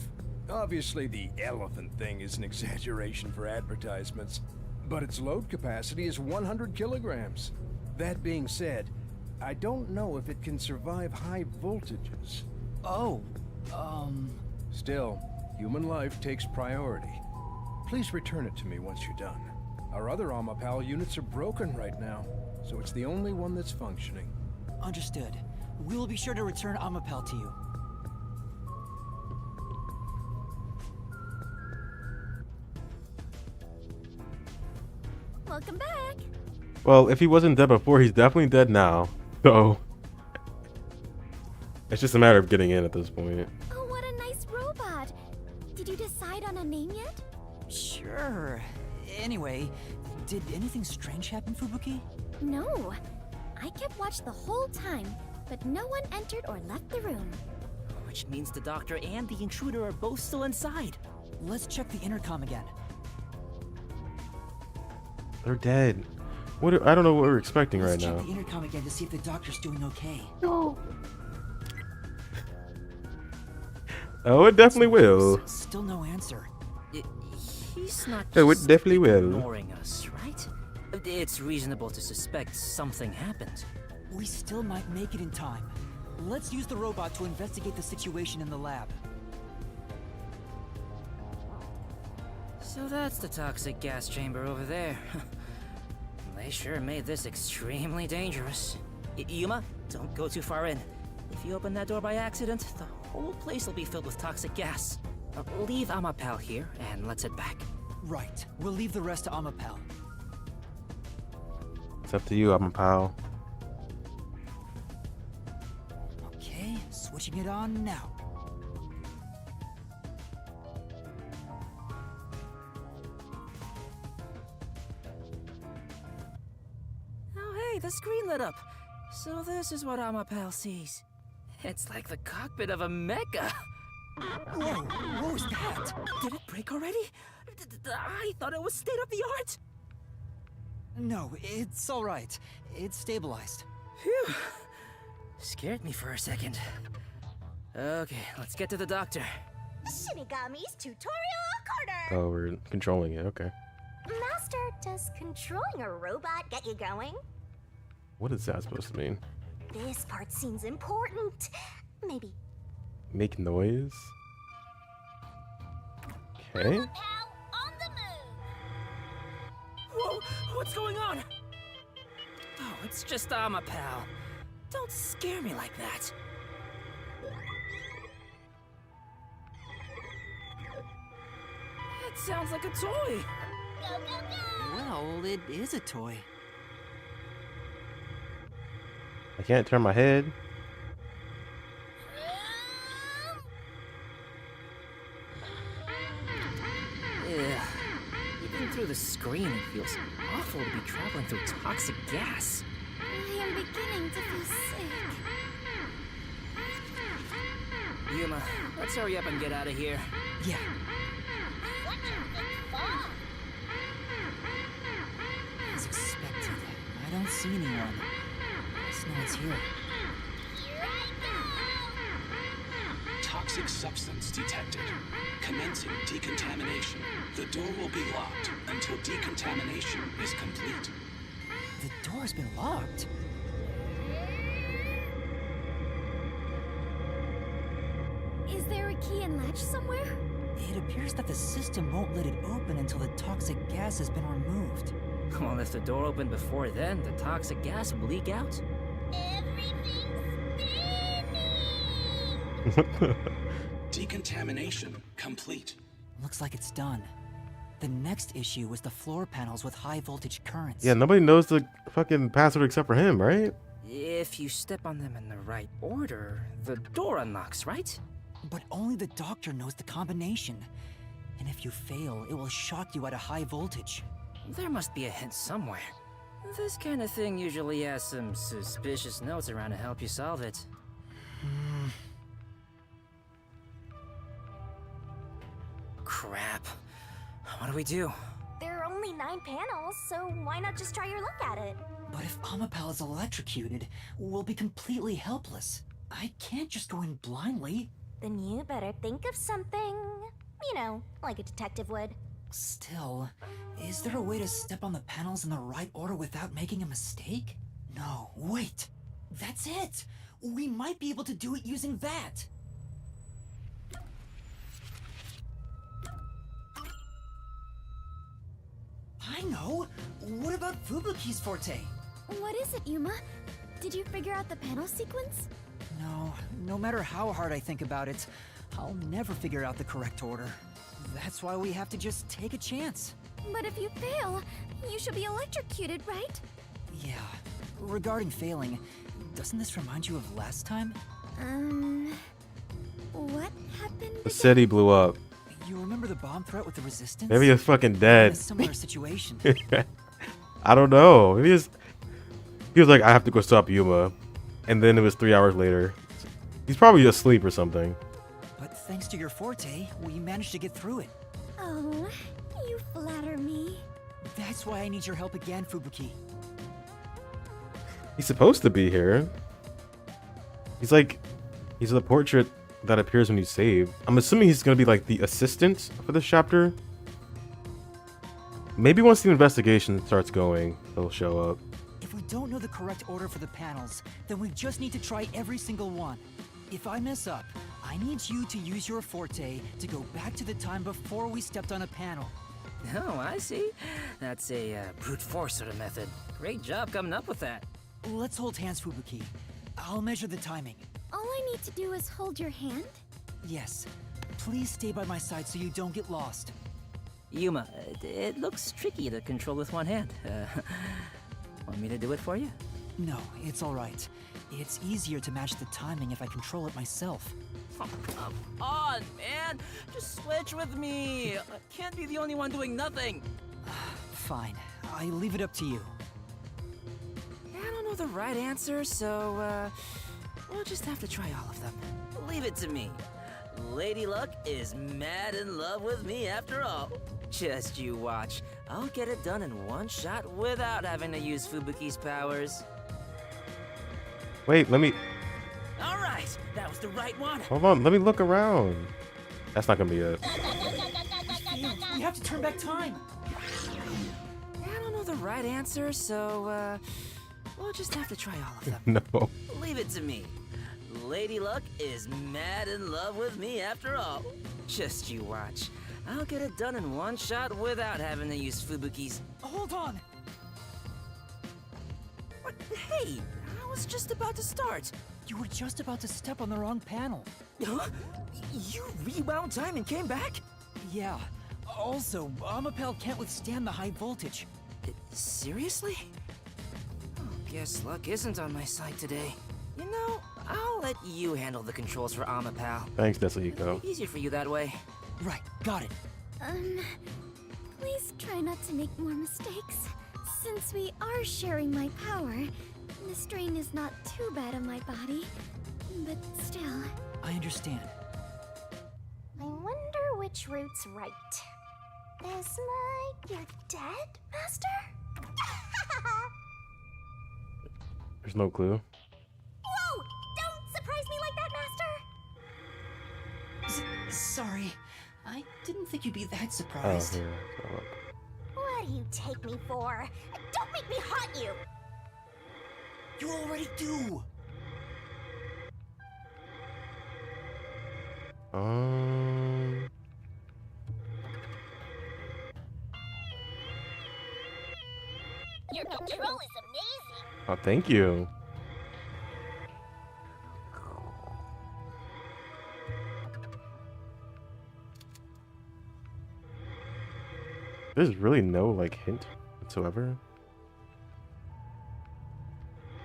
Obviously, the elephant thing is an exaggeration for advertisements, but its load capacity is 100 kilograms. That being said, I don't know if it can survive high voltages. Oh, Still, human life takes priority. Please return it to me once you're done. Our other Amapal units are broken right now, so it's the only one that's functioning. Understood. We will be sure to return Amapal to you. Welcome back. Well, if he wasn't dead before, he's definitely dead now. So it's just a matter of getting in at this point. Oh, what a nice robot. Did you decide on a name yet? Sure. Anyway, did anything strange happen, Fubuki? No. I kept watch the whole time, but no one entered or left the room. Which means the doctor and the intruder are both still inside. Let's check the intercom again. They're dead. I don't know what we're expecting right Let's now. check the intercom again to see if the doctor's doing okay. No. Oh, it definitely will. Still no answer. He's not Oh, it just definitely will. ignoring us, right? It's reasonable to suspect something happened. We still might make it in time. Let's use the robot to investigate the situation in the lab. So that's the toxic gas chamber over there. They sure made this extremely dangerous. Yuma, don't go too far in. If you open that door by accident, the whole place will be filled with toxic gas. Leave Amapal here, and let's head back. Right. We'll leave the rest to Amapal. It's up to you, Amapal. Okay, switching it on now. Oh, hey, the screen lit up. So this is what Amapal sees. It's like the cockpit of a mecha. Whoa, what was that? Did it break already? I thought it was state of the art. No, it's all right. It's stabilized. Phew. Scared me for a second. Okay, let's get to the doctor. Shinigami's tutorial corner! Oh, we're controlling it. Okay. Master, does controlling a robot get you going? What is that supposed to mean? This part seems important. Maybe. Make noise? Okay. Whoa, what's going on? Oh, it's just Amapal. Don't scare me like that. It sounds like a toy. Go, go, go! Well, it is a toy. I can't turn my head. Even through the screen, it feels awful to be traveling through toxic gas. I am beginning to feel sick. Yuma, let's hurry up and get out of here. Yeah. don't see anyone. Guess no one's here. Toxic substance detected. Commencing decontamination. The door will be locked until decontamination is complete. The door's been locked. Is there a key and latch somewhere? It appears that the system won't let it open until the toxic gas has been removed. Well, if the door opened before then, the toxic gas will leak out. Decontamination complete. Looks like it's done. The next issue was the floor panels with high voltage currents. Yeah, nobody knows the fucking password except for him, right? If you step on them in the right order, the door unlocks, right? But only the doctor knows the combination. And if you fail, it will shock you at a high voltage. There must be a hint somewhere. This kind of thing usually has some suspicious notes around to help you solve it. Crap. What do we do? There are only 9 panels, so why not just try your luck at it? But if Amapal is electrocuted, we'll be completely helpless. I can't just go in blindly. Then you better think of something, you know, like a detective would. Still, is there a way to step on the panels in the right order without making a mistake? No, wait. That's it. We might be able to do it using that. I know. What about Fubuki's forte? What is it, Yuma? Did you figure out the panel sequence? No matter how hard I think about it, I'll never figure out the correct order. That's why we have to just take a chance. But if you fail, you should be electrocuted, right? Yeah. Regarding failing, doesn't this remind you of last time? What happened? The city blew up. You remember the bomb threat with the resistance? Maybe he's fucking In a dead. similar situation. I don't know. Maybe he was like, I have to go stop Yuma. And then it was 3 hours later. He's probably asleep or something. But thanks to your forte, we managed to get through it. Oh, you flatter me. That's why I need your help again, Fubuki. He's supposed to be here. He's the portrait that appears when you save. I'm assuming he's gonna be like the assistant for this chapter. Maybe once the investigation starts going, he'll show up. If we don't know the correct order for the panels, then we just need to try every single one. If I mess up, I need you to use your forte to go back to the time before we stepped on a panel. Oh, I see. That's a brute force sort of method. Great job coming up with that. Let's hold hands, Fubuki. I'll measure the timing. All I need to do is hold your hand? Yes. Please stay by my side so you don't get lost. Yuma, it looks tricky to control with one hand. Want me to do it for you? No, it's all right. It's easier to match the timing if I control it myself. Oh, come on, man! Just switch with me! I can't be the only one doing nothing! Fine. I leave it up to you. I don't know the right answer, so, we'll just have to try all of them. Leave it to me. Lady Luck is mad in love with me after all. Just you watch. I'll get it done in one shot without having to use Fubuki's powers. Wait, let me... Alright, that was the right one. Hold on, let me look around. That's not gonna be it. We have to turn back time. I don't know the right answer, so, we'll just have to try all of them. No. Leave it to me. Lady Luck is mad in love with me after all. Just you watch. I'll get it done in one shot without having to use Fubuki's. Hold on! What? Hey, I was just about to start. You were just about to step on the wrong panel. Huh? You rewound time and came back? Yeah. Also, Amapel can't withstand the high voltage. Seriously? Oh, guess luck isn't on my side today. You know, I'll let you handle the controls for Amapal. Thanks, Desahiko. Easier for you that way. Right, got it. Please try not to make more mistakes. Since we are sharing my power, the strain is not too bad on my body. But still... I understand. I wonder which route's right. Is your dead, Master? There's no clue. Whoa! Don't surprise me like that, Master! Sorry. I didn't think you'd be that Oh, surprised. here. Oh, look. What do you take me for? Don't make me haunt you! You already do! Your control is amazing! Oh, thank you. There's really no, like, hint whatsoever.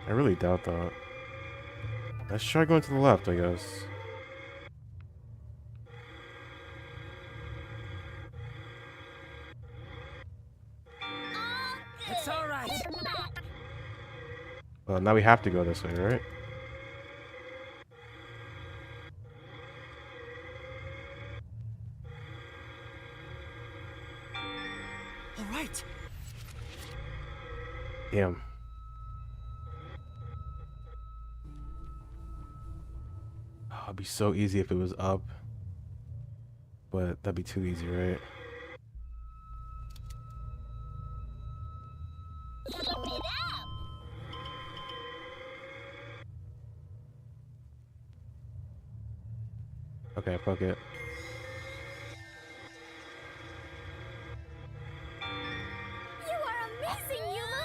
I really doubt that. Let's try going to the left, I guess. It's alright. Well, now we have to go this way, right? Alright. Damn. Oh, it'd be so easy if it was up. But that'd be too easy, right? Okay, fuck it. You are amazing, Yuma!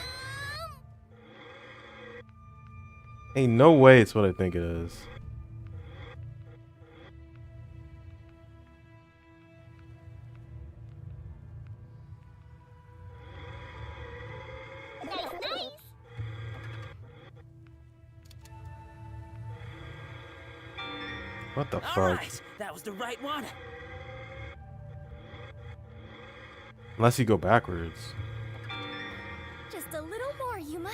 Ain't no way it's what I think it is. What the fuck? Alright, that was the right one. Unless you go backwards. Just a little more, Yuma.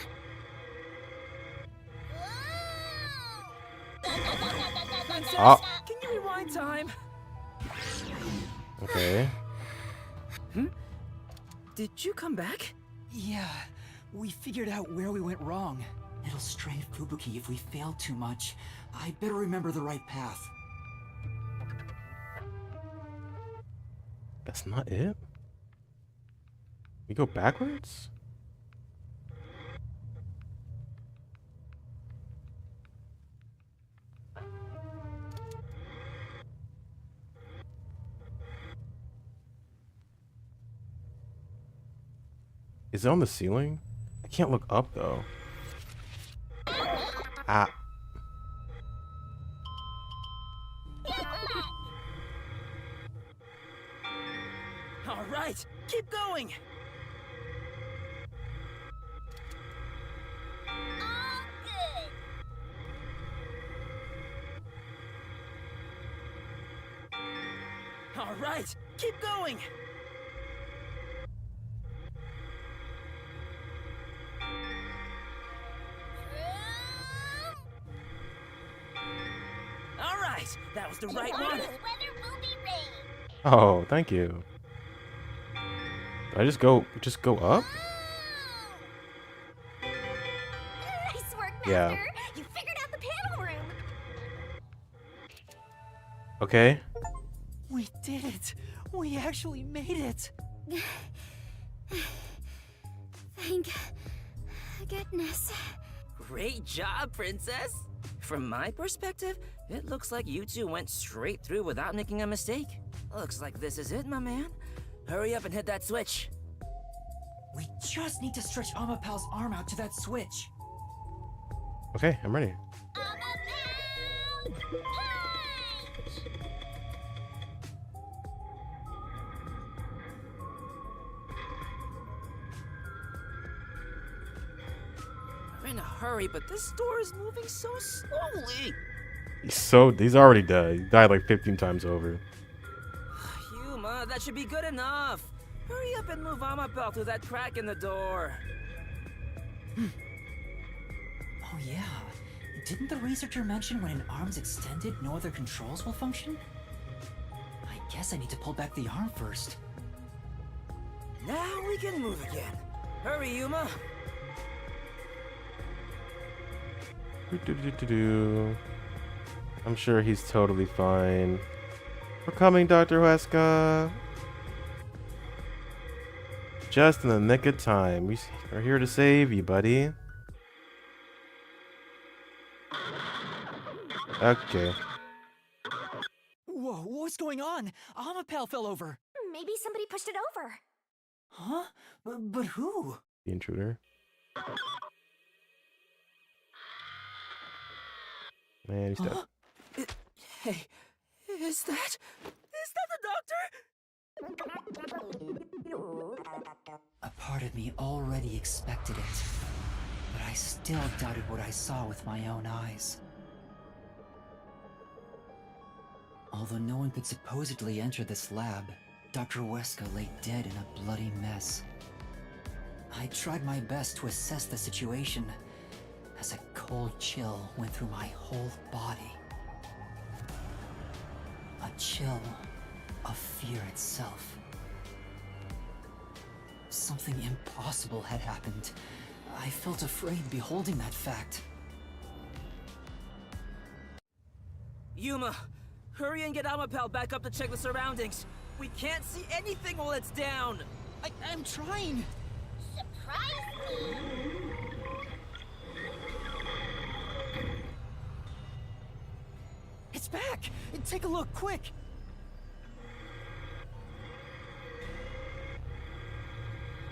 Princess, Oh. can you rewind time? Okay. Did you come back? Yeah, we figured out where we went wrong. It'll strain Fubuki if we fail too much. I better remember the right path. That's not it? We go backwards? Is it on the ceiling? I can't look up though. Ah. Alright, keep going. Alright, keep going. Alright, that was the right one. Oh, thank you. Did I just go up? Nice work, Master! Yeah. You figured out the panel room! Okay. We did it! We actually made it! Thank goodness. Great job, Princess! From my perspective, it looks like you two went straight through without making a mistake. Looks like this is it, my man. Hurry up and hit that switch. We just need to stretch Amapal's arm out to that switch. Okay, I'm ready. We're in a hurry, but this door is moving so slowly. He's already dead. He died like 15 times over. Yuma, that should be good enough. Hurry up and move Amapel through that crack in the door. Oh yeah. Didn't the researcher mention when an arm's extended, no other controls will function? I guess I need to pull back the arm first. Now we can move again. Hurry, Yuma. Do-do-do-do-do. I'm sure he's totally fine. We're coming, Dr. Huesca. Just in the nick of time. We are here to save you, buddy. Okay. Whoa, what's going on? Amapel fell over. Maybe somebody pushed it over. Huh? But who? The intruder. Man, he's dead. Hey, is that the doctor? A part of me already expected it, but I still doubted what I saw with my own eyes. Although no one could supposedly enter this lab, Dr. Huesca lay dead in a bloody mess. I tried my best to assess the situation as a cold chill went through my whole body. A chill of fear itself. Something impossible had happened. I felt afraid beholding that fact. Yuma, hurry and get Amapel back up to check the surroundings. We can't see anything while it's down. I'm trying. Surprise me! It's back! Take a look, quick!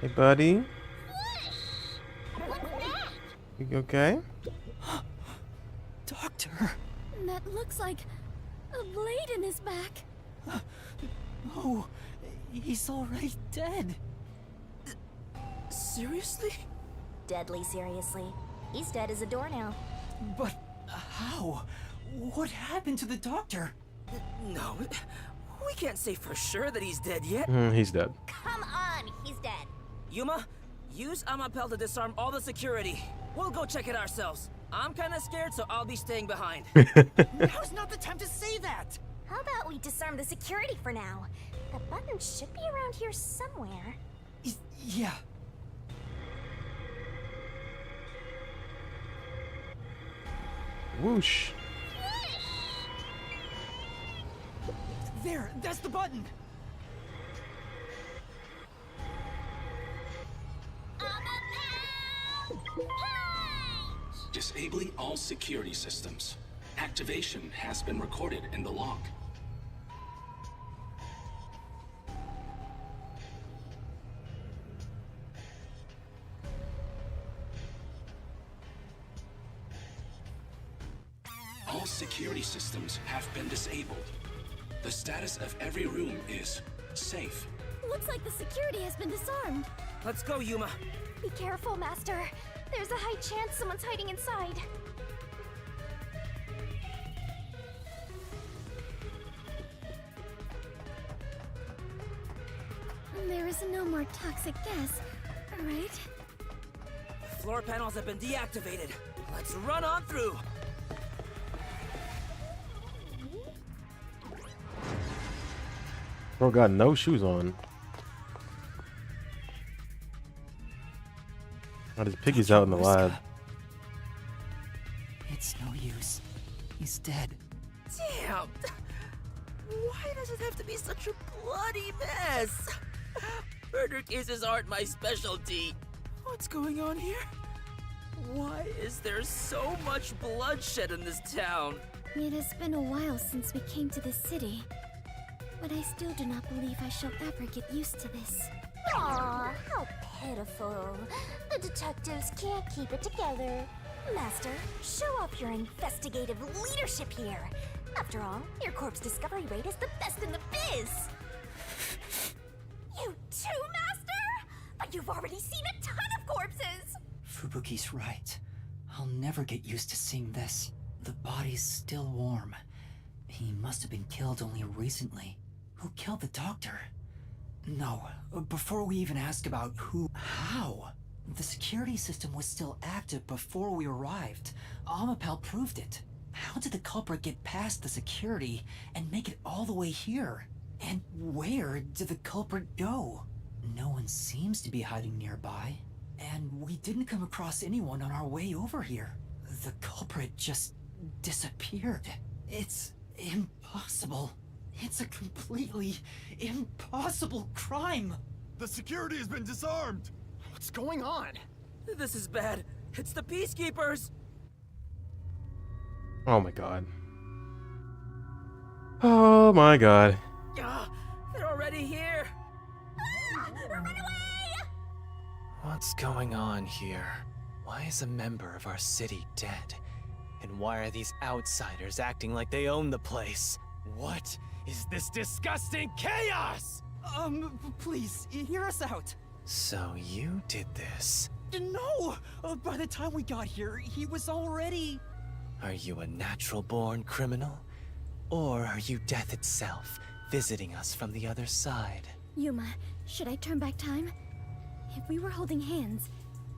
Hey, buddy. What's that? You okay? Doctor! That looks like a blade in his back. Oh, he's already dead. Seriously? Deadly seriously. He's dead as a doornail. But how? What happened to the doctor? No, we can't say for sure that he's dead yet. He's dead. Come on, he's dead. Yuma, use Amapel to disarm all the security. We'll go check it ourselves. I'm kinda scared, so I'll be staying behind. Now's not the time to say that! How about we disarm the security for now? The button should be around here somewhere. Yeah. Whoosh. There, that's the button! Disabling all security systems. Activation has been recorded in the log. All security systems have been disabled. The status of every room is safe. Looks like the security has been disarmed. Let's go, Yuma. Be careful, Master. There's a high chance someone's hiding inside. There is no more toxic gas, right? Floor panels have been deactivated. Let's run on through. Bro got no shoes on. Not his piggy's out in the lab. It's no use. He's dead. Damn! Why does it have to be such a bloody mess? Murder cases aren't my specialty. What's going on here? Why is there so much bloodshed in this town? It has been a while since we came to this city, but I still do not believe I shall ever get used to this. Aw, how pitiful. The detectives can't keep it together. Master, show off your investigative leadership here. After all, your corpse discovery rate is the best in the biz. You too, Master? But you've already seen a ton of corpses! Fubuki's right. I'll never get used to seeing this. The body's still warm. He must have been killed only recently. Who killed the doctor? No, before we even ask about how? The security system was still active before we arrived. Amapel proved it. How did the culprit get past the security and make it all the way here? And where did the culprit go? No one seems to be hiding nearby. And we didn't come across anyone on our way over here. The culprit just disappeared. It's impossible. It's a completely impossible crime. The security has been disarmed. What's going on? This is bad. It's the Peacekeepers! Oh my god. Oh my god. They're already here! Run away! What's going on here? Why is a member of our city dead? And why are these outsiders acting like they own the place? What is this disgusting chaos? Please, hear us out. So you did this? No! By the time we got here, he was already... Are you a natural-born criminal? Or are you death itself, visiting us from the other side? Yuma, should I turn back time? If we were holding hands,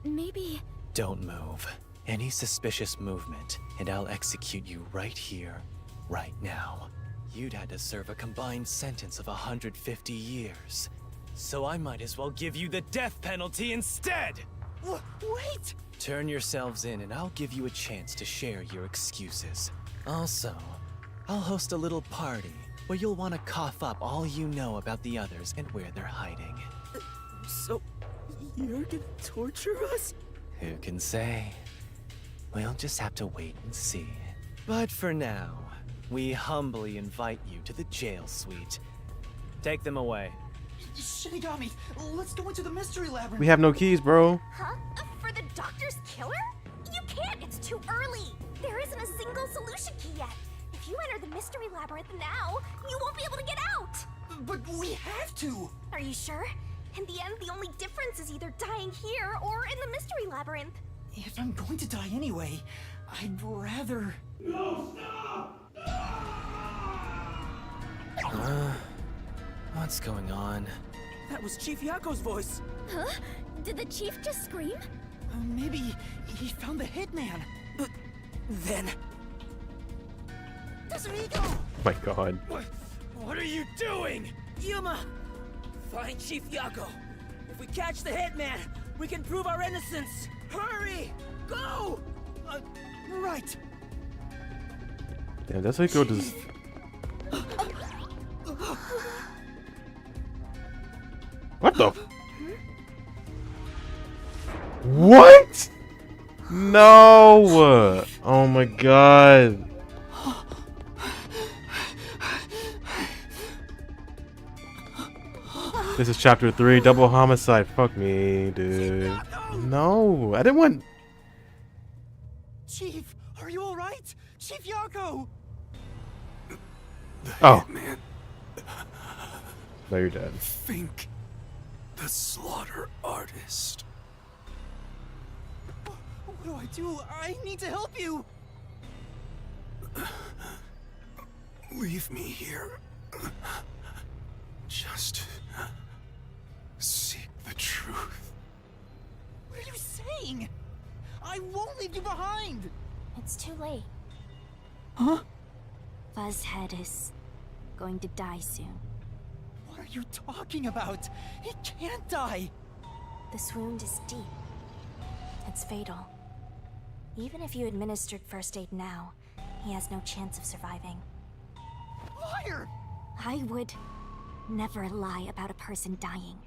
maybe... Don't move. Any suspicious movement, and I'll execute you right here, right now. You'd had to serve a combined sentence of 150 years. So I might as well give you the death penalty instead! Wait! Turn yourselves in and I'll give you a chance to share your excuses. Also, I'll host a little party where you'll want to cough up all you know about the others and where they're hiding. So, you're gonna torture us? Who can say? We'll just have to wait and see. But for now, we humbly invite you to the jail suite. Take them away. Shinigami, let's go into the mystery labyrinth. We have no keys, bro. Huh? For the doctor's killer? You can't, it's too early. There isn't a single solution key yet. If you enter the mystery labyrinth now, you won't be able to get out. But we have to. Are you sure? In the end, the only difference is either dying here or in the mystery labyrinth. If I'm going to die anyway, I'd rather... No, stop! What's going on? That was Chief Yako's voice. Huh? Did the chief just scream? Maybe he found the hitman. Then... Tetsuhiko! Oh my god. What are you doing? Yuma! Find Chief Yako. If we catch the hitman, we can prove our innocence. Hurry! Go! Right. Damn, that's how you go to... What the? What? No! Oh my god. This is chapter 3, double homicide. Fuck me, dude. No, I didn't want... Chief, are you alright? Chief Yako! Oh. Man, No, you're dead. Fink, the slaughter artist. What do I do? I need to help you! Leave me here. Just seek the truth. What are you saying? I won't leave you behind! It's too late. Huh? Fuzzhead is going to die soon. What are you talking about? He can't die! This wound is deep. It's fatal. Even if you administered first aid now, he has no chance of surviving. Liar! I would never lie about a person dying.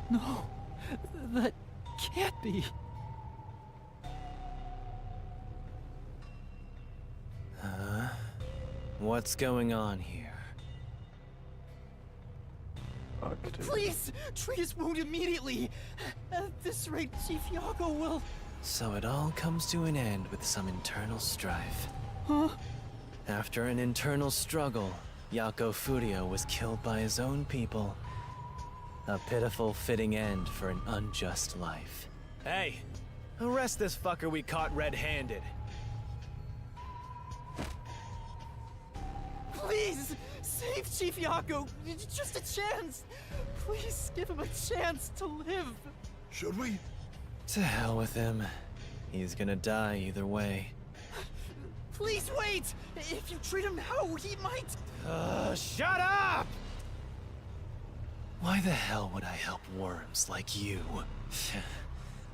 No, that can't be. What's going on here? Please, treat his wound immediately. At this rate, Chief Yako will... So it all comes to an end with some internal strife. Huh? After an internal struggle, Yako Furio was killed by his own people. A pitiful, fitting end for an unjust life. Hey, arrest this fucker we caught red-handed. Please, save Chief Yako. Just a chance. Please give him a chance to live. Should we? To hell with him. He's gonna die either way. Please wait! If you treat him now, he might... Shut up! Why the hell would I help worms like you?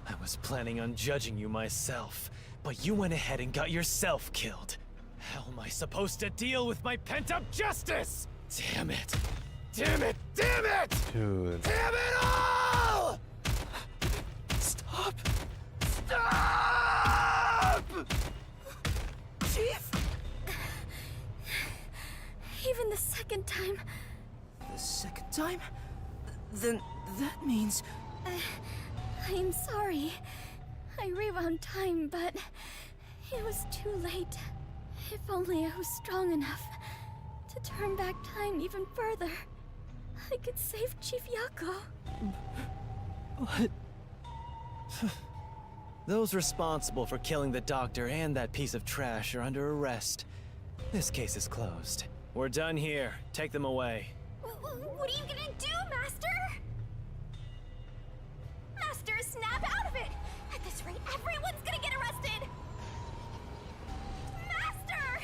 I was planning on judging you myself, but you went ahead and got yourself killed. How am I supposed to deal with my pent-up justice? Damn it! Damn it! Damn it! Dude. Damn it all! Stop! Stop! Chief! Even the second time. The second time? Then that means... I am sorry. I rewound time, but it was too late. If only I was strong enough to turn back time even further, I could save Chief Yako. What? Those responsible for killing the doctor and that piece of trash are under arrest. This case is closed. We're done here. Take them away. What are you gonna do, Master? Master, snap out of it! At this rate, everyone's gonna get arrested! Master!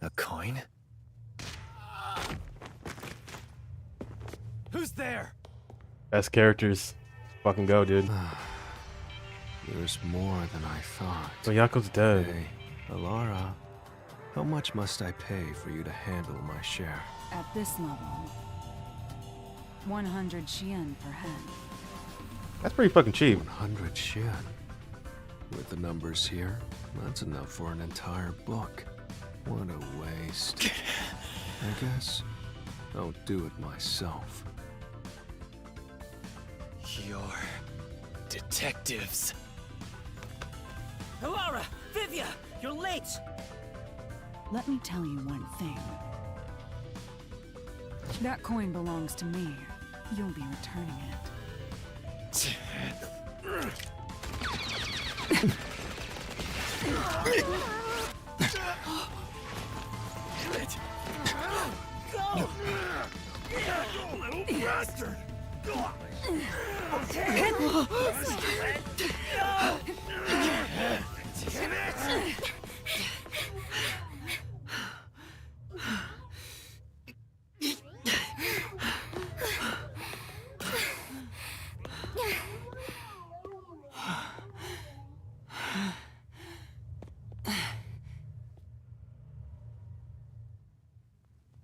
A coin? Who's there? Best characters. Fucking go, dude. There's more than I thought. So Yako's dead. Hey, Alara, how much must I pay for you to handle my share? At this level, 100 Xian per head. That's pretty fucking cheap. 100 Xian. With the numbers here, that's enough for an entire book. What a waste. I guess I'll do it myself. You're detectives. Alara! Vivia! You're late! Let me tell you one thing. That coin belongs to me. You'll be returning it. Damn it! Go! Little bastard!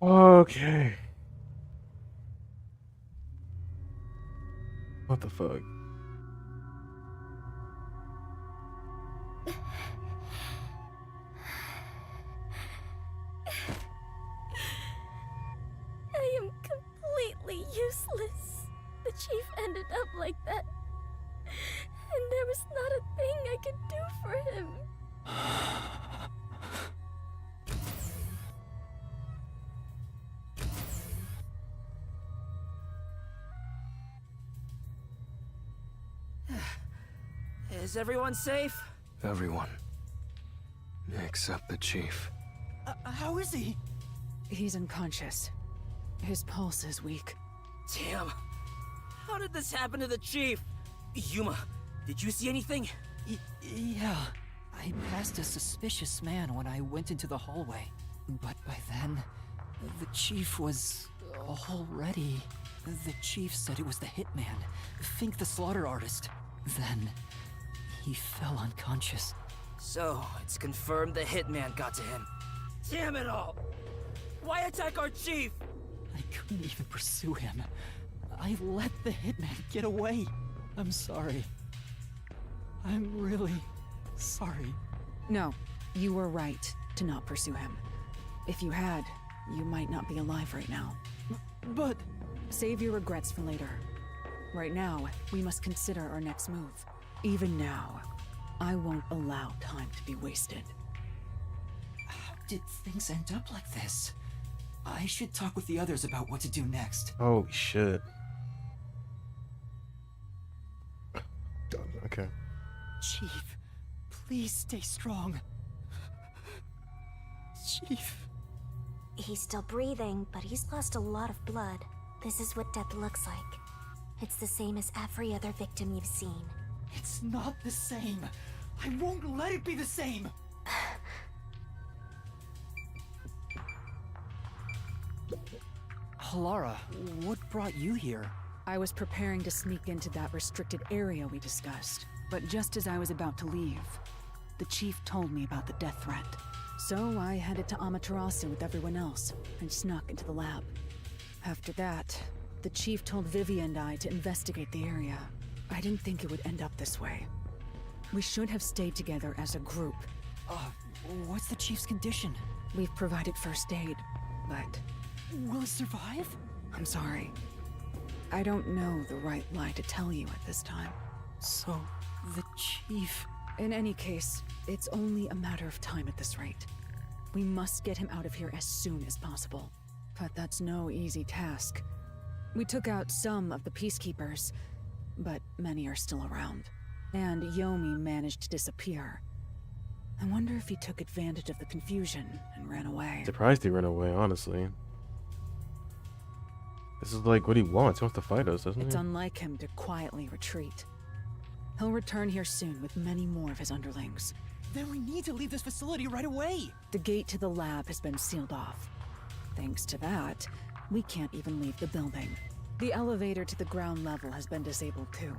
Okay. What the fuck? I am completely useless. The chief ended up like that. And there was not a thing I could do for him. Is everyone safe? Everyone. Except the chief. How is he? He's unconscious. His pulse is weak. Damn. How did this happen to the chief? Yuma, did you see anything? Yeah. I passed a suspicious man when I went into the hallway. But by then, the chief was already... The chief said it was the hitman, Fink the slaughter artist. Then, he fell unconscious. So, it's confirmed the hitman got to him. Damn it all! Why attack our chief? I couldn't even pursue him. I let the hitman get away. I'm sorry. I'm really sorry. No, you were right to not pursue him. If you had, you might not be alive right now. But... Save your regrets for later. Right now, we must consider our next move. Even now, I won't allow time to be wasted. How did things end up like this? I should talk with the others about what to do next. Holy shit. Done. Okay. Chief, please stay strong. Chief. He's still breathing, but he's lost a lot of blood. This is what death looks like. It's the same as every other victim you've seen. It's not the same. I won't let it be the same. Halara, what brought you here? I was preparing to sneak into that restricted area we discussed, but just as I was about to leave, the chief told me about the death threat. So I headed to Amaterasu with everyone else and snuck into the lab. After that, the chief told Vivia and I to investigate the area. I didn't think it would end up this way. We should have stayed together as a group. What's the chief's condition? We've provided first aid, but... Will it survive? I'm sorry. I don't know the right lie to tell you at this time. So, the chief... In any case, it's only a matter of time at this rate. We must get him out of here as soon as possible. But that's no easy task. We took out some of the peacekeepers, but many are still around. And Yomi managed to disappear. I wonder if he took advantage of the confusion and ran away. Surprised he ran away, honestly. This is like what he wants. He wants to fight us, doesn't he? It's unlike him to quietly retreat. He'll return here soon with many more of his underlings. Then we need to leave this facility right away! The gate to the lab has been sealed off. Thanks to that, we can't even leave the building. The elevator to the ground level has been disabled too.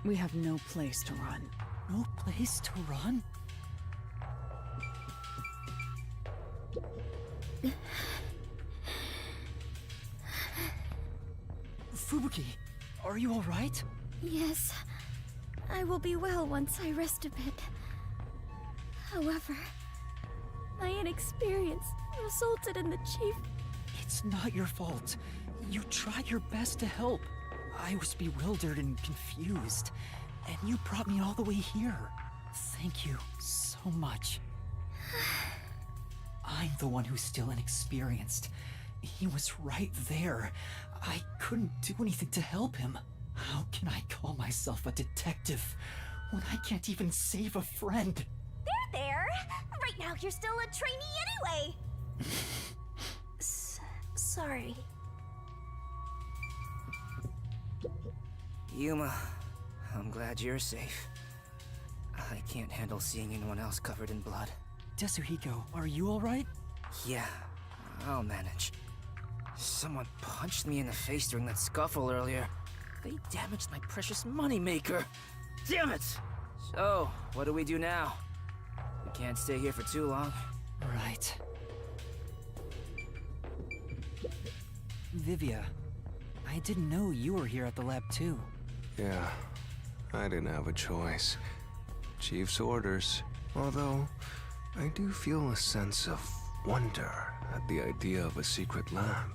We have no place to run. No place to run? Fubuki, are you alright? Yes, I will be well once I rest a bit. However, my inexperience resulted in the chief. It's not your fault. You tried your best to help. I was bewildered and confused, and you brought me all the way here. Thank you so much. I'm the one who's still inexperienced. He was right there. I couldn't do anything to help him. How can I call myself a detective when I can't even save a friend? There! Right now you're still a trainee anyway! Sorry. Yuma, I'm glad you're safe. I can't handle seeing anyone else covered in blood. Tetsuhiko, are you alright? Yeah, I'll manage. Someone punched me in the face during that scuffle earlier. They damaged my precious moneymaker. Damn it! So, what do we do now? We can't stay here for too long. Right. Vivia, I didn't know you were here at the lab too. Yeah, I didn't have a choice. Chief's orders. Although, I do feel a sense of wonder at the idea of a secret lab.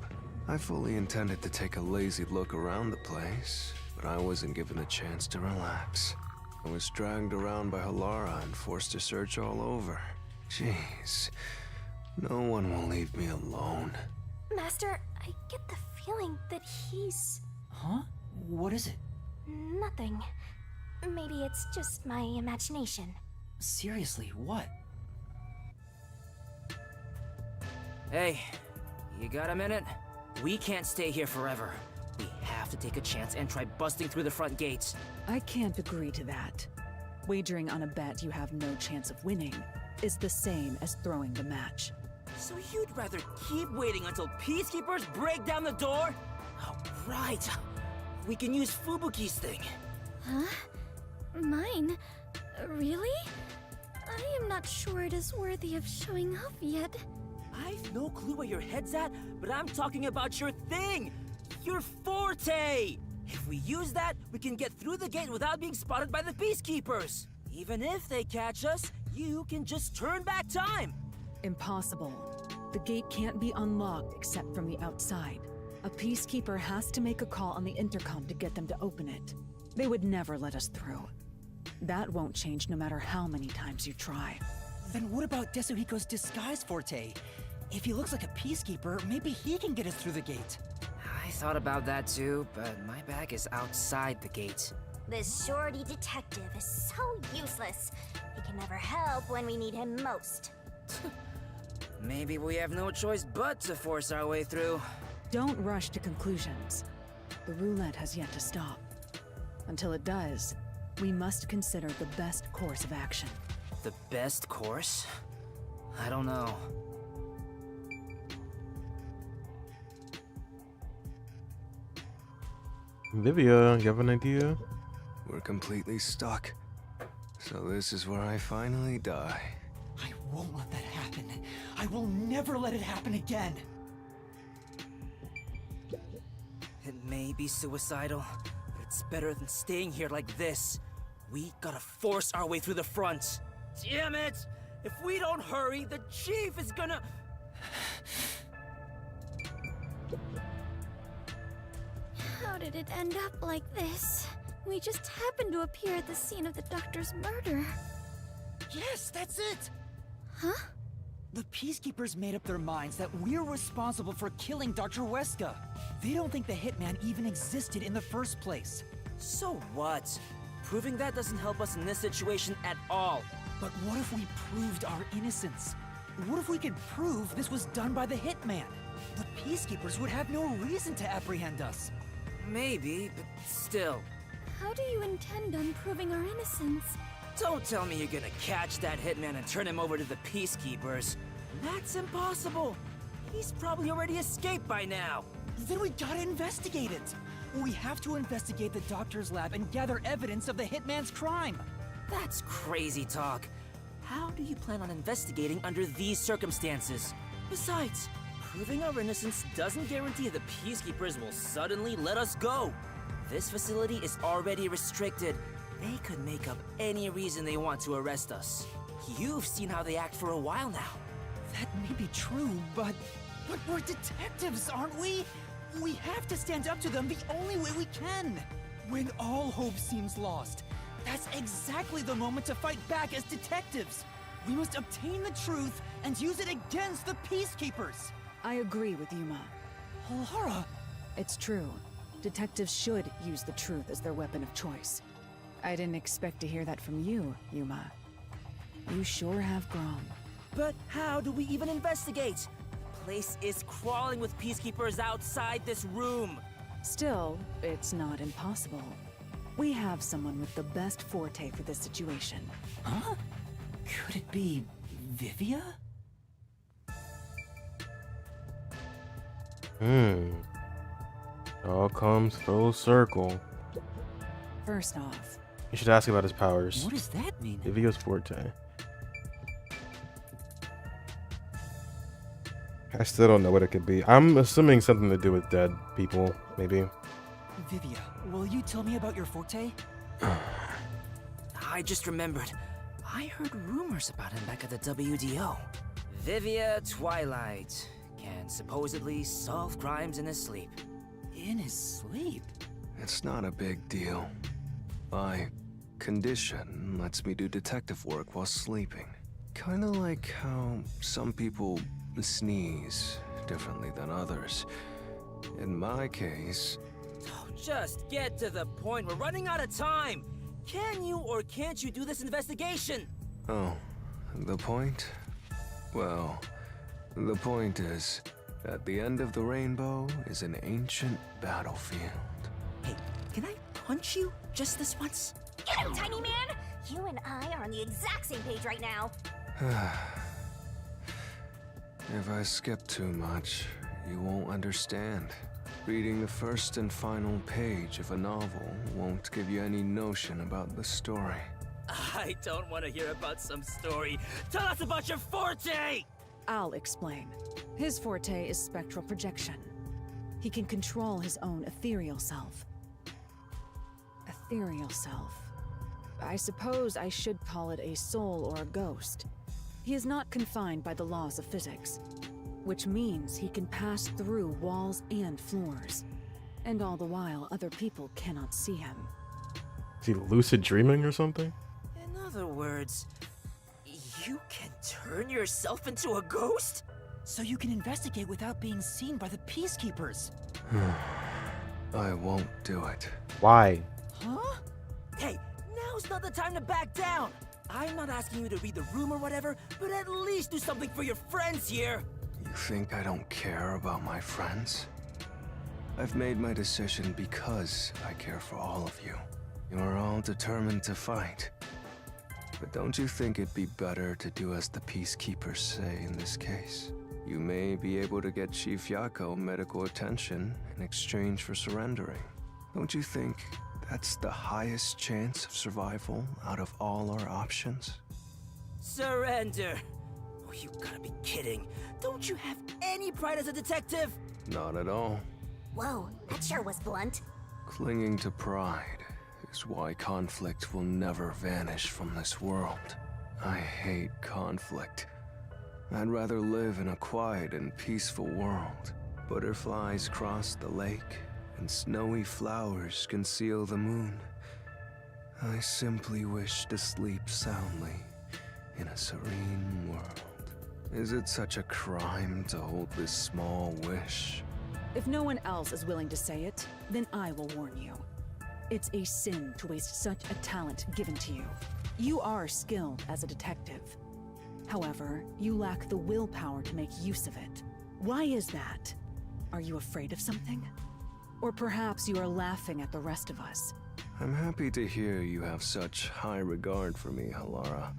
I fully intended to take a lazy look around the place, but I wasn't given a chance to relax. I was dragged around by Halara and forced to search all over. Jeez, no one will leave me alone. Master, I get the feeling that he's... Huh? What is it? Nothing. Maybe it's just my imagination. Seriously, what? Hey, you got a minute? We can't stay here forever. We have to take a chance and try busting through the front gates. I can't agree to that. Wagering on a bet you have no chance of winning is the same as throwing the match. So you'd rather keep waiting until peacekeepers break down the door? Oh, right. We can use Fubuki's thing. Huh? Mine? Really? I am not sure it is worthy of showing off yet. I've no clue where your head's at, but I'm talking about your thing! Your forte! If we use that, we can get through the gate without being spotted by the peacekeepers. Even if they catch us, you can just turn back time. Impossible. The gate can't be unlocked except from the outside. A peacekeeper has to make a call on the intercom to get them to open it. They would never let us through. That won't change no matter how many times you try. Then what about Tetsuhiko's disguise forte? If he looks like a peacekeeper, maybe he can get us through the gate. I thought about that too, but my bag is outside the gate. This shorty detective is so useless. He can never help when we need him most. Maybe we have no choice but to force our way through. Don't rush to conclusions. The roulette has yet to stop. Until it does, We must consider the best course of action. The best course? I don't know. Vivia, you have an idea? We're completely stuck. So this is where I finally die. I won't let that happen. I will never let it happen again. It may be suicidal, but it's better than staying here like this. We gotta force our way through the front. Damn it! If we don't hurry, the chief is gonna... How did it end up like this? We just happened to appear at the scene of the doctor's murder. Yes, that's it! Huh? The Peacekeepers made up their minds that we're responsible for killing Dr. Weska. They don't think the Hitman even existed in the first place. So what? Proving that doesn't help us in this situation at all. But what if we proved our innocence? What if we could prove this was done by the Hitman? The Peacekeepers would have no reason to apprehend us. Maybe, but still. How do you intend on proving our innocence? Don't tell me you're gonna catch that Hitman and turn him over to the Peacekeepers. That's impossible. He's probably already escaped by now. Then we gotta investigate it. We have to investigate the doctor's lab and gather evidence of the Hitman's crime. That's crazy talk. How do you plan on investigating under these circumstances? Besides, proving our innocence doesn't guarantee the Peacekeepers will suddenly let us go. This facility is already restricted. They could make up any reason they want to arrest us. You've seen how they act for a while now. That may be true, but we're detectives, aren't we? We have to stand up to them the only way we can. When all hope seems lost, that's exactly the moment to fight back as detectives. We must obtain the truth and use it against the Peacekeepers. I agree with Yuma. Laura! It's true. Detectives should use the truth as their weapon of choice. I didn't expect to hear that from you, Yuma. You sure have grown. But how do we even investigate? The place is crawling with Peacekeepers outside this room. Still, it's not impossible. We have someone with the best forte for this situation. Huh? Could it be Vivia? All comes full circle. First off, You should ask about his powers. What does that mean? Vivia's forte. I still don't know what it could be. I'm assuming something to do with dead people, maybe. Vivia, will you tell me about your forte? I just remembered. I heard rumors about him back at the WDO. Vivia Twilight can supposedly solve crimes in his sleep. In his sleep? It's not a big deal. My condition lets me do detective work while sleeping. Kinda like how some people sneeze differently than others. In my case... Oh, just get to the point. We're running out of time. Can you or can't you do this investigation? Oh, the point? Well, the point is, at the end of the rainbow is an ancient battlefield. Hey, can I punch you just this once? Get him, tiny man! You and I are on the exact same page right now. If I skip too much, you won't understand. Reading the first and final page of a novel won't give you any notion about the story. I don't want to hear about some story. Tell us about your forte! I'll explain. His forte is spectral projection. He can control his own ethereal self. Ethereal self. I suppose I should call it a soul or a ghost. He is not confined by the laws of physics, which means he can pass through walls and floors. And all the while, other people cannot see him. Is he lucid dreaming or something? In other words, you can turn yourself into a ghost? So you can investigate without being seen by the Peacekeepers. I won't do it. Why? Huh? Hey, now's not the time to back down. I'm not asking you to read the room or whatever, but at least do something for your friends here. You think I don't care about my friends? I've made my decision because I care for all of you. You're all determined to fight. But don't you think it'd be better to do as the peacekeepers say in this case? You may be able to get Chief Yako medical attention in exchange for surrendering. Don't you think that's the highest chance of survival out of all our options? Surrender? Oh, you gotta be kidding. Don't you have any pride as a detective? Not at all. Whoa, that sure was blunt. Clinging to pride is why conflict will never vanish from this world. I hate conflict. I'd rather live in a quiet and peaceful world. Butterflies cross the lake, and snowy flowers conceal the moon. I simply wish to sleep soundly in a serene world. Is it such a crime to hold this small wish? If no one else is willing to say it, then I will warn you. It's a sin to waste such a talent given to you. You are skilled as a detective. However, you lack the willpower to make use of it. Why is that? Are you afraid of something? Or perhaps you are laughing at the rest of us. I'm happy to hear you have such high regard for me, Halara.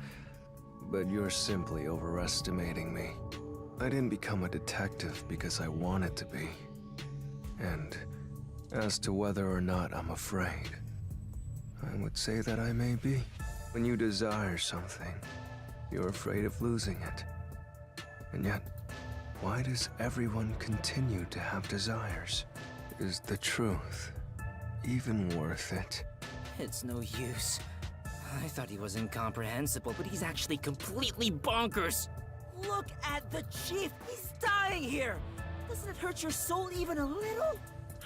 But you're simply overestimating me. I didn't become a detective because I wanted to be. And as to whether or not I'm afraid, I would say that I may be. When you desire something, you're afraid of losing it. And yet, why does everyone continue to have desires? Is the truth even worth it? It's no use. I thought he was incomprehensible, but he's actually completely bonkers. Look at the chief! He's dying here! Doesn't it hurt your soul even a little?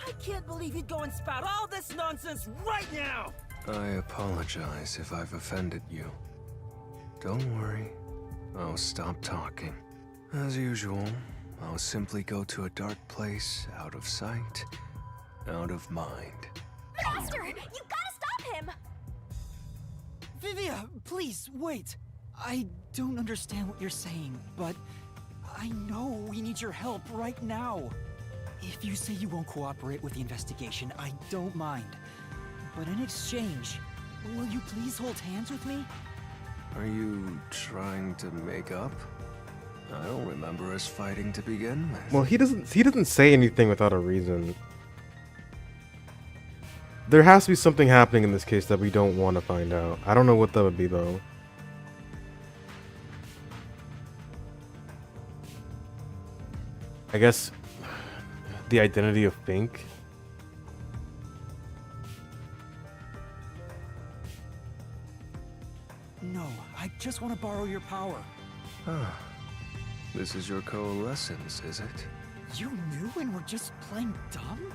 I can't believe he'd go and spout all this nonsense right now! I apologize if I've offended you. Don't worry, I'll stop talking. As usual, I'll simply go to a dark place, out of sight, out of mind. Master, you gotta stop him! Vivia, please, wait. I don't understand what you're saying, but I know we need your help right now. If you say you won't cooperate with the investigation, I don't mind. But in exchange, will you please hold hands with me? Are you trying to make up? I don't remember us fighting to begin with. Well, he doesn't say anything without a reason. There has to be something happening in this case that we don't want to find out. I don't know what that would be, though. I guess the identity of Fink. No, I just want to borrow your power. Ah, this is your coalescence, is it? You knew and were just playing dumb?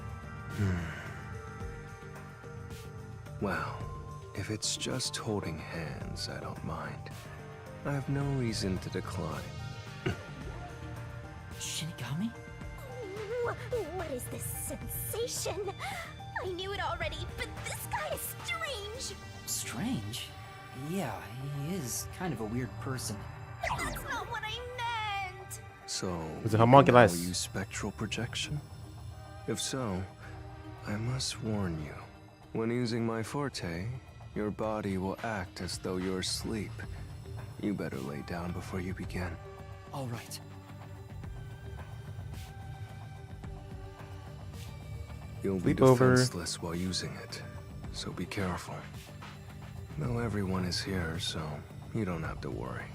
Well, if it's just holding hands, I don't mind. I have no reason to decline. Shinigami? What is this sensation? I knew it already, but this guy is strange! Strange? Yeah, he is kind of a weird person. That's not what I meant! So, Is it you homunculus? can now use spectral projection? If so, I must warn you. When using my forte, your body will act as though you're asleep. You better lay down before you begin. All right. You'll be Sleep over. defenseless while using it, so be careful. Though everyone is here, so you don't have to worry.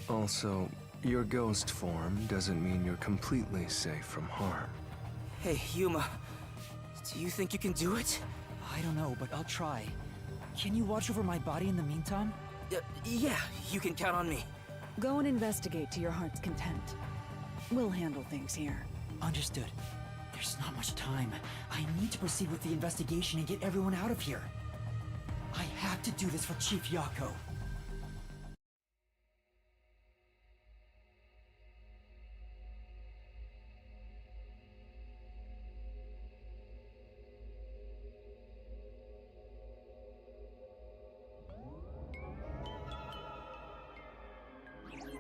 Also, your ghost form doesn't mean you're completely safe from harm. Hey, Yuma. Do you think you can do it? I don't know, but I'll try. Can you watch over my body in the meantime? Yeah, you can count on me. Go and investigate to your heart's content. We'll handle things here. Understood. There's not much time. I need to proceed with the investigation and get everyone out of here. I have to do this for Chief Yako.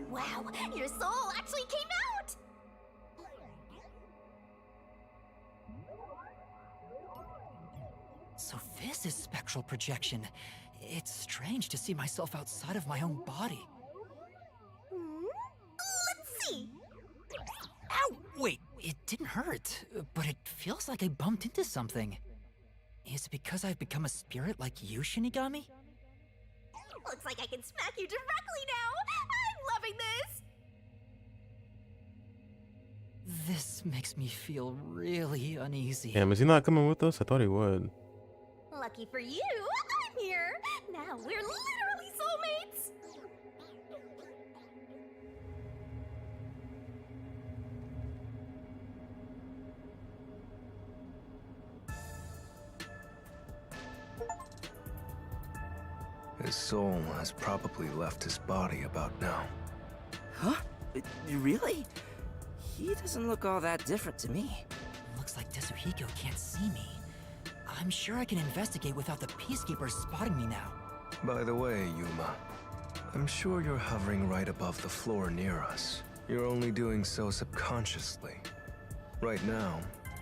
Wow, your soul actually came out! So this is spectral projection. It's strange to see myself outside of my own body. Let's see. Ow! Wait, it didn't hurt, but it feels like I bumped into something. Is it because I've become a spirit like you, Shinigami? Looks like I can smack you directly now. I'm loving this. This makes me feel really uneasy. Damn, is he not coming with us? I thought he would. Lucky for you, I'm here. Now we're literally soulmates. His soul has probably left his body about now. Huh? Really? He doesn't look all that different to me. Looks like Tetsuhiko can't see me. I'm sure I can investigate without the Peacekeepers spotting me now. By the way, Yuma, I'm sure you're hovering right above the floor near us. You're only doing so subconsciously. Right now,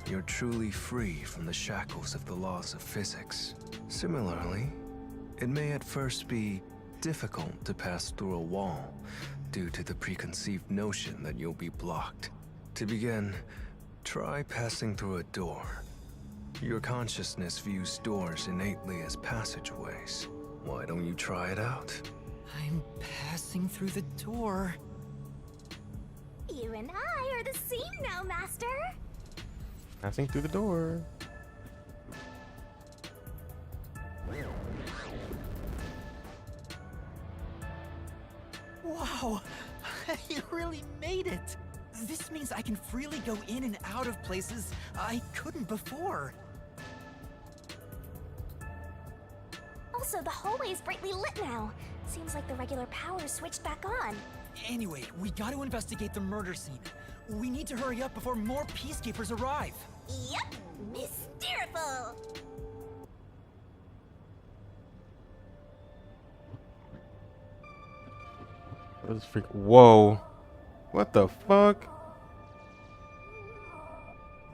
you're truly free from the shackles of the laws of physics. Similarly, it may at first be difficult to pass through a wall due to the preconceived notion that you'll be blocked. To begin, try passing through a door. Your consciousness views doors innately as passageways. Why don't you try it out? I'm passing through the door. You and I are the same now, Master. Passing through the door. Wow, you really made it. This means I can freely go in and out of places I couldn't before. Also, the hallway is brightly lit now. Seems like the regular power switched back on. Anyway, we got to investigate the murder scene. We need to hurry up before more Peacekeepers arrive. Yep, mysteriful. What is freak? Whoa! What the fuck?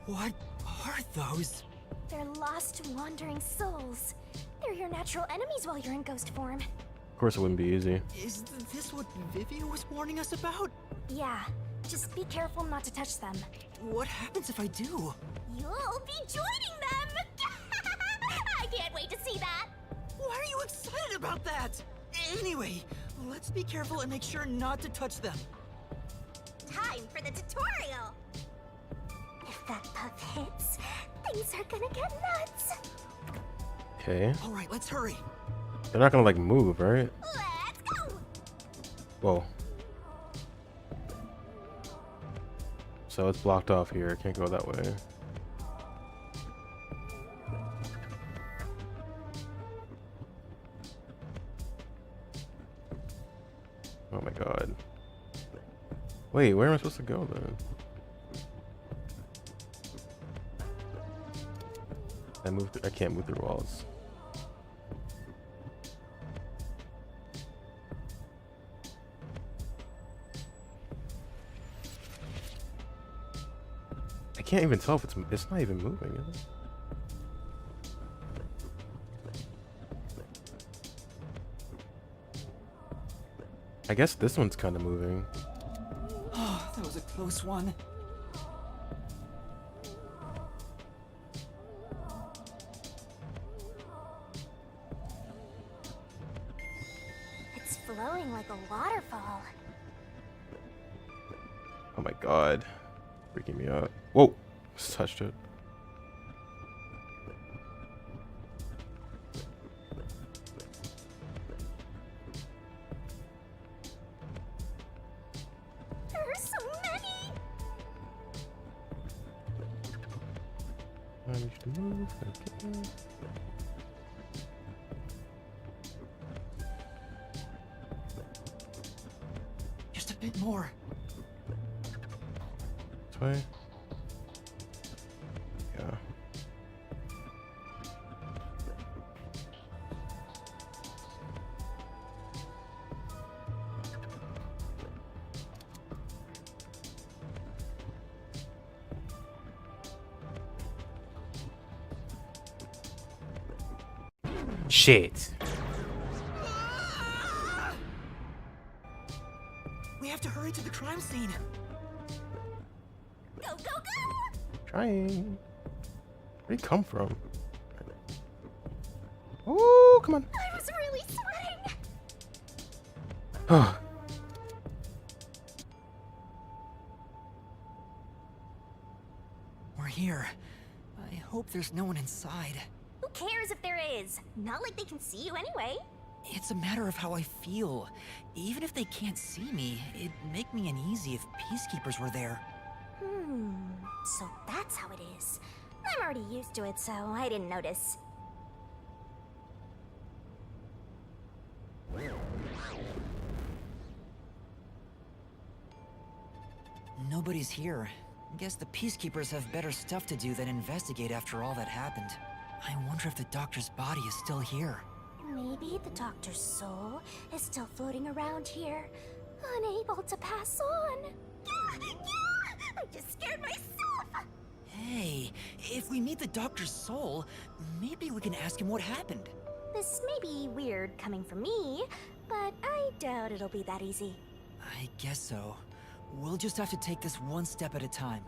What are those? They're lost, wandering souls. They're your natural enemies while you're in ghost form. Of course, it wouldn't be easy. Is this what Vivia was warning us about? Yeah, just be careful not to touch them. What happens if I do? You'll be joining them! I can't wait to see that! Why are you excited about that? Anyway, let's be careful and make sure not to touch them. Time for the tutorial! If that puff hits, things are gonna get nuts! Okay. Alright, let's hurry. They're not gonna like move, right? Let's go! Whoa. So it's blocked off here. Can't go that way. Oh my god. Wait, where am I supposed to go then? I can't move through walls. I can't even tell if it's not even moving, is it? I guess this one's kind of moving. Oh, that was a close one. It's flowing like a waterfall. Oh my god. Freaking me out. Whoa! Just touched it. There are so many! Managed to move. Okay. Just a bit more. This way. Yeah. Shit. We have to hurry to the crime scene. Go, go, go! Trying. Where'd he come from? Oh, come on. I was really sweating. We're here. I hope there's no one inside. Who cares if there is? Not like they can see you anyway. It's a matter of how I feel. Even if they can't see me, it'd make me uneasy if peacekeepers were there. So that's how it is. I'm already used to it, so I didn't notice. Nobody's here. Guess the peacekeepers have better stuff to do than investigate after all that happened. I wonder if the doctor's body is still here. Maybe the doctor's soul is still floating around here, unable to pass on. I just scared myself! Hey, if we meet the doctor's soul, maybe we can ask him what happened. This may be weird coming from me, but I doubt it'll be that easy. I guess so. We'll just have to take this one step at a time.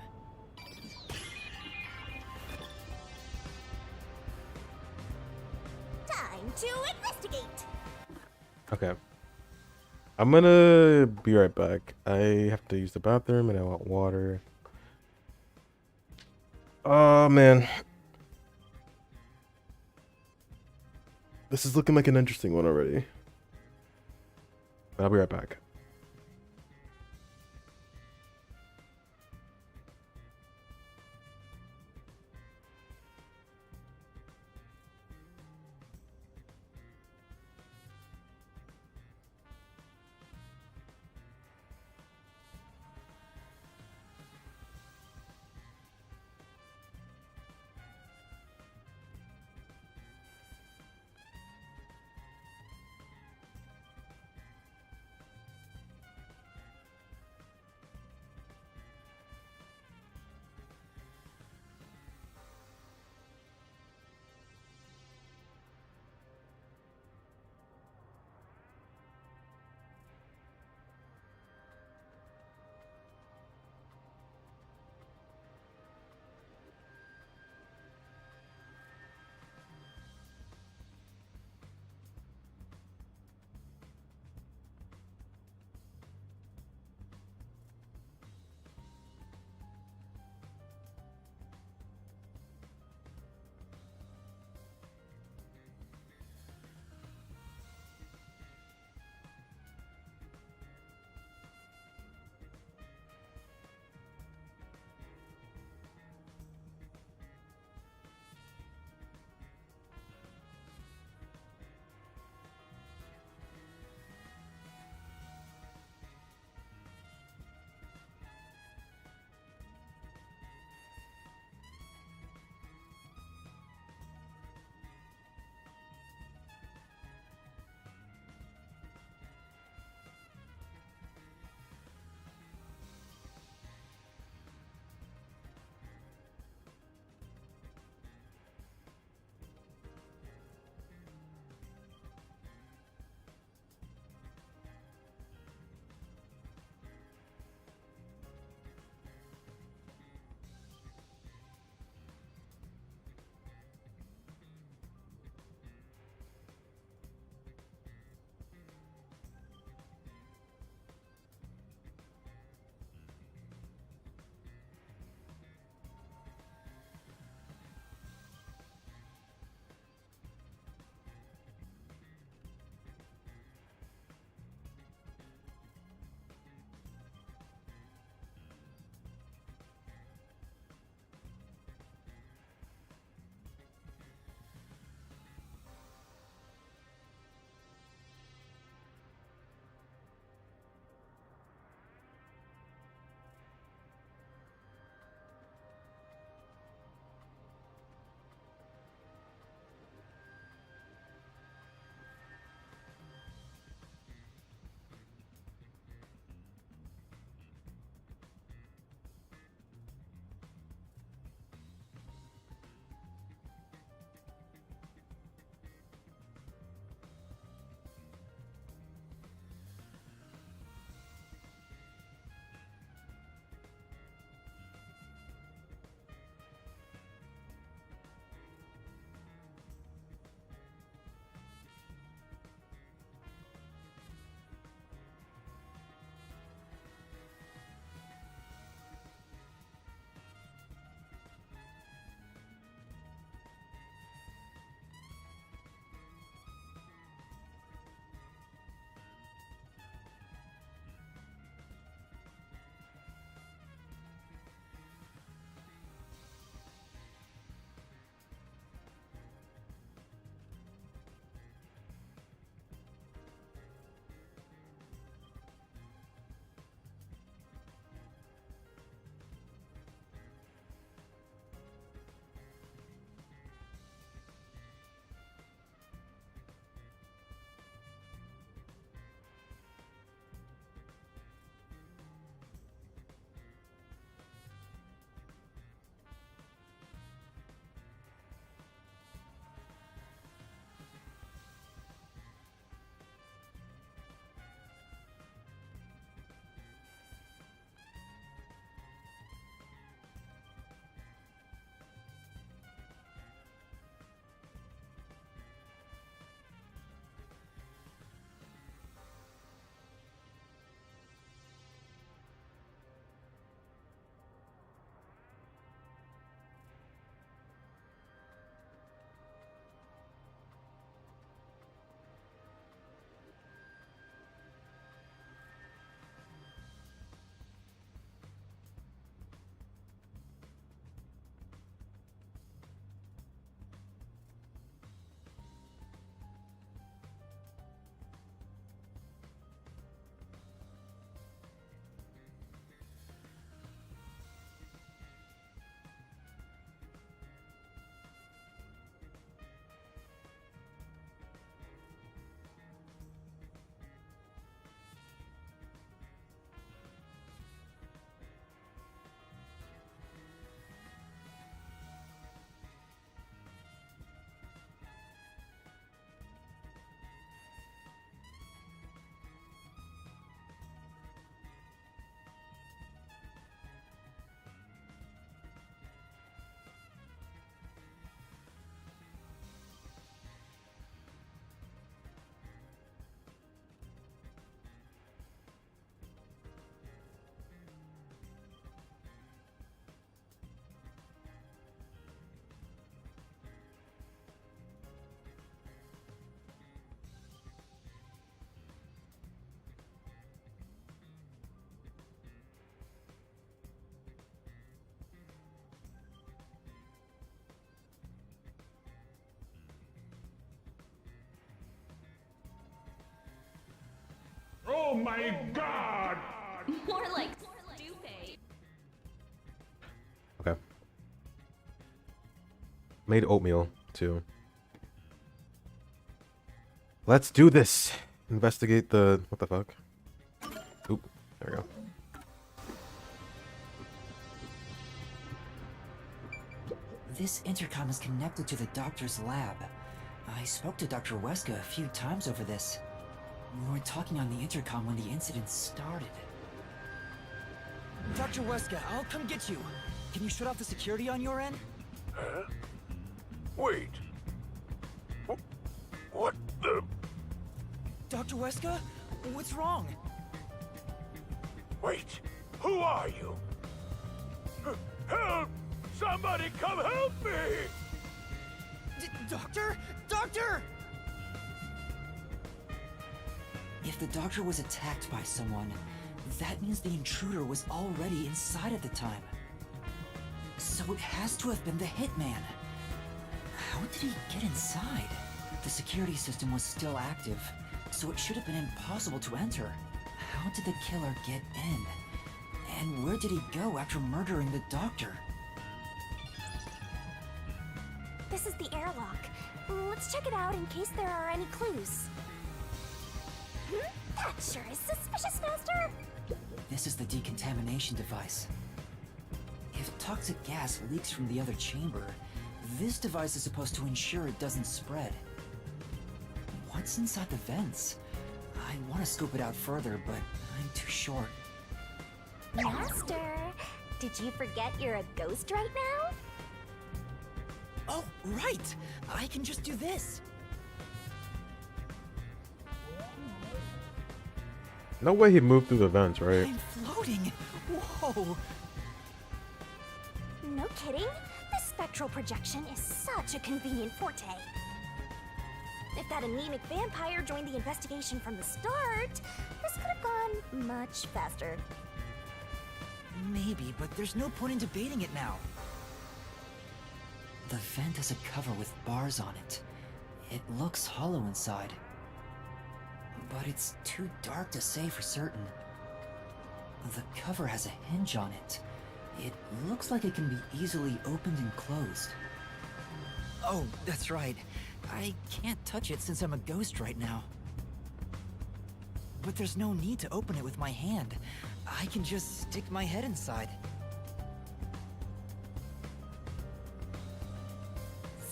Time to investigate! Okay. I'm gonna be right back. I have to use the bathroom and I want water. Oh man. This is looking like an interesting one already. But I'll be right back. Oh my god! More like stupid. Okay. Made oatmeal, too. Let's do this! Investigate the... What the fuck? Oop. There we go. This intercom is connected to the doctor's lab. I spoke to Dr. Weska a few times over this. We were talking on the intercom when the incident started. Dr. Weska, I'll come get you. Can you shut off the security on your end? Huh? Wait. What the... Dr. Weska? What's wrong? Wait, who are you? Help! Somebody come help me! Doctor? Doctor! If the doctor was attacked by someone, that means the intruder was already inside at the time. So it has to have been the hitman. How did he get inside? The security system was still active, so it should have been impossible to enter. How did the killer get in? And where did he go after murdering the doctor? This is the airlock. Let's check it out in case there are any clues. That sure is suspicious, Master! This is the decontamination device. If toxic gas leaks from the other chamber, this device is supposed to ensure it doesn't spread. What's inside the vents? I want to scope it out further, but I'm too short. Master, did you forget you're a ghost right now? Oh, right! I can just do this. No way he moved through the vents, right? I'm floating! Whoa! No kidding. This spectral projection is such a convenient forte. If that anemic vampire joined the investigation from the start, this could have gone much faster. Maybe, but there's no point in debating it now. The vent has a cover with bars on it. It looks hollow inside. But it's too dark to say for certain. The cover has a hinge on it. It looks like it can be easily opened and closed. Oh, that's right. I can't touch it since I'm a ghost right now. But there's no need to open it with my hand. I can just stick my head inside.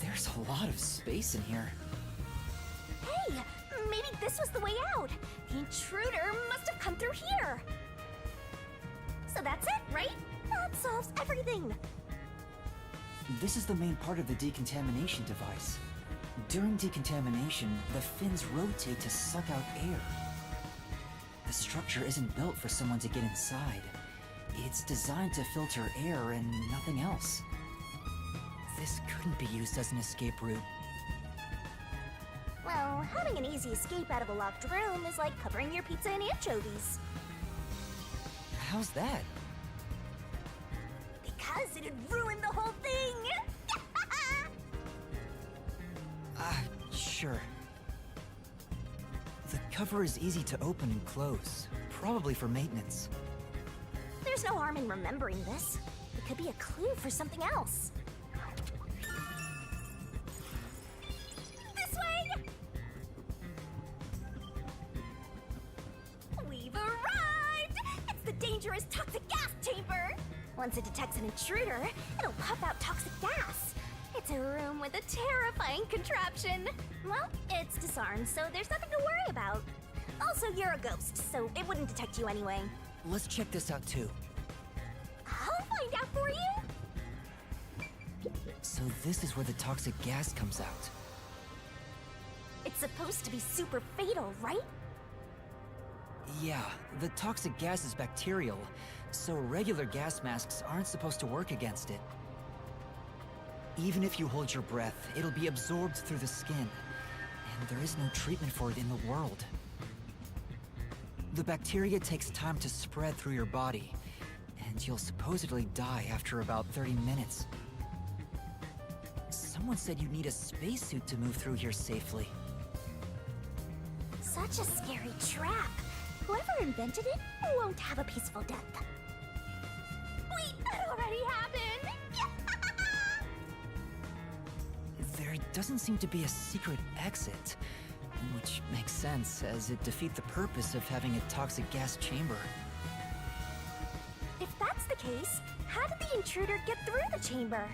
There's a lot of space in here. Hey, maybe this was the way out. The intruder must have come through here. So that's it, right? That solves everything. This is the main part of the decontamination device. During decontamination, the fins rotate to suck out air. The structure isn't built for someone to get inside. It's designed to filter air and nothing else. This couldn't be used as an escape route. Well, having an easy escape out of a locked room is like covering your pizza in anchovies. How's that? Because it'd ruin the whole thing! Sure. The cover is easy to open and close, probably for maintenance. There's no harm in remembering this. It could be a clue for something else. This way! We've arrived! It's the dangerous toxic gas chamber! Once it detects an intruder, it'll puff out toxic gas. It's a room with a terrifying contraption. Well, it's disarmed, so there's nothing to worry about. Also, you're a ghost, so it wouldn't detect you anyway. Let's check this out too. I'll find out for you! So this is where the toxic gas comes out. It's supposed to be super fatal, right? Yeah, the toxic gas is bacterial, so regular gas masks aren't supposed to work against it. Even if you hold your breath, it'll be absorbed through the skin, and there is no treatment for it in the world. The bacteria takes time to spread through your body, and you'll supposedly die after about 30 minutes. Someone said you need a spacesuit to move through here safely. Such a scary trap. Whoever invented it won't have a peaceful death. Wait, that already happened! There doesn't seem to be a secret exit, which makes sense as it defeats the purpose of having a toxic gas chamber. If that's the case, how did the intruder get through the chamber?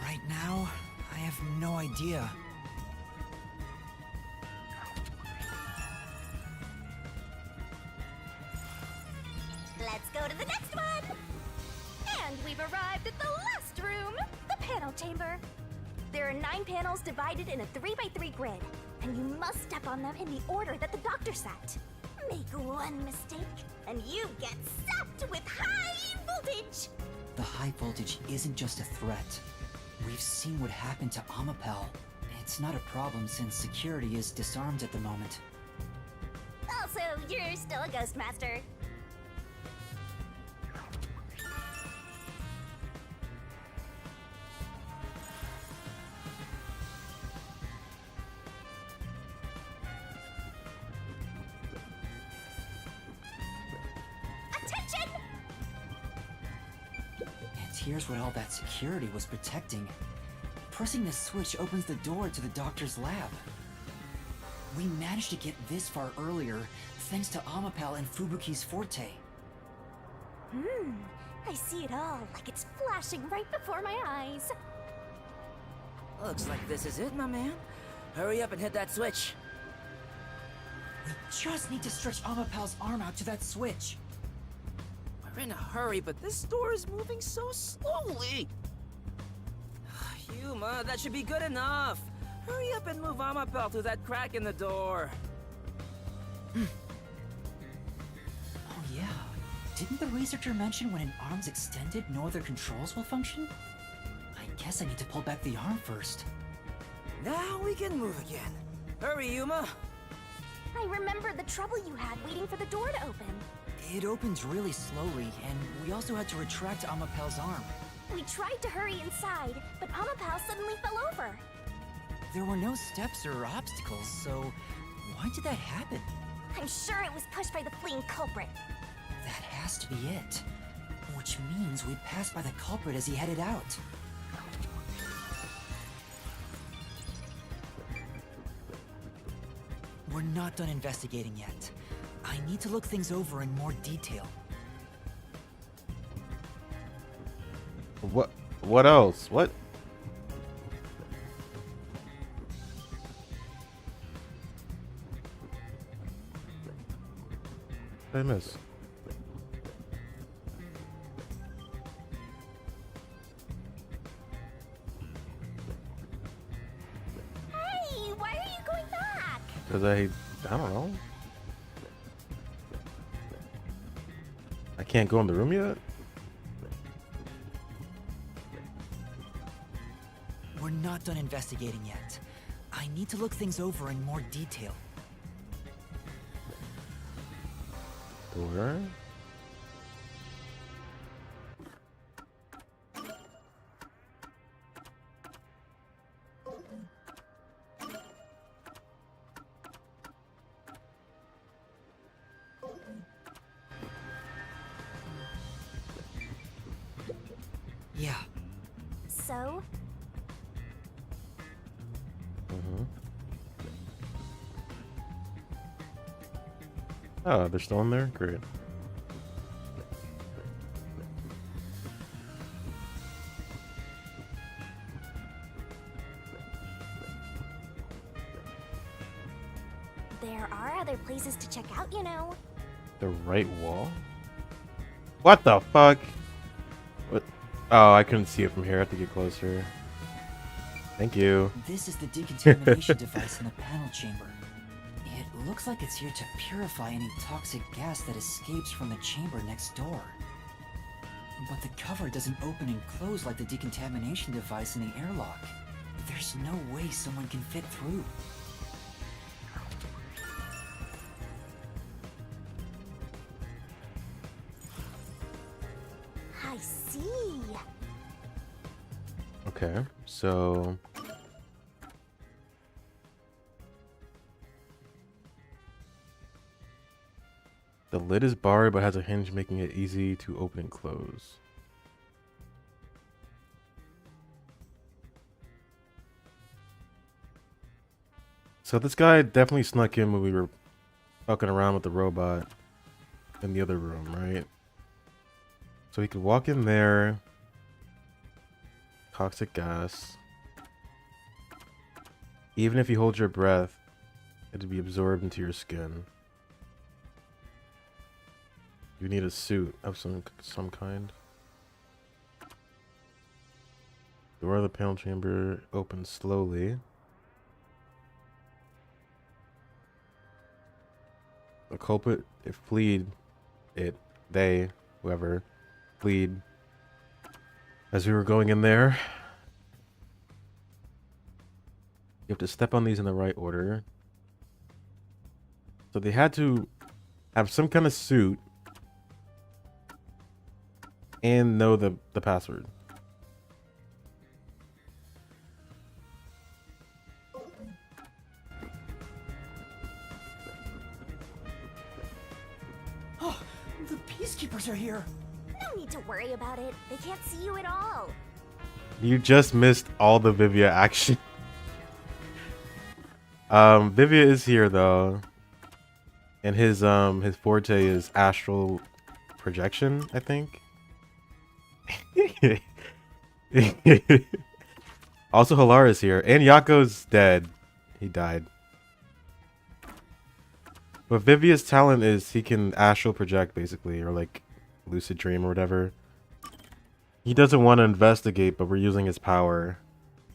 Right now, I have no idea. Let's go to the next one! And we've arrived at the last room, the panel chamber. There are 9 panels divided in a 3x3 grid, and you must step on them in the order that the doctor set. Make one mistake, and you get zapped with high voltage! The high voltage isn't just a threat. We've seen what happened to Amapel. It's not a problem since security is disarmed at the moment. Also, you're still a ghost master. Attention! And here's what all that security was protecting. Pressing the switch opens the door to the doctor's lab. We managed to get this far earlier thanks to Amapel and Fubuki's forte. I see it all like it's flashing right before my eyes. Looks like this is it, my man. Hurry up and hit that switch. We just need to stretch Amapel's arm out to that switch. We're in a hurry, but this door is moving so slowly. Yuma, that should be good enough. Hurry up and move Amapel through that crack in the door. Oh yeah. Didn't the researcher mention when an arm's extended, no other controls will function? I guess I need to pull back the arm first. Now we can move again. Hurry, Yuma. I remember the trouble you had waiting for the door to open. It opens really slowly, and we also had to retract Amapel's arm. We tried to hurry inside, but Amapel suddenly fell over. There were no steps or obstacles, so why did that happen? I'm sure it was pushed by the fleeing culprit. That has to be it. Which means we passed by the culprit as he headed out. We're not done investigating yet. I need to look things over in more detail. What else? What? Did I miss? Hey, why are you going back? Because I don't know. I can't go in the room yet? We're not done investigating yet. I need to look things over in more detail. Door? Yeah. So? Oh, they're still in there? Great. There are other places to check out, you know. The right wall? What the fuck? What? Oh, I couldn't see it from here. I have to get closer. Thank you. This is the decontamination device in the panel chamber. It looks like it's here to purify any toxic gas that escapes from the chamber next door. But the cover doesn't open and close like the decontamination device in the airlock. There's no way someone can fit through. I see. Okay, so... The lid is barred but has a hinge making it easy to open and close. So this guy definitely snuck in when we were fucking around with the robot in the other room, right? So he could walk in there. Toxic gas. Even if you hold your breath, it'd be absorbed into your skin. You need a suit of some kind. Door of the panel chamber opens slowly. The culprit, if they, whoever, fleed. As we were going in there, you have to step on these in the right order. So they had to have some kind of suit and know the password. Oh, the peacekeepers are here. No need to worry about it. They can't see you at all. You just missed all the Vivia action. Vivia is here though. And his forte is astral projection, I think. Also Halara is here. And Yako's dead. He died. But Vivia's talent is he can astral project basically, or like lucid dream or whatever. He doesn't want to investigate, but we're using his power.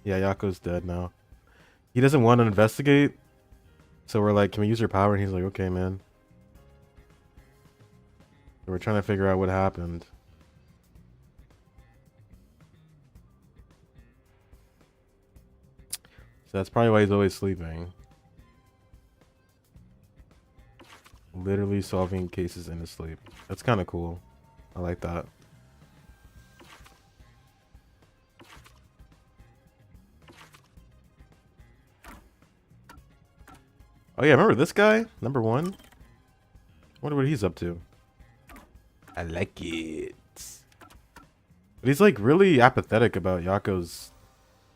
Yeah, Yako's dead now. He doesn't want to investigate, so we're like, can we use your power? And he's like, okay, man. So we're trying to figure out what happened. So that's probably why he's always sleeping. Literally solving cases in his sleep. That's kind of cool. I like that. Oh yeah, remember this guy? Number 1? Wonder what he's up to. I like it. But he's like really apathetic about Yako's...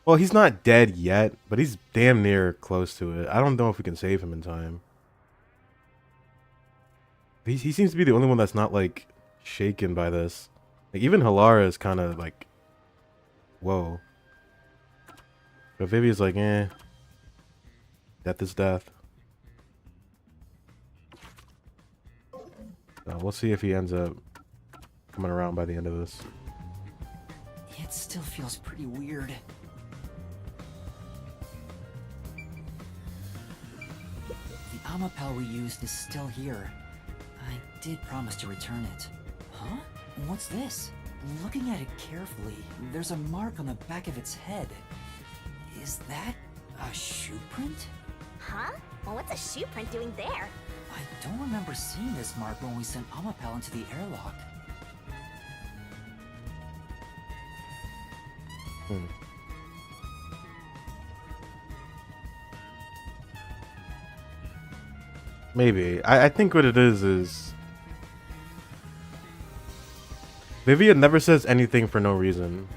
Well, he's not dead yet, but he's damn near close to it. I don't know if we can save him in time. He seems to be the only one that's not like shaken by this. Like, even Halara is kind of like, whoa. But Vivia's like, eh. Death is death. So we'll see if he ends up coming around by the end of this. It still feels pretty weird. The Amapel we used is still here. I did promise to return it. Huh? What's this? Looking at it carefully, there's a mark on the back of its head. Is that a shoe print? Huh? Well, what's a shoe print doing there? I don't remember seeing this mark when we sent Amapel into the airlock. Maybe. I think what it is Vivia never says anything for no reason.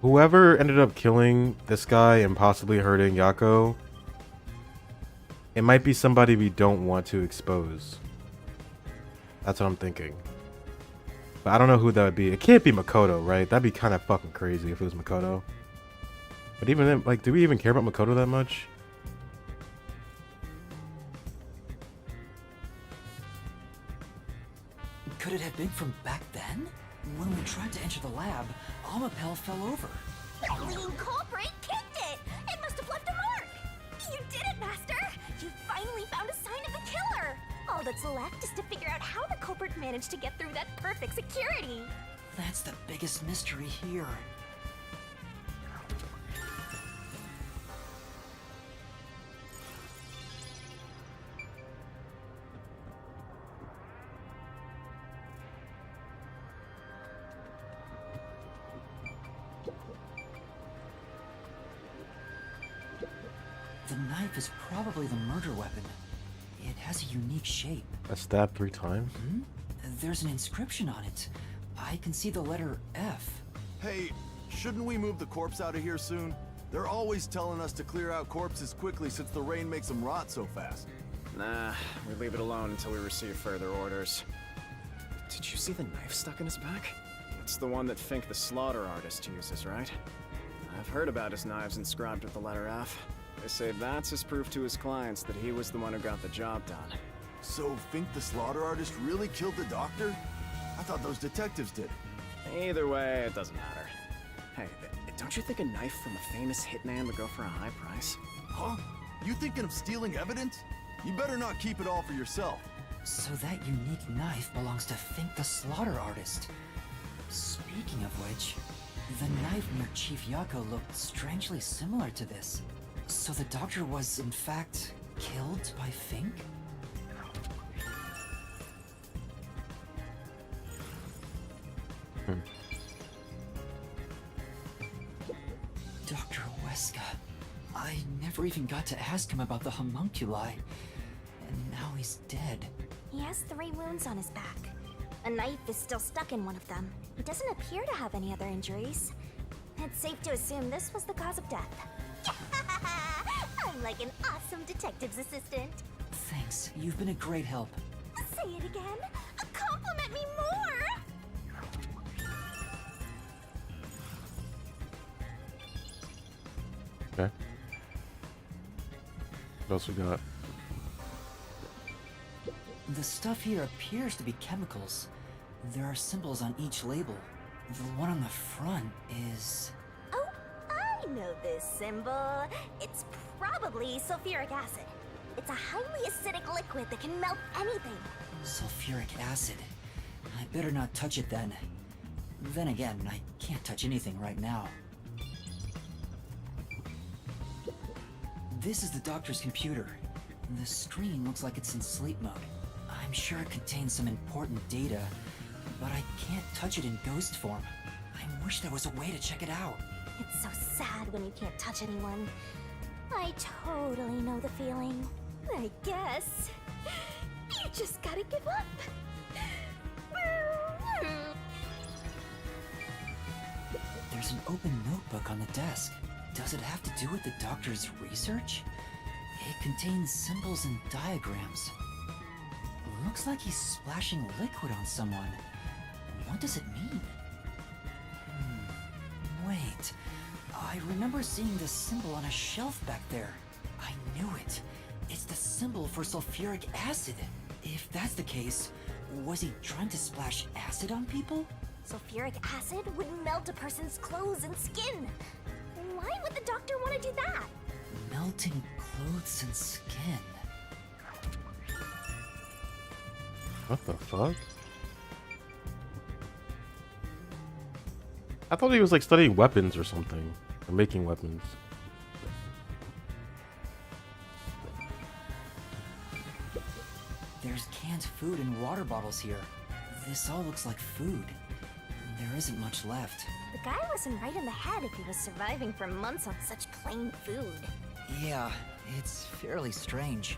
Whoever ended up killing this guy and possibly hurting Yako, it might be somebody we don't want to expose. That's what I'm thinking. But I don't know who that would be. It can't be Makoto, right? That'd be kind of fucking crazy if it was Makoto. But even then, like, do we even care about Makoto that much? Could it have been from back then? When we tried to enter the lab, Amapel fell over. That mean culprit kicked it! It must have left a mark! You did it, Master! You finally found a sign of the killer! All that's left is to figure out how the culprit managed to get through that perfect security! That's the biggest mystery here. The knife is probably the murder weapon. It has a unique shape. I stabbed 3 times. There's an inscription on it. I can see the letter F. Hey, shouldn't we move the corpse out of here soon? They're always telling us to clear out corpses quickly since the rain makes them rot so fast. Nah, we leave it alone until we receive further orders. Did you see the knife stuck in his back? It's the one that Fink the slaughter artist uses, right? I've heard about his knives inscribed with the letter F. They say that's his proof to his clients that he was the one who got the job done. So Fink the slaughter artist really killed the doctor? I thought those detectives did. Either way, it doesn't matter. Hey, don't you think a knife from a famous hitman would go for a high price? Huh? You thinking of stealing evidence? You better not keep it all for yourself. So that unique knife belongs to Fink the slaughter artist. Speaking of which, the knife near Chief Yako looked strangely similar to this. So the doctor was, in fact, killed by Fink? Dr. Weska. I never even got to ask him about the homunculi. And now he's dead. He has 3 wounds on his back. A knife is still stuck in one of them. He doesn't appear to have any other injuries. It's safe to assume this was the cause of death. I'm like an awesome detective's assistant. Thanks. You've been a great help. Say it again. Compliment me more. Okay. What else we got? The stuff here appears to be chemicals. There are symbols on each label. The one on the front is... Oh, I know this symbol. It's probably sulfuric acid. It's a highly acidic liquid that can melt anything. Sulfuric acid. I better not touch it then. Then again, I can't touch anything right now. This is the doctor's computer. The screen looks like it's in sleep mode. I'm sure it contains some important data, but I can't touch it in ghost form. I wish there was a way to check it out. It's so sad when you can't touch anyone. I totally know the feeling. I guess you just gotta give up. There's an open notebook on the desk. Does it have to do with the doctor's research? It contains symbols and diagrams. Looks like he's splashing liquid on someone. What does it mean? Wait. I remember seeing this symbol on a shelf back there. I knew it. It's the symbol for sulfuric acid. If that's the case, was he trying to splash acid on people? Sulfuric acid would melt a person's clothes and skin. Why would the doctor want to do that? Melting clothes and skin. What the fuck? I thought he was like studying weapons or something. Or making weapons. There's canned food and water bottles here. This all looks like food. There isn't much left. The guy wasn't right in the head if he was surviving for months on such plain food. Yeah, it's fairly strange.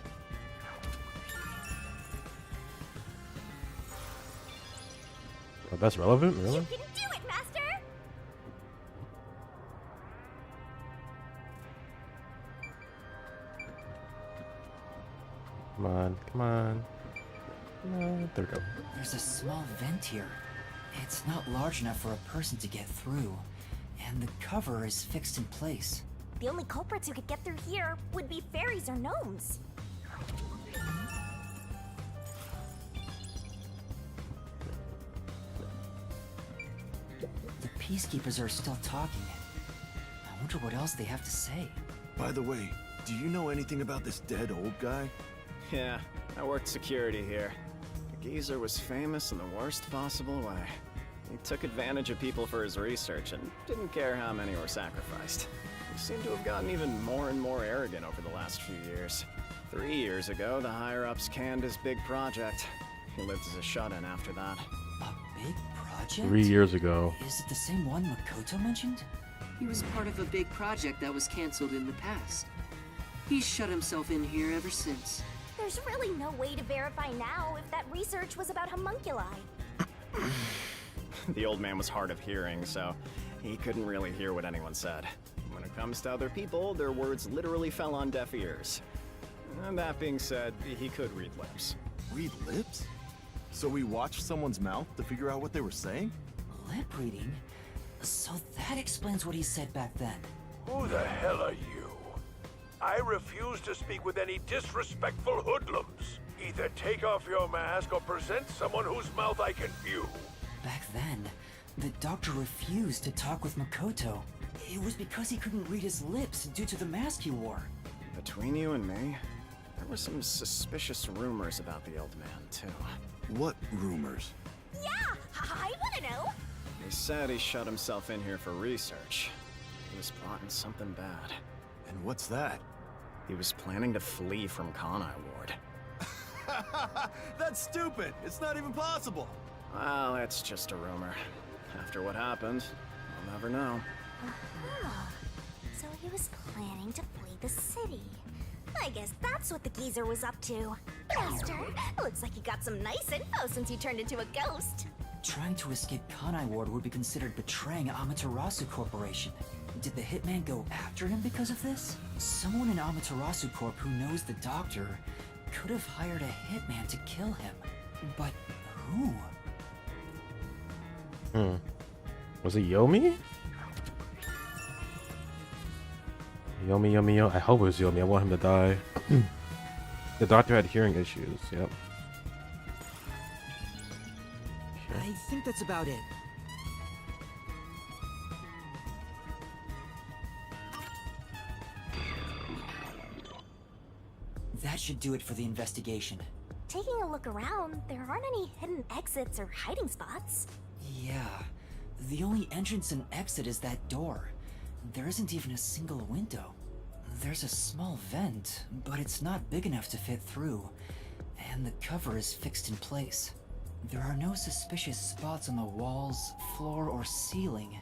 Oh, that's relevant, really? You can do it, Master! Come on, come on. Come on. There we go. There's a small vent here. It's not large enough for a person to get through, and the cover is fixed in place. The only culprits who could get through here would be fairies or gnomes. The peacekeepers are still talking. I wonder what else they have to say. By the way, do you know anything about this dead old guy? Yeah, I worked security here. The geezer was famous in the worst possible way. He took advantage of people for his research and didn't care how many were sacrificed. He seemed to have gotten even more and more arrogant over the last few years. 3 years ago, the higher-ups canned his big project. He lived as a shut-in after that. A big project? 3 years ago. Is it the same one Makoto mentioned? He was part of a big project that was cancelled in the past. He's shut himself in here ever since. There's really no way to verify now if that research was about homunculi. The old man was hard of hearing, so he couldn't really hear what anyone said. When it comes to other people, their words literally fell on deaf ears. And that being said, he could read lips. Read lips? So we watched someone's mouth to figure out what they were saying? Lip reading? So that explains what he said back then. Who the hell are you? I refuse to speak with any disrespectful hoodlums. Either take off your mask or present someone whose mouth I can view. Back then, the doctor refused to talk with Makoto. It was because he couldn't read his lips due to the mask he wore. Between you and me, there were some suspicious rumors about the old man, too. What rumors? Yeah, I wanna know. He said he shut himself in here for research. He was plotting something bad. And what's that? He was planning to flee from Kanai Ward. That's stupid! It's not even possible! Well, it's just a rumor. After what happened, I'll never know. So he was planning to flee the city. I guess that's what the geezer was up to. Master, looks like you got some nice info since you turned into a ghost. Trying to escape Kanai Ward would be considered betraying Amaterasu Corporation. Did the hitman go after him because of this? Someone in Amaterasu Corp who knows the doctor could have hired a hitman to kill him. But who? Was it Yomi? Yomi. I hope it was Yomi. I want him to die. The doctor had hearing issues. Yep. I think that's about it. That should do it for the investigation. Taking a look around, there aren't any hidden exits or hiding spots. Yeah. The only entrance and exit is that door. There isn't even a single window. There's a small vent, but it's not big enough to fit through. And the cover is fixed in place. There are no suspicious spots on the walls, floor, or ceiling.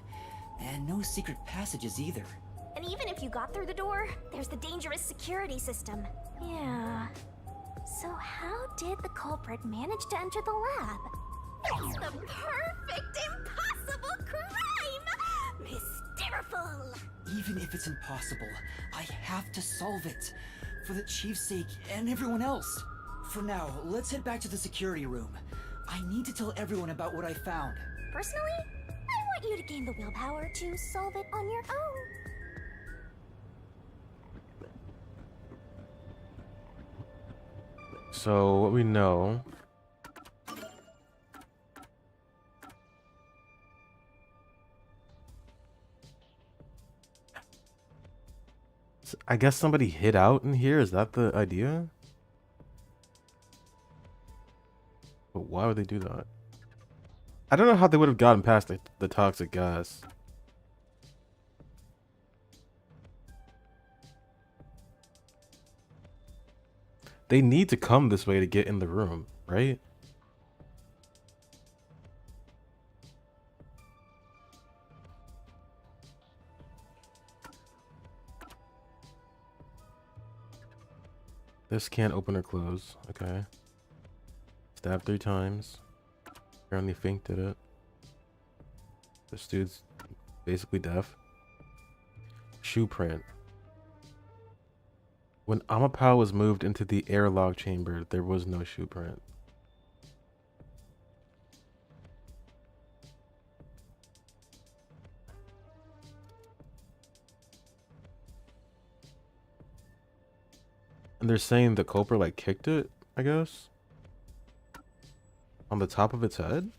And no secret passages either. And even if you got through the door, there's the dangerous security system. Yeah. So how did the culprit manage to enter the lab? It's the perfect impossible crime! Mysteriful! Even if it's impossible, I have to solve it. For the chief's sake and everyone else. For now, let's head back to the security room. I need to tell everyone about what I found. Personally, I want you to gain the willpower to solve it on your own. So what we know. I guess somebody hid out in here. Is that the idea? But why would they do that? I don't know how they would have gotten past the toxic gas. They need to come this way to get in the room, right? This can't open or close. Okay. Stab 3 times. Apparently Fink did it. This dude's basically deaf. Shoe print. When Amapao was moved into the airlock chamber, there was no shoe print. And they're saying the culprit like kicked it, I guess? On the top of its head?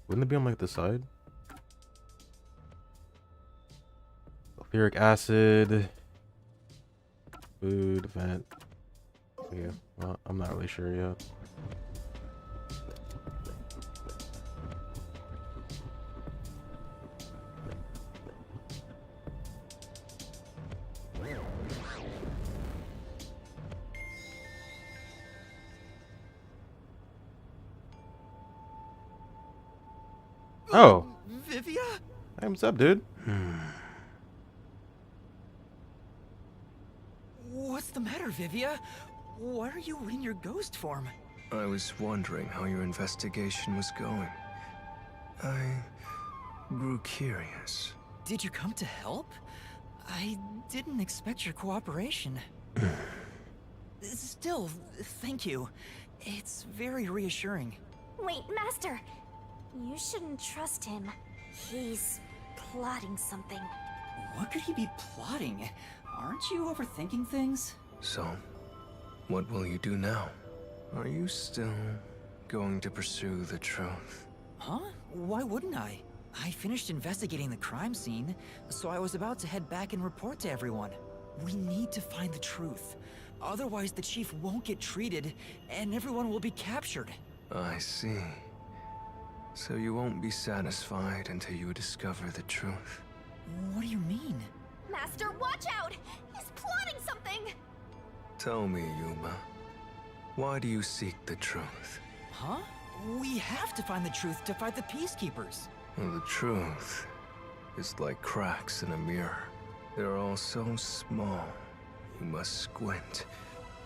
Wouldn't it be on like the side? Sulfuric acid. Food, vent. Yeah, well, I'm not really sure yet. Oh. Vivia? Hey, what's up, dude? What's the matter, Vivia? Why are you in your ghost form? I was wondering how your investigation was going. I grew curious. Did you come to help? I didn't expect your cooperation. Still, thank you. It's very reassuring. Wait, Master! You shouldn't trust him. He's plotting something. What could he be plotting? Aren't you overthinking things? So, what will you do now? Are you still going to pursue the truth? Huh? Why wouldn't I? I finished investigating the crime scene, so I was about to head back and report to everyone. We need to find the truth. Otherwise, the chief won't get treated, and everyone will be captured. I see. So you won't be satisfied until you discover the truth. What do you mean? Master, watch out! He's plotting something! Tell me, Yuma. Why do you seek the truth? Huh? We have to find the truth to fight the Peacekeepers. Well, the truth is like cracks in a mirror. They're all so small, you must squint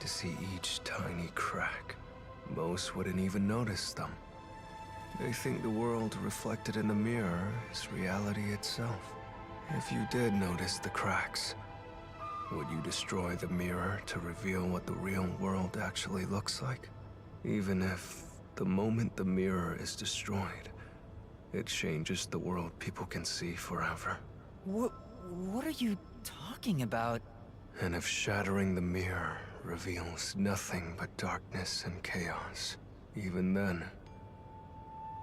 to see each tiny crack. Most wouldn't even notice them. They think the world reflected in the mirror is reality itself. If you did notice the cracks, would you destroy the mirror to reveal what the real world actually looks like? Even if, the moment the mirror is destroyed, it changes the world people can see forever. What are you talking about? And if shattering the mirror reveals nothing but darkness and chaos, even then,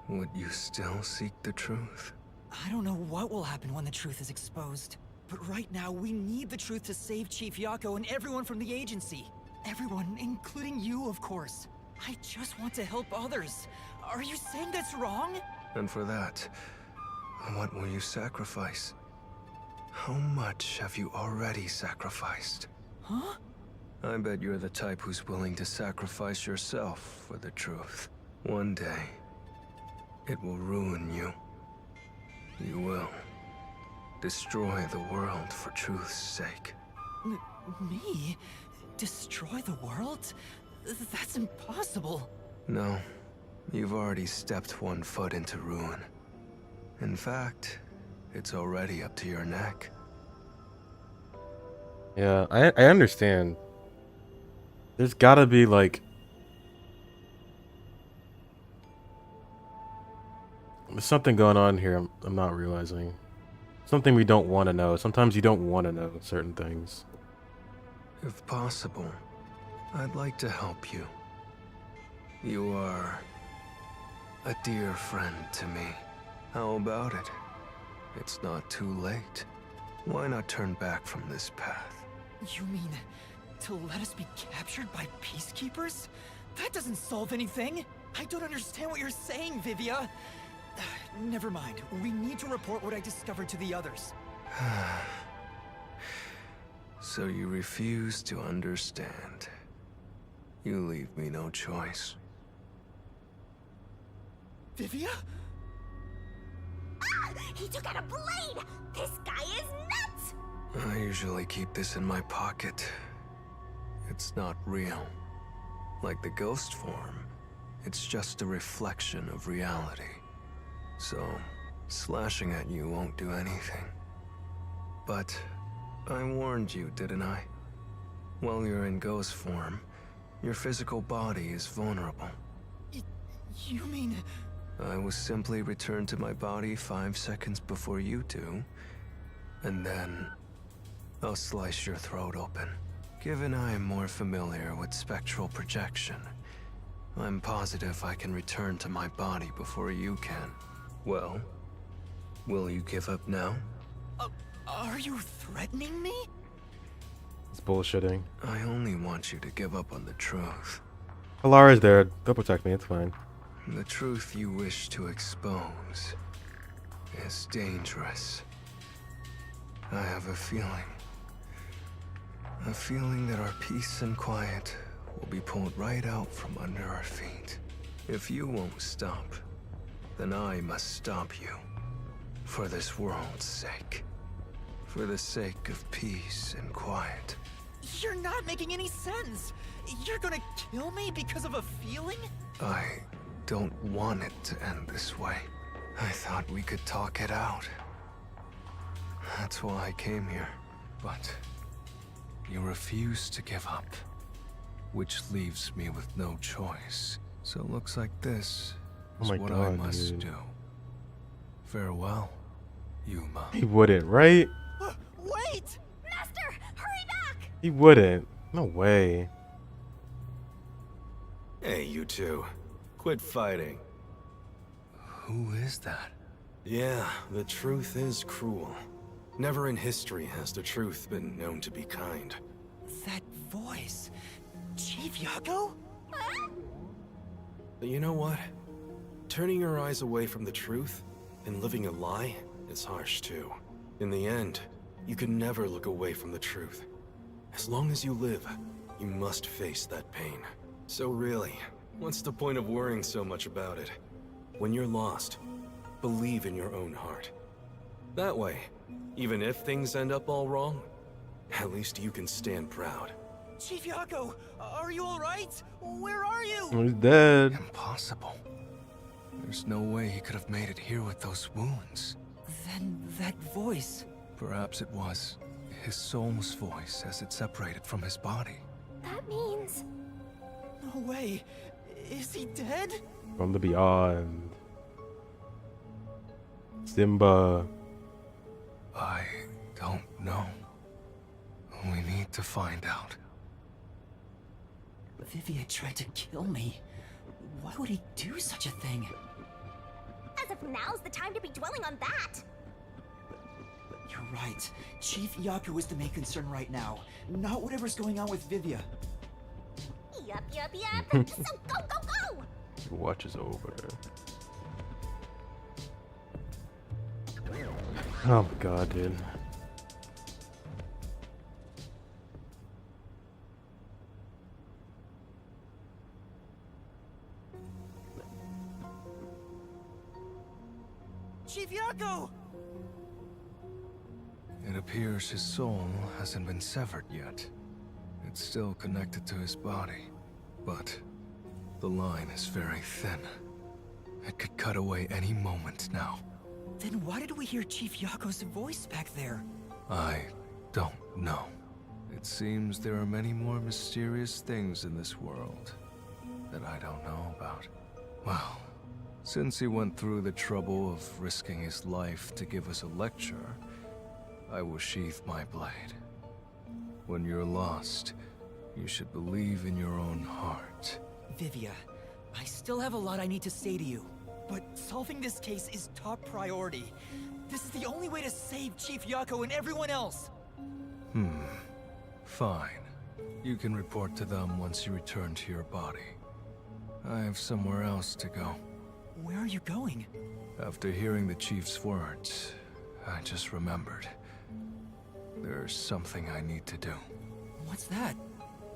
would you still seek the truth? I don't know what will happen when the truth is exposed. But right now, we need the truth to save Chief Yako and everyone from the agency. Everyone, including you, of course. I just want to help others. Are you saying that's wrong? And for that, what will you sacrifice? How much have you already sacrificed? Huh? I bet you're the type who's willing to sacrifice yourself for the truth. One day, it will ruin you. You will. Destroy the world for truth's sake. Me? Destroy the world? That's impossible. No. You've already stepped one foot into ruin. In fact, it's already up to your neck. Yeah, I understand. There's gotta be, like... There's something going on here I'm not realizing. Something we don't want to know. Sometimes you don't want to know certain things. If possible, I'd like to help you. You are a dear friend to me. How about it? It's not too late. Why not turn back from this path? You mean to let us be captured by Peacekeepers? That doesn't solve anything. I don't understand what you're saying, Vivia. Never mind. We need to report what I discovered to the others. So you refuse to understand. You leave me no choice. Vivia? Ah! He took out a blade! This guy is nuts! I usually keep this in my pocket. It's not real. Like the ghost form, it's just a reflection of reality. So, slashing at you won't do anything. But I warned you, didn't I? While you're in ghost form, your physical body is vulnerable. You mean... I will simply return to my body 5 seconds before you do, and then I'll slice your throat open. Given I am more familiar with spectral projection, I'm positive I can return to my body before you can. Well, will you give up now? Are you threatening me? It's bullshitting. I only want you to give up on the truth. Halara's there. They'll protect me. It's fine. The truth you wish to expose is dangerous. I have a feeling that our peace and quiet will be pulled right out from under our feet. If you won't stop, then I must stop you. For this world's sake. For the sake of peace and quiet. You're not making any sense. You're gonna kill me because of a feeling? I don't want it to end this way. I thought we could talk it out. That's why I came here. But you refuse to give up, which leaves me with no choice. So it looks like this is what I must do. Farewell, Yuma. He wouldn't, right? Wait! Master, hurry back! He wouldn't. No way. Hey, you two. Quit fighting. Who is that? Yeah, the truth is cruel. Never in history has the truth been known to be kind. That voice... Chief Yago? But you know what? Turning your eyes away from the truth and living a lie is harsh too. In the end, you can never look away from the truth. As long as you live, you must face that pain. So really, what's the point of worrying so much about it? When you're lost, believe in your own heart. That way, even if things end up all wrong, at least you can stand proud. Chief Yago, are you alright? Where are you? He's dead. Impossible. There's no way he could have made it here with those wounds. Then that voice... Perhaps it was his soul's voice as it separated from his body. That means... No way. Is he dead? From the beyond. Simba. I don't know. We need to find out. Vivia tried to kill me. Why would he do such a thing? As if now's the time to be dwelling on that! You're right. Chief Yaku is the main concern right now, not whatever's going on with Vivia. Yup. So go! Your watch is over. Oh my god, dude. Chief Yaku! It appears his soul hasn't been severed yet. It's still connected to his body, but the line is very thin. It could cut away any moment now. Then why did we hear Chief Yako's voice back there? I don't know. It seems there are many more mysterious things in this world that I don't know about. Well, since he went through the trouble of risking his life to give us a lecture, I will sheath my blade. When you're lost, you should believe in your own heart. Vivia, I still have a lot I need to say to you, but solving this case is top priority. This is the only way to save Chief Yako and everyone else. Fine. You can report to them once you return to your body. I have somewhere else to go. Where are you going? After hearing the chief's words, I just remembered. There's something I need to do. What's that?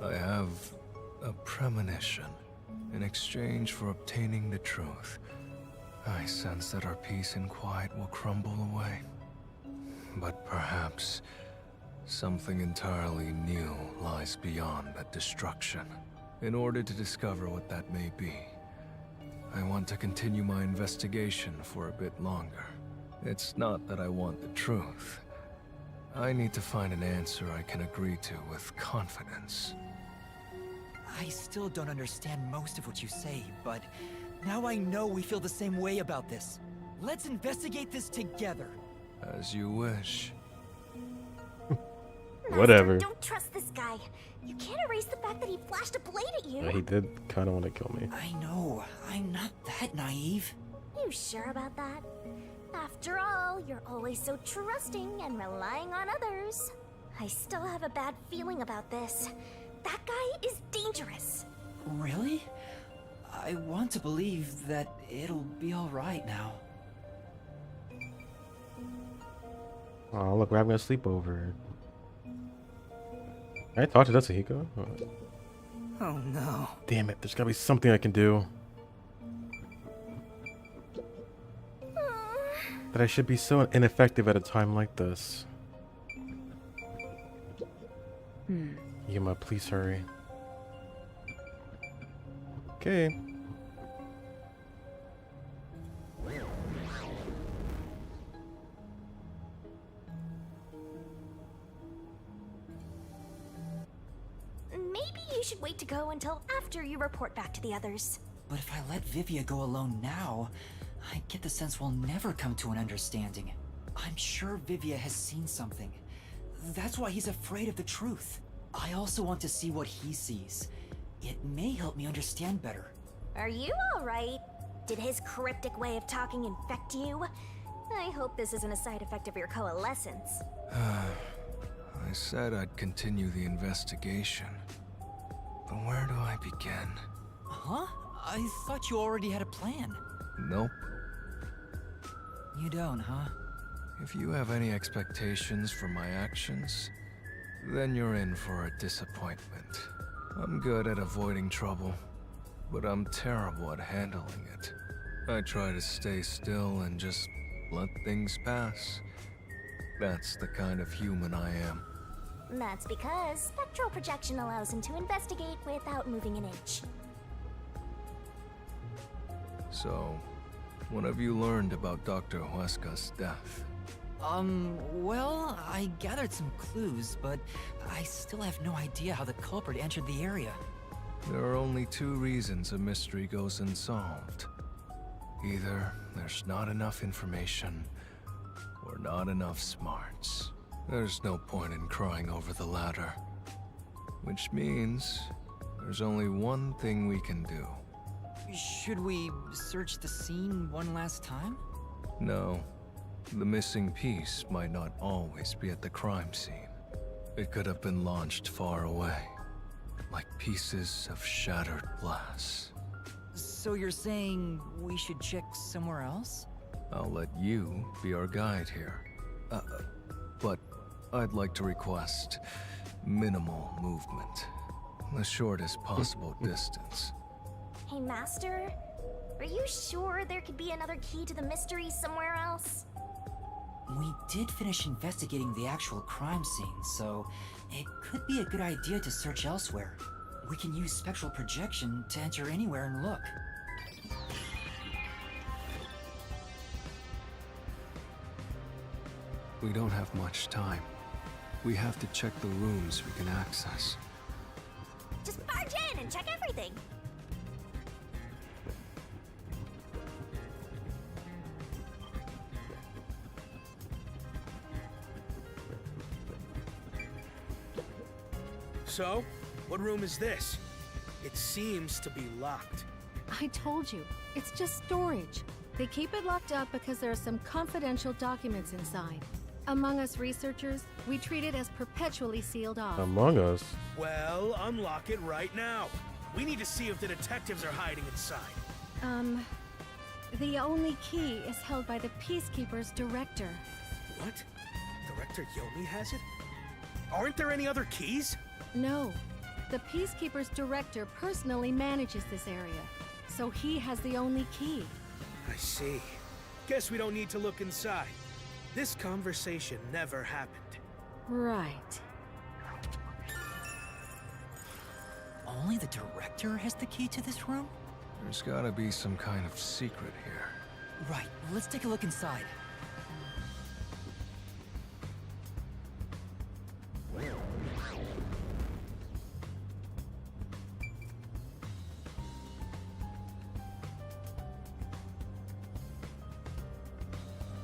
I have a premonition. In exchange for obtaining the truth, I sense that our peace and quiet will crumble away. But perhaps something entirely new lies beyond that destruction. In order to discover what that may be, I want to continue my investigation for a bit longer. It's not that I want the truth. I need to find an answer I can agree to with confidence. I still don't understand most of what you say, but now I know we feel the same way about this. Let's investigate this together. As you wish. Whatever. Don't trust this guy. You can't erase the fact that he flashed a blade at you. Yeah, he did kind of want to kill me. I know. I'm not that naive. You sure about that? After all, you're always so trusting and relying on others. I still have a bad feeling about this. That guy is dangerous. Really? I want to believe that it'll be alright now. Oh, look, we're having a sleepover. Can I talk to Tatsuhiko? Oh no. Damn it, there's gotta be something I can do. That I should be so ineffective at a time like this. Yuma, please hurry. Okay. Maybe you should wait to go until after you report back to the others. But if I let Vivia go alone now, I get the sense we'll never come to an understanding. I'm sure Vivia has seen something. That's why he's afraid of the truth. I also want to see what he sees. It may help me understand better. Are you alright? Did his cryptic way of talking infect you? I hope this isn't a side effect of your coalescence. I said I'd continue the investigation. But where do I begin? Huh? I thought you already had a plan. Nope. You don't, huh? If you have any expectations for my actions, then you're in for a disappointment. I'm good at avoiding trouble, but I'm terrible at handling it. I try to stay still and just let things pass. That's the kind of human I am. That's because spectral projection allows him to investigate without moving an inch. So, what have you learned about Dr. Huesca's death? Well, I gathered some clues, but I still have no idea how the culprit entered the area. There are only two reasons a mystery goes unsolved. Either there's not enough information, or not enough smarts. There's no point in crying over the latter. Which means there's only one thing we can do. Should we search the scene one last time? No. The missing piece might not always be at the crime scene. It could have been launched far away, like pieces of shattered glass. So you're saying we should check somewhere else? I'll let you be our guide here. But I'd like to request minimal movement. The shortest possible distance. Hey, Master? Are you sure there could be another key to the mystery somewhere else? We did finish investigating the actual crime scene, so it could be a good idea to search elsewhere. We can use spectral projection to enter anywhere and look. We don't have much time. We have to check the rooms we can access. Just barge in and check everything. So, what room is this? It seems to be locked. I told you, it's just storage. They keep it locked up because there are some confidential documents inside. Among us researchers, we treat it as perpetually sealed off. Among Us? Well, unlock it right now. We need to see if the detectives are hiding inside. The only key is held by the Peacekeeper's director. What? Director Yomi has it? Aren't there any other keys? No. The Peacekeeper's director personally manages this area, so he has the only key. I see. Guess we don't need to look inside. This conversation never happened. Right. Only the director has the key to this room? There's gotta be some kind of secret here. Right, let's take a look inside.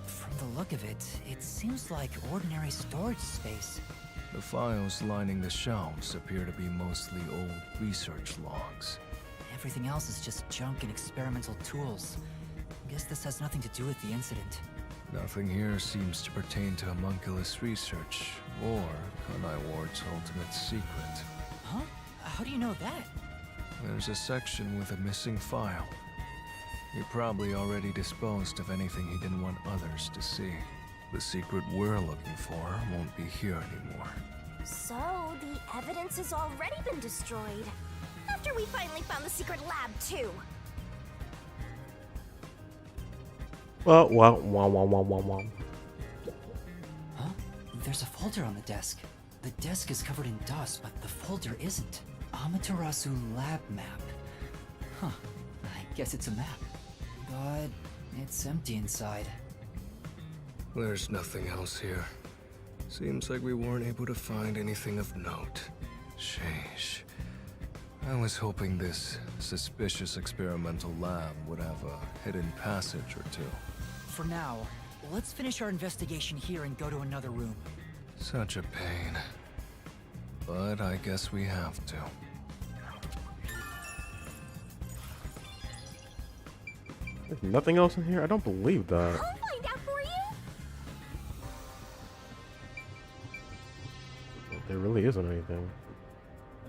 From the look of it, it seems like ordinary storage space. The files lining the shelves appear to be mostly old research logs. Everything else is just junk and experimental tools. Guess this has nothing to do with the incident. Nothing here seems to pertain to homunculus research or Kanai Ward's ultimate secret. Huh? How do you know that? There's a section with a missing file. He probably already disposed of anything he didn't want others to see. The secret we're looking for won't be here anymore. So, the evidence has already been destroyed. After we finally found the secret lab, too. Well. Huh? There's a folder on the desk. The desk is covered in dust, but the folder isn't. Amaterasu lab map. Huh. I guess it's a map. But it's empty inside. There's nothing else here. Seems like we weren't able to find anything of note. Sheesh. I was hoping this suspicious experimental lab would have a hidden passage or two. For now, let's finish our investigation here and go to another room. Such a pain. But I guess we have to. There's nothing else in here? I don't believe that. I'll find out for you. There really isn't anything.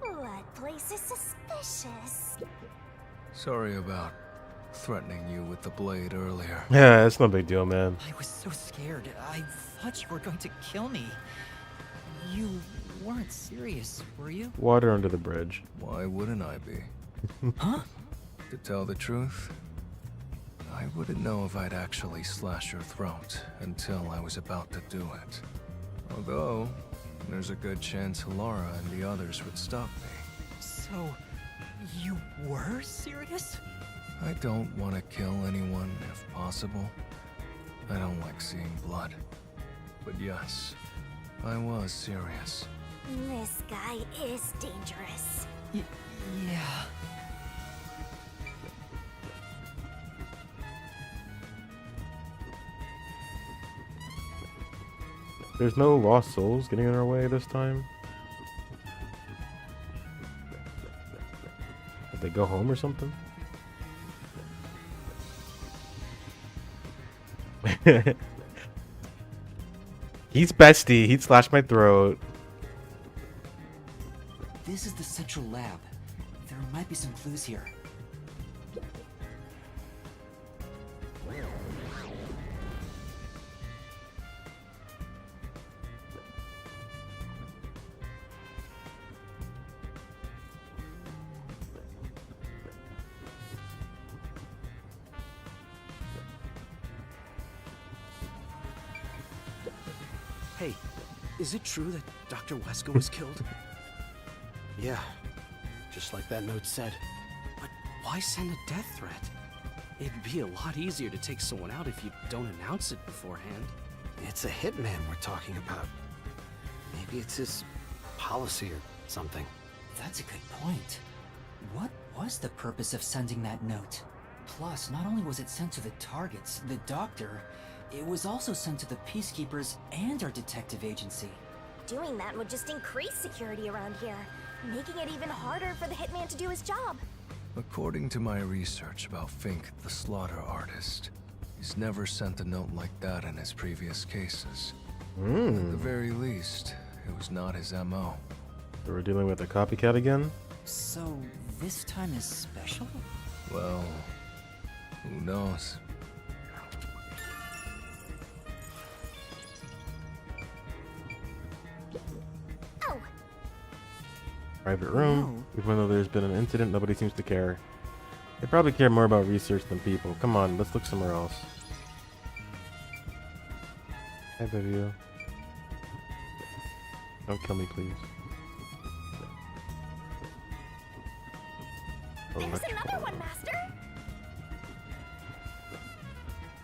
That place is suspicious. Sorry about threatening you with the blade earlier. Yeah, it's no big deal, man. I was so scared. I thought you were going to kill me. You weren't serious, were you? Water under the bridge. Why wouldn't I be? Huh? To tell the truth, I wouldn't know if I'd actually slash your throat until I was about to do it. Although, there's a good chance Halara and the others would stop me. So, you were serious? I don't want to kill anyone if possible. I don't like seeing blood. But yes, I was serious. This guy is dangerous. Yeah. There's no lost souls getting in our way this time. Did they go home or something? He's bestie. He'd slash my throat. This is the central lab. There might be some clues here. Hey, is it true that Dr. Wesker was killed? Yeah, just like that note said. But why send a death threat? It'd be a lot easier to take someone out if you don't announce it beforehand. It's a hitman we're talking about. Maybe it's his policy or something. That's a good point. What was the purpose of sending that note? Plus, not only was it sent to the targets, the doctor, it was also sent to the peacekeepers and our detective agency. Doing that would just increase security around here, making it even harder for the hitman to do his job. According to my research about Fink, the slaughter artist, he's never sent a note like that in his previous cases. At the very least, it was not his MO. So we're dealing with a copycat again? So, this time is special? Well, who knows? Oh! Private room. Even though there's been an incident, nobody seems to care. They probably care more about research than people. Come on, let's look somewhere else. Hi, Vivia. Don't kill me, please. There's another one, Master!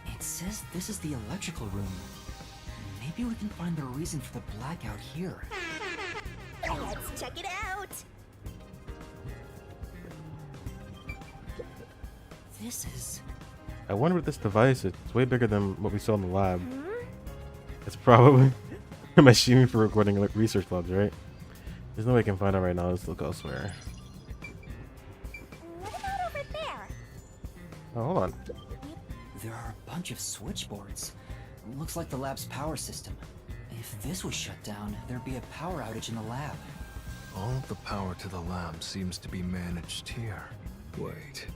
It says this is the electrical room. Maybe we can find the reason for the blackout here. Let's check it out! This is... I wonder what this device is. It's way bigger than what we saw in the lab. It's probably a machine for recording research labs, right? There's no way I can find out right now. Let's look elsewhere. What about over there? Oh, hold on. There are a bunch of switchboards. Looks like the lab's power system. If this was shut down, there'd be a power outage in the lab. All of the power to the lab seems to be managed here. Wait,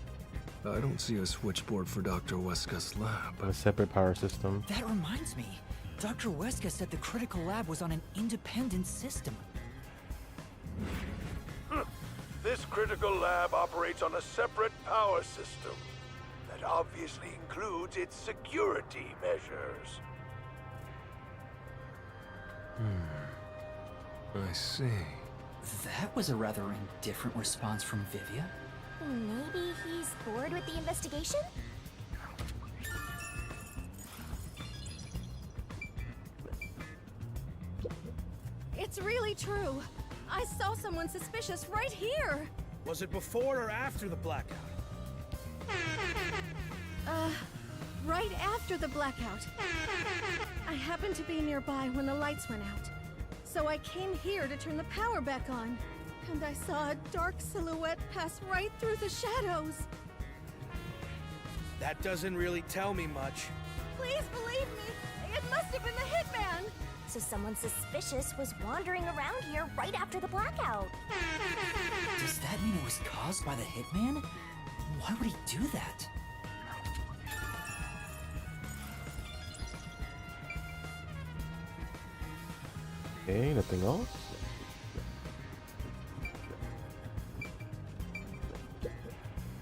I don't see a switchboard for Dr. Weska's lab. A separate power system. That reminds me. Dr. Weska said the critical lab was on an independent system. This critical lab operates on a separate power system that obviously includes its security measures. I see. That was a rather indifferent response from Vivia. Maybe he's bored with the investigation? It's really true. I saw someone suspicious right here. Was it before or after the blackout? Right after the blackout. I happened to be nearby when the lights went out. So I came here to turn the power back on. And I saw a dark silhouette pass right through the shadows. That doesn't really tell me much. Please believe me, it must have been the hitman. So someone suspicious was wandering around here right after the blackout. Does that mean it was caused by the hitman? Why would he do that? Okay, nothing else?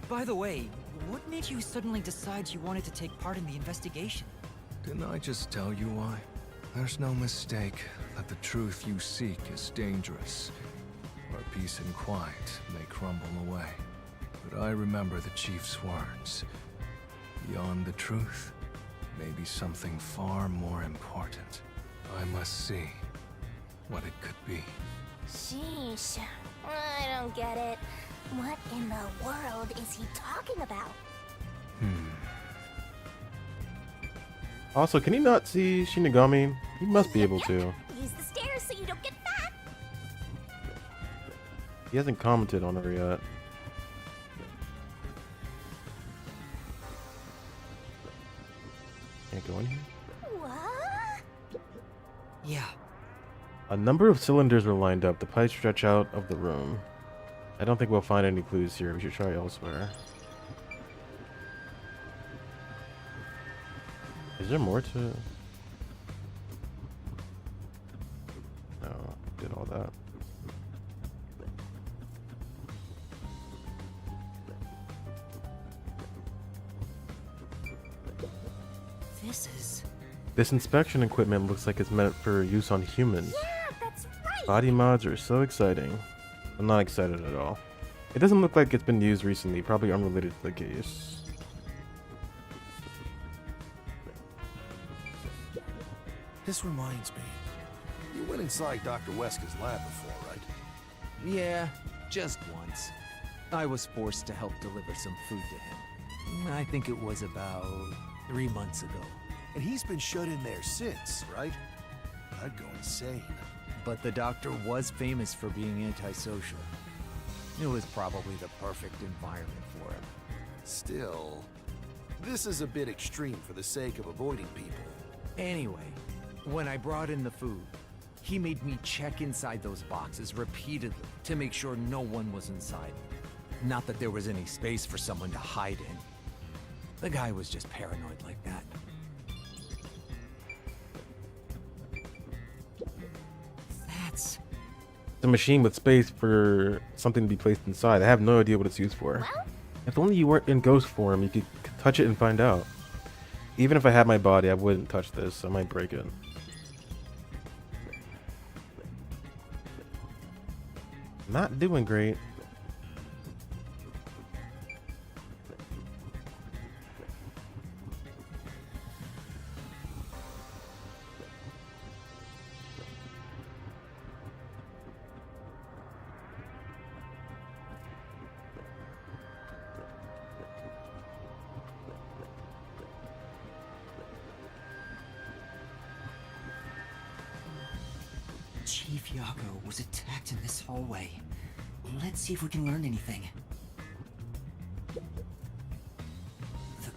By the way, what made you suddenly decide you wanted to take part in the investigation? Didn't I just tell you why? There's no mistake that the truth you seek is dangerous, where peace and quiet may crumble away. But I remember the chief's words. Beyond the truth may be something far more important. I must see what it could be. Sheesh. I don't get it. What in the world is he talking about? Also, can he not see Shinigami? He must be able to. Use the stairs so you don't get fat. He hasn't commented on her yet. Can't go in here? What? Yeah. A number of cylinders are lined up. The pipes stretch out of the room. I don't think we'll find any clues here. We should try elsewhere. Is there more to... No, did all that. This inspection equipment looks like it's meant for use on humans. Yeah, that's right. Body mods are so exciting. I'm not excited at all. It doesn't look like it's been used recently, probably unrelated to the case. This reminds me. You went inside Dr. Weska's lab before, right? Yeah, just once. I was forced to help deliver some food to him. I think it was about 3 months ago. And he's been shut in there since, right? I'd go insane. But the doctor was famous for being antisocial. It was probably the perfect environment for him. Still, this is a bit extreme for the sake of avoiding people. Anyway, when I brought in the food, he made me check inside those boxes repeatedly to make sure no one was inside. Not that there was any space for someone to hide in. The guy was just paranoid like that. That's... It's a machine with space for something to be placed inside. I have no idea what it's used for. If only you weren't in ghost form, you could touch it and find out. Even if I had my body, I wouldn't touch this. I might break it. Not doing great. Chief Yago was attacked in this hallway. Let's see if we can learn anything. The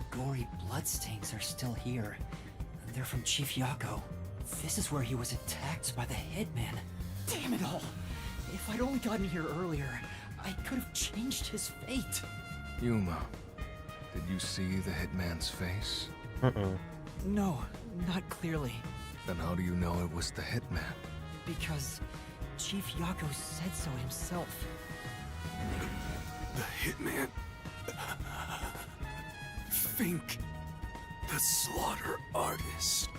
gory bloodstains are still here. They're from Chief Yago. This is where he was attacked by the hitman. Damn it all! If I'd only gotten here earlier, I could have changed his fate. Yuma, did you see the hitman's face? No, not clearly. Then how do you know it was the hitman? Because Chief Yago said so himself. The hitman. Think. The slaughter artist.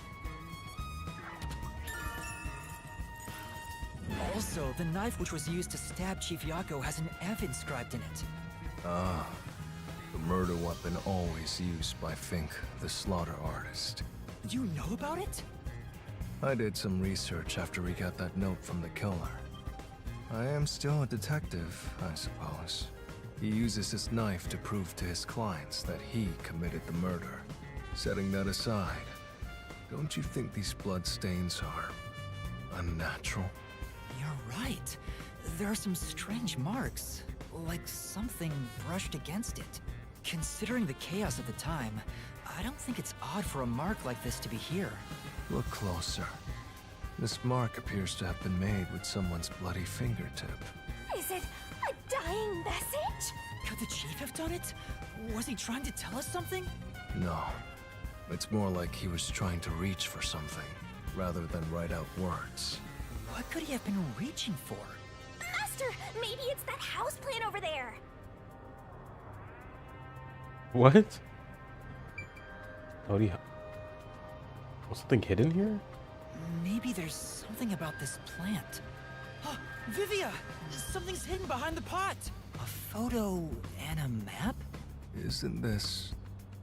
Also, the knife which was used to stab Chief Yago has an F inscribed in it. Ah, the murder weapon always used by Fink, the slaughter artist. You know about it? I did some research after we got that note from the killer. I am still a detective, I suppose. He uses his knife to prove to his clients that he committed the murder. Setting that aside, don't you think these bloodstains are unnatural? You're right. There are some strange marks, like something brushed against it. Considering the chaos at the time, I don't think it's odd for a mark like this to be here. Look closer. This mark appears to have been made with someone's bloody fingertip. Is it a dying message? Could the chief have done it? Was he trying to tell us something? No. It's more like he was trying to reach for something, rather than write out words. What could he have been reaching for? Master, maybe it's that houseplant over there. What? Oh, was something hidden here? Maybe there's something about this plant. Oh, Vivia! Something's hidden behind the pot! A photo and a map? Isn't this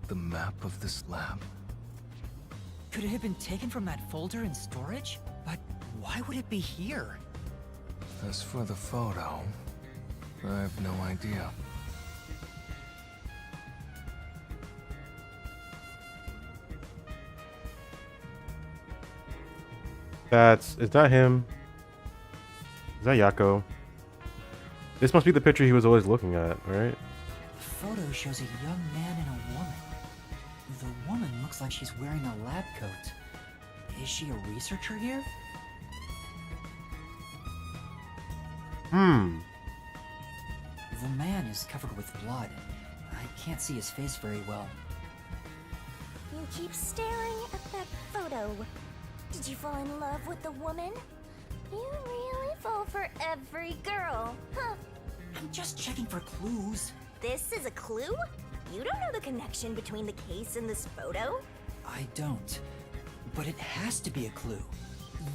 the map of this lab? Could it have been taken from that folder in storage? But why would it be here? As for the photo, I have no idea. Is that him? Is that Yako? This must be the picture he was always looking at, right? The photo shows a young man and a woman. The woman looks like she's wearing a lab coat. Is she a researcher here? The man is covered with blood. I can't see his face very well. You keep staring at that photo. Did you fall in love with the woman? You really fall for every girl, huh? I'm just checking for clues. This is a clue? You don't know the connection between the case and this photo? I don't. But it has to be a clue.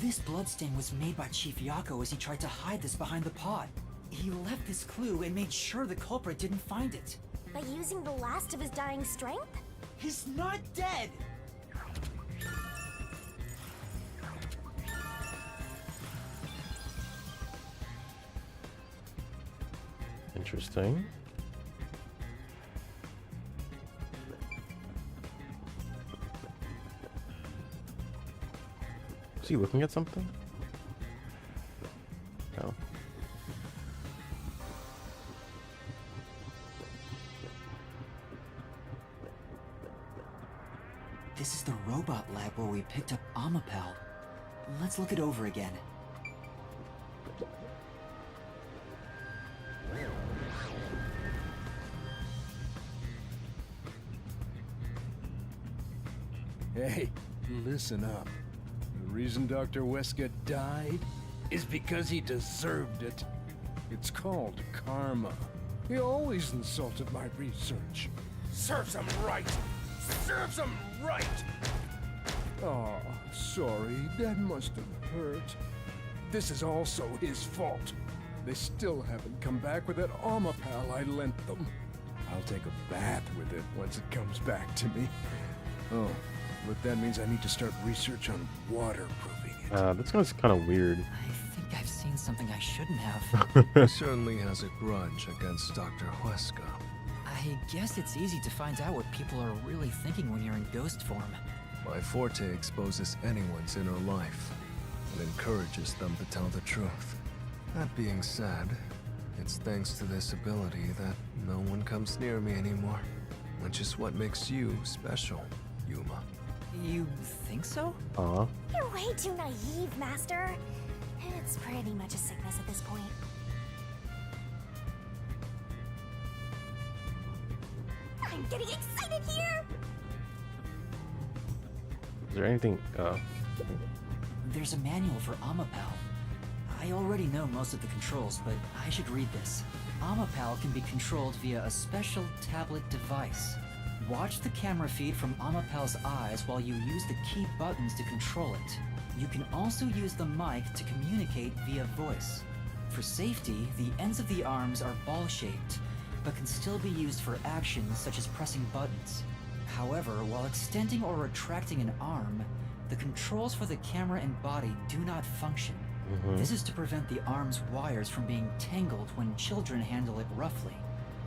This bloodstain was made by Chief Yako as he tried to hide this behind the pod. He left this clue and made sure the culprit didn't find it. By using the last of his dying strength? He's not dead! Interesting. Is he looking at something? No. This is the robot lab where we picked up Amapel. Let's look it over again. Hey, listen up. The reason Dr. Wesker died is because he deserved it. It's called karma. He always insulted my research. Serves him right! Serves him right! Aw, sorry, that must have hurt. This is also his fault. They still haven't come back with that Amapal I lent them. I'll take a bath with it once it comes back to me. Oh, but that means I need to start research on waterproofing it. That's kind of weird. I think I've seen something I shouldn't have. He certainly has a grudge against Dr. Wesker. I guess it's easy to find out what people are really thinking when you're in ghost form. My forte exposes anyone's inner life and encourages them to tell the truth. That being said, it's thanks to this ability that no one comes near me anymore, which is what makes you special, Yuma. You think so? You're way too naive, Master. It's pretty much a sickness at this point. I'm getting excited here! Is there anything? There's a manual for Amapal. I already know most of the controls, but I should read this. Amapal can be controlled via a special tablet device. Watch the camera feed from Amapal's eyes while you use the key buttons to control it. You can also use the mic to communicate via voice. For safety, the ends of the arms are ball-shaped. but can still be used for actions such as pressing buttons. However, while extending or retracting an arm, the controls for the camera and body do not function. This is to prevent the arm's wires from being tangled when children handle it roughly.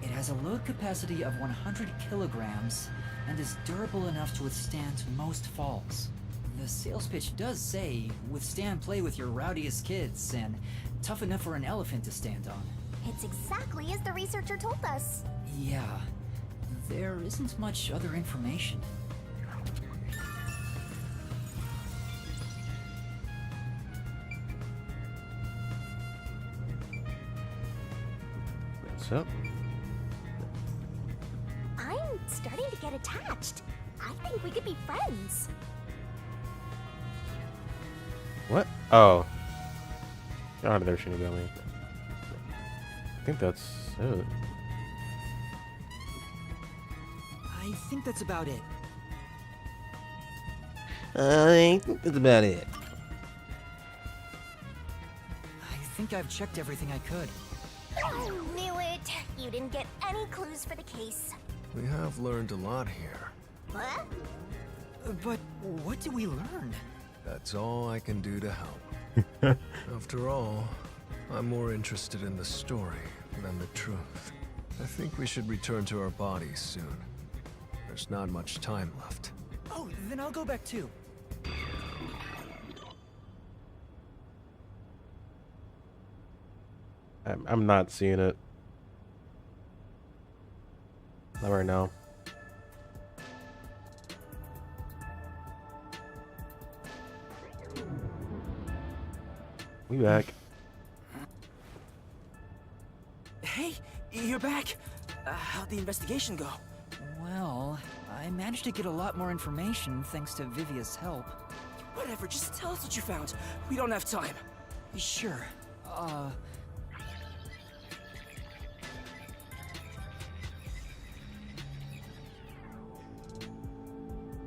It has a load capacity of 100 kilograms and is durable enough to withstand most falls. The sales pitch does say, withstand play with your rowdiest kids and tough enough for an elephant to stand on. It's exactly as the researcher told us. Yeah, there isn't much other information. What's up? I'm starting to get attached. I think we could be friends. What? Oh. Get out of there, Shinigami. I think that's it. I think that's about it. I think that's about it. I think I've checked everything I could. I knew it. You didn't get any clues for the case. We have learned a lot here. What? But what did we learn? That's all I can do to help. After all, I'm more interested in the story than the truth. I think we should return to our bodies soon. There's not much time left. Oh, then I'll go back too. I'm not seeing it. Not right now. We back. Hey, you're back. How'd the investigation go? Well, I managed to get a lot more information thanks to Vivia's help. Whatever, just tell us what you found. We don't have time. Sure.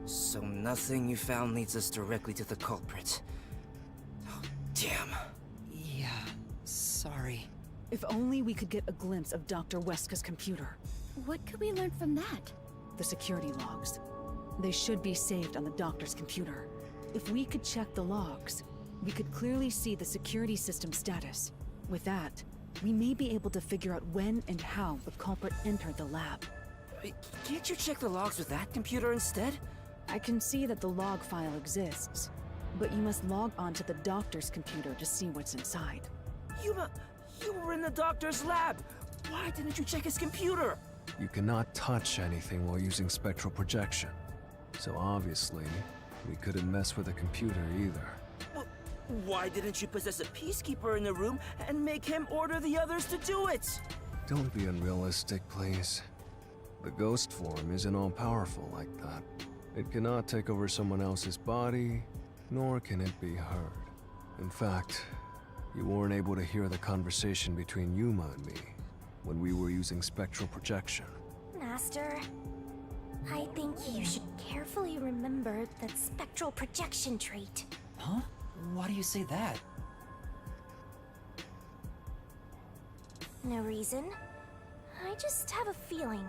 So nothing you found leads us directly to the culprit. Oh, damn. Yeah, sorry. If only we could get a glimpse of Dr. Weska's computer. What could we learn from that? The security logs. They should be saved on the doctor's computer. If we could check the logs, we could clearly see the security system status. With that, we may be able to figure out when and how the culprit entered the lab. Can't you check the logs with that computer instead? I can see that the log file exists, but you must log onto the doctor's computer to see what's inside. You were in the doctor's lab. Why didn't you check his computer? You cannot touch anything while using spectral projection. So obviously, we couldn't mess with a computer either. Well, why didn't you possess a peacekeeper in the room and make him order the others to do it? Don't be unrealistic, please. The ghost form isn't all-powerful like that. It cannot take over someone else's body, nor can it be heard. In fact, you weren't able to hear the conversation between Yuma and me when we were using spectral projection. Master, I think you should carefully remember that spectral projection trait. Huh? Why do you say that? No reason. I just have a feeling.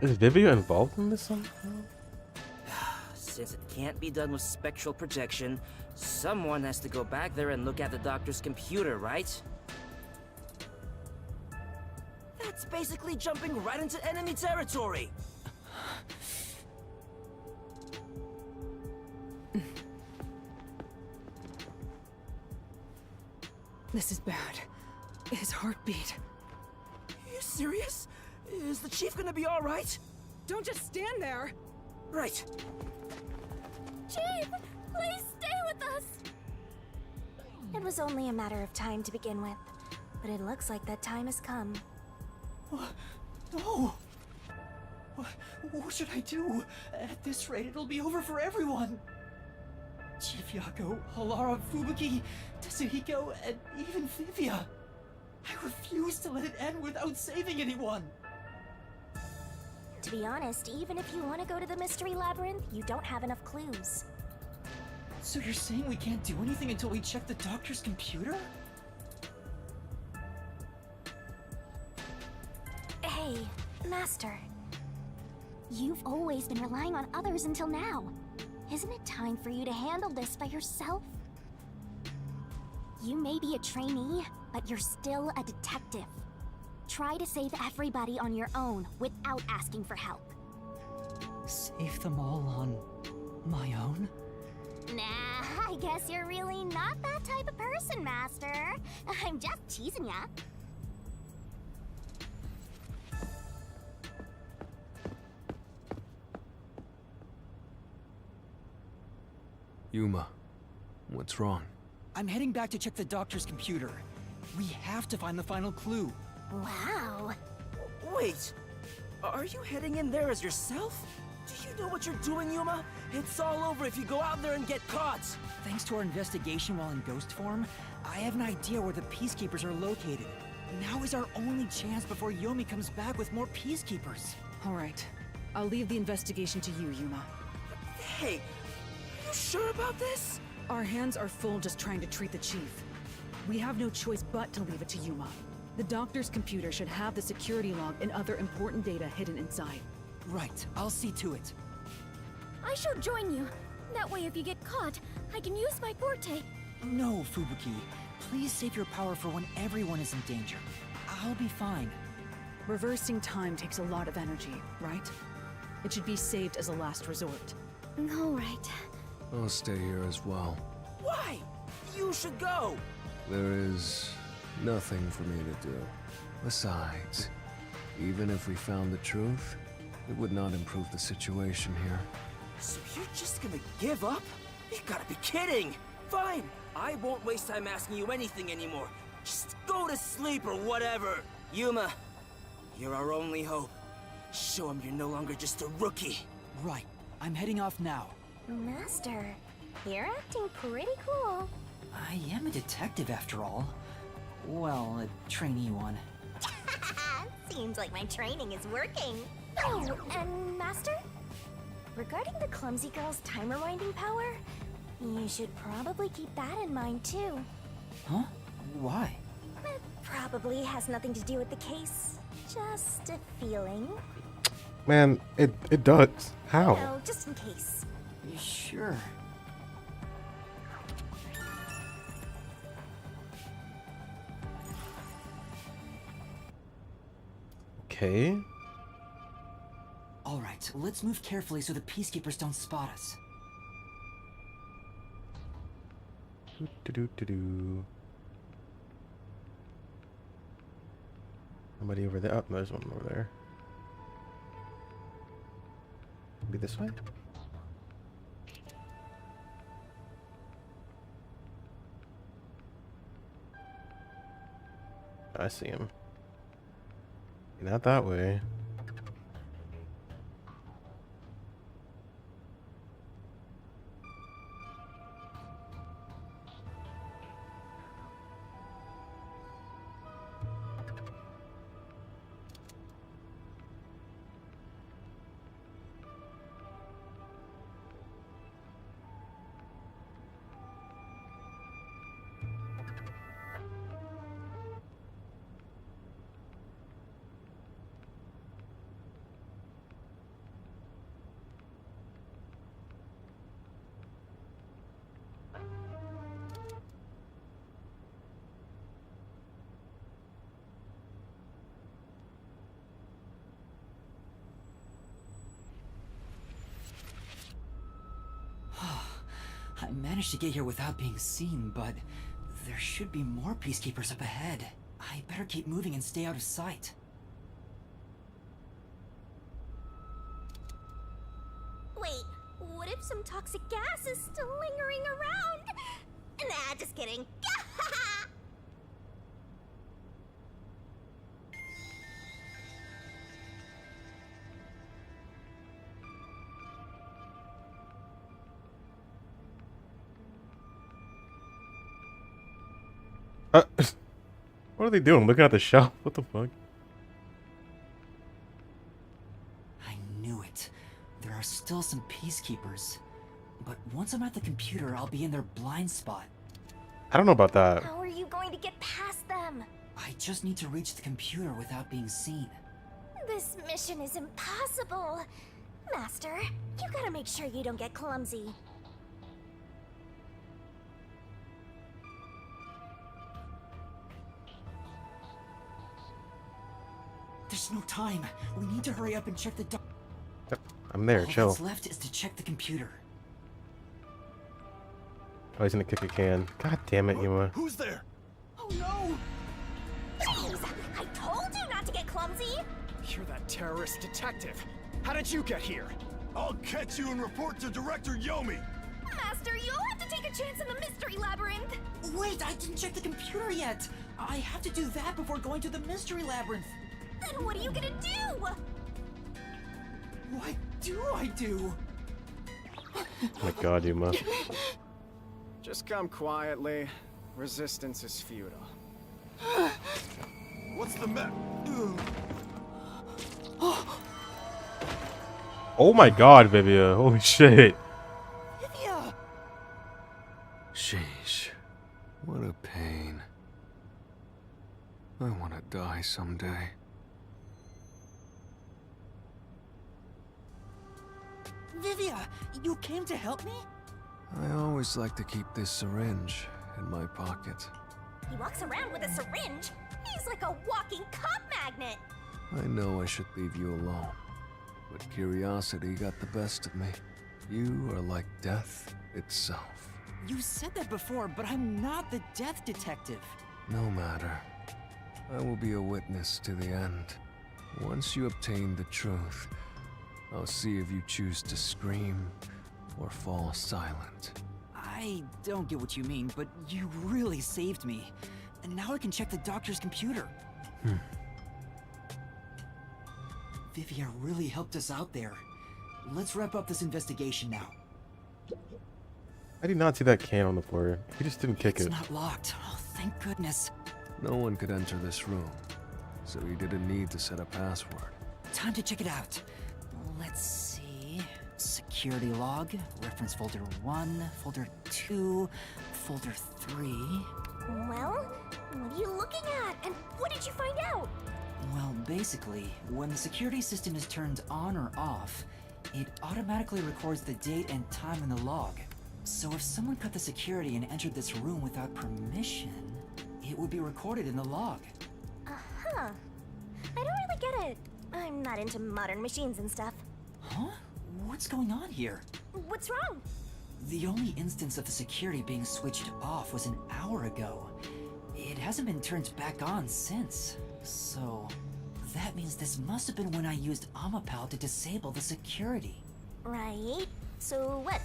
Is Vivia involved in this somehow? Since it can't be done with spectral projection, someone has to go back there and look at the doctor's computer, right? That's basically jumping right into enemy territory! This is bad. His heartbeat. Are you serious? Is the chief gonna be alright? Don't just stand there! Right. Chief, please stay with us! It was only a matter of time to begin with, but it looks like that time has come. No! What should I do? At this rate, it'll be over for everyone! Chief Yako, Halara, Fubuki, Tetsuhiko, and even Vivia. I refuse to let it end without saving anyone! To be honest, even if you want to go to the mystery labyrinth, you don't have enough clues. So you're saying we can't do anything until we check the doctor's computer? Hey, Master. You've always been relying on others until now. Isn't it time for you to handle this by yourself? You may be a trainee, but you're still a detective. Try to save everybody on your own without asking for help. Save them all on my own? Nah, I guess you're really not that type of person, Master. I'm just teasing ya. Yuma, what's wrong? I'm heading back to check the doctor's computer. We have to find the final clue. Wow. Wait, are you heading in there as yourself? Do you know what you're doing, Yuma? It's all over if you go out there and get caught. Thanks to our investigation while in ghost form, I have an idea where the Peacekeepers are located. Now is our only chance before Yomi comes back with more Peacekeepers. All right. I'll leave the investigation to you, Yuma. Hey, are you sure about this? Our hands are full just trying to treat the chief. We have no choice but to leave it to Yuma. The doctor's computer should have the security log and other important data hidden inside. Right, I'll see to it. I shall join you. That way if you get caught, I can use my forte. No, Fubuki. Please save your power for when everyone is in danger. I'll be fine. Reversing time takes a lot of energy, right? It should be saved as a last resort. All right. I'll stay here as well. Why? You should go. There is nothing for me to do. Besides, even if we found the truth, it would not improve the situation here. So you're just gonna give up? You gotta be kidding! Fine, I won't waste time asking you anything anymore. Just go to sleep or whatever. Yuma, you're our only hope. Show him you're no longer just a rookie. Right, I'm heading off now. Master, you're acting pretty cool. I am a detective after all. Well, a trainee one. Seems like my training is working. Oh, and Master? Regarding the clumsy girl's time rewinding power, you should probably keep that in mind too. Huh? Why? It probably has nothing to do with the case. Just a feeling. Man, it does. How? No, just in case. Sure. Okay. All right, let's move carefully so the Peacekeepers don't spot us. Do. Somebody over there. Oh, no, there's one over there. Maybe this way? I see him. Not that way. I managed to get here without being seen, but there should be more Peacekeepers up ahead. I better keep moving and stay out of sight. Wait, what if some toxic gas is still lingering around? Nah, just kidding. What are they doing? Looking at the shelf? What the fuck? I still some peacekeepers. But once I'm at the computer, I'll be in their blind spot. I don't know about that. How are you going to get past them? I just need to reach the computer without being seen. This mission is impossible. Master, you gotta make sure you don't get clumsy. There's no time. We need to hurry up and check the I'm there, All chill. that's left is to check the computer. Oh, he's gonna kick a can. God damn it, Yuma. Who's there? Oh no! Please, I told you not to get clumsy! You're that terrorist detective. How did you get here? I'll catch you and report to Director Yomi. Master, you'll have to take a chance in the mystery labyrinth. Wait, I didn't check the computer yet. I have to do that before going to the mystery labyrinth. Then what are you gonna do? What do I do? Oh my god, Yuma. Just come quietly. Resistance is futile. What's the matter? Oh my god, Vivia. Holy shit. Vivia! Sheesh. What a pain. I want to die someday. Vivia, you came to help me? I always like to keep this syringe in my pocket. He walks around with a syringe. He's like a walking cop magnet. I know I should leave you alone, but curiosity got the best of me. You are like death itself. You said that before, but I'm not the death detective. No matter. I will be a witness to the end. Once you obtain the truth, I'll see if you choose to scream or fall silent. I don't get what you mean, but you really saved me. And now I can check the doctor's computer. Vivia really helped us out there. Let's wrap up this investigation now. I did not see that can on the floor. He just didn't kick It's it. not locked. Oh, thank goodness. No one could enter this room, so he didn't need to set a password. Time to check it out. Let's see. Security log, reference folder 1, folder 2, folder 3. Well, what are you looking at? And what did you find out? Well, basically, when the security system is turned on or off, it automatically records the date and time in the log. So if someone cut the security and entered this room without permission, it would be recorded in the log. Uh-huh. I don't really get it. I'm not into modern machines and stuff. Huh? What's going on here? What's wrong? The only instance of the security being switched off was an hour ago. It hasn't been turned back on since. So, that means this must have been when I used Amapal to disable the security. Right. So what?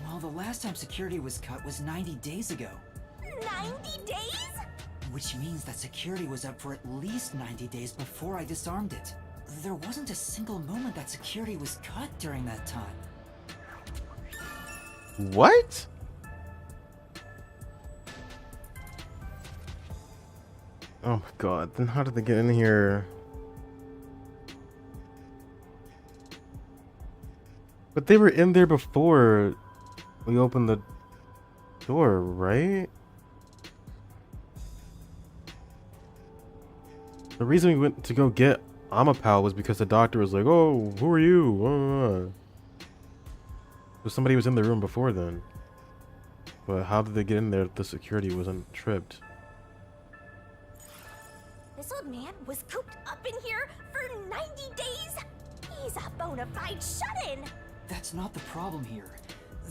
Well, the last time security was cut was 90 days ago. 90 days? Which means that security was up for at least 90 days before I disarmed it. There wasn't a single moment that security was cut during that time. What? Oh my god, then how did they get in here? But they were in there before we opened the door, right? The reason we went to go get Amapal was because the doctor was like, "Oh, who are you?" So somebody was in the room before then. But how did they get in there if the security wasn't tripped? This old man was cooped up in here for 90 days? He's a bona fide shut-in! That's not the problem here.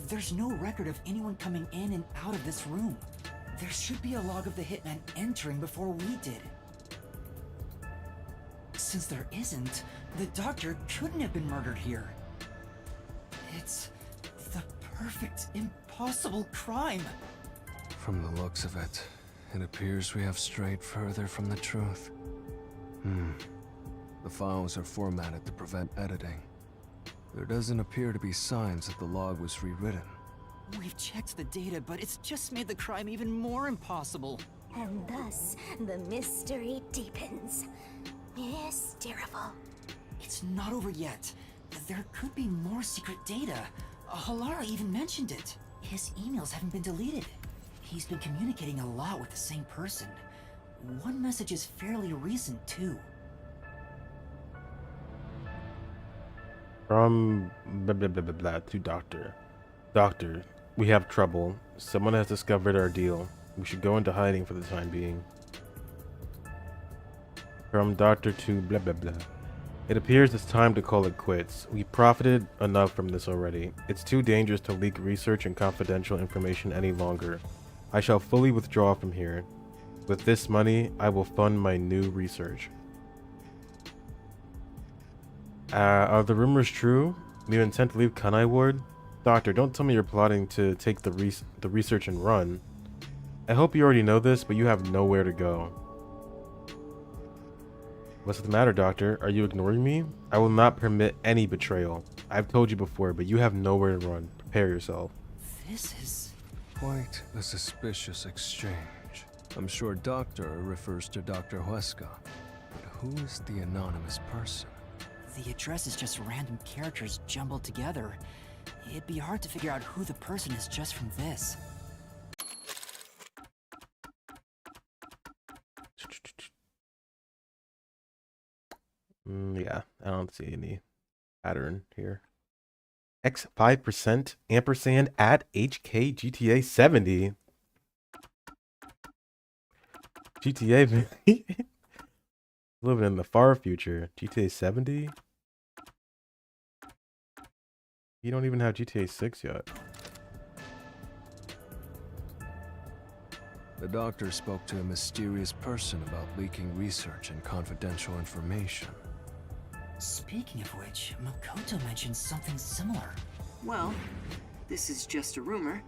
There's no record of anyone coming in and out of this room. There should be a log of the hitman entering before we did. Since there isn't, the doctor couldn't have been murdered here. It's the perfect, impossible crime. From the looks of it, it appears we have strayed further from the truth. The files are formatted to prevent editing. There doesn't appear to be signs that the log was rewritten. We've checked the data, but it's just made the crime even more impossible. and thus the mystery deepens. Mysterious. It's not over yet. There could be more secret data. Halara even mentioned it. His emails haven't been deleted. He's been communicating a lot with the same person. One message is fairly recent, too. From blah blah blah blah blah to Doctor. Doctor, we have trouble. Someone has discovered our deal. We should go into hiding for the time being. From Doctor to blah blah blah. It appears it's time to call it quits. We profited enough from this already. It's too dangerous to leak research and confidential information any longer. I shall fully withdraw from here. With this money, I will fund my new research. Are the rumors true? You intend to leave Kanai Ward? Doctor, don't tell me you're plotting to take the research and run. I hope you already know this, but you have nowhere to go. What's the matter, Doctor? Are you ignoring me? I will not permit any betrayal. I've told you before, but you have nowhere to run. Prepare yourself. This is... Quite a suspicious exchange. I'm sure Doctor refers to Dr. Huesca. But who is the anonymous person? The address is just random characters jumbled together. It'd be hard to figure out who the person is just from this. Yeah, I don't see any pattern here. X 5% ampersand at HK GTA 70. GTA living in the far future. GTA 70. You don't even have GTA 6 yet. The doctor spoke to a mysterious person about leaking research and confidential information. Speaking of which, Makoto mentioned something similar. Well, this is just a rumor,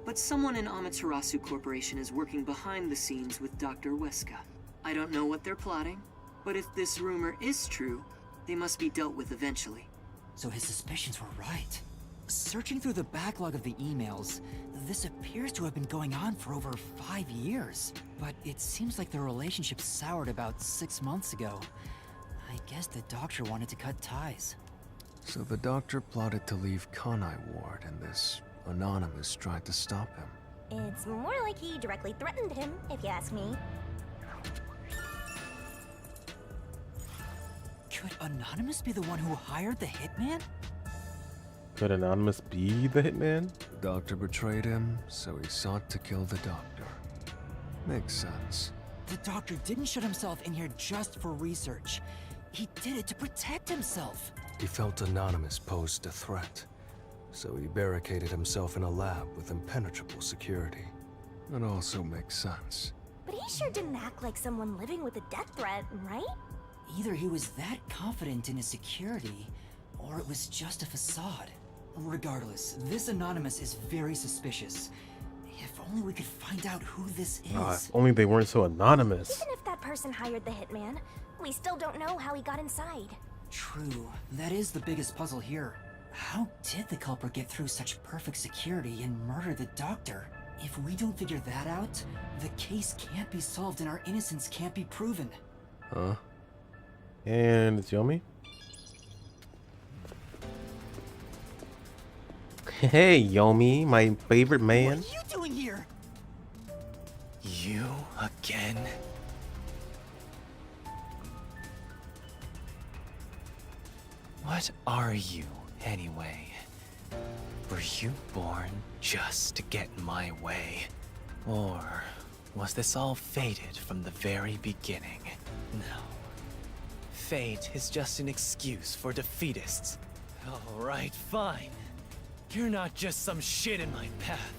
but someone in Amaterasu Corporation is working behind the scenes with Dr. Huesca. I don't know what they're plotting, but if this rumor is true, they must be dealt with eventually. So his suspicions were right. Searching through the backlog of the emails, this appears to have been going on for over 5 years. But it seems like the relationship soured about 6 months ago. I guess the doctor wanted to cut ties. So the doctor plotted to leave Kanai Ward, and this anonymous tried to stop him. It's more like he directly threatened him, if you ask me. Could Anonymous be the one who hired the hitman? Could Anonymous be the hitman? The doctor betrayed him, so he sought to kill the doctor. Makes sense. The doctor didn't shut himself in here just for research. He did it to protect himself. He felt Anonymous posed a threat, so he barricaded himself in a lab with impenetrable security. It also makes sense. But he sure didn't act like someone living with a death threat, right? Either he was that confident in his security, or it was just a facade. Regardless, this Anonymous is very suspicious. If only we could find out who this is. If only they weren't so anonymous. Even if that person hired the hitman, we still don't know how he got inside. True. That is the biggest puzzle here. How did the culprit get through such perfect security and murder the doctor? If we don't figure that out, the case can't be solved and our innocence can't be proven. Huh? And it's Yomi. Hey, Yomi, my favorite man. What are you doing here? You again? What are you, anyway? Were you born just to get in my way? Or was this all fated from the very beginning? No. Fate is just an excuse for defeatists. Alright, fine. You're not just some shit in my path.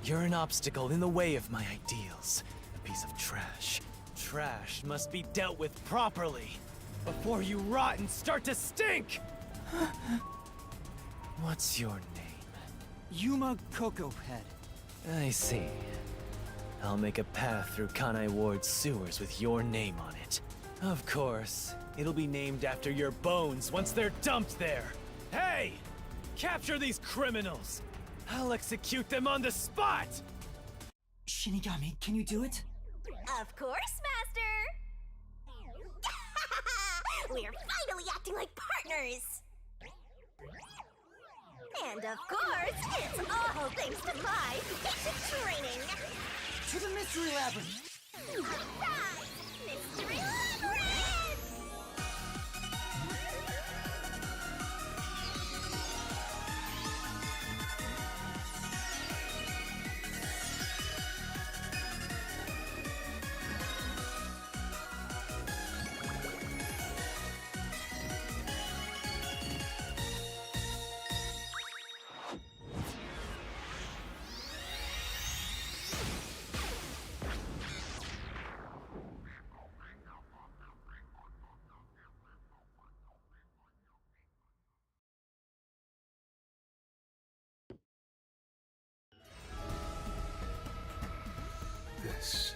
You're an obstacle in the way of my ideals. A piece of trash. Trash must be dealt with properly before you rot and start to stink! What's your name? Yuma Cocoa Head. I see. I'll make a path through Kanai Ward's sewers with your name on it. Of course, it'll be named after your bones once they're dumped there. Hey! Capture these criminals! I'll execute them on the spot! Shinigami, can you do it? Of course, Master! We're finally acting like partners! And of course, it's all thanks to my basic training! To the Mystery Labyrinth! Surprise! Mystery Labyrinth! This.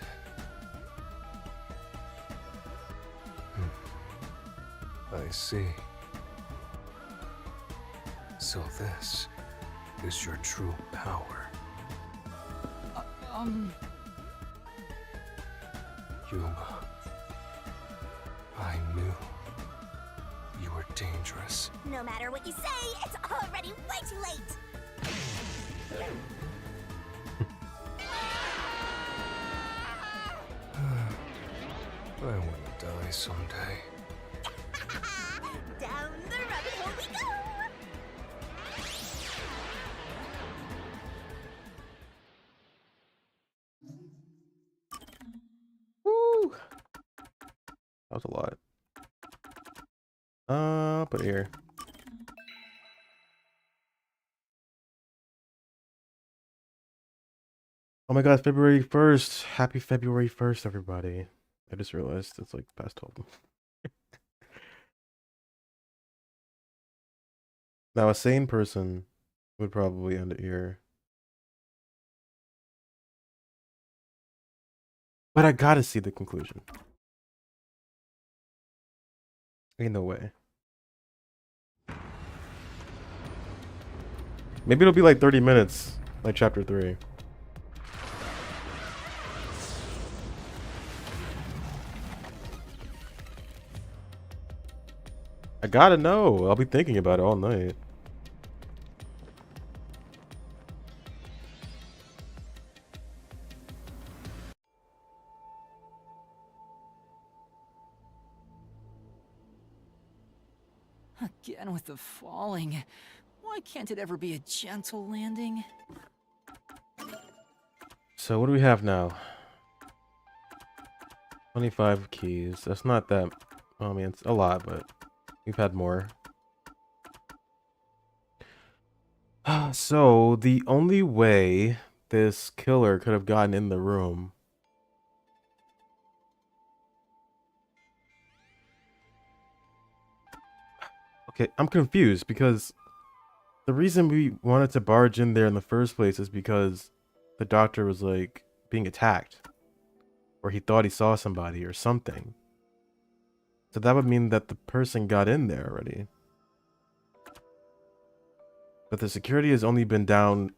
I see. So this is your true power. Yuma. I knew you were dangerous. No matter what you say, it's already way too late! I want to die someday. Down the rabbit hole we go! Woo! That was a lot. Put it here. Oh my god, February 1st. Happy February 1st, everybody. I just realized it's like past 12. Now, a sane person would probably end it here. But I gotta see the conclusion. Ain't no way. Maybe it'll be like 30 minutes, like chapter 3. I gotta know. I'll be thinking about it all night. Again with the falling. Why can't it ever be a gentle landing? So what do we have now? 25 keys. That's not that... I mean, it's a lot, but we've had more. So, the only way this killer could have gotten in the room... Okay, I'm confused because the reason we wanted to barge in there in the first place is because the doctor was like being attacked, or he thought he saw somebody or something. So that would mean that the person got in there already. But the security has only been down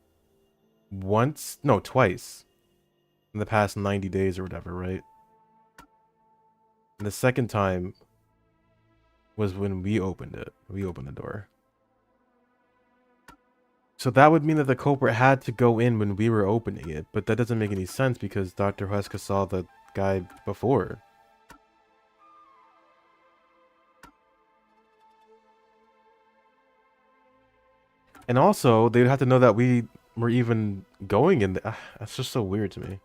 once, no, twice in the past 90 days or whatever, right? And the second time was when we opened it. We opened the door. So that would mean that the culprit had to go in when we were opening it, but that doesn't make any sense because Dr. Hueska saw the guy before. And also, they'd have to know that we were even going in there. That's just so weird to me.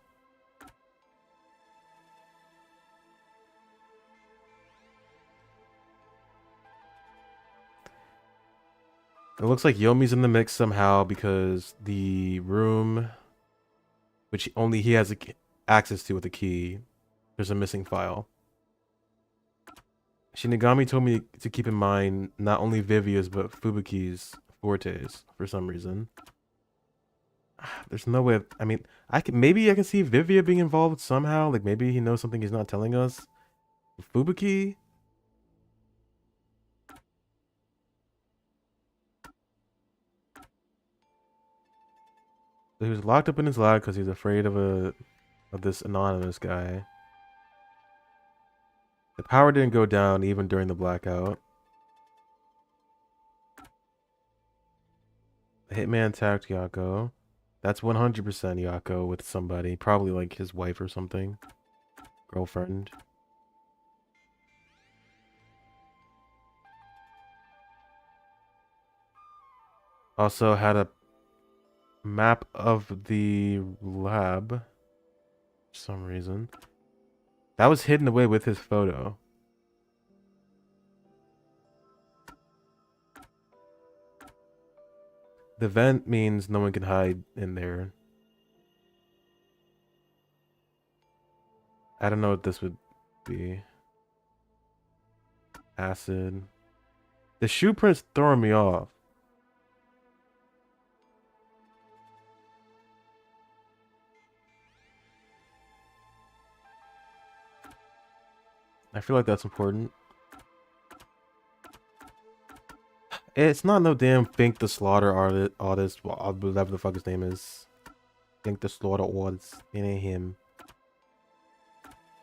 It looks like Yomi's in the mix somehow because the room, which only he has access to with a key, there's a missing file. Shinigami told me to keep in mind not only Vivia's but Fubuki's fortes for some reason. There's no way. I mean, maybe I can see Vivia being involved somehow. Like maybe he knows something he's not telling us. Fubuki. He was locked up in his lab because he's afraid of a of this anonymous guy. The power didn't go down even during the blackout. The hitman attacked Yako. That's 100% Yako with somebody. Probably like his wife or something. Girlfriend. Also had a map of the lab. For some reason. That was hidden away with his photo. The vent means no one can hide in there. I don't know what this would be. Acid. The shoe print's throwing me off. I feel like that's important. It's not no damn Fink the Slaughter artist, whatever the fuck his name is. Fink the Slaughter artist. It ain't him.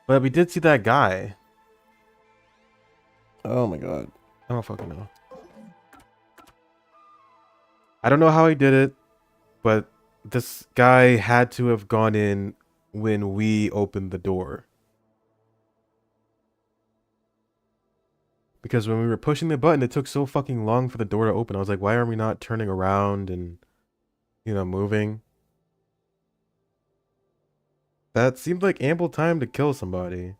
But we did see that guy. Oh my god. I don't fucking know. I don't know how he did it, but this guy had to have gone in when we opened the door. Because when we were pushing the button, it took so fucking long for the door to open. I was like, why are we not turning around and, you know, moving? That seemed like ample time to kill somebody.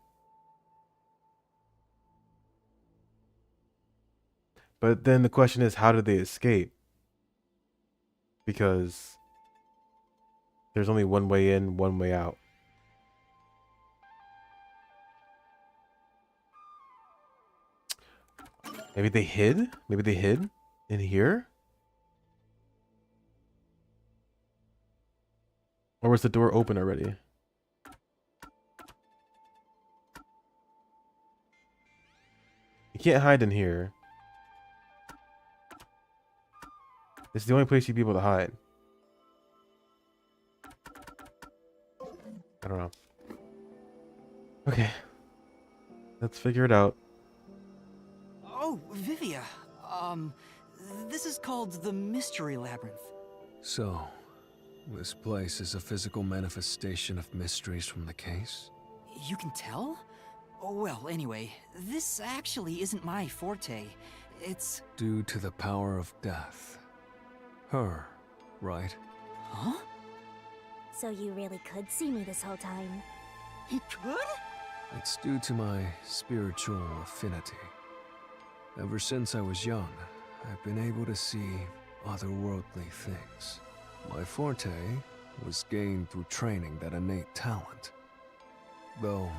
But then the question is, how did they escape? Because there's only one way in, one way out. Maybe they hid? Maybe they hid in here? Or was the door open already? You can't hide in here. This is the only place you'd be able to hide. I don't know. Okay. Let's figure it out. Oh, Vivia. This is called the Mystery Labyrinth. So, this place is a physical manifestation of mysteries from the case? You can tell? Oh, well, anyway, this actually isn't my forte. It's... Due to the power of death. Her, right? Huh? So you really could see me this whole time? He could? It's due to my spiritual affinity. Ever since I was young, I've been able to see otherworldly things. My forte was gained through training that innate talent. Though,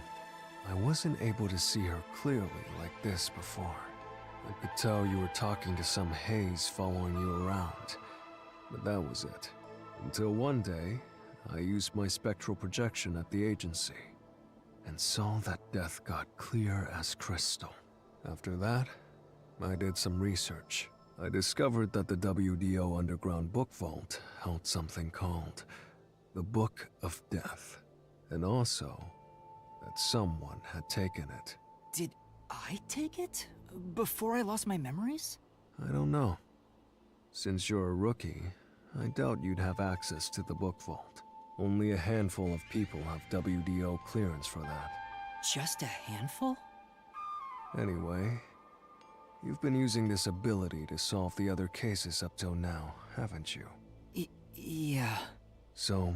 I wasn't able to see her clearly like this before. I could tell you were talking to some haze following you around, but that was it. Until one day, I used my spectral projection at the agency, and saw that death got clear as crystal. After that, I did some research. I discovered that the WDO Underground Book Vault held something called the Book of Death, and also that someone had taken it. Did I take it? Before I lost my memories? I don't know. Since you're a rookie, I doubt you'd have access to the Book Vault. Only a handful of people have WDO clearance for that. Just a handful? Anyway, you've been using this ability to solve the other cases up till now, haven't you? Yeah. So,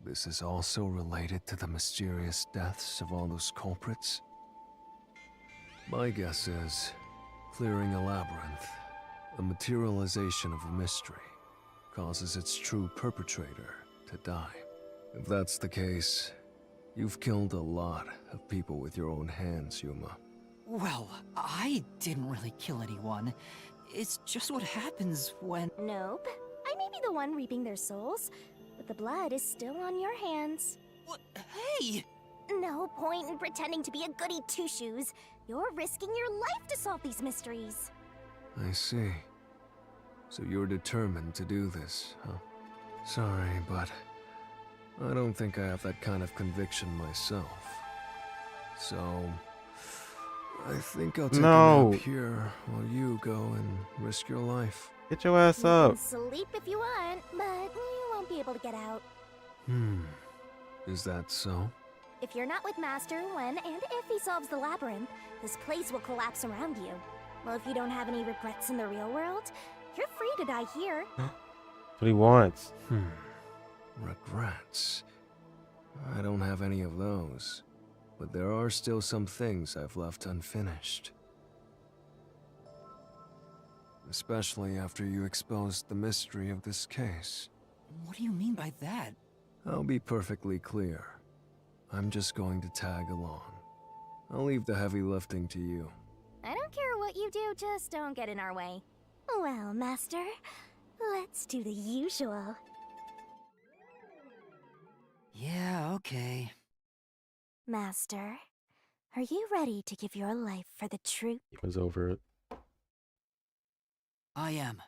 this is also related to the mysterious deaths of all those culprits? My guess is, clearing a labyrinth, a materialization of a mystery, causes its true perpetrator to die. If that's the case, you've killed a lot of people with your own hands, Yuma. Well, I didn't really kill anyone. It's just what happens when... Nope. I may be the one reaping their souls, but the blood is still on your hands. What? Hey! No point in pretending to be a goody two-shoes. You're risking your life to solve these mysteries. I see. So you're determined to do this, huh? Sorry, but I don't think I have that kind of conviction myself. So, I think I'll take a nap here while you go and risk your life. Get your ass You up. can sleep if you want, but you won't be able to get out. Is that so? If you're not with Master when and if he solves the labyrinth, this place will collapse around you. Well, if you don't have any regrets in the real world, you're free to die here. That's what he wants. Regrets. I don't have any of those. But there are still some things I've left unfinished. Especially after you exposed the mystery of this case. What do you mean by that? I'll be perfectly clear. I'm just going to tag along. I'll leave the heavy lifting to you. I don't care what you do, just don't get in our way. Well, Master, let's do the usual. Yeah, okay. Master, are you ready to give your life for the truth? He was over it. I am.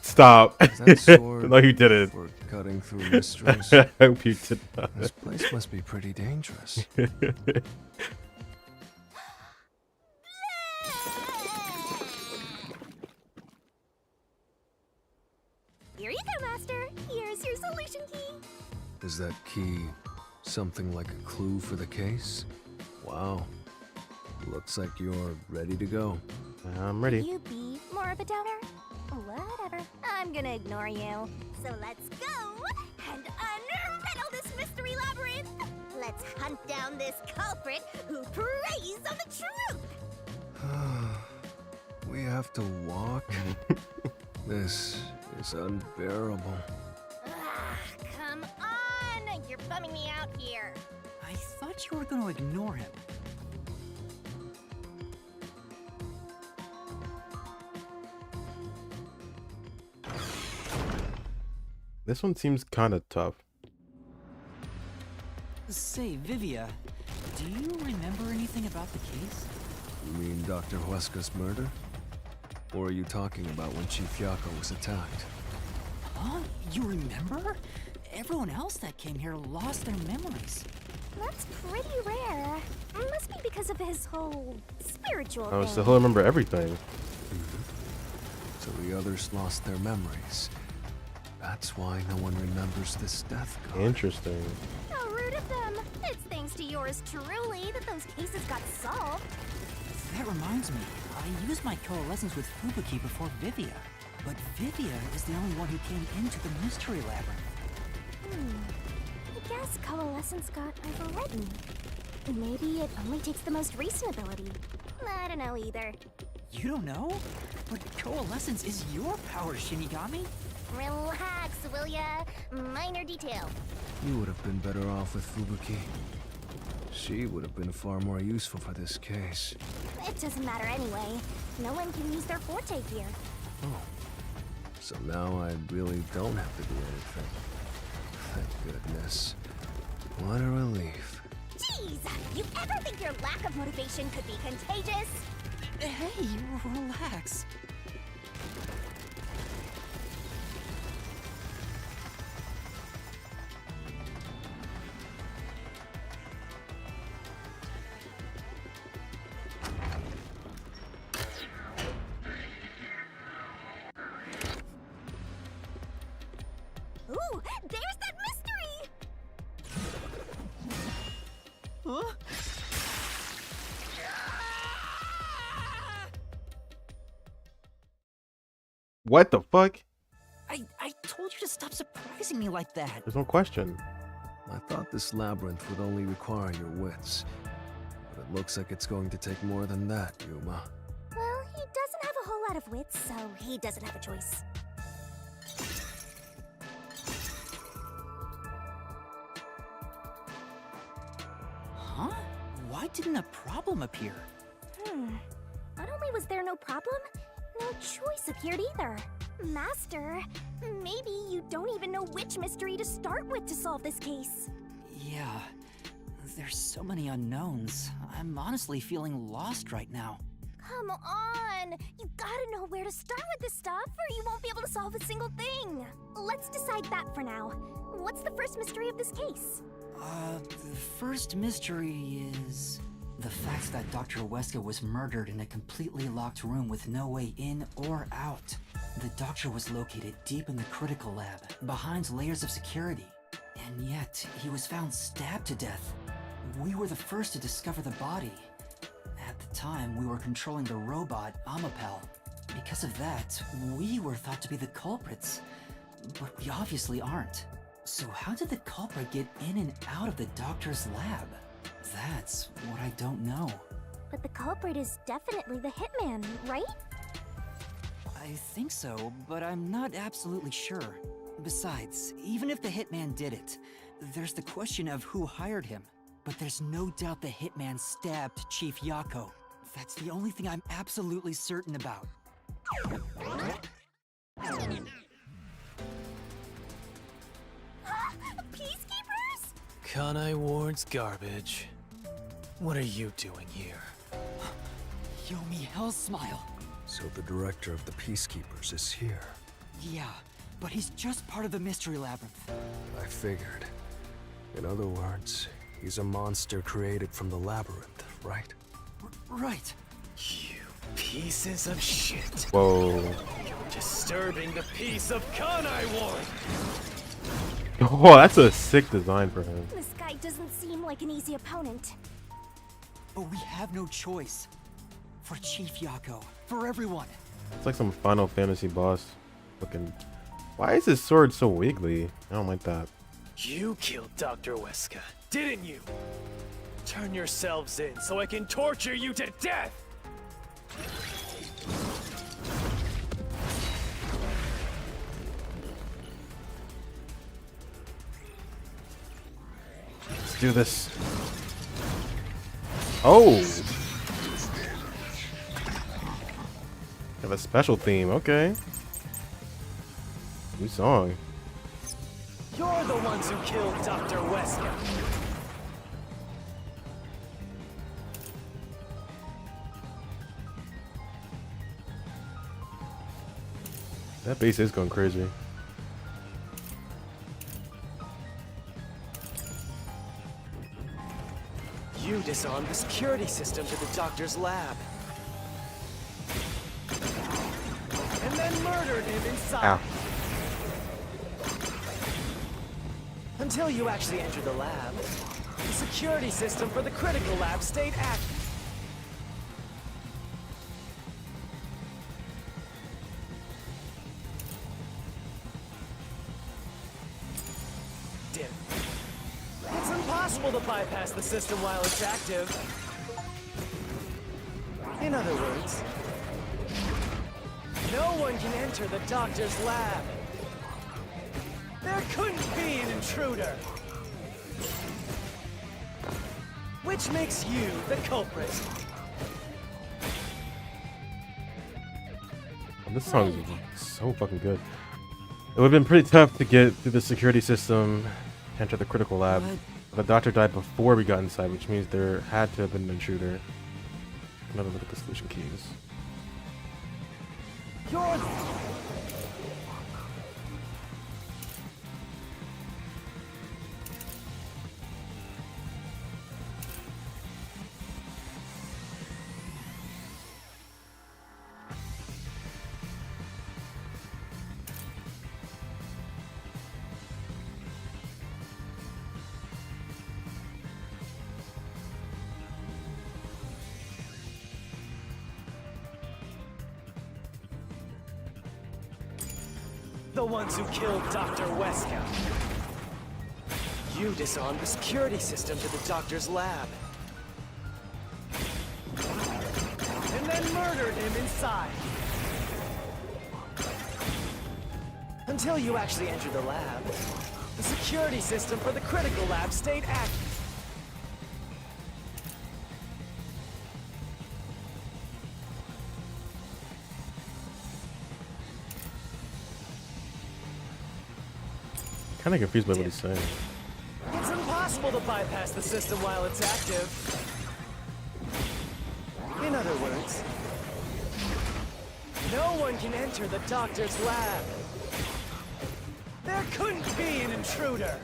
Stop. Is that sword No, you didn't. for cutting through mysteries? I hope you did not. This place must be pretty dangerous. Here you go, Master. Here's your solution key. Is that key something like a clue for the case? Wow. Looks like you're ready to go. I'm ready. You be more of a doubter? Whatever. I'm gonna ignore you. So let's go and unravel this mystery labyrinth. Let's hunt down this culprit who preys on the truth. We have to walk? This is unbearable. Come on! You're bumming me out here. I thought you were going to ignore him. This one seems kind of tough. Say, Vivia, do you remember anything about the case? You mean Dr. Huesca's murder? Or are you talking about when Chief Yako was attacked? Huh? You remember? Everyone else that came here lost their memories. That's pretty rare. Must be because of his whole spiritual Oh, thing. so he'll remember everything. So the others lost their memories. That's why no one remembers this death card. Interesting. How rude of them. It's thanks to yours truly that those cases got solved. That reminds me, I used my coalescence with Fubuki before Vivia. But Vivia is the only one who came into the mystery labyrinth. I guess coalescence got overwritten. Maybe it only takes the most recent ability. I don't know either. You don't know? But coalescence is your power, Shinigami. Relax, will ya? Minor detail. You would have been better off with Fubuki. She would have been far more useful for this case. It doesn't matter anyway. No one can use their forte here. Oh. So now I really don't have to do anything. Thank goodness. What a relief. Jeez! You ever think your lack of motivation could be contagious? Hey, relax. Ooh, there's that mystery! Huh? What the fuck? I told you to stop surprising me like that? There's no question. I thought this labyrinth would only require your wits. But it looks like it's going to take more than that, Yuma. Well, he doesn't have a whole lot of wits, so he doesn't have a choice. Huh? Why didn't a problem appear? Not only was there no problem, no choice appeared either. Master, maybe you don't even know which mystery to start with to solve this case. Yeah, there's so many unknowns. I'm honestly feeling lost right now. Come on! You gotta know where to start with this stuff, or you won't be able to solve a single thing. Let's decide that for now. What's the first mystery of this case? The first mystery is the fact that Dr. Weska was murdered in a completely locked room with no way in or out. The doctor was located deep in the critical lab, behind layers of security. And yet, he was found stabbed to death. We were the first to discover the body. At the time, we were controlling the robot, Amapel. Because of that, we were thought to be the culprits. But we obviously aren't. So how did the culprit get in and out of the doctor's lab? That's what I don't know. But the culprit is definitely the hitman, right? I think so, but I'm not absolutely sure. Besides, even if the hitman did it, there's the question of who hired him. But there's no doubt the hitman stabbed Chief Yako. That's the only thing I'm absolutely certain about. Peacekeepers? Kanai Ward's garbage. What are you doing here? Yomi Hellsmile. So the director of the Peacekeepers is here. Yeah, but he's just part of the Mystery Labyrinth. I figured. In other words, he's a monster created from the labyrinth, right? Right. You pieces of shit. Whoa. You're disturbing the peace of Kanai Ward. Oh, that's a sick design for him. This guy doesn't seem like an easy opponent. But we have no choice. For Chief Yako. For everyone. It's like some Final Fantasy boss. Looking. Why is his sword so wiggly? I don't like that. You killed Dr. Weska, didn't you? Turn yourselves in so I can torture you to death! Let's do this. Oh! Have a special theme, okay. New song. You're the ones who killed Dr. Weska! That bass is going crazy. You disarmed the security system to the doctor's lab. And then murdered him inside. Ow. Until you actually entered the lab, the security system for the critical lab stayed active. Dim. It's impossible to bypass the system while it's active. In other words, no one can enter the doctor's lab. There couldn't be an intruder. Which makes you the culprit. This song is so fucking good. It would have been pretty tough to get through the security system, enter the critical lab. The doctor died before we got inside, which means there had to have been an intruder. Another look at the solution keys. You're... The ones who killed Dr. Weska. You disarmed the security system to the doctor's lab. And then murdered him inside. Until you actually entered the lab, the security system for the critical lab stayed active. Kind of confused by what he's saying. It's impossible to bypass the system while it's active. In other words, no one can enter the doctor's lab. There couldn't be an intruder.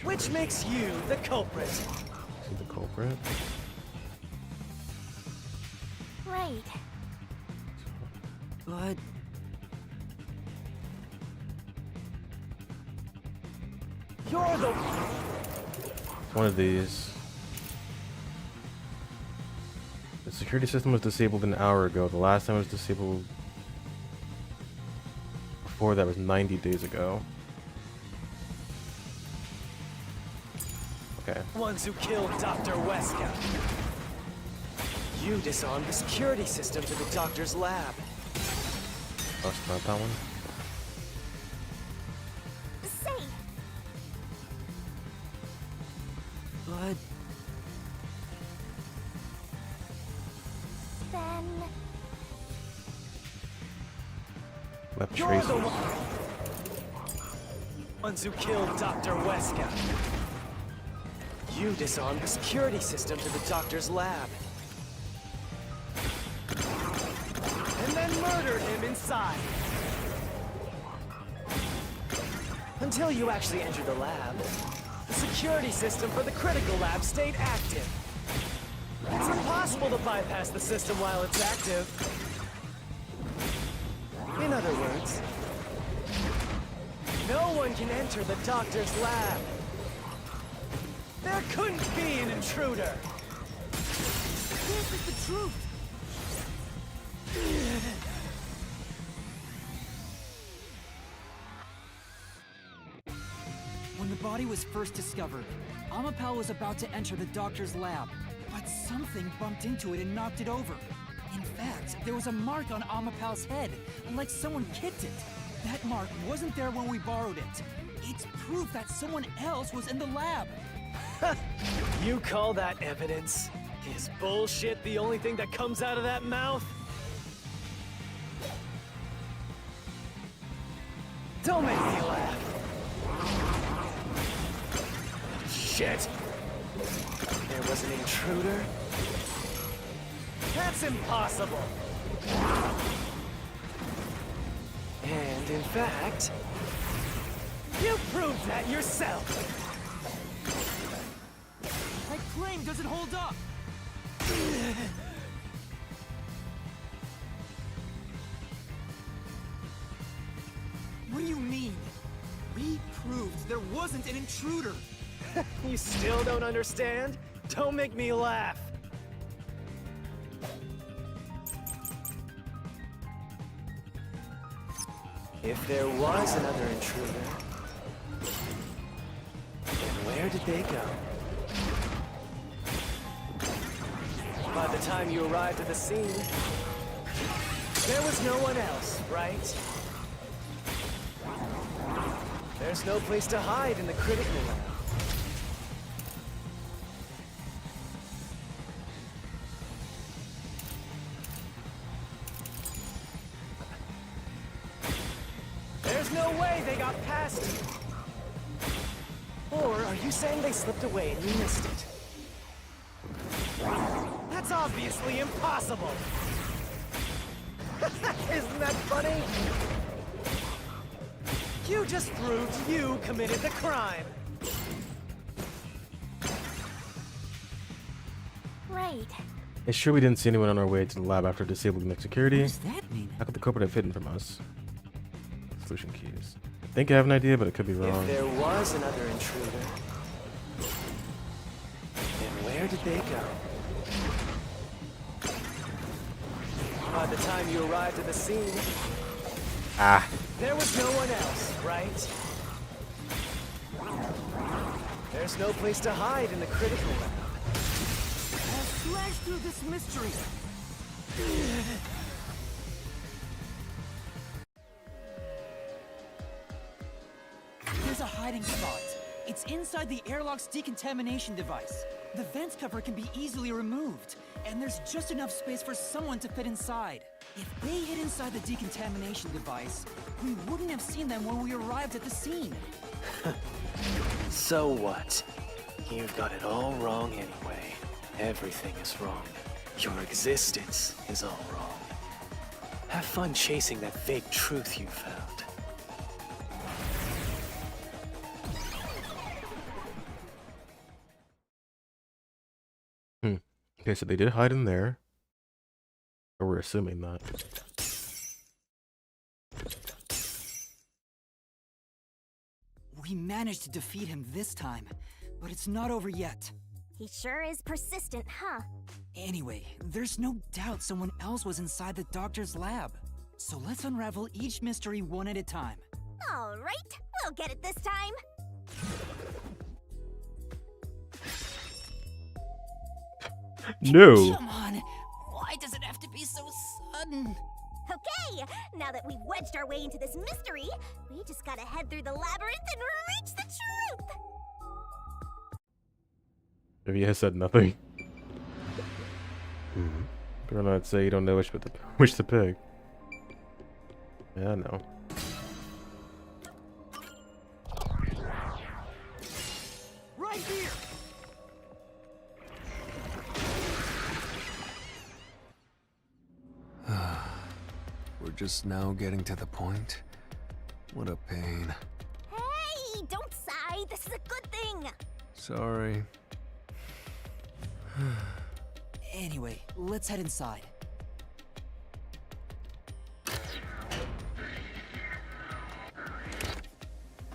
Which makes you the culprit. Is he the culprit? Right. But you're the One of these. The security system was disabled an hour ago. The last time it was disabled before that was 90 days ago. Okay. ones who killed Dr. Weska. You disarmed the security system to the doctor's lab. Oh, it's not that one. Say, But then Left You're tracer. the ones who killed Dr. Weska. You disarmed the security system to the doctor's lab. And then murdered him inside. Until you actually entered the lab, the security system for the critical lab stayed active. It's impossible to bypass the system while it's active. In other words, no one can enter the doctor's lab. There couldn't be an intruder. This is the truth. When the body was first discovered, Amapal was about to enter the doctor's lab, but something bumped into it and knocked it over. In fact, there was a mark on Amapal's head, like someone kicked it. That mark wasn't there when we borrowed it. It's proof that someone else was in the lab. You call that evidence? Is bullshit the only thing that comes out of that mouth? Don't make me laugh. Shit! There was an intruder? That's impossible! And in fact, you proved that yourself! My claim doesn't hold up! What do you mean? We proved there wasn't an intruder! You still don't understand? Don't make me laugh! If there was another intruder, then where did they go? By the time you arrived at the scene, there was no one else, right? There's no place to hide in the critical lab. There's no way they got past you. Or are you saying they slipped away and you missed it? That's obviously impossible! Isn't that funny? You just proved you committed the crime! right. It's true we didn't see anyone on our way to the lab after disabling the security. What does that mean? How could the culprit have hidden from us? Solution keys. I think I have an idea, but it could be wrong. If there was another intruder, then where did they go? by the time you arrived at the scene. Ah. There was no one else, right? There's no place to hide in the critical lab. I'll slash through this mystery. There's a hiding spot. It's inside the airlock's decontamination device. The vent cover can be easily removed, and there's just enough space for someone to fit inside. If they hid inside the decontamination device, we wouldn't have seen them when we arrived at the scene. So what? You've got it all wrong anyway. Everything is wrong. Your existence is all wrong. Have fun chasing that fake truth you found. Okay, so they did hide in there. Or we're assuming that. We managed to defeat him this time, but it's not over yet. He sure is persistent, huh? Anyway, there's no doubt someone else was inside the doctor's lab. So let's unravel each mystery one at a time. All right, we'll get it this time. No. Come on, why does it have to be so sudden? Okay, now that we've wedged our way into this mystery, we just gotta head through the labyrinth and reach the truth! Vivia has said nothing. Better not say you don't know which to pick. Yeah, I know. Right here! We're just now getting to the point. What a pain. Hey, don't sigh, this is a good thing! Sorry. Anyway, let's head inside.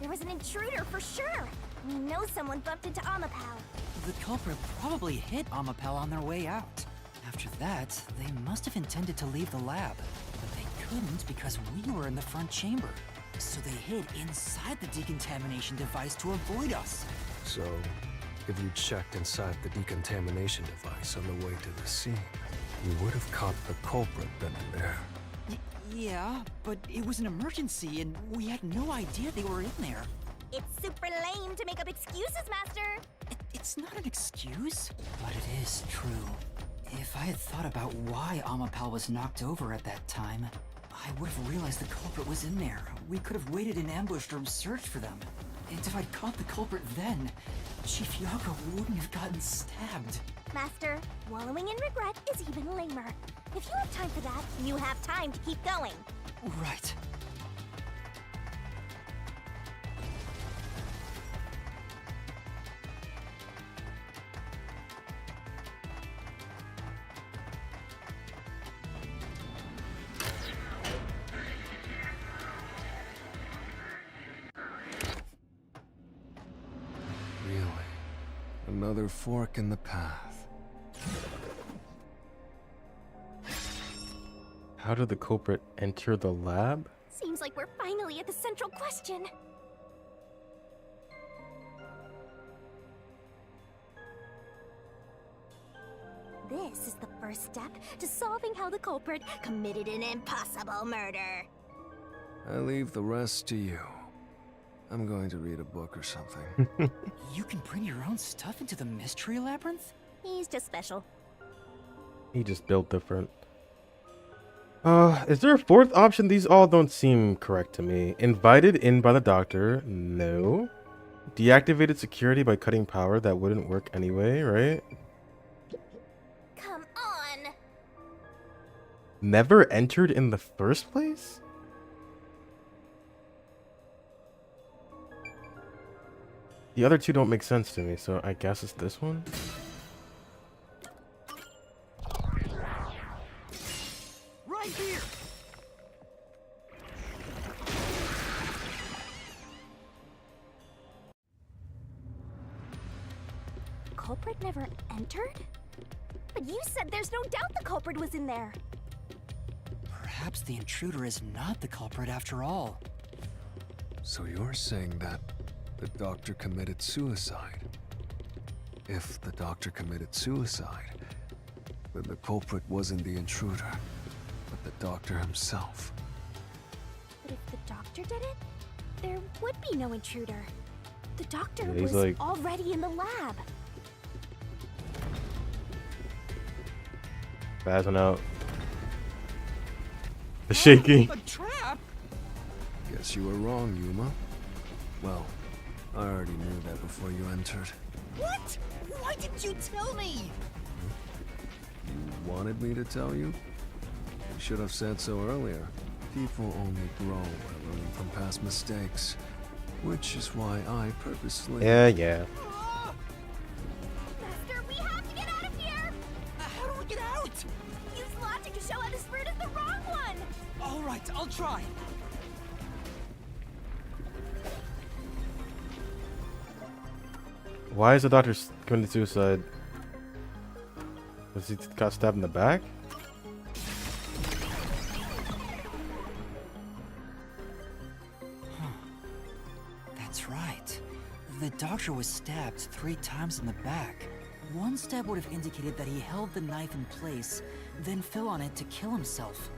There was an intruder for sure! We know someone bumped into Amapal. The culprit probably hit Amapal on their way out. After that, they must have intended to leave the lab, but they couldn't because we were in the front chamber. So they hid inside the decontamination device to avoid us. So, if you checked inside the decontamination device on the way to the scene, you would have caught the culprit then and there. Yeah, but it was an emergency and we had no idea they were in there. It's super lame to make up excuses, Master! It's not an excuse, but it is true. If I had thought about why Amapal was knocked over at that time, I would have realized the culprit was in there. We could have waited in ambush or searched for them. And if I'd caught the culprit then, Chief Yako wouldn't have gotten stabbed. Master, wallowing in regret is even lamer. If you have time for that, you have time to keep going. Right. Really? Another fork in the path. How did the culprit enter the lab? Seems like we're finally at the central question. This is the first step to solving how the culprit committed an impossible murder. I leave the rest to you. I'm going to read a book or something. You can bring your own stuff into the mystery labyrinth? He's just special. He just built different. Is there a fourth option? These all don't seem correct to me. Invited in by the doctor? No. Deactivated security by cutting power? That wouldn't work anyway, right? Come on! Never entered in the first place? The other two don't make sense to me, so I guess it's this one? Right here! Culprit never entered? But you said there's no doubt the culprit was in there. Perhaps the intruder is not the culprit after all. So you're saying that the doctor committed suicide? If the doctor committed suicide, then the culprit wasn't the intruder, but the doctor himself. But if the doctor did it, there would be no intruder. The doctor Yeah, he's was like- already in the lab. Spazzing out. The shaking. A trap? Guess you were wrong, Yuma. Well, I already knew that before you entered. What? Why didn't you tell me? You wanted me to tell you? You should have said so earlier. People only grow by learning from past mistakes, which is why I purposely... Yeah. Master, we have to get out of here! How do we get out? Use logic to show how this route is the wrong one! All right, I'll try. Why is the doctor committed suicide? Was he got stabbed in the back? That's right. The doctor was stabbed 3 times in the back. One stab would have indicated that he held the knife in place, then fell on it to kill himself.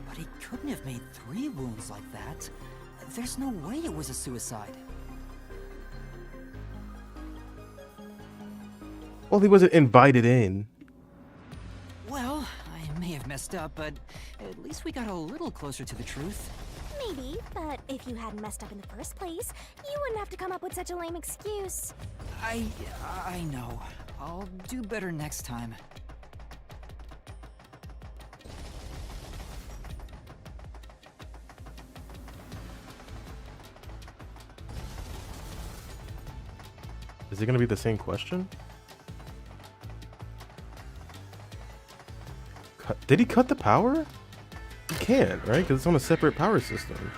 But he couldn't have made 3 wounds like that. There's no way it was a suicide. Well, he wasn't invited in. Well, I may have messed up, but at least we got a little closer to the truth. Maybe, but if you hadn't messed up in the first place, you wouldn't have to come up with such a lame excuse. I know. I'll do better next time. Is it gonna be the same question? Did he cut the power? He can't, right? Because it's on a separate power system.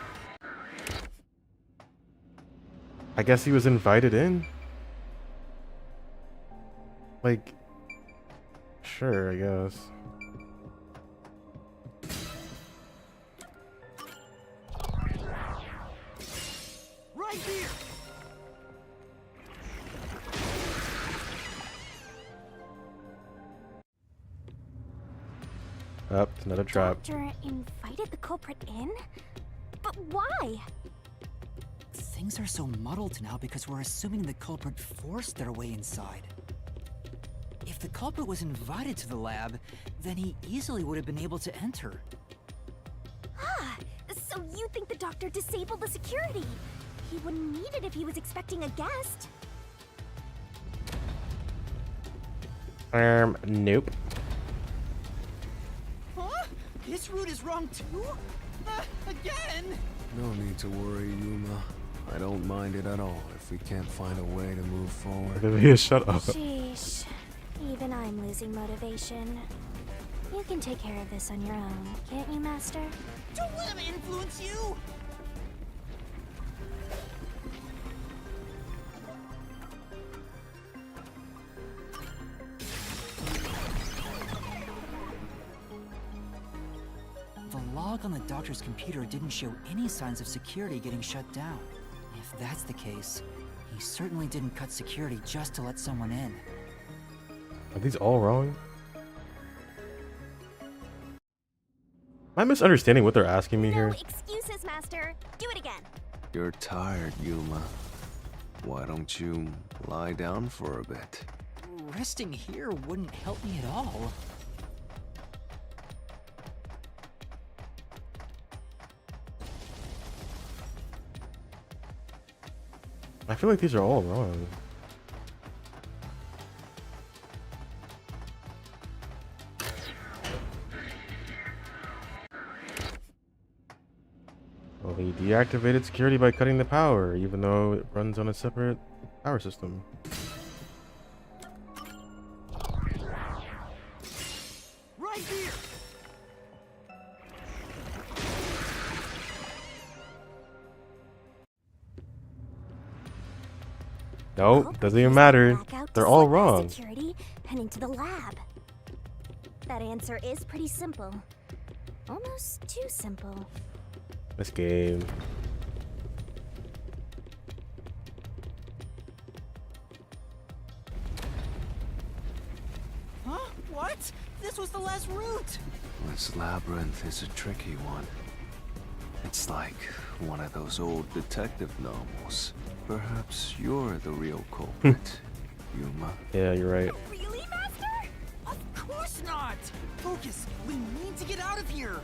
I guess he was invited in. Like, sure, I guess. Right here. Up, another trap. Doctor invited the culprit in? But why? Things are so muddled now because we're assuming the culprit forced their way inside. If the culprit was invited to the lab, then he easily would have been able to enter. Ah, so you think the doctor disabled the security? He wouldn't need it if he was expecting a guest. Nope. Huh? This route is wrong too? Again? No need to worry, Yuma. I don't mind it at all if we can't find a way to move forward. Vivia, shut up. Sheesh. Even I'm losing motivation. You can take care of this on your own, can't you, Master? Don't let him influence you! The log on the doctor's computer didn't show any signs of security getting shut down. If that's the case, he certainly didn't cut security just to let someone in. Are these all wrong? Am I misunderstanding what they're asking me No here? excuses, Master. Do it again. You're tired, Yuma. Why don't you lie down for a bit? Resting here wouldn't help me at all. I feel like these are all wrong. Well, he deactivated security by cutting the power, even though it runs on a separate power system. Right here! Nope, doesn't even matter. They're all wrong. Security heading to the lab. That answer is pretty simple. Almost too simple. This game. Huh? What? This was the last route! This labyrinth is a tricky one. It's like one of those old detective novels. Perhaps you're the real culprit, Yuma. Yeah, you're right. Really, Master? Of course not! Focus! We need to get out of here!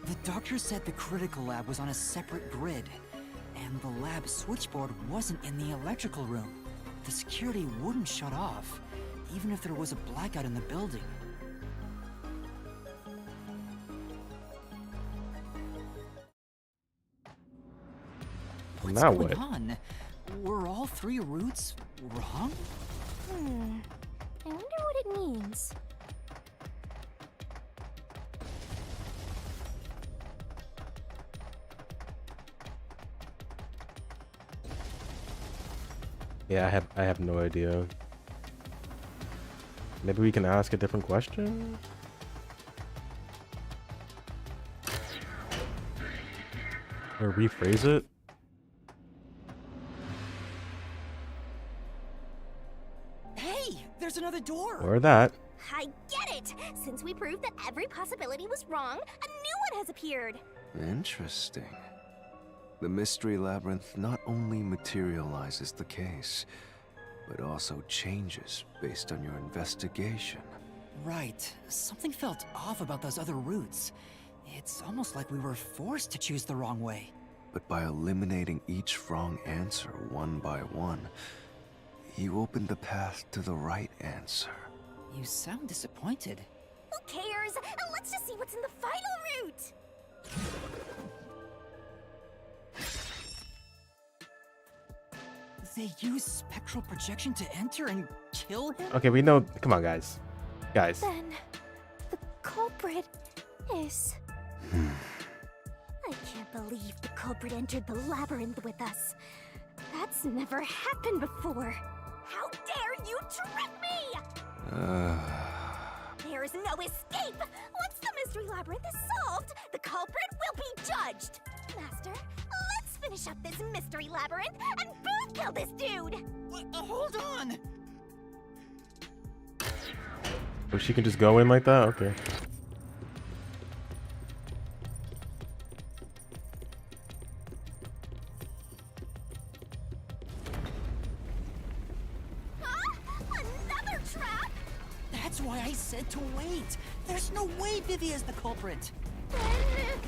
The doctor said the critical lab was on a separate grid, and the lab switchboard wasn't in the electrical room. The security wouldn't shut off, even if there was a blackout in the building. What's Now going what? on? Were all three routes wrong? I wonder what it means. Yeah, I have no idea. Maybe we can ask a different question? Or rephrase it? Hey, there's another door. Or that. I get it! Since we proved that every possibility was wrong, a new one has appeared. Interesting. The mystery labyrinth not only materializes the case, but also changes based on your investigation. Right. Something felt off about those other routes. It's almost like we were forced to choose the wrong way. But by eliminating each wrong answer one by one, you opened the path to the right answer. You sound disappointed. Who cares? Let's just see what's in the final route! They use spectral projection to enter and kill him? Okay, we know. Come on, guys. Guys. Then, the culprit is... I can't believe the culprit entered the labyrinth with us. That's never happened before. How dare you trick me! There's no escape! Once the mystery labyrinth is solved, the culprit will be judged! Master, let's finish up this mystery labyrinth and both kill this dude! Hold on! Oh, she can just go in like that? Okay. Another trap? That's why I said to wait. There's no way Vivia is the culprit. Then,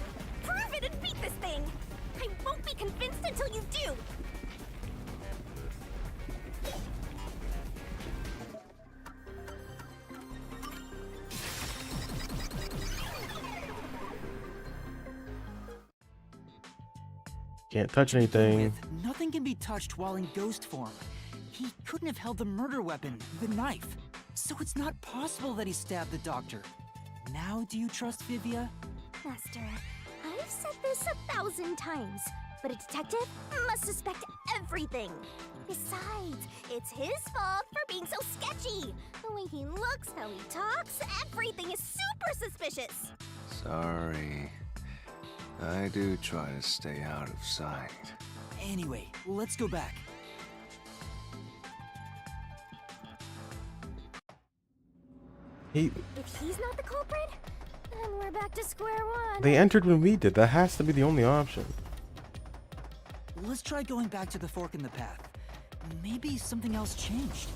prove it and beat this thing! I won't be convinced until you do! Can't touch anything. Nothing can be touched while in ghost form. He couldn't have held the murder weapon, the knife. So it's not possible that he stabbed the doctor. Now do you trust Vivia? Master, I've said this 1,000 times, but a detective must suspect everything. Besides, it's his fault for being so sketchy. The way he looks, how he talks, everything is super suspicious. Sorry. I do try to stay out of sight. Anyway, let's go back. He. If he's not the culprit, then we're back to square one. They entered when we did. That has to be the only option. Let's try going back to the fork in the path. Maybe something else changed.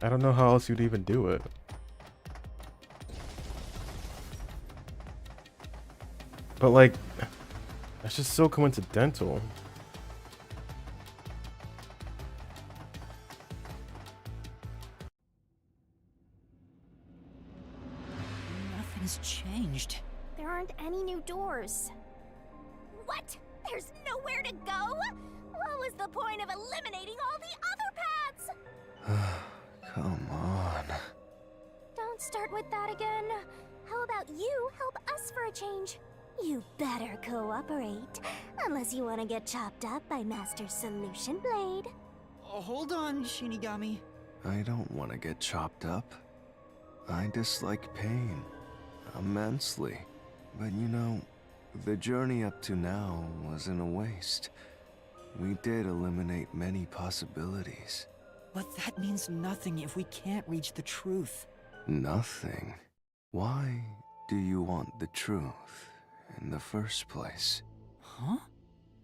I don't know how else you'd even do it. But like, that's just so coincidental. Nothing's changed. There aren't any new doors. What? There's nowhere to go? What was the point of eliminating all the other paths? Come on. Don't start with that again. How about you help us for a change? You better cooperate, unless you want to get chopped up by Master Solution Blade. Hold on, Shinigami. I don't want to get chopped up. I dislike pain immensely. But you know, the journey up to now wasn't a waste. We did eliminate many possibilities. But that means nothing if we can't reach the truth. Nothing? Why do you want the truth in the first place? Huh?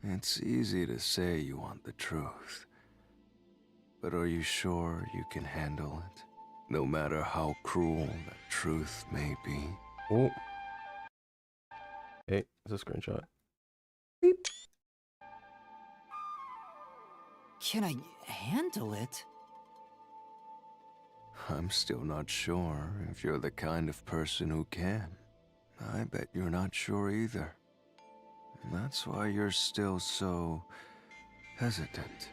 It's easy to say you want the truth. But are you sure you can handle it? No matter how cruel the truth may be. Oh. Hey, it's a screenshot. Can I handle it? I'm still not sure if you're the kind of person who can. I bet you're not sure either. That's why you're still so hesitant.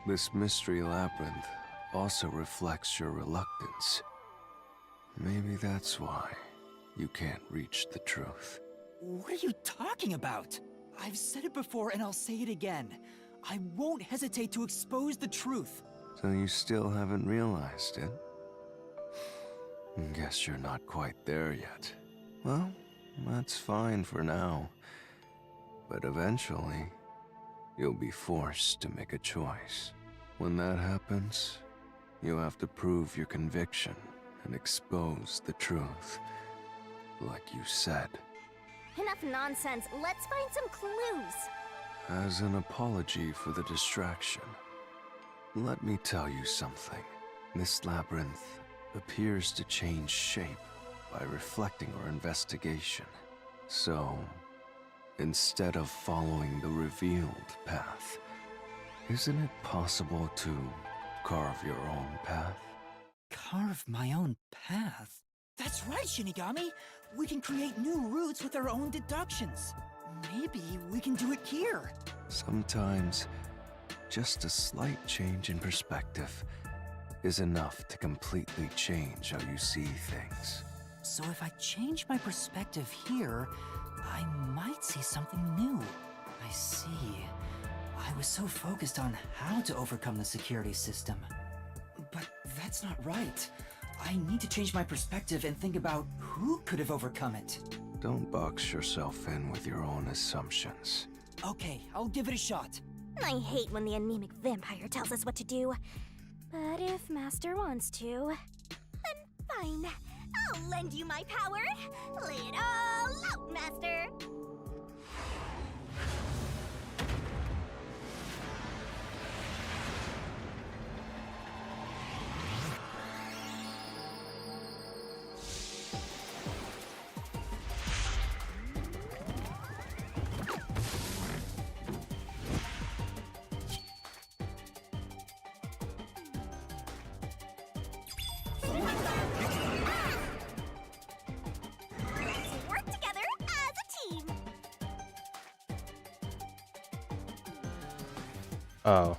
This mystery labyrinth also reflects your reluctance. Maybe that's why you can't reach the truth. What are you talking about? I've said it before and I'll say it again. I won't hesitate to expose the truth. So you still haven't realized it? Guess you're not quite there yet. Well, that's fine for now. But eventually, you'll be forced to make a choice. When that happens, you have to prove your conviction and expose the truth. Like you said. Enough nonsense. Let's find some clues. As an apology for the distraction, let me tell you something. This labyrinth appears to change shape by reflecting our investigation. So, instead of following the revealed path, isn't it possible to carve your own path? Carve my own path? That's right, Shinigami! We can create new routes with our own deductions. Maybe we can do it here. Sometimes, just a slight change in perspective is enough to completely change how you see things. So if I change my perspective here, I might see something new. I see. I was so focused on how to overcome the security system. But that's not right. I need to change my perspective and think about who could have overcome it. Don't box yourself in with your own assumptions. Okay, I'll give it a shot. I hate when the anemic vampire tells us what to do. But if Master wants to, then fine. I'll lend you my power. Lay it all out, Master. Oh.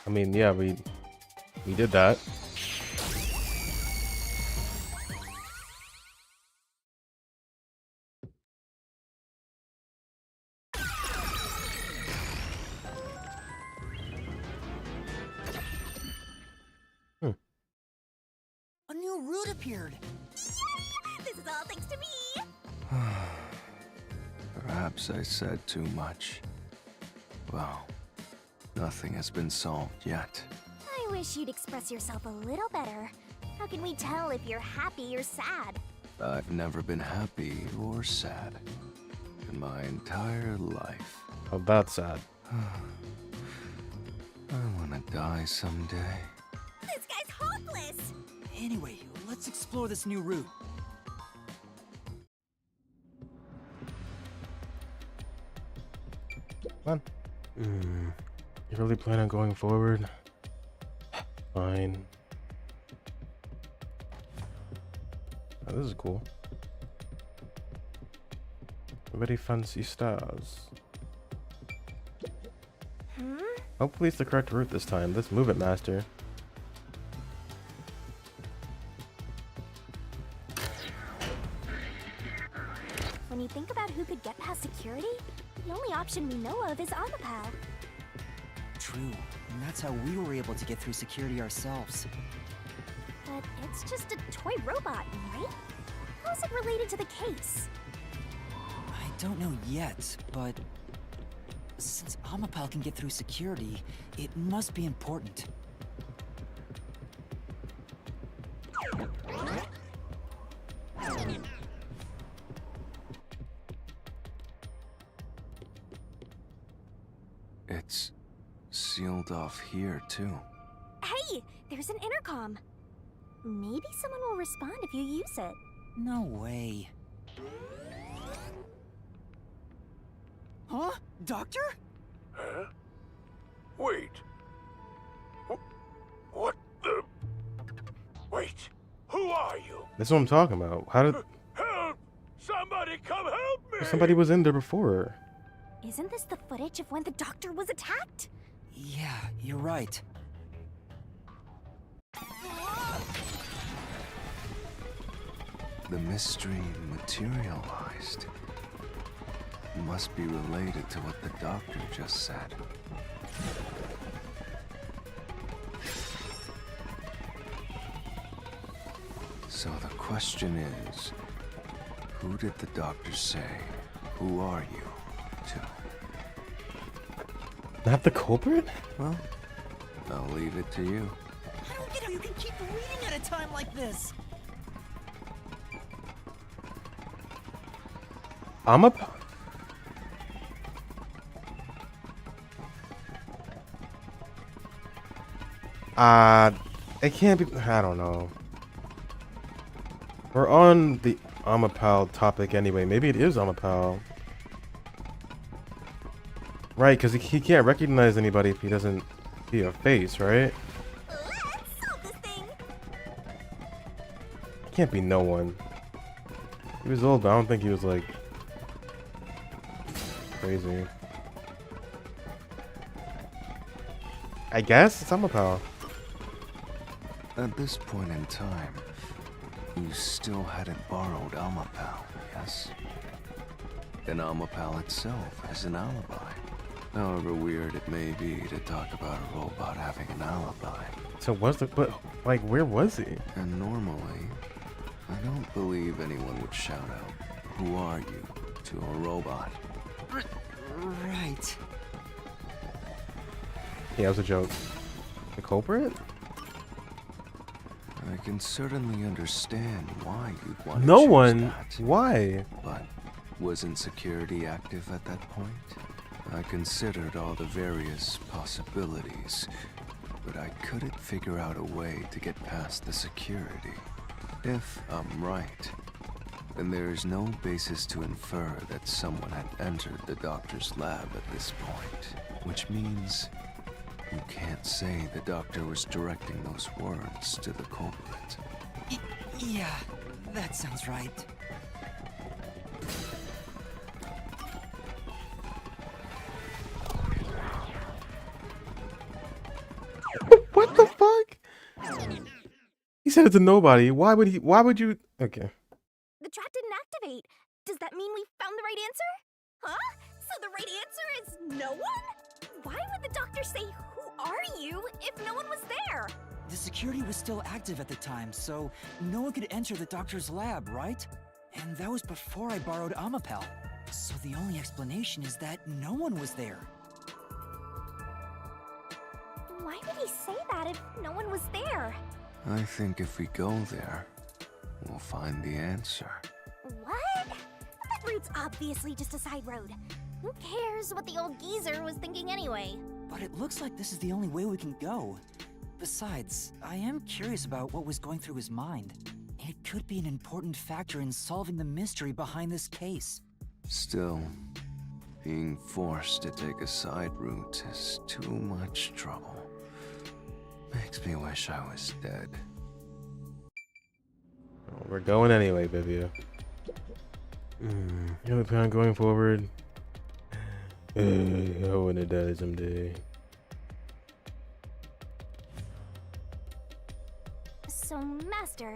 I mean, yeah, we did that. A new route appeared. This is all thanks to me. Perhaps I said too much. Well, nothing has been solved yet. I wish you'd express yourself a little better. How can we tell if you're happy or sad? I've never been happy or sad in my entire life. Oh, that's sad. I want to die someday. This guy's hopeless. Anyway, let's explore this new route. Come on. You really plan on going forward? Fine. Oh, this is cool. Very fancy stars. Hopefully it's the correct route this time. Let's move it, Master. When you think about who could get past security, the only option we know of is Amapal. True, and that's how we were able to get through security ourselves. But it's just a toy robot, right? How's it related to the case? I don't know yet, but since Amapal can get through security, it must be important. It's sealed off here, too. Hey, there's an intercom. Maybe someone will respond if you use it. No way. Huh? Doctor? Huh? Wait. What the? Wait. Who are you? That's what I'm talking about. How did Help! Somebody come help me! somebody was in there before? Isn't this the footage of when the doctor was attacked? Yeah, you're right. The mystery materialized. Must be related to what the doctor just said. So the question is, who did the doctor say, "Who are you?" to? Not the culprit? Well, I'll leave it to you. I don't get how you can keep reading at a time like this. It can't be. I don't know. We're on the Amapal topic anyway. Maybe it is Amapal. Right, because he can't recognize anybody if he doesn't see a face, right? Can't be no one. He was old, but I don't think he was like crazy. I guess it's Amapal. At this point in time, you still hadn't borrowed Amapal, yes? And Amapal itself has an alibi. However weird it may be to talk about a robot having an alibi. So was the but like where was he? And normally, I don't believe anyone would shout out, "Who are you?" to a robot. Right. Yeah, it was a joke. The culprit? I can certainly understand why you'd want to No choose one. that. Why? But wasn't security active at that point? I considered all the various possibilities, but I couldn't figure out a way to get past the security. If I'm right, then there is no basis to infer that someone had entered the doctor's lab at this point, which means you can't say the doctor was directing those words to the culprit. Yeah, that sounds right. What the fuck? He said it to nobody. Why would you? Okay. The trap didn't activate. Does that mean we found the right answer? Huh? So the right answer is no one? Why would the doctor say, "Who are you?" if no one was there? The security was still active at the time, so no one could enter the doctor's lab, right? And that was before I borrowed Amapal. So the only explanation is that no one was there. Why would he say that if no one was there? I think if we go there, we'll find the answer. What? That route's obviously just a side road. Who cares what the old geezer was thinking anyway? But it looks like this is the only way we can go. Besides, I am curious about what was going through his mind. It could be an important factor in solving the mystery behind this case. Still, being forced to take a side route is too much trouble. Makes me wish I was dead. Well, we're going anyway, Vivia. You have a plan going forward? Oh, when it does someday. So, Master,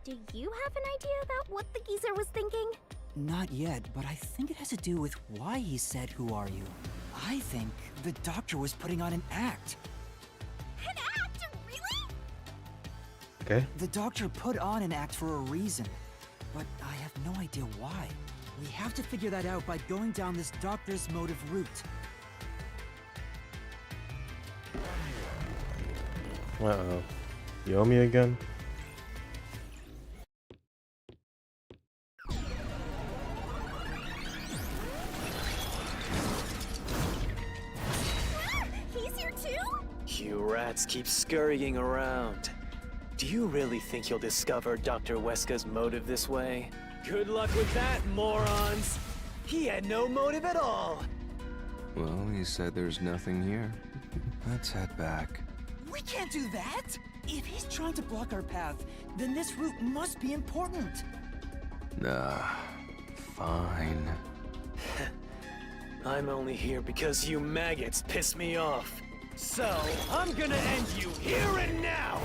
do you have an idea about what the geezer was thinking? Not yet, but I think it has to do with why he said, "Who are you?" I think the doctor was putting on an act. An act? Really? Okay. The doctor put on an act for a reason, but I have no idea why. We have to figure that out by going down this doctor's motive route. Uh-oh. You owe me again? He's here too? You rats keep scurrying around. Do you really think you'll discover Dr. Weska's motive this way? Good luck with that, morons! He had no motive at all! Well, he said there's nothing here. Let's head back. We can't do that! If he's trying to block our path, then this route must be important. Nah, fine. I'm only here because you maggots piss me off. So, I'm gonna end you here and now!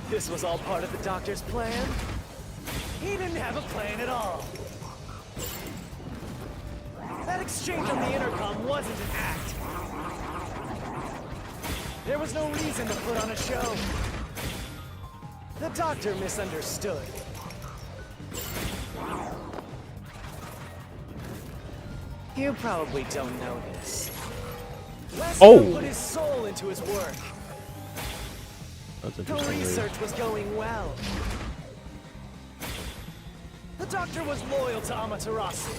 This was all part of the doctor's plan? He didn't have a plan at all. That exchange on the intercom wasn't an act. There was no reason to put on a show. The doctor misunderstood. You probably don't know this. Wesker put his soul into his work. That's The interesting. research was going well. The doctor was loyal to Amaterasu.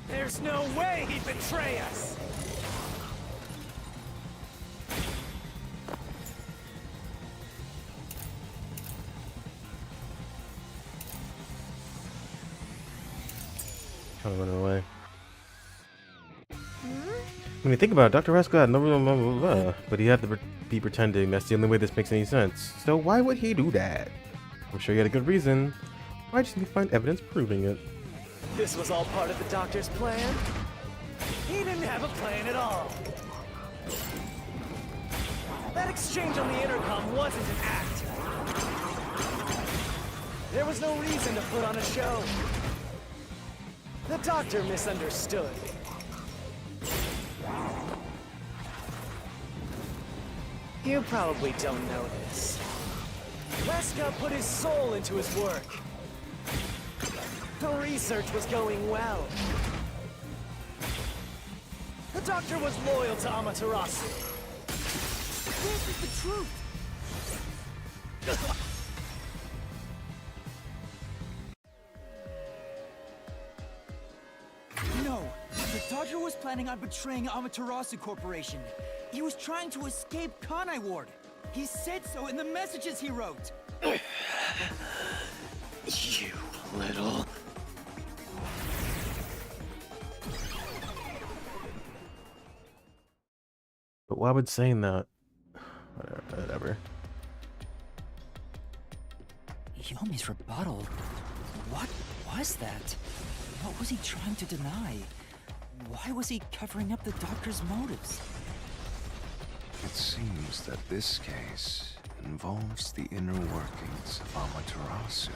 There's no way he'd betray us! Kind of running away. When you think about it, Dr. Wesker had no blah, blah, blah, blah, but he had to be pretending. That's the only way this makes any sense. So why would he do that? I'm sure he had a good reason. Why just need to find evidence proving it? This was all part of the doctor's plan? He didn't have a plan at all. That exchange on the intercom wasn't an act. There was no reason to put on a show. The doctor misunderstood. You probably don't know this. Weska put his soul into his work. The research was going well. The doctor was loyal to Amaterasu. This is the truth! No, the doctor was planning on betraying Amaterasu Corporation. He was trying to escape Kanai Ward. He said so in the messages he wrote. You little... But why would saying that? Whatever. Yomi's rebuttal. What was that? What was he trying to deny? Why was he covering up the doctor's motives? It seems that this case involves the inner workings of Amaterasu.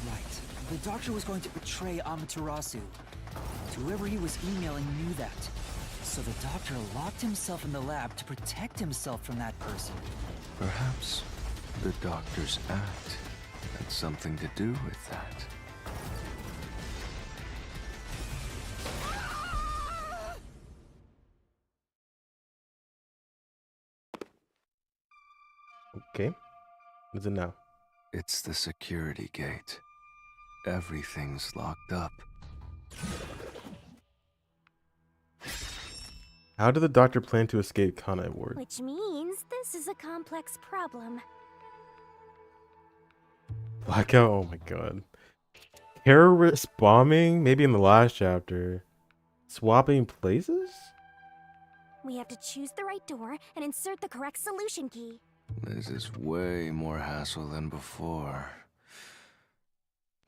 Right. The doctor was going to betray Amaterasu. Whoever he was emailing knew that. So the doctor locked himself in the lab to protect himself from that person. Perhaps the doctor's act had something to do with that. Okay. What is it now? It's the security gate. Everything's locked up. How did the doctor plan to escape Kanai Ward? Which means this is a complex problem. Blackout? Oh my god. Terrorist bombing? Maybe in the last chapter. Swapping places? We have to choose the right door and insert the correct solution key. This is way more hassle than before.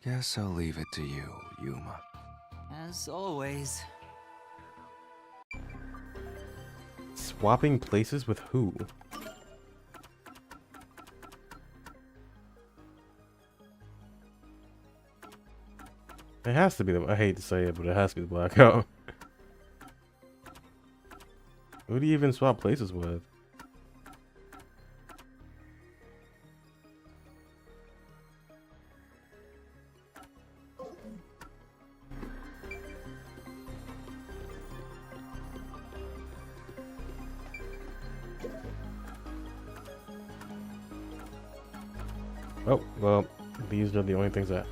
Guess I'll leave it to you, Yuma. As always. Swapping places with who? It has to be the... I hate to say it, but it has to be the Blackout. Who do you even swap places with? Oh, well, these are the only things that...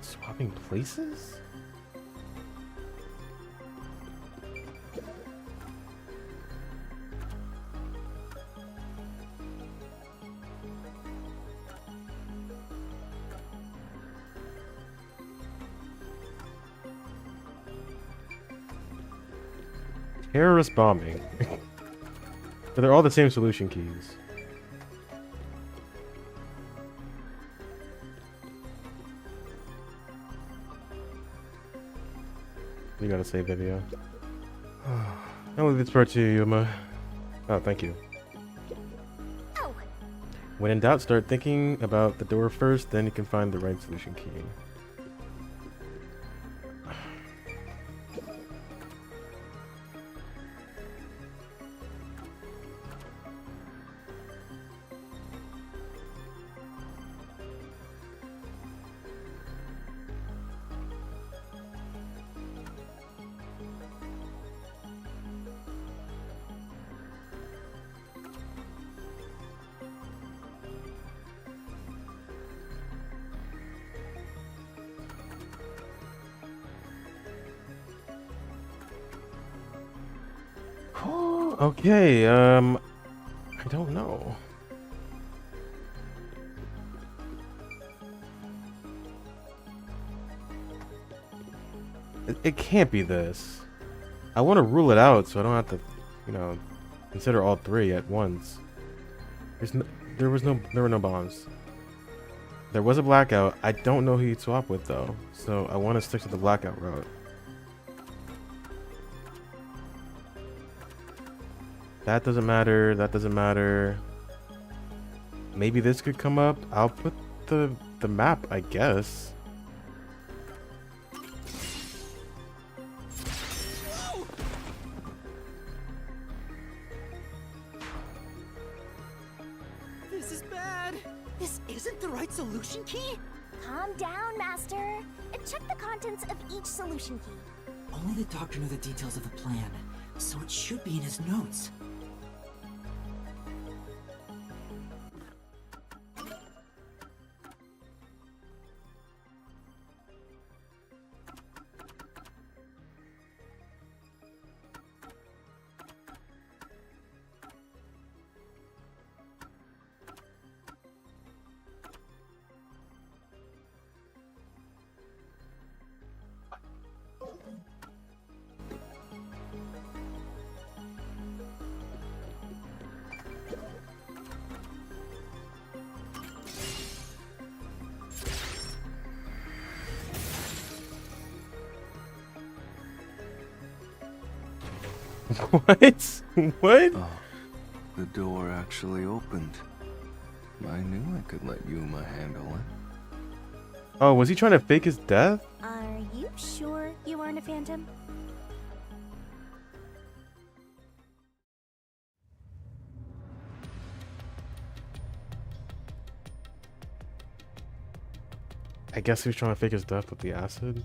Swapping places? Terrorist bombing. But they're all the same solution keys. You gotta say Vivia. I'll leave this part to you, Yuma. Oh, thank you. Oh. When in doubt, start thinking about the door first, then you can find the right solution key. Okay, I don't know. It can't be this. I want to rule it out so I don't have to, you know, consider all three at once. There were no bombs. There was a blackout. I don't know who you'd swap with though, so I want to stick to the blackout route. That doesn't matter. That doesn't matter. Maybe this could come up. I'll put the map, I guess. This is bad. This isn't the right solution key? Calm down, Master. And check the contents of each solution key. Only the doctor knew the details of the plan, so it should be in his notes. What? What? Oh, the door actually opened. I knew I could let Yuma handle it. Oh, was he trying to fake his death? Are you sure you aren't a phantom? I guess he was trying to fake his death with the acid.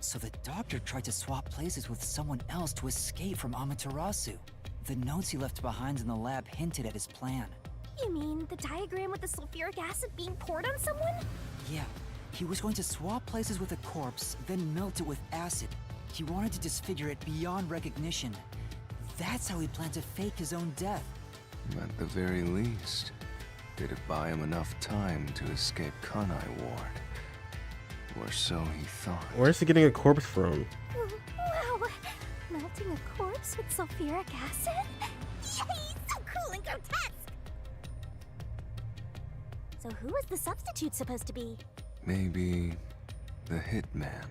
So the doctor tried to swap places with someone else to escape from Amaterasu. The notes he left behind in the lab hinted at his plan. You mean the diagram with the sulfuric acid being poured on someone? Yeah, he was going to swap places with a corpse, then melt it with acid. He wanted to disfigure it beyond recognition. That's how he planned to fake his own death. At the very least, did it buy him enough time to escape Kanai Ward? Or so he thought. Where's he getting a corpse from? Wow! Melting a corpse with sulfuric acid? Yay! So cool and grotesque! So who was the substitute supposed to be? Maybe the hitman.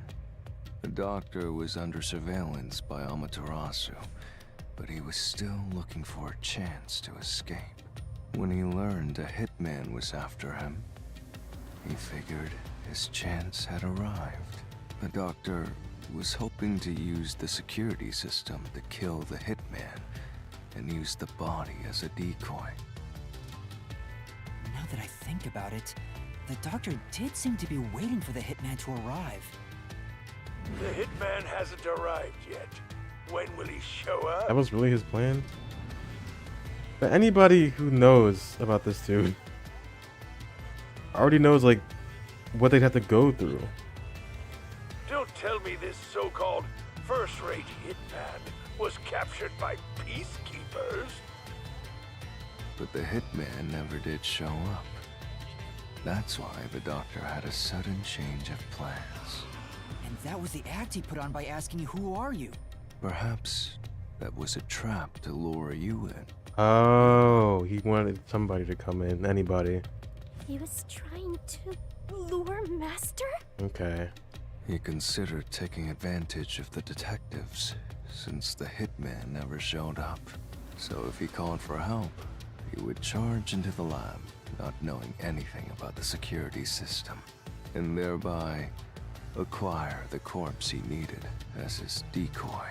The doctor was under surveillance by Amaterasu, but he was still looking for a chance to escape. When he learned a hitman was after him, he figured his chance had arrived. The doctor was hoping to use the security system to kill the hitman and use the body as a decoy. Now that I think about it, the doctor did seem to be waiting for the hitman to arrive. The hitman hasn't arrived yet. When will he show up? That was really his plan? But anybody who knows about this dude already knows, like, what they'd have to go through. Don't tell me this so-called first-rate hitman was captured by peacekeepers. But the hitman never did show up. That's why the doctor had a sudden change of plans. And that was the act he put on by asking, "Who are you?" Perhaps that was a trap to lure you in. Oh, he wanted somebody to come in. Anybody. He was trying to lure Master? Okay. He considered taking advantage of the detectives, since the hitman never showed up. So if he called for help, he would charge into the lab, not knowing anything about the security system, and thereby acquire the corpse he needed as his decoy.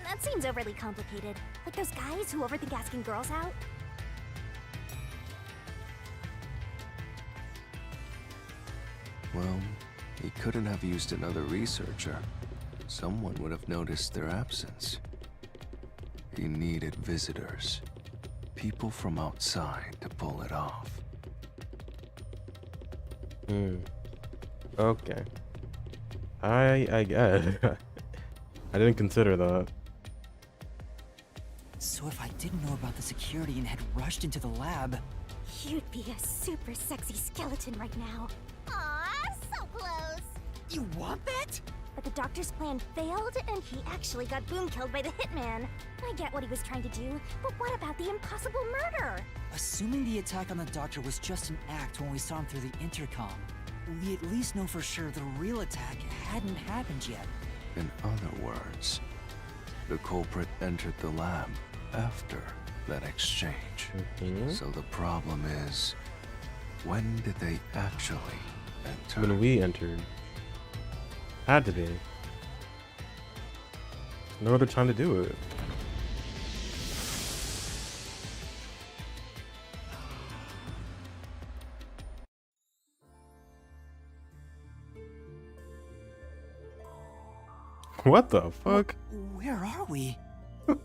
That seems overly complicated. Like those guys who overthink asking girls out? Well, he couldn't have used another researcher. Someone would have noticed their absence. He needed visitors. People from outside to pull it off. Okay. I guess. I didn't consider that. So if I didn't know about the security and had rushed into the lab... You'd be a super sexy skeleton right now. Aw, so close! You want that? But the doctor's plan failed, and he actually got boom killed by the hitman. I get what he was trying to do, but what about the impossible murder? Assuming the attack on the doctor was just an act when we saw him through the intercom, we at least know for sure the real attack hadn't happened yet. In other words, the culprit entered the lab after that exchange. So the problem is, when did they actually enter? When we entered. Had to be. No other time to do it. What the fuck? Where are we?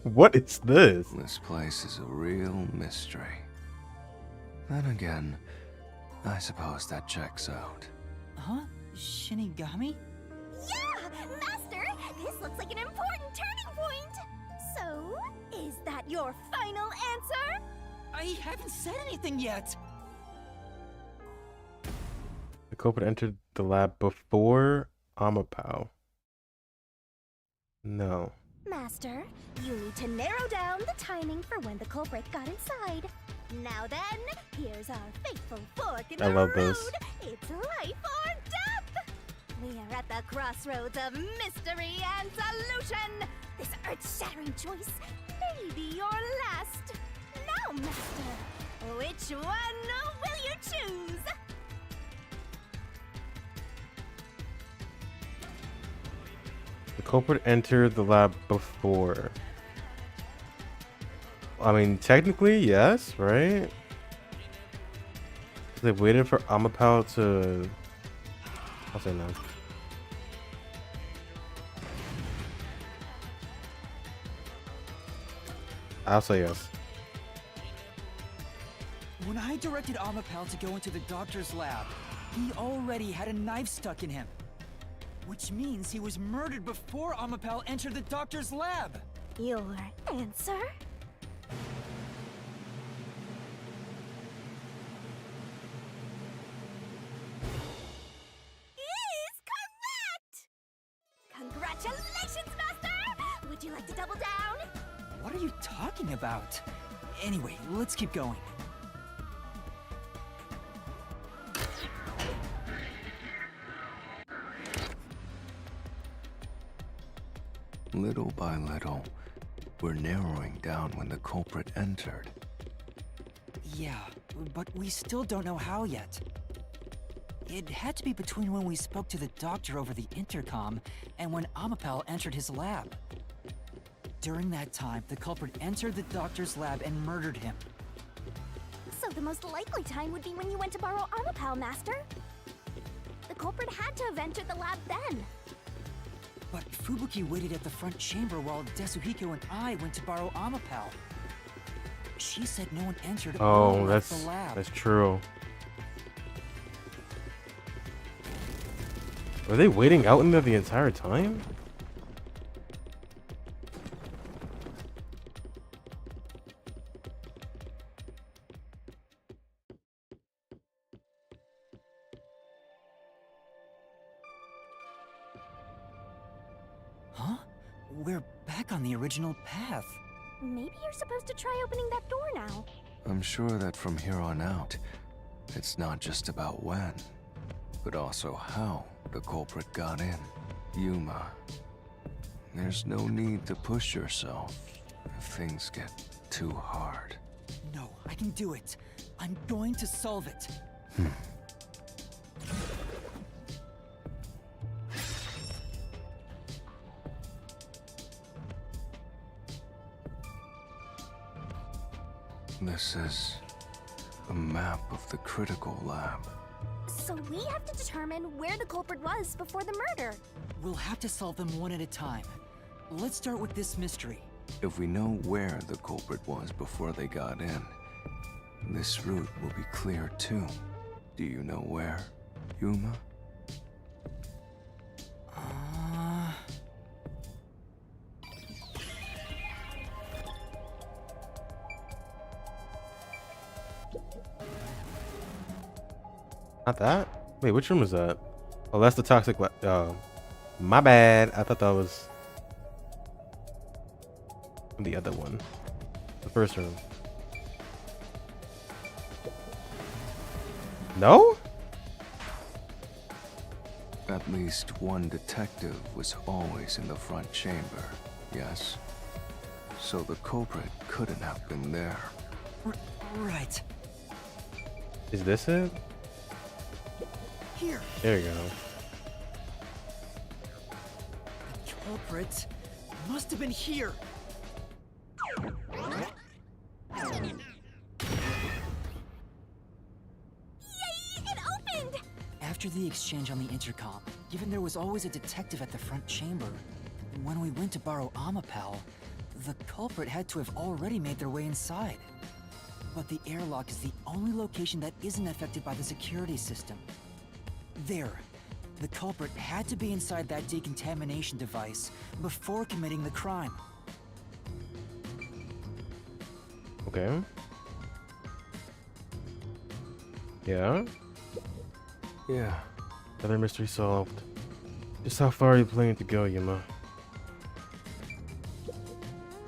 What is this? This place is a real mystery. Then again, I suppose that checks out. Huh? Shinigami? Yeah! Master! This looks like an important turning point! So, is that your final answer? I haven't said anything yet! The culprit entered the lab before Amapao. No. Master, you need to narrow down the timing for when the culprit got inside. Now then, here's our fateful fork in the I love road. this. It's life or death! We are at the crossroads of mystery and solution. This earth-shattering choice may be your last. Now, Master, which one will you choose? The culprit entered the lab before. I mean, technically, yes, right? They waited for Amapal to... I'll say no. I'll say yes. When I directed Amapal to go into the doctor's lab, he already had a knife stuck in him. Which means he was murdered before Amapal entered the doctor's lab. Your answer? Is correct! Congratulations, Master! Would you like to double down? What are you talking about? Anyway, let's keep going. Little by little, we're narrowing down when the culprit entered. Yeah, but we still don't know how yet. It had to be between when we spoke to the doctor over the intercom and when Amapal entered his lab. During that time, the culprit entered the doctor's lab and murdered him. So the most likely time would be when you went to borrow Amapal, Master. The culprit had to have entered the lab then. But Fubuki waited at the front chamber while Desuhiko and I went to borrow Amapal. She said no one entered or left the lab. That's true. Were they waiting out in there the entire time? Huh? We're back on the original path. Maybe you're supposed to try opening that door now. I'm sure that from here on out, it's not just about when, but also how the culprit got in. Yuma, there's no need to push yourself if things get too hard. No, I can do it. I'm going to solve it. This is a map of the critical lab. So we have to determine where the culprit was before the murder. We'll have to solve them one at a time. Let's start with this mystery. If we know where the culprit was before they got in, this route will be clear too. Do you know where, Yuma? Not that? Wait, which room is that? Oh, that's the toxic lab. My bad. I thought that was the other one. The first room. No? At least one detective was always in the front chamber, yes? So the culprit couldn't have been there. Right. Is this it? Here. There you go. The culprit must have been here. After the exchange on the intercom, given there was always a detective at the front chamber, when we went to borrow Amapal, the culprit had to have already made their way inside. But the airlock is the only location that isn't affected by the security system. There, the culprit had to be inside that decontamination device before committing the crime. Okay. Yeah? Yeah. Another mystery solved. Just how far are you planning to go, Yuma?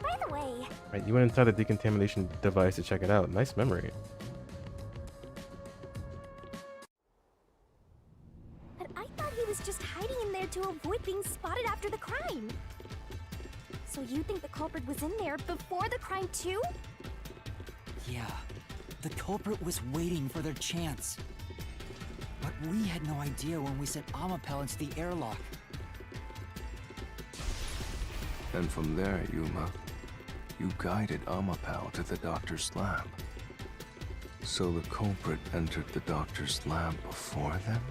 By the way... Right, you went inside the decontamination device to check it out. Nice memory. But I thought he was just hiding in there to avoid being spotted after the crime. So you think the culprit was in there before the crime too? Yeah, the culprit was waiting for their chance. But we had no idea when we sent Amapal into the airlock. And from there, Yuma, you guided Amapal to the doctor's lab. So the culprit entered the doctor's lab before them?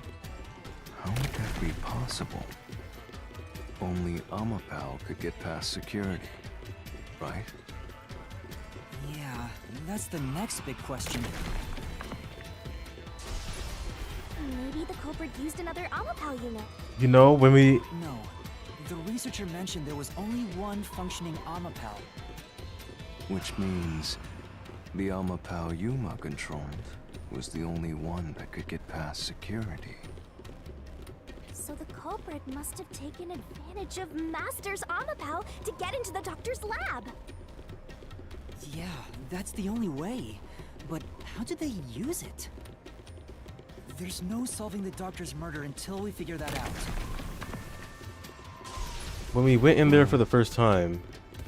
How would that be possible? Only Amapal could get past security, right? Yeah, that's the next big question. Maybe the culprit used another Amapal unit. You know, when we... No. The researcher mentioned there was only one functioning Amapal. Which means the Amapal Yuma controlled was the only one that could get past security. So the culprit must have taken advantage of Master's Amapal to get into the doctor's lab. Yeah, that's the only way. But how did they use it? There's no solving the doctor's murder until we figure that out. When we went in there for the first time,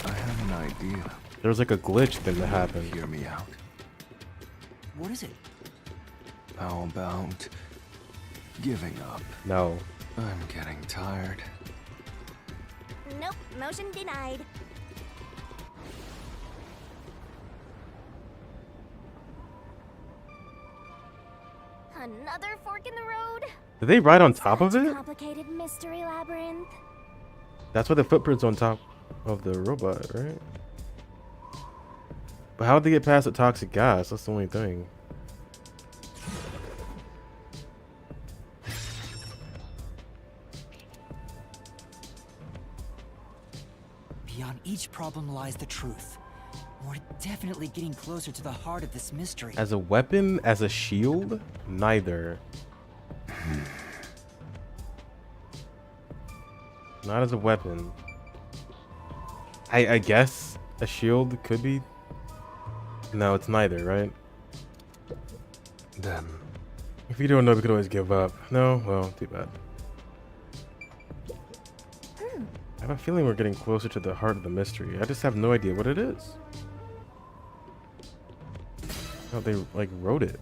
I have an idea. There was like a glitch thing that happened. Hear me out. What is it? How about giving up? No. I'm getting tired. Nope, motion denied. Another fork in the road? Did they ride on top of it? Complicated mystery labyrinth. That's why the footprint's on top of the robot, right? But how would they get past the toxic gas? That's the only thing. Beyond each problem lies the truth. We're definitely getting closer to the heart of this mystery. As a weapon, as a shield? Neither. Not as a weapon. I guess a shield could be. No, it's neither, right? Then. If you don't know, we could always give up. No? Well, too bad. I have a feeling we're getting closer to the heart of the mystery. I just have no idea what it is. Oh, they like wrote it.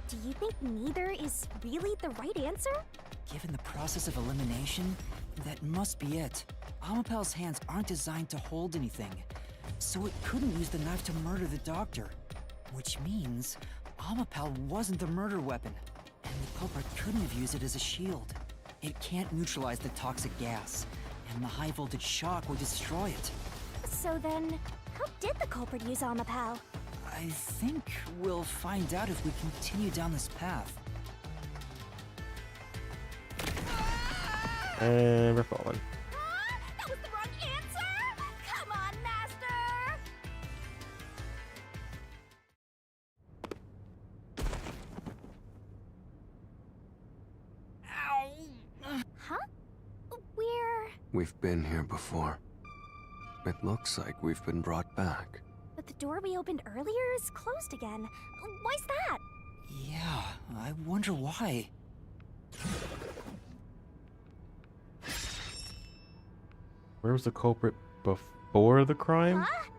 Do you think neither is really the right answer? Given the process of elimination, that must be it. Amapal's hands aren't designed to hold anything, so it couldn't use the knife to murder the doctor. Which means Amapal wasn't the murder weapon, and the culprit couldn't have used it as a shield. It can't neutralize the toxic gas, and the high voltage shock would destroy it. So then, how did the culprit use Amapal? I think we'll find out if we continue down this path. And we're falling. That was the wrong answer! Come on, Master! Huh? We've been here before. It looks like we've been brought back. But the door we opened earlier is closed again. Why's that? Yeah, I wonder why. Where was the culprit before the crime? Huh?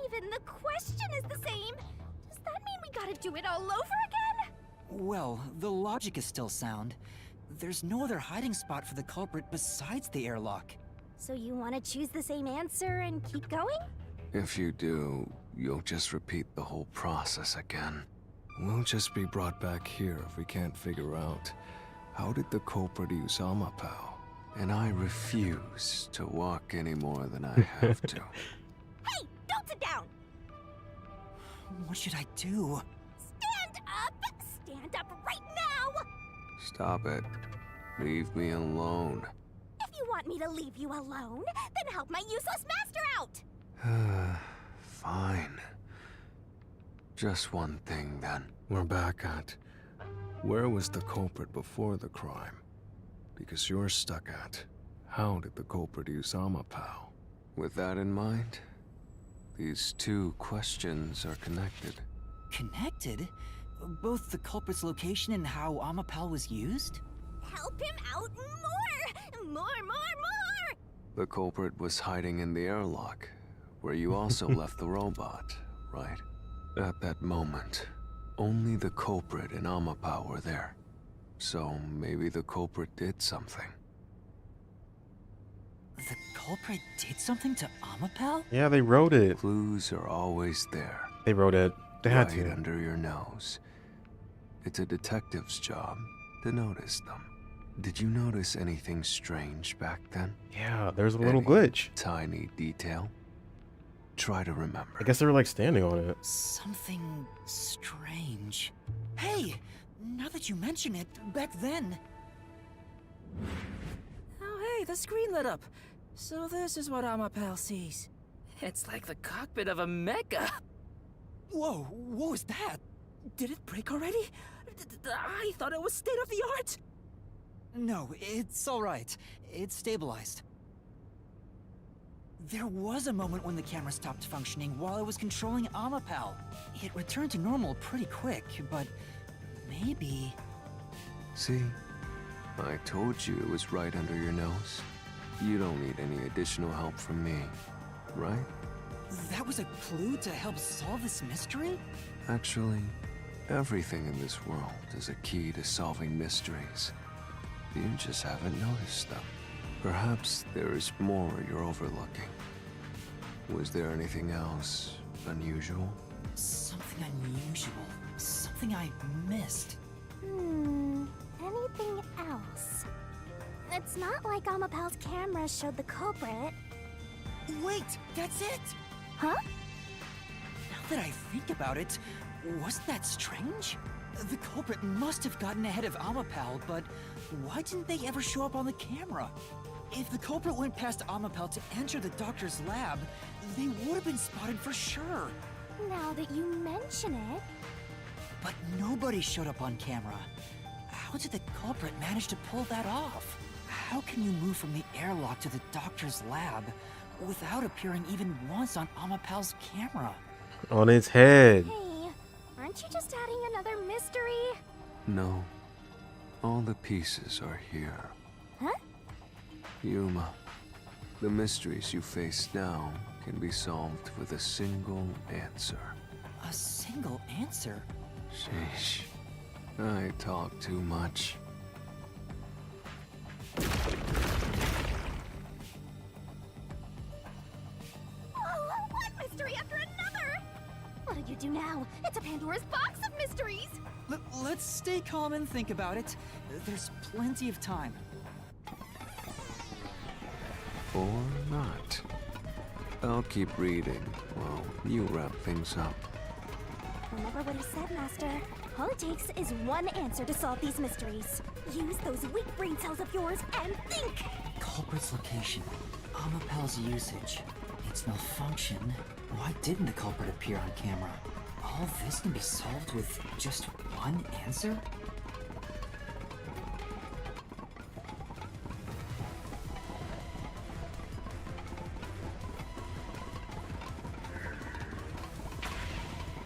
Even the question is the same. Does that mean we gotta do it all over again? Well, the logic is still sound. There's no other hiding spot for the culprit besides the airlock. So you want to choose the same answer and keep going? If you do, you'll just repeat the whole process again. We'll just be brought back here if we can't figure out how did the culprit use Amapal. And I refuse to walk any more than I have to. Hey, don't sit down! What should I do? Stand up! Stand up right now! Stop it. Leave me alone. If you want me to leave you alone, then help my useless master out! Fine. Just one thing then. We're back at where was the culprit before the crime? Because you're stuck at how did the culprit use Amapal? With that in mind, these two questions are connected. Connected? Both the culprit's location and how Amapal was used? Help him out more! More! The culprit was hiding in the airlock, where you also left the robot, right? At that moment, only the culprit and Amapal were there. So maybe the culprit did something. The culprit did something to Amapal? Yeah, they wrote it. Clues are always there. They wrote it. They had right to. under your nose. It's a detective's job to notice them. Did you notice anything strange back then? Yeah, there's a little Any glitch. Tiny detail? Try to remember. I guess they were like standing on it. Something strange. Hey, now that you mention it, back then... Oh, hey, the screen lit up. So this is what Amapal sees. It's like the cockpit of a mecha. Whoa, what was that? Did it break already? I thought it was state of the art. No, it's alright. It's stabilized. There was a moment when the camera stopped functioning while I was controlling Amapal. It returned to normal pretty quick, but maybe... See? I told you it was right under your nose. You don't need any additional help from me, right? That was a clue to help solve this mystery? Actually, everything in this world is a key to solving mysteries. You just haven't noticed them. Perhaps there is more you're overlooking. Was there anything else unusual? Something unusual. Something I missed. Anything else? It's not like Amapal's camera showed the culprit. Wait, that's it! Huh? Now that I think about it, wasn't that strange? The culprit must have gotten ahead of Amapal, but why didn't they ever show up on the camera? If the culprit went past Amapal to enter the doctor's lab, they would have been spotted for sure. Now that you mention it... But nobody showed up on camera. How did the culprit manage to pull that off? How can you move from the airlock to the doctor's lab without appearing even once on Amapal's camera? On its head. Hey, aren't you just adding another mystery? No. All the pieces are here. Huh? Yuma, the mysteries you face now can be solved with a single answer. A single answer? Sheesh. I talk too much. Oh, one mystery after another! What'll you do now? It's a Pandora's box of mysteries! Let's stay calm and think about it. There's plenty of time. Or not. I'll keep reading while you wrap things up. Remember what he said, Master. All it takes is one answer to solve these mysteries. Use those weak brain cells of yours and think! Culprit's location. Amapal's usage. Its malfunction. Why didn't the culprit appear on camera? All this can be solved with just one answer?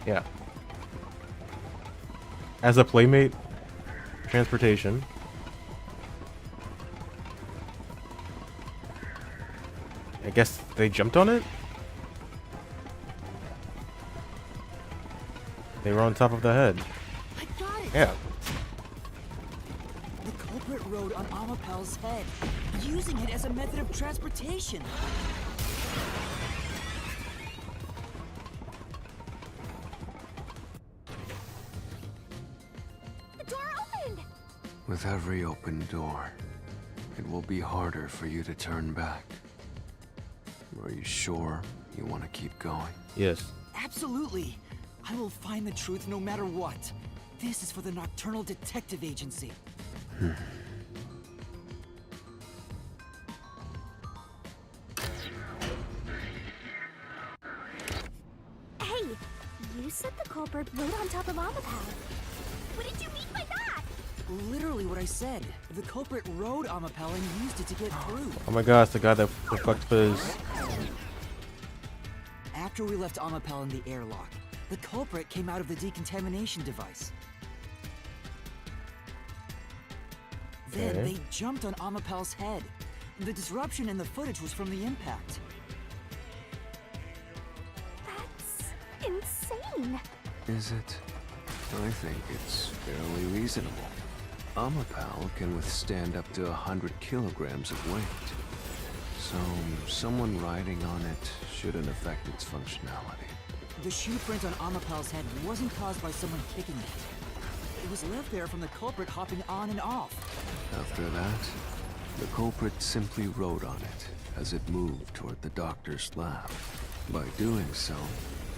Yeah. As a playmate, transportation. I guess they jumped on it? They were on top of the head. I got it! Yeah. The culprit rode on Amapal's head, using it as a method of transportation. The door opened! With every open door, it will be harder for you to turn back. Are you sure you want to keep going? Yes. Absolutely! I will find the truth no matter what. This is for the Nocturnal Detective Agency. Hey, you said the culprit rode on top of Amapal. What did you mean by that? Literally what I said. The culprit rode Amapal and used it to get through. Oh my gosh, the guy that fucked Fizz. After we left Amapal in the airlock, the culprit came out of the decontamination device. Then Okay. they jumped on Amapal's head. The disruption in the footage was from the impact. That's insane. Is it? I think it's fairly reasonable. Amapal can withstand up to 100 kilograms of weight. So, someone riding on it shouldn't affect its functionality. The shoe print on Amapal's head wasn't caused by someone kicking it. It was left there from the culprit hopping on and off. After that, the culprit simply rode on it as it moved toward the doctor's lab. By doing so,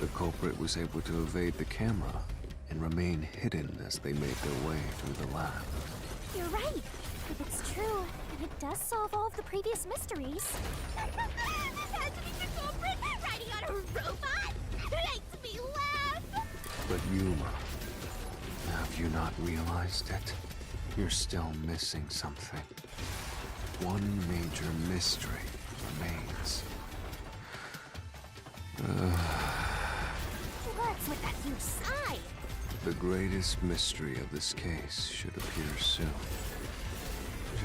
the culprit was able to evade the camera and remain hidden as they made their way through the lab. You're right. If it's true, then it does solve all of the previous mysteries. This has to be the culprit riding on a robot? It makes me laugh! But Yuma, have you not realized it? You're still missing something. One major mystery remains. What's with that huge sigh? The greatest mystery of this case should appear soon.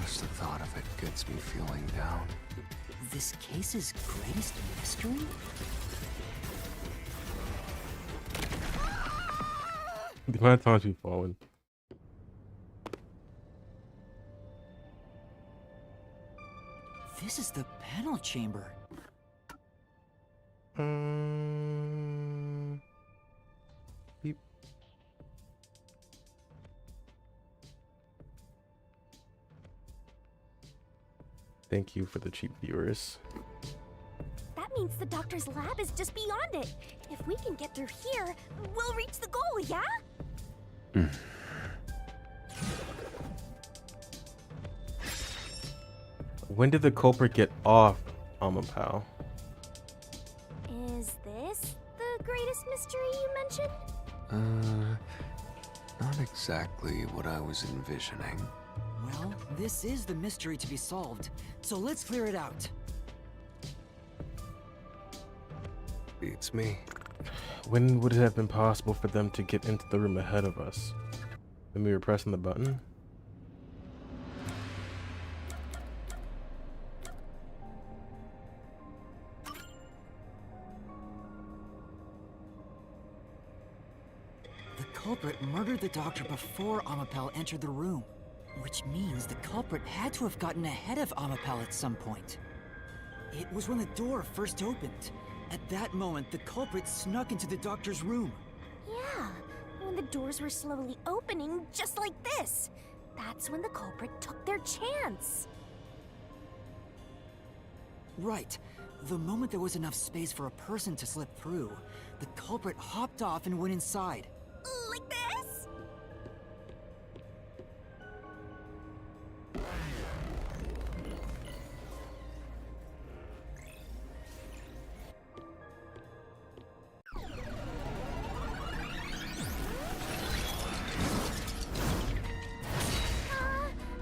Just the thought of it gets me feeling down. This case's greatest mystery? The amount of times we've fallen. This is the panel chamber. Beep. Thank you for the cheap viewers. That means the doctor's lab is just beyond it. If we can get through here, we'll reach the goal, yeah? When did the culprit get off Amapal? Is this the greatest mystery you mentioned? Not exactly what I was envisioning. Well, this is the mystery to be solved, so let's clear it out. Beats me. When would it have been possible for them to get into the room ahead of us? When we were pressing the button? The culprit murdered the doctor before Amapal entered the room, which means the culprit had to have gotten ahead of Amapal at some point. It was when the door first opened. At that moment, the culprit snuck into the doctor's room. Yeah, when the doors were slowly opening, just like this. That's when the culprit took their chance. Right. The moment there was enough space for a person to slip through, the culprit hopped off and went inside. Like this?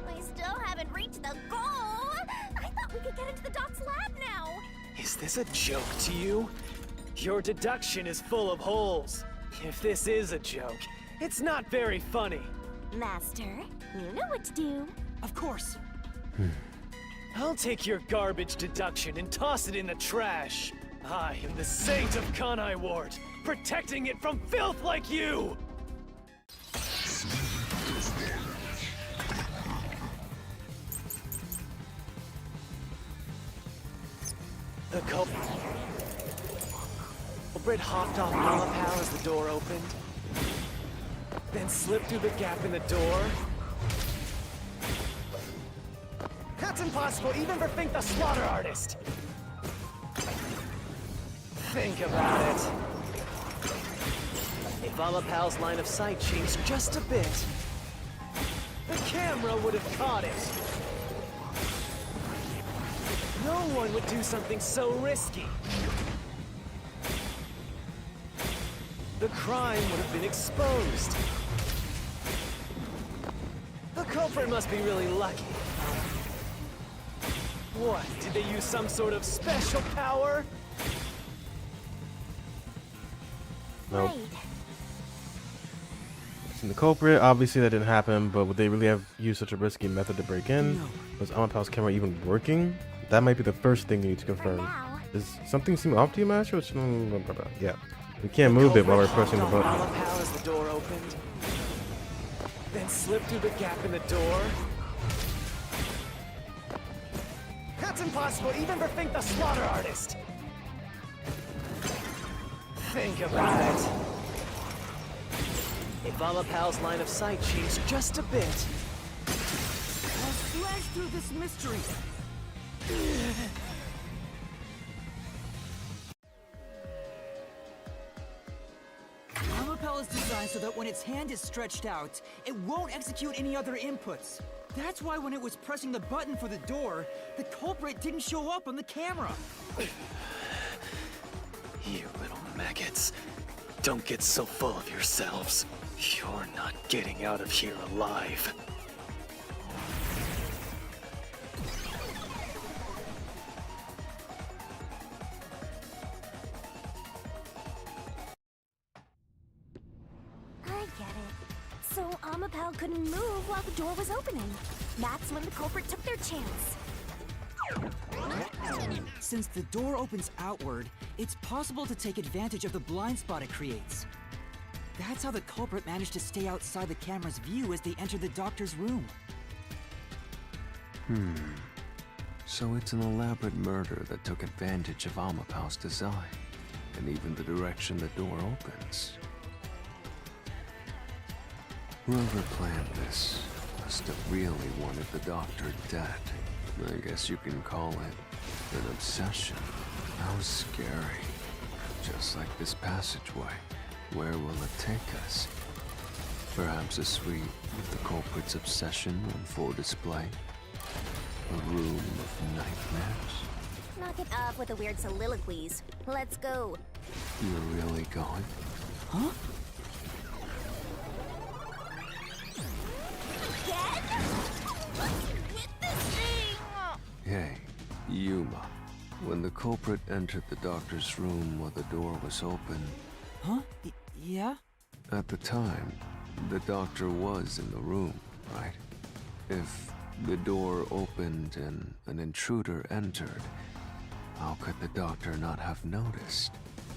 We still haven't reached the goal. I thought we could get into the doc's lab now. Is this a joke to you? Your deduction is full of holes. If this is a joke, it's not very funny. Master, you know what to do. Of course. I'll take your garbage deduction and toss it in the trash. I am the saint of Kanai Ward, protecting it from filth like you! The culprit hopped off Amapal as the door opened, then slipped through the gap in the door. That's impossible even for Fink the Slaughter Artist! Think about it. If Amapal's line of sight changed just a bit, the camera would have caught it. No one would do something so risky. The crime would have been exposed. The culprit must be really lucky. What, did they use some sort of special power? Nope. And the culprit, obviously that didn't happen, but would they really have used such a risky method to break in? No. Was Amapal's camera even working? That might be the first thing you need to confirm. Does something seem off to you, Master? Yeah. We can't move it while we're pressing the button. Amapal as the door opened, then slipped through the gap in the door. That's impossible even for Fink the Slaughter Artist. Think about it. If Amapal's line of sight changed just a bit, I'll slash through this mystery. Amapal is designed so that when its hand is stretched out, it won't execute any other inputs. That's why when it was pressing the button for the door, the culprit didn't show up on the camera. you little maggots, don't get so full of yourselves. You're not getting out of here alive. I get it. So Amapal couldn't move while the door was opening. That's when the culprit took their chance. Since the door opens outward, it's possible to take advantage of the blind spot it creates. That's how the culprit managed to stay outside the camera's view as they entered the doctor's room. So it's an elaborate murder that took advantage of Amapal's design, and even the direction the door opens. Whoever planned this must have really wanted the doctor dead. I guess you can call it an obsession. How scary. Just like this passageway. Where will it take us? Perhaps a suite with the culprit's obsession on full display? A room of nightmares? Knock it off with the weird soliloquies. Let's go. You're really going? Huh? Again? What's with this thing? Hey, Yuma. When the culprit entered the doctor's room while the door was open... Huh? Yeah? At the time, the doctor was in the room, right? If the door opened and an intruder entered, how could the doctor not have noticed?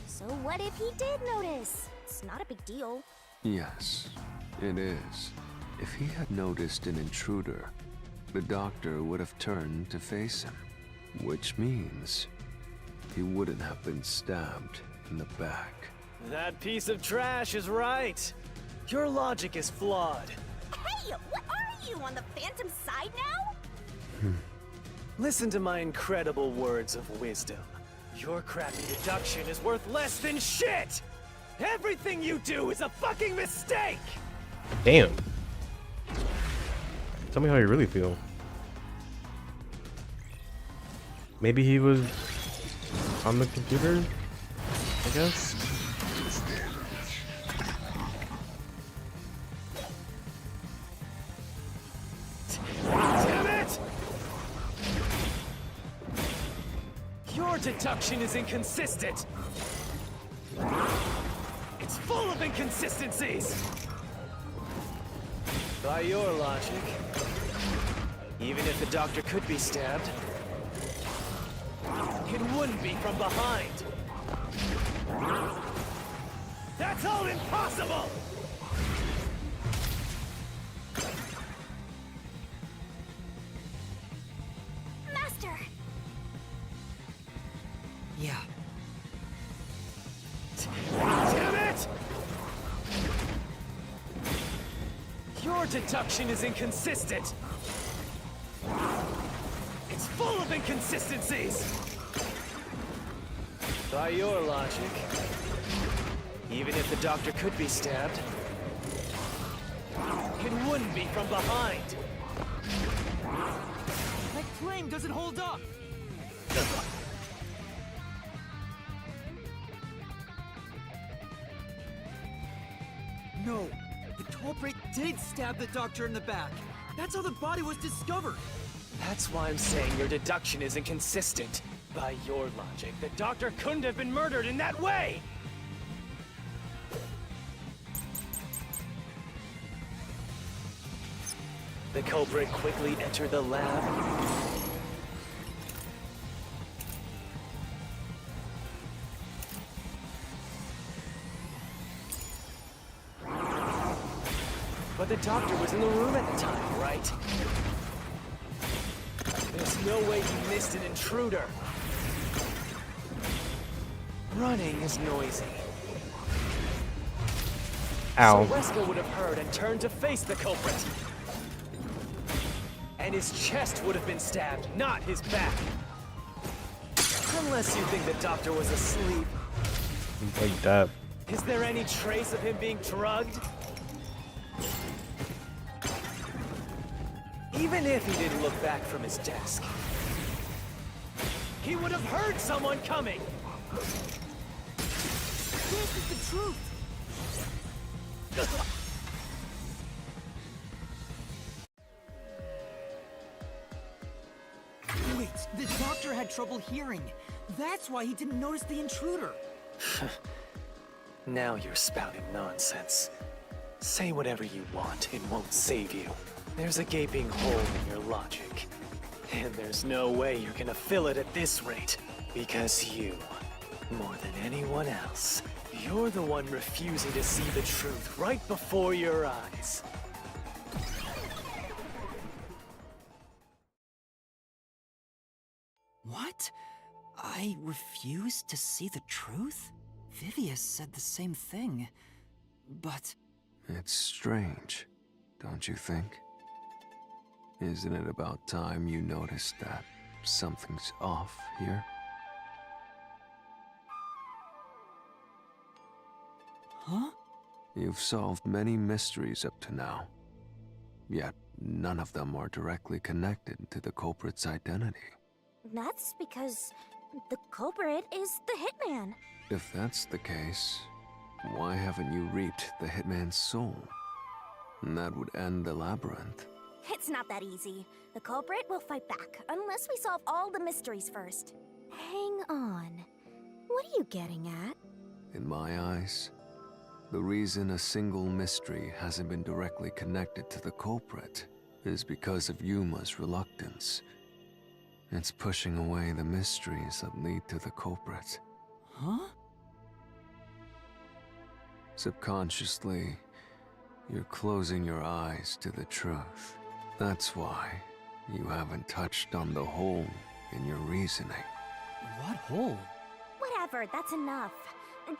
So what if he did notice? It's not a big deal. Yes, it is. If he had noticed an intruder, the doctor would have turned to face him, which means he wouldn't have been stabbed in the back. That piece of trash is right. Your logic is flawed. Hey, what are you, on the Phantom side now? Listen to my incredible words of wisdom. Your crappy deduction is worth less than shit! Everything you do is a fucking mistake! Damn. Tell me how you really feel. Maybe he was on the computer, I guess? Damn it! Your deduction is inconsistent. It's full of inconsistencies. By your logic, even if the doctor could be stabbed, it wouldn't be from behind. That's all impossible! Master! Yeah. Damn it! Your deduction is inconsistent. It's full of inconsistencies. By your logic, even if the doctor could be stabbed, it wouldn't be from behind. That claim doesn't hold up! No, the culprit did stab the doctor in the back. That's how the body was discovered. That's why I'm saying your deduction is inconsistent. By your logic, the doctor couldn't have been murdered in that way! The culprit quickly entered the lab. But the doctor was in the room at the time, right? This There's no way he missed an intruder. Running is noisy. Ow. So Wesker would have heard and turned to face the culprit. And his chest would have been stabbed, not his back. Unless you think the doctor was asleep. Like that. Is there any trace of him being drugged? Even if he didn't look back from his desk, he would have heard someone coming. This is the truth. Wait, the doctor had trouble hearing. That's why he didn't notice the intruder. Now you're spouting nonsense. Say whatever you want, it won't save you. There's a gaping hole in your logic. And there's no way you're gonna fill it at this rate. Because you, more than anyone else, you're the one refusing to see the truth right before your eyes. What? I refuse to see the truth? Vivia said the same thing. But... It's strange, don't you think? Isn't it about time you noticed that something's off here? Huh? You've solved many mysteries up to now, yet none of them are directly connected to the culprit's identity. That's because the culprit is the hitman. If that's the case, why haven't you reaped the hitman's soul? And that would end the labyrinth. It's not that easy. The culprit will fight back, unless we solve all the mysteries first. Hang on. What are you getting at? In my eyes, the reason a single mystery hasn't been directly connected to the culprit is because of Yuma's reluctance. It's pushing away the mysteries that lead to the culprit. Huh? Subconsciously, you're closing your eyes to the truth. That's why you haven't touched on the hole in your reasoning. What hole? Whatever, that's enough.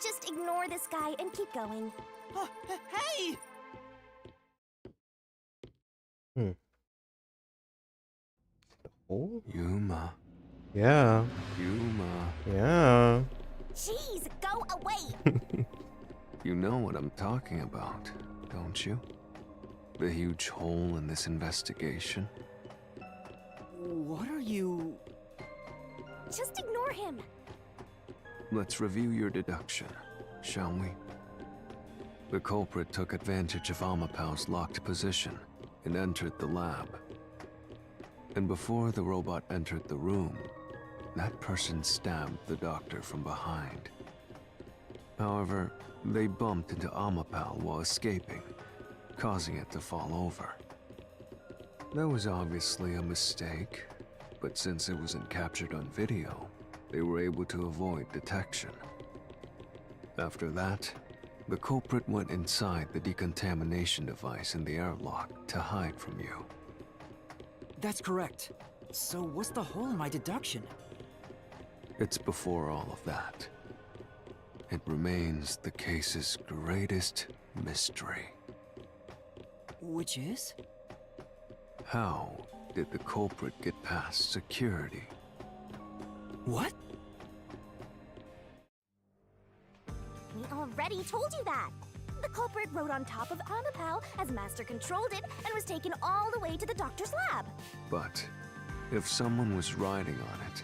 Just ignore this guy and keep going. Hey! Oh? Yuma. Yeah. Yuma. Yeah. Jeez, go away! You know what I'm talking about, don't you? The huge hole in this investigation. What are you... Just ignore him. Let's review your deduction, shall we? The culprit took advantage of Amapau's locked position and entered the lab. And before the robot entered the room, that person stabbed the doctor from behind. However, they bumped into Amapau while escaping, causing it to fall over. That was obviously a mistake, but since it wasn't captured on video, they were able to avoid detection. After that, the culprit went inside the decontamination device in the airlock to hide from you. That's correct. So what's the hole in my deduction? It's before all of that. It remains the case's greatest mystery. Which is? How did the culprit get past security? What? We already told you that. The culprit rode on top of Amapau as Master controlled it and was taken all the way to the doctor's lab. But if someone was riding on it,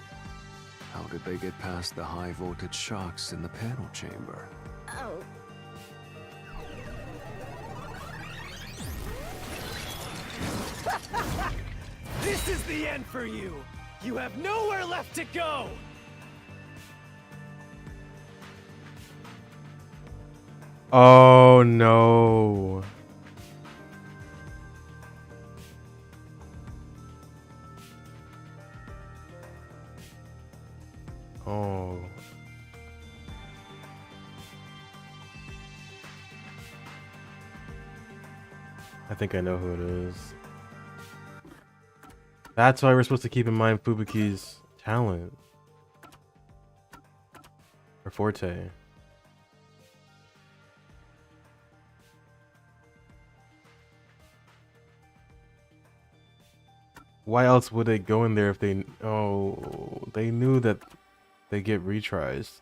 how did they get past the high voltage shocks in the panel chamber? Oh. This is the end for you! You have nowhere left to go! Oh no. Oh. I think I know who it is. That's why we're supposed to keep in mind Fubuki's talent. Or forte. Why else would they go in there if they... Oh, they knew that they get retries.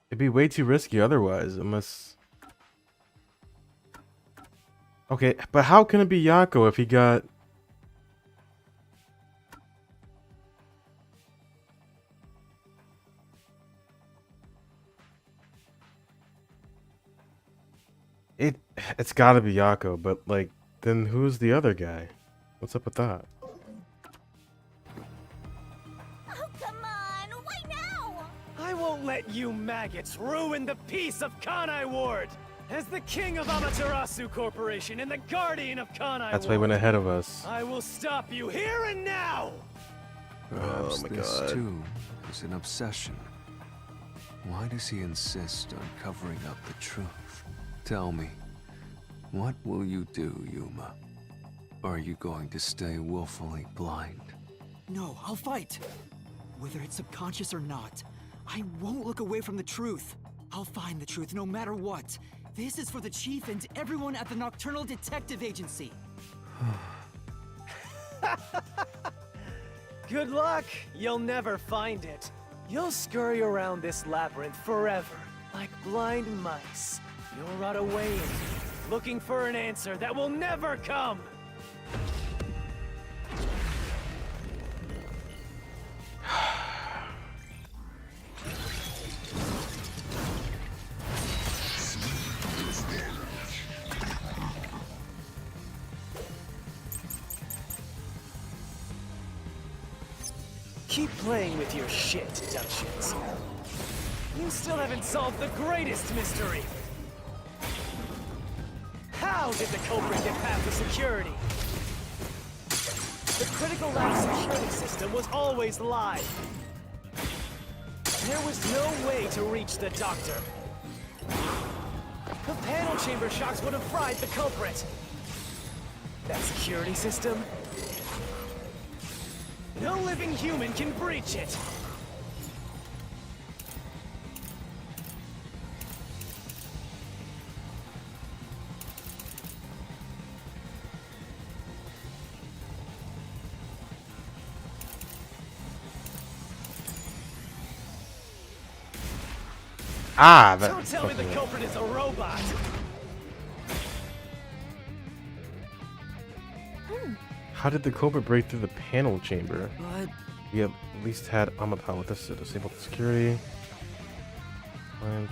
It'd be way too risky otherwise, unless... Okay, but how can it be Yako if he got... It's gotta be Yako, but like, then who's the other guy? What's up with that? Oh, come on! Why now? I won't let you maggots ruin the peace of Kanai Ward! As the king of Amaterasu Corporation and the guardian of Kanai That's why he went ahead of us. I will stop you here and now! Perhaps my this God. too is an obsession. Why does he insist on covering up the truth? Tell me, what will you do, Yuma? Are you going to stay willfully blind? No, I'll fight. Whether it's subconscious or not, I won't look away from the truth. I'll find the truth no matter what. This is for the Chief and everyone at the Nocturnal Detective Agency. Good luck! You'll never find it. You'll scurry around this labyrinth forever, like blind mice. You'll rot away in it, looking for an answer that will never come! Keep playing with your shit, deductions. You still haven't solved the greatest mystery! How did the culprit get past the security? The critical lab security system was always live. There was no way to reach the doctor. The panel chamber shocks would have fried the culprit. That security system? No living human can breach it! Ah, that Don't tell me the fucking- culprit is a robot! How did the culprit break through the panel chamber? But We at least had Amapal with us to disable the security.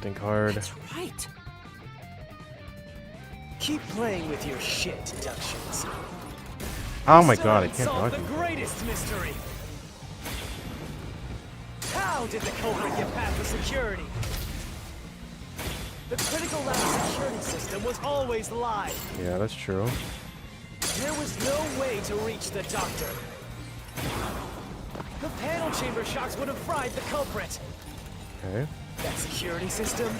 Think hard. that's right. Keep playing with your shit, deductions. Oh my Still god, I haven't can't solved dodge the you. greatest mystery. How did the culprit get past the security? The critical lab security system was always live. Yeah, that's true. There was no way to reach the doctor. The panel chamber shocks would have fried the culprit. Okay. That security system?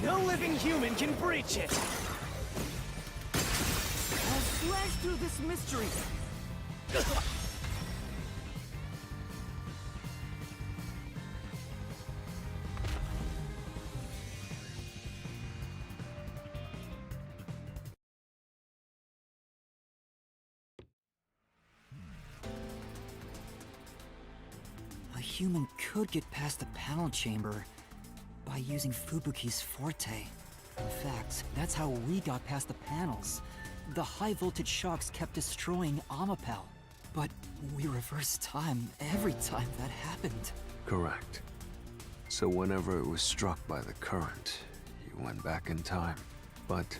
No living human can breach it. I'll slash through this mystery. A human could get past the panel chamber by using Fubuki's forte. In fact, that's how we got past the panels. The high voltage shocks kept destroying Amapal. But we reversed time every time that happened. Correct. So whenever it was struck by the current, you went back in time. But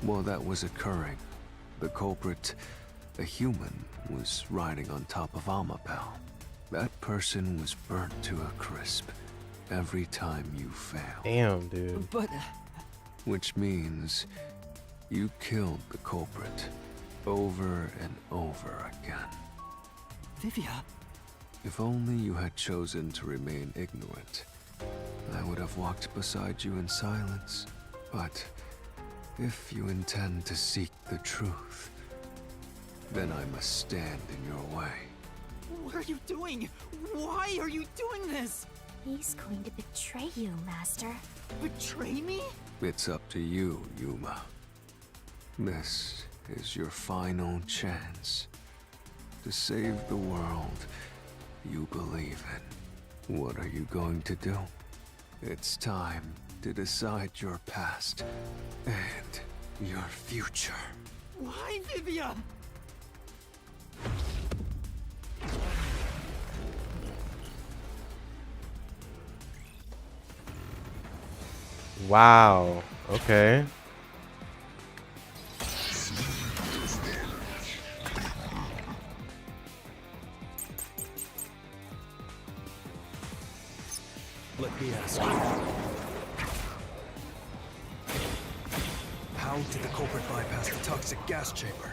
while that was occurring, the culprit, a human, was riding on top of Amapal. That person was burnt to a crisp every time you failed. Damn, dude. But... Which means you killed the culprit over and over again. Vivia, If only you had chosen to remain ignorant, I would have walked beside you in silence. But if you intend to seek the truth, then I must stand in your way. What are you doing? Why are you doing this? He's going to betray you, Master. Betray me? It's up to you, Yuma. This is your final chance to save the world you believe in. What are you going to do? It's time to decide your past and your future. Why, Vivia? Wow. Okay. Let me ask you. How did the culprit bypass the toxic gas chamber?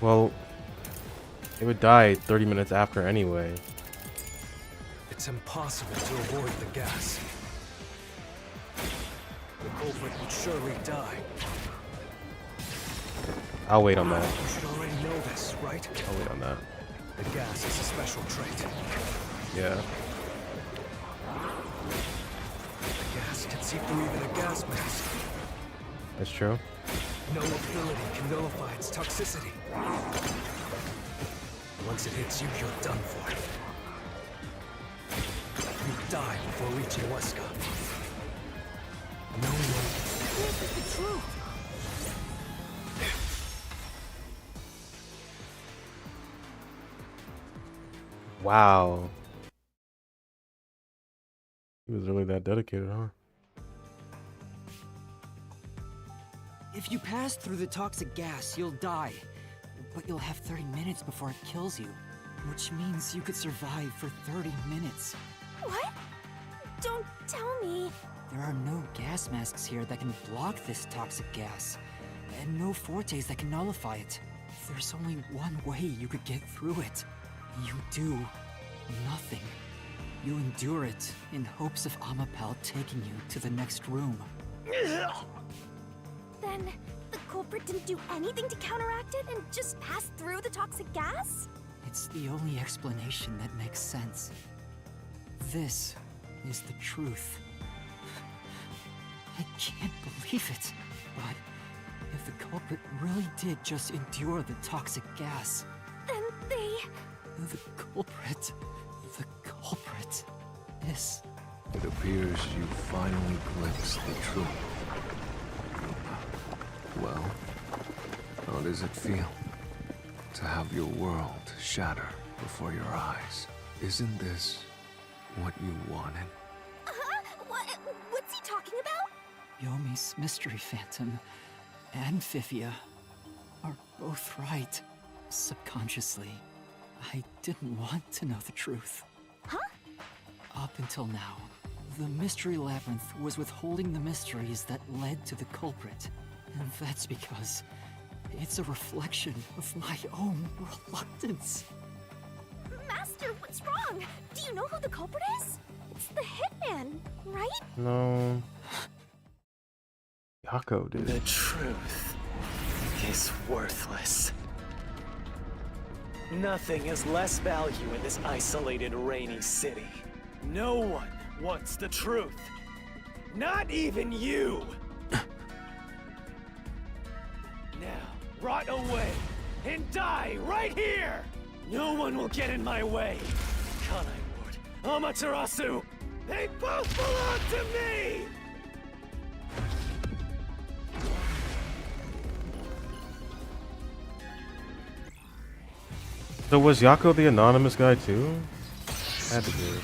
Well, it would die 30 minutes after anyway. It's impossible to avoid the gas. The culprit would surely die. I'll wait on that. You should already know this, right? I'll wait on that. The gas is a special trait. Yeah. The gas can see through even a gas mask. That's true. No ability can nullify its toxicity. Once it hits you, you're done for. You die before reaching Weska. No one... This is the truth. Wow. He was really that dedicated, huh? If you pass through the toxic gas, you'll die. But you'll have 30 minutes before it kills you. Which means you could survive for 30 minutes. What? Don't tell me. There are no gas masks here that can block this toxic gas. And no fortes that can nullify it. There's only one way you could get through it. You do nothing. You endure it in hopes of Amapal taking you to the next room. Then the culprit didn't do anything to counteract it and just passed through the toxic gas? It's the only explanation that makes sense. This is the truth. I can't believe it, but if the culprit really did just endure the toxic gas... Then they... The culprit is... It appears you finally glimpsed the truth. Well, how does it feel to have your world shatter before your eyes? Isn't this what you wanted? What's he talking about? Yomi's mystery phantom and Vivia are both right. Subconsciously, I didn't want to know the truth. Huh? Up until now, the mystery labyrinth was withholding the mysteries that led to the culprit. And that's because it's a reflection of my own reluctance. Master, what's wrong? Do you know who the culprit is? It's the hitman, right? No. Yako did. The truth is worthless. Nothing has less value in this isolated, rainy city. No one wants the truth. Not even you! Now, rot away and die right here! No one will get in my way. Kanai Ward, Amaterasu, they both belong to me! So was Yako the anonymous guy too? Had to be.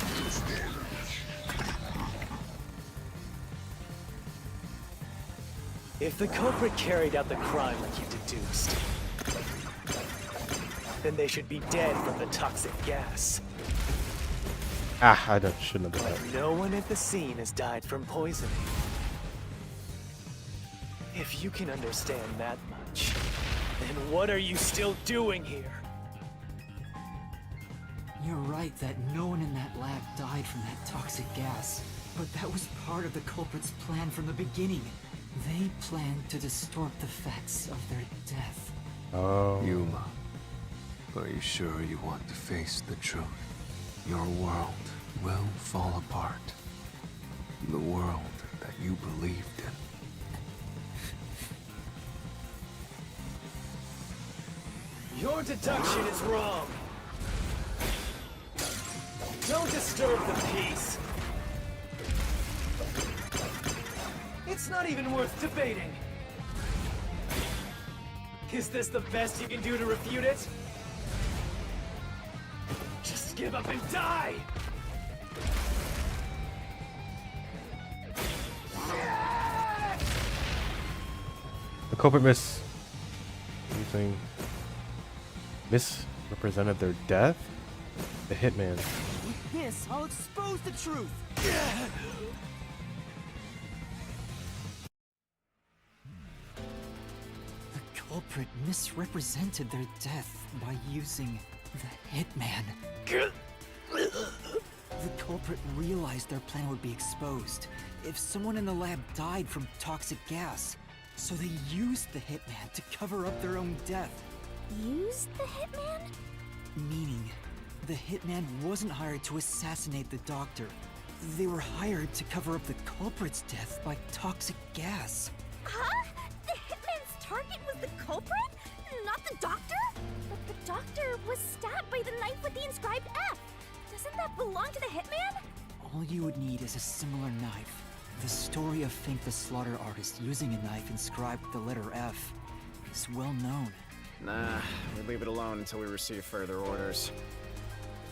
If the culprit carried out the crime like you deduced, then they should be dead from the toxic gas. Ah, I shouldn't have done that. No one at the scene has died from poisoning. If you can understand that much, then what are you still doing here? You're right that no one in that lab died from that toxic gas. But that was part of the culprit's plan from the beginning. They planned to distort the facts of their death. Oh. Yuma, are you sure you want to face the truth? Your world will fall apart. The world that you believed in. Your deduction is wrong. Don't disturb the peace. It's not even worth debating. Is this the best you can do to refute it? Just give up and die! The culprit misrepresented their death? The hitman. With this, I'll expose the truth. The culprit misrepresented their death by using the hitman. The culprit realized their plan would be exposed if someone in the lab died from toxic gas. So they used the hitman to cover up their own death. Used the hitman? Meaning, the hitman wasn't hired to assassinate the doctor. They were hired to cover up the culprit's death by toxic gas. Huh? The hitman's target was the culprit? Not the doctor? But the doctor was stabbed by the knife with the inscribed F. Doesn't that belong to the hitman? All you would need is a similar knife. The story of Fink the Slaughter Artist using a knife inscribed with the letter F is well known. Nah, we leave it alone until we receive further orders.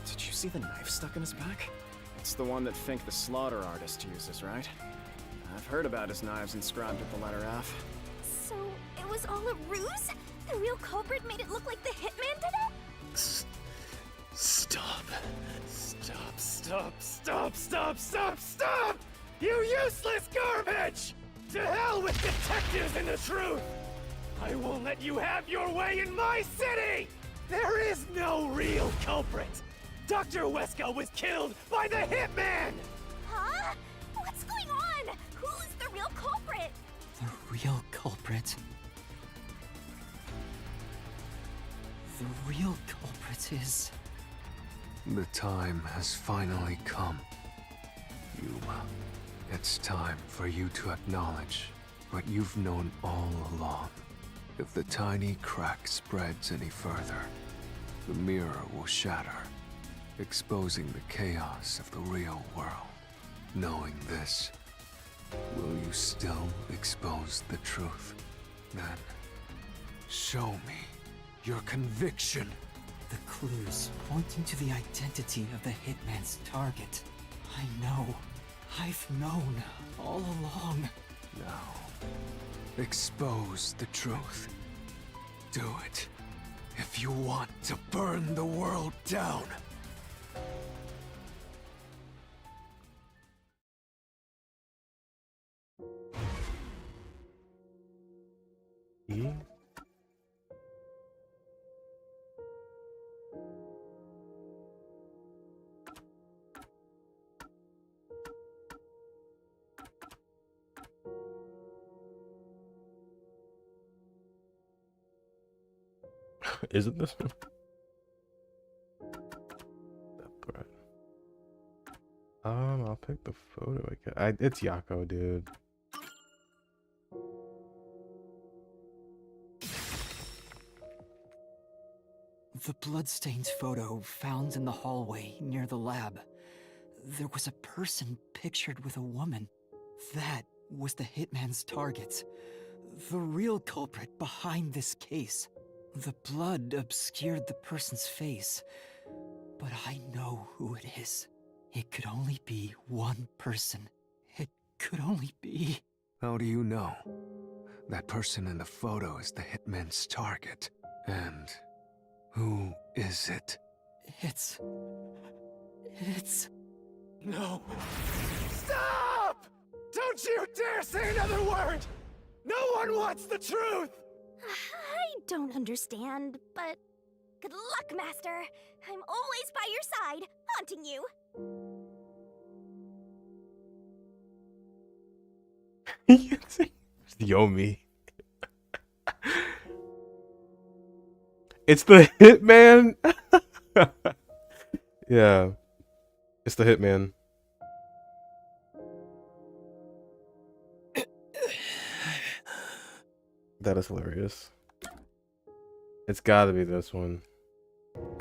Did you see the knife stuck in his back? It's the one that Fink the Slaughter Artist uses, right? I've heard about his knives inscribed with the letter F. So, it was all a ruse? The real culprit made it look like the hitman did it? Stop. Stop, stop, stop, stop, stop, stop! You useless garbage! To hell with detectives and the truth! I won't let you have your way in my city! There is no real culprit! Dr. Weska was killed by the hitman! Huh? What's going on? Who's the real culprit? The real culprit. The real culprit is... The time has finally come. Yuma, it's time for you to acknowledge what you've known all along. If the tiny crack spreads any further, the mirror will shatter, exposing the chaos of the real world. Knowing this, will you still expose the truth? Then, show me your conviction. The clues pointing to the identity of the hitman's target. I know. I've known all along. Now, expose the truth. Do it if you want to burn the world down. E? Is it this one? Right. I'll pick the photo. It's Yako, dude. The bloodstained photo found in the hallway near the lab. There was a person pictured with a woman. That was the hitman's target. The real culprit behind this case. The blood obscured the person's face, but I know who it is. It could only be one person. It could only be... How do you know? That person in the photo is the hitman's target. And who is it? It's No. Stop! Don't you dare say another word! No one wants the truth! I don't understand, but good luck, Master. I'm always by your side, haunting you. It's Yomi. It's the hitman. Yeah, it's the hitman. That is hilarious. It's gotta be this one.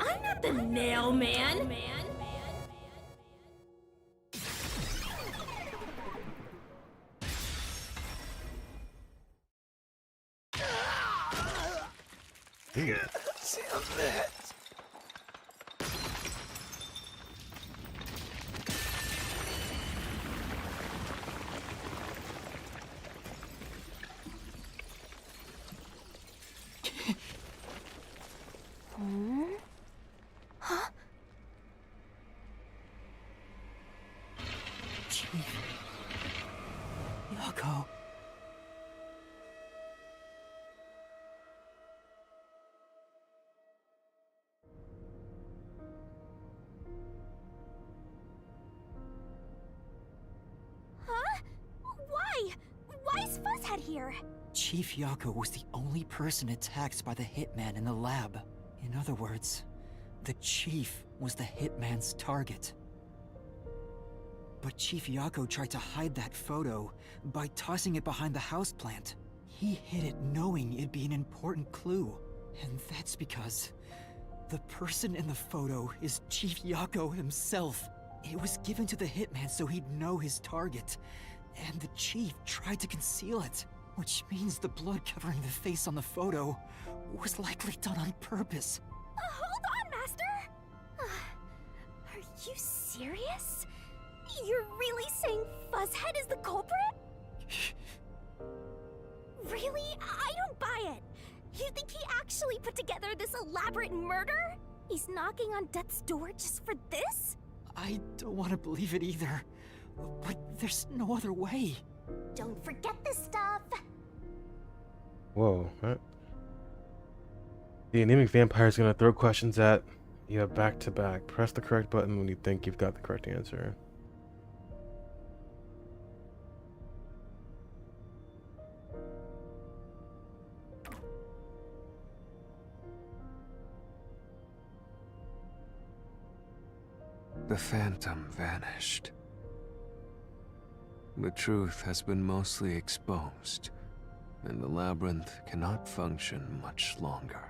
I'm not the nail man. Huh? Chief. Yako. Huh? Why? Why is Fuzzhead here? Chief Yako was the only person attacked by the hitman in the lab. In other words, the Chief was the hitman's target. But Chief Yako tried to hide that photo by tossing it behind the houseplant. He hid it knowing it'd be an important clue. And that's because the person in the photo is Chief Yako himself. It was given to the hitman so he'd know his target. And the Chief tried to conceal it, which means the blood covering the face on the photo was likely done on purpose. Hold on, Master! Are you serious? You're really saying Fuzzhead is the culprit? Really? I don't buy it. You think he actually put together this elaborate murder? He's knocking on death's door just for this? I don't want to believe it either, but there's no other way. Don't forget this stuff. Whoa, what? The anemic vampire is gonna throw questions at you back to back. Press the correct button when you think you've got the correct answer. The phantom vanished. The truth has been mostly exposed, and the labyrinth cannot function much longer.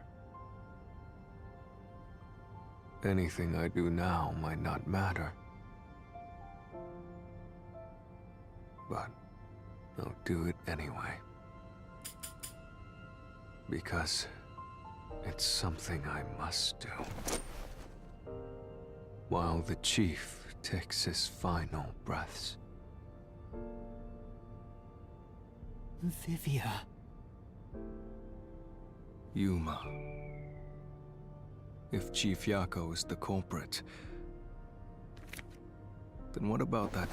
Anything I do now might not matter, but I'll do it anyway. Because it's something I must do. While the Chief takes his final breaths. Vivia. Yuma. If Chief Yako is the culprit, then what about that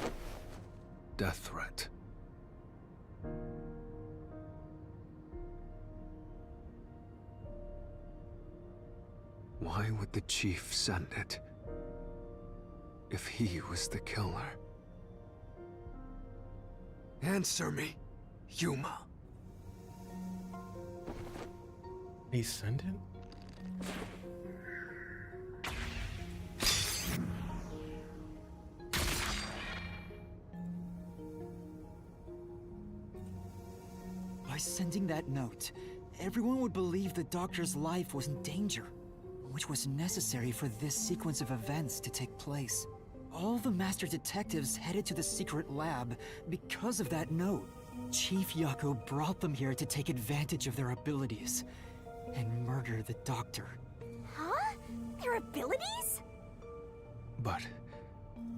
death threat? Why would the Chief send it? If he was the killer. Answer me, Yuma. He sent it? By sending that note, everyone would believe the doctor's life was in danger, which was necessary for this sequence of events to take place. All the master detectives headed to the secret lab because of that note. Chief Yako brought them here to take advantage of their abilities and murder the doctor. Huh? Their abilities? But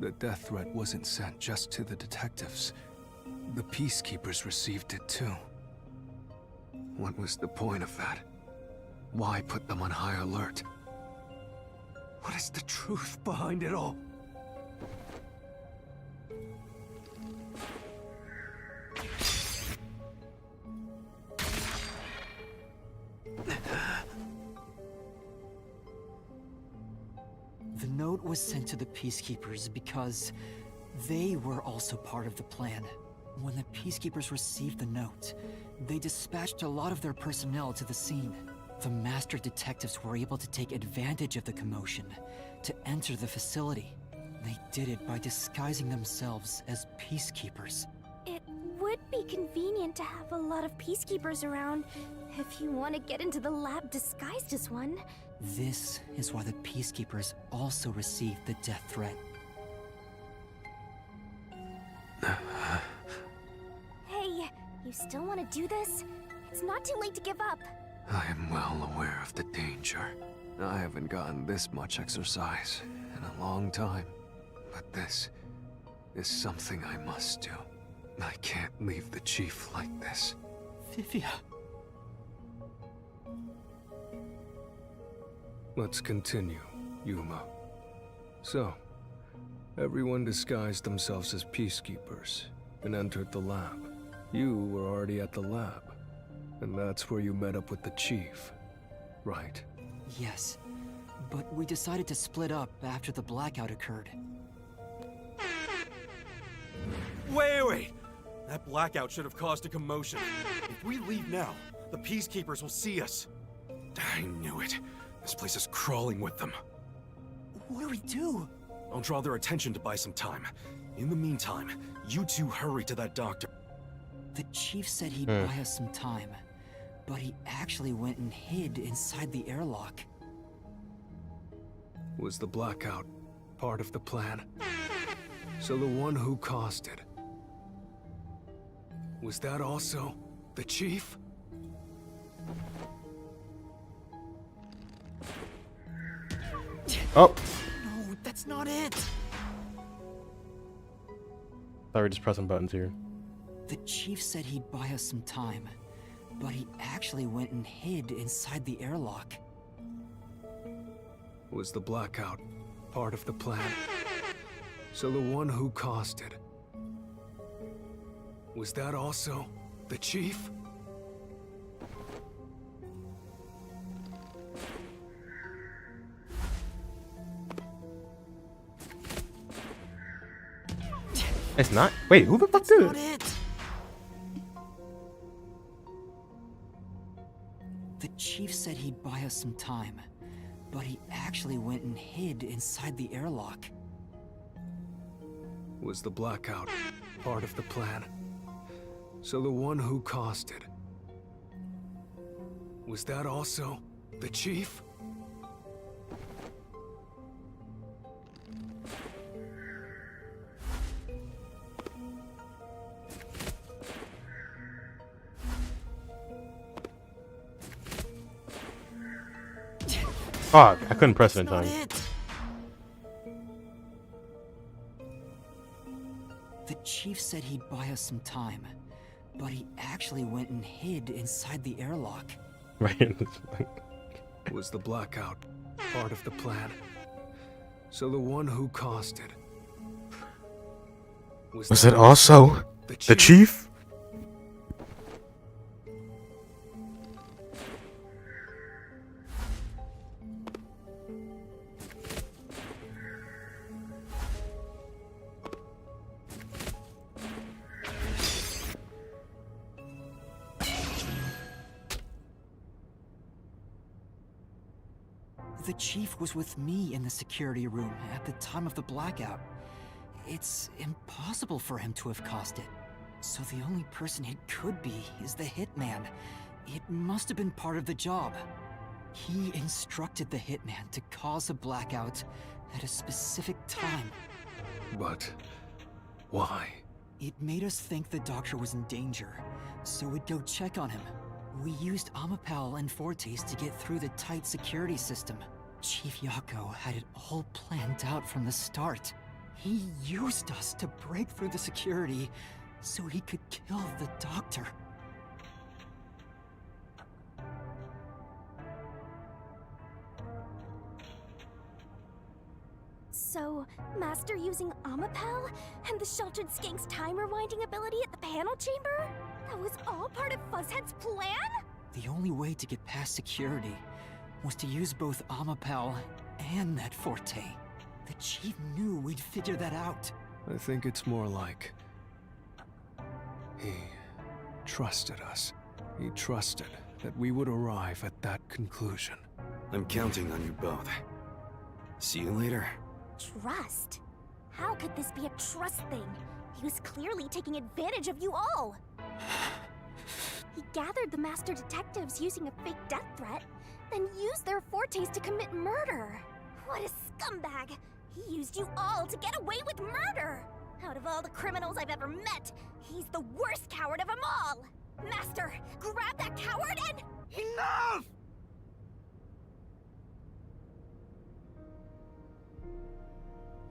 the death threat wasn't sent just to the detectives. The peacekeepers received it too. What was the point of that? Why put them on high alert? What is the truth behind it all? The note was sent to the Peacekeepers because they were also part of the plan. When the Peacekeepers received the note, they dispatched a lot of their personnel to the scene. The master detectives were able to take advantage of the commotion to enter the facility. They did it by disguising themselves as Peacekeepers. It would be convenient to have a lot of Peacekeepers around if you want to get into the lab disguised as one. This is why the Peacekeepers also received the death threat. Hey, you still want to do this? It's not too late to give up. I am well aware of the danger. I haven't gotten this much exercise in a long time. But this is something I must do. I can't leave the chief like this. Vivia. Let's continue, Yuma. So, everyone disguised themselves as peacekeepers and entered the lab. You were already at the lab, and that's where you met up with the chief, right? Yes, but we decided to split up after the blackout occurred. Wait! That blackout should have caused a commotion. If we leave now, the Peacekeepers will see us. I knew it. This place is crawling with them. What do we do? I'll draw their attention to buy some time. In the meantime, you two hurry to that doctor. The chief said he'd buy us some time, but he actually went and hid inside the airlock. Was the blackout part of the plan? So the one who caused it, was that also the chief? Oh! No, that's not it! Thought we were just pressing buttons here. The chief said he'd buy us some time, but he actually went and hid inside the airlock. Was the blackout part of the plan? So the one who caused it, was that also the chief? It's not? Wait, who the fuck did it? The chief said he'd buy us some time, but he actually went and hid inside the airlock. Was the blackout part of the plan? So the one who caused it, was that also the chief? Fuck, I couldn't press it in time. The chief said he'd buy us some time, but he actually went and hid inside the airlock. Right. Was the blackout part of the plan? So the one who caused it, was it also the chief? The chief was with me in the security room at the time of the blackout. It's impossible for him to have caused it. So the only person it could be is the hitman. It must have been part of the job. He instructed the hitman to cause a blackout at a specific time. But why? It made us think the doctor was in danger, so we'd go check on him. We used Amapal and Fortes to get through the tight security system. Chief Yako had it all planned out from the start. He used us to break through the security so he could kill the doctor. So, Master using Amapal and the Sheltered Skank's time rewinding ability at the panel chamber? That was all part of Fuzzhead's plan? The only way to get past security was to use both Amapal and that Forte. The Chief knew we'd figure that out. I think it's more like he trusted us. He trusted that we would arrive at that conclusion. I'm counting on you both. See you later. Trust? How could this be a trust thing? He was clearly taking advantage of you all. He gathered the master detectives using a fake death threat, then used their fortes to commit murder. What a scumbag! He used you all to get away with murder! Out of all the criminals I've ever met, he's the worst coward of them all! Master, grab that coward and... Enough!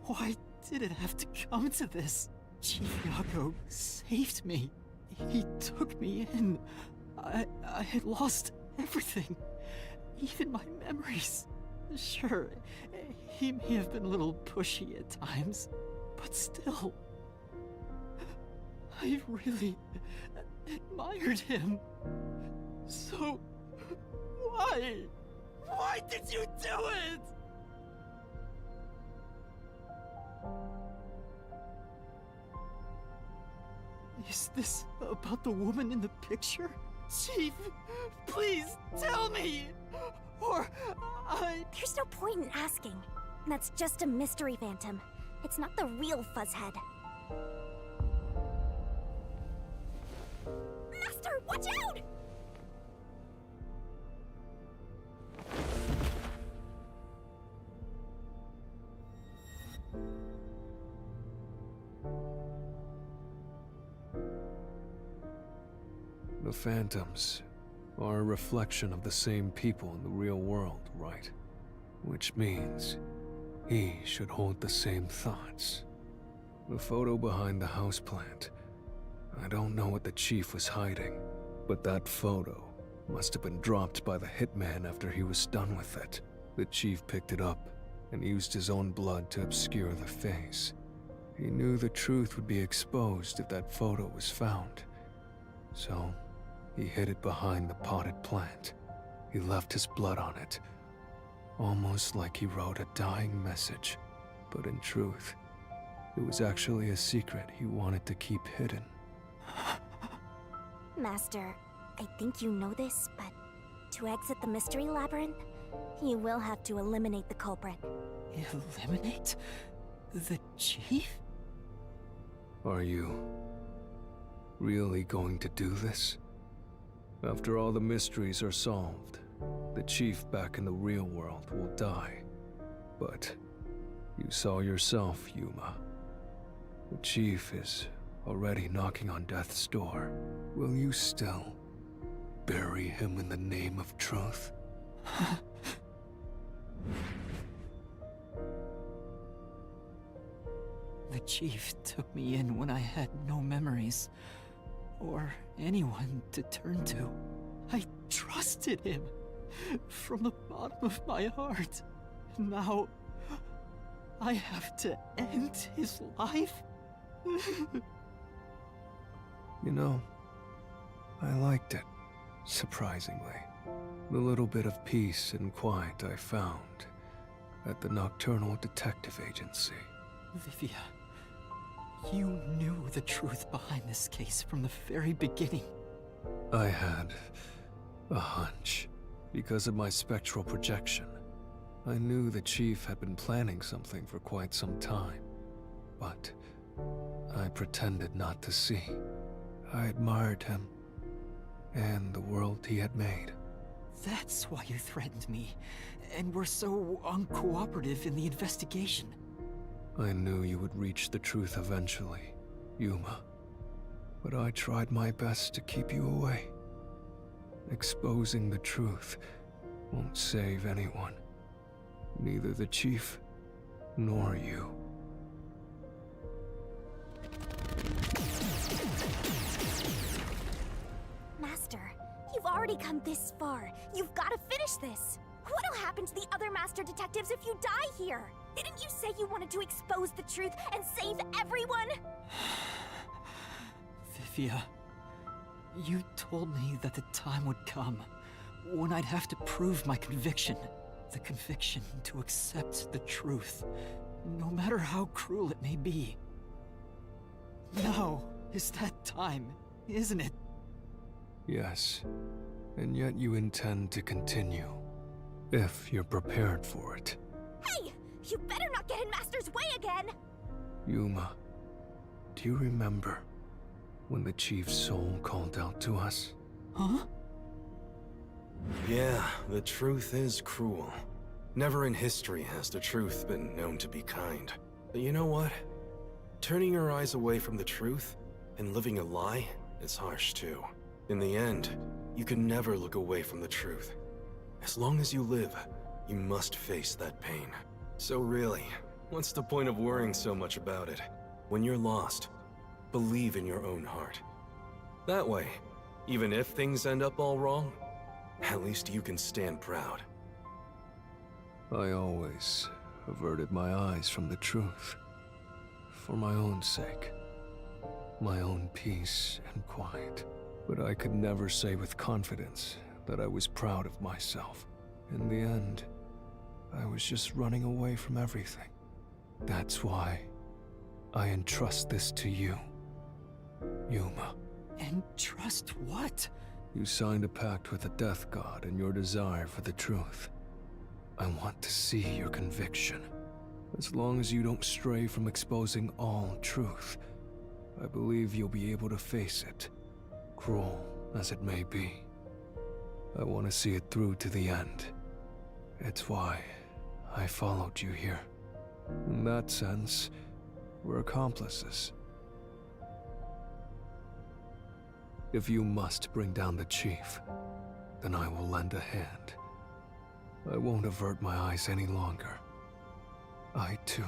Why did it have to come to this? Chief Yago saved me. He took me in. I had lost everything. Even my memories. Sure, he may have been a little pushy at times, but still. I really admired him. So, why? Why did you do it? Is this about the woman in the picture? Chief, please tell me! Or There's no point in asking. That's just a mystery phantom. It's not the real Fuzzhead. Master, watch out! The phantoms are a reflection of the same people in the real world, right? Which means he should hold the same thoughts. The photo behind the houseplant. I don't know what the Chief was hiding, but that photo must have been dropped by the hitman after he was done with it. The Chief picked it up and used his own blood to obscure the face. He knew the truth would be exposed if that photo was found. So, he hid it behind the potted plant. He left his blood on it, almost like he wrote a dying message. But in truth, it was actually a secret he wanted to keep hidden. Master, I think you know this, but to exit the mystery labyrinth, you will have to eliminate the culprit. eliminate the Chief? Are you really going to do this? After all the mysteries are solved, the Chief back in the real world will die. But you saw yourself, Yuma. The Chief is already knocking on death's door. Will you still bury him in the name of truth? The Chief took me in when I had no memories, or anyone to turn to. I trusted him from the bottom of my heart. Now, I have to end his life? You know, I liked it, surprisingly. The little bit of peace and quiet I found at the Nocturnal Detective Agency. Vivia, you knew the truth behind this case from the very beginning. I had a hunch. Because of my spectral projection, I knew the Chief had been planning something for quite some time. But I pretended not to see. I admired him and the world he had made. That's why you threatened me, and were so uncooperative in the investigation. I knew you would reach the truth eventually, Yuma. But I tried my best to keep you away. Exposing the truth won't save anyone. Neither the Chief nor you. Master, you've already come this far. You've got to finish this. What'll happen to the other Master Detectives if you die here? Didn't you say you wanted to expose the truth and save everyone? Vivia, you told me that the time would come when I'd have to prove my conviction. The conviction to accept the truth, no matter how cruel it may be. Now is that time, isn't it? Yes, and yet you intend to continue, if you're prepared for it. Hey! You better not get in Master's way again! Yuma, do you remember when the Chief's soul called out to us? Huh? Yeah, the truth is cruel. Never in history has the truth been known to be kind. But you know what? Turning your eyes away from the truth and living a lie is harsh too. In the end, you can never look away from the truth. As long as you live, you must face that pain. So really, what's the point of worrying so much about it? When you're lost, believe in your own heart. That way, even if things end up all wrong, at least you can stand proud. I always averted my eyes from the truth. For my own sake. My own peace and quiet. But I could never say with confidence that I was proud of myself. In the end, I was just running away from everything. That's why I entrust this to you, Yuma. Entrust what? You signed a pact with the Death God and your desire for the truth. I want to see your conviction. As long as you don't stray from exposing all truth, I believe you'll be able to face it, cruel as it may be. I want to see it through to the end. It's why I followed you here. In that sense, we're accomplices. If you must bring down the Chief, then I will lend a hand. I won't avert my eyes any longer. I, too,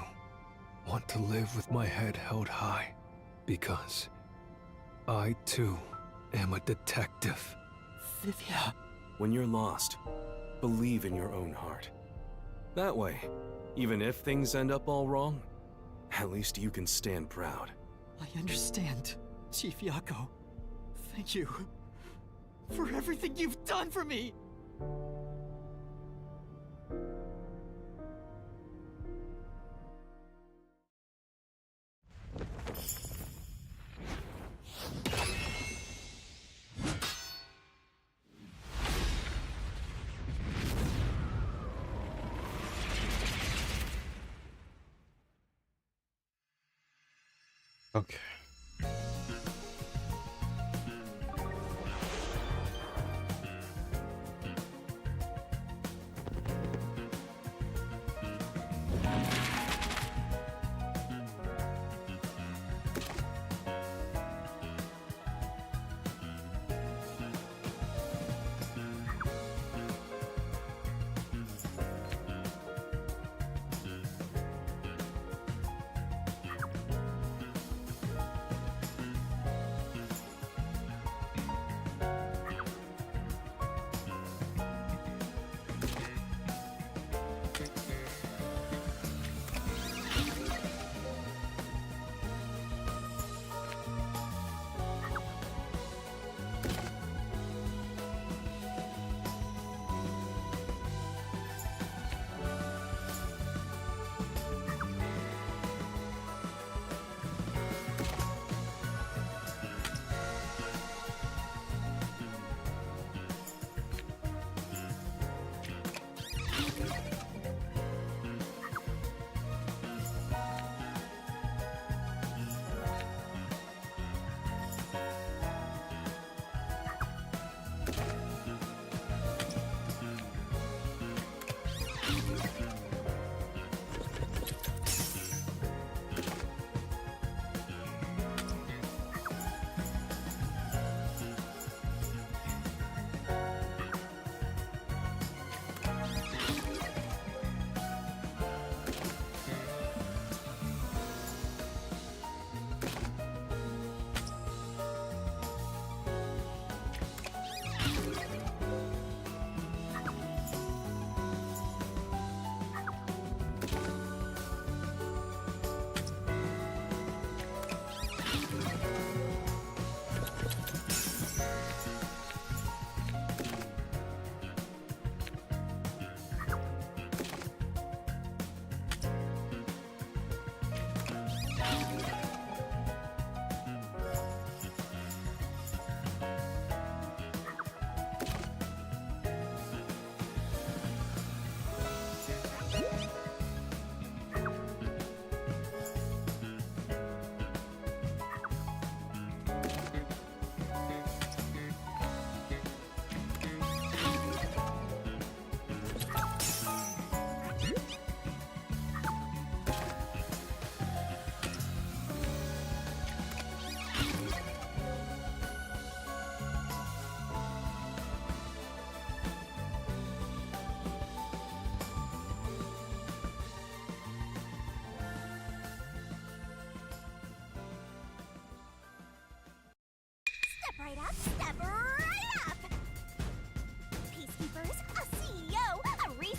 want to live with my head held high, because I, too, am a detective. Vivia. When you're lost, believe in your own heart. That way, even if things end up all wrong, at least you can stand proud. I understand, Chief Yako. Thank you for everything you've done for me! Okay.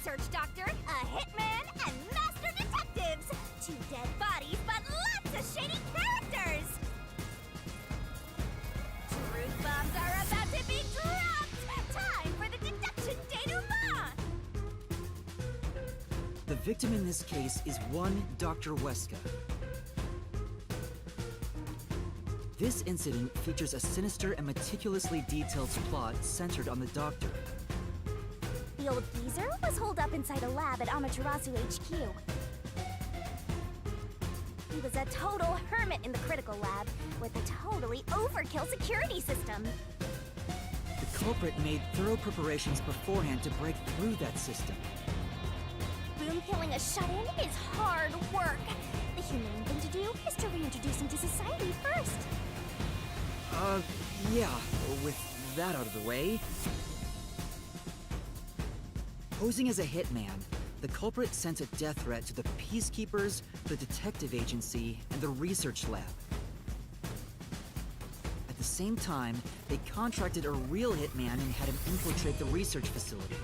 research doctor, a hitman, and master detectives! 2 dead bodies, but lots of shady characters! Truth bombs are about to be dropped! Time for the deduction denouement! The victim in this case is one Dr. Weska. This incident features a sinister and meticulously detailed plot centered on the doctor. The old geezer was holed up inside a lab at Amaterasu HQ. He was a total hermit in the critical lab with a totally overkill security system. The culprit made thorough preparations beforehand to break through that system. Boom killing a shut-in is hard work. The humane thing to do is to reintroduce him to society first. Yeah, with that out of the way. Posing as a hitman, the culprit sent a death threat to the Peacekeepers, the detective agency, and the research lab. At the same time, they contracted a real hitman and had him infiltrate the research facility.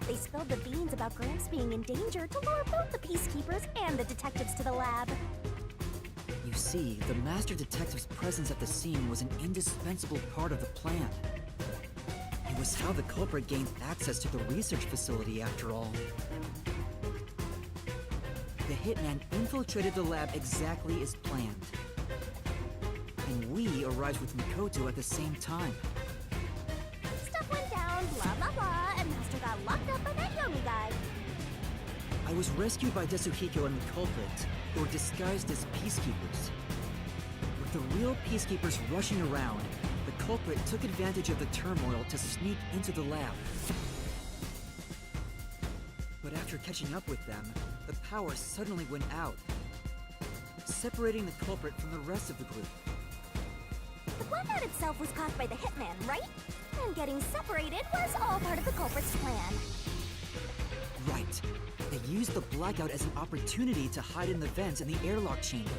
They spilled the beans about Gramps being in danger to lure both the Peacekeepers and the detectives to the lab. You see, the Master Detective's presence at the scene was an indispensable part of the plan. It was how the culprit gained access to the research facility, after all. The hitman infiltrated the lab exactly as planned. And we arrived with Mikoto at the same time. Stuff went down, blah blah blah, and Master got locked up by that Yomi guy. I was rescued by Desuhiko and the culprit, who were disguised as peacekeepers. With the real peacekeepers rushing around, the culprit took advantage of the turmoil to sneak into the lab. But after catching up with them, the power suddenly went out, separating the culprit from the rest of the group. The blackout itself was caused by the hitman, right? And getting separated was all part of the culprit's plan. Right. They used the blackout as an opportunity to hide in the vents in the airlock chamber.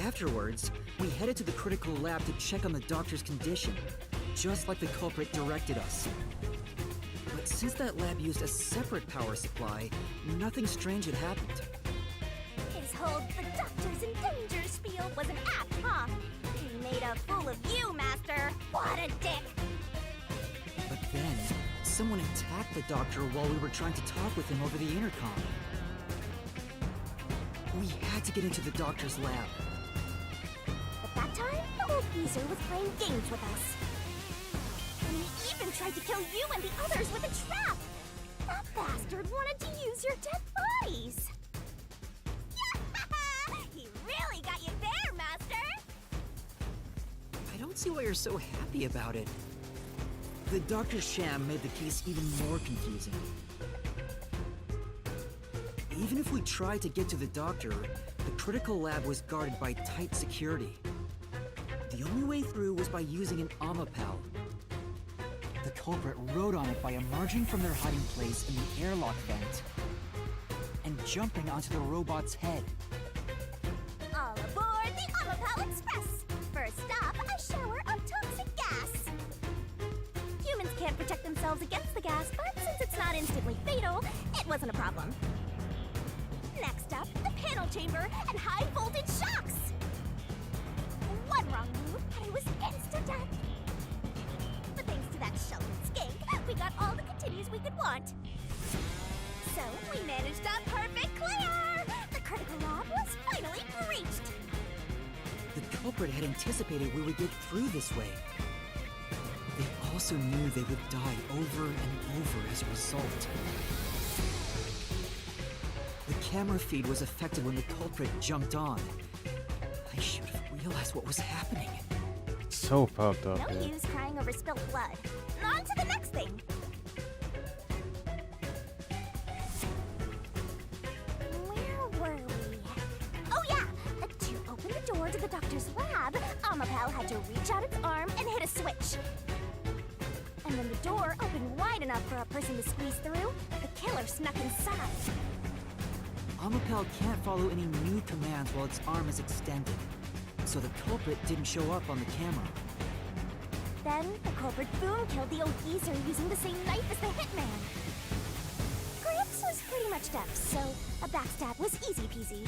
Afterwards, we headed to the critical lab to check on the doctor's condition, just like the culprit directed us. But since that lab used a separate power supply, nothing strange had happened. His whole "the doctor's in danger" spiel was an act, huh? He made a fool of you, Master! What a dick! But then, someone attacked the doctor while we were trying to talk with him over the intercom. We had to get into the doctor's lab. At that time, the old geezer was playing games with us. And he even tried to kill you and the others with a trap! That bastard wanted to use your dead bodies! He really got you there, Master! I don't see why you're so happy about it. The doctor's sham made the case even more confusing. Even if we tried to get to the doctor, the critical lab was guarded by tight security. The only way through was by using an Omapal. The culprit rode on it by emerging from their hiding place in the airlock vent and jumping onto the robot's head. All aboard the Omapal Express! First stop, a shower of toxic gas! Humans can't protect themselves against the gas, but since it's not instantly fatal, it wasn't a problem. Next up, the panel chamber and high-voltage shocks! One wrong move, and it was insta-death! But thanks to that sheltered skink, we got all the continues we could want. So, we managed a perfect clear! The critical lab was finally breached! The culprit had anticipated we would get through this way. They also knew they would die over and over as a result. The camera feed was affected when the culprit jumped on. I should have realized what was happening. So pumped up, No man. use crying over spilt blood. On to the next thing! Where were we? Oh yeah! To open the door to the doctor's lab, Omapal had to reach out its arm and hit a switch. And when the door opened wide enough for a person to squeeze through, the killer snuck inside. Omapal can't follow any new commands while its arm is extended, so the culprit didn't show up on the camera. Then, the culprit Boom killed the old geezer using the same knife as the hitman. Grips was pretty much deaf, so a backstab was easy peasy.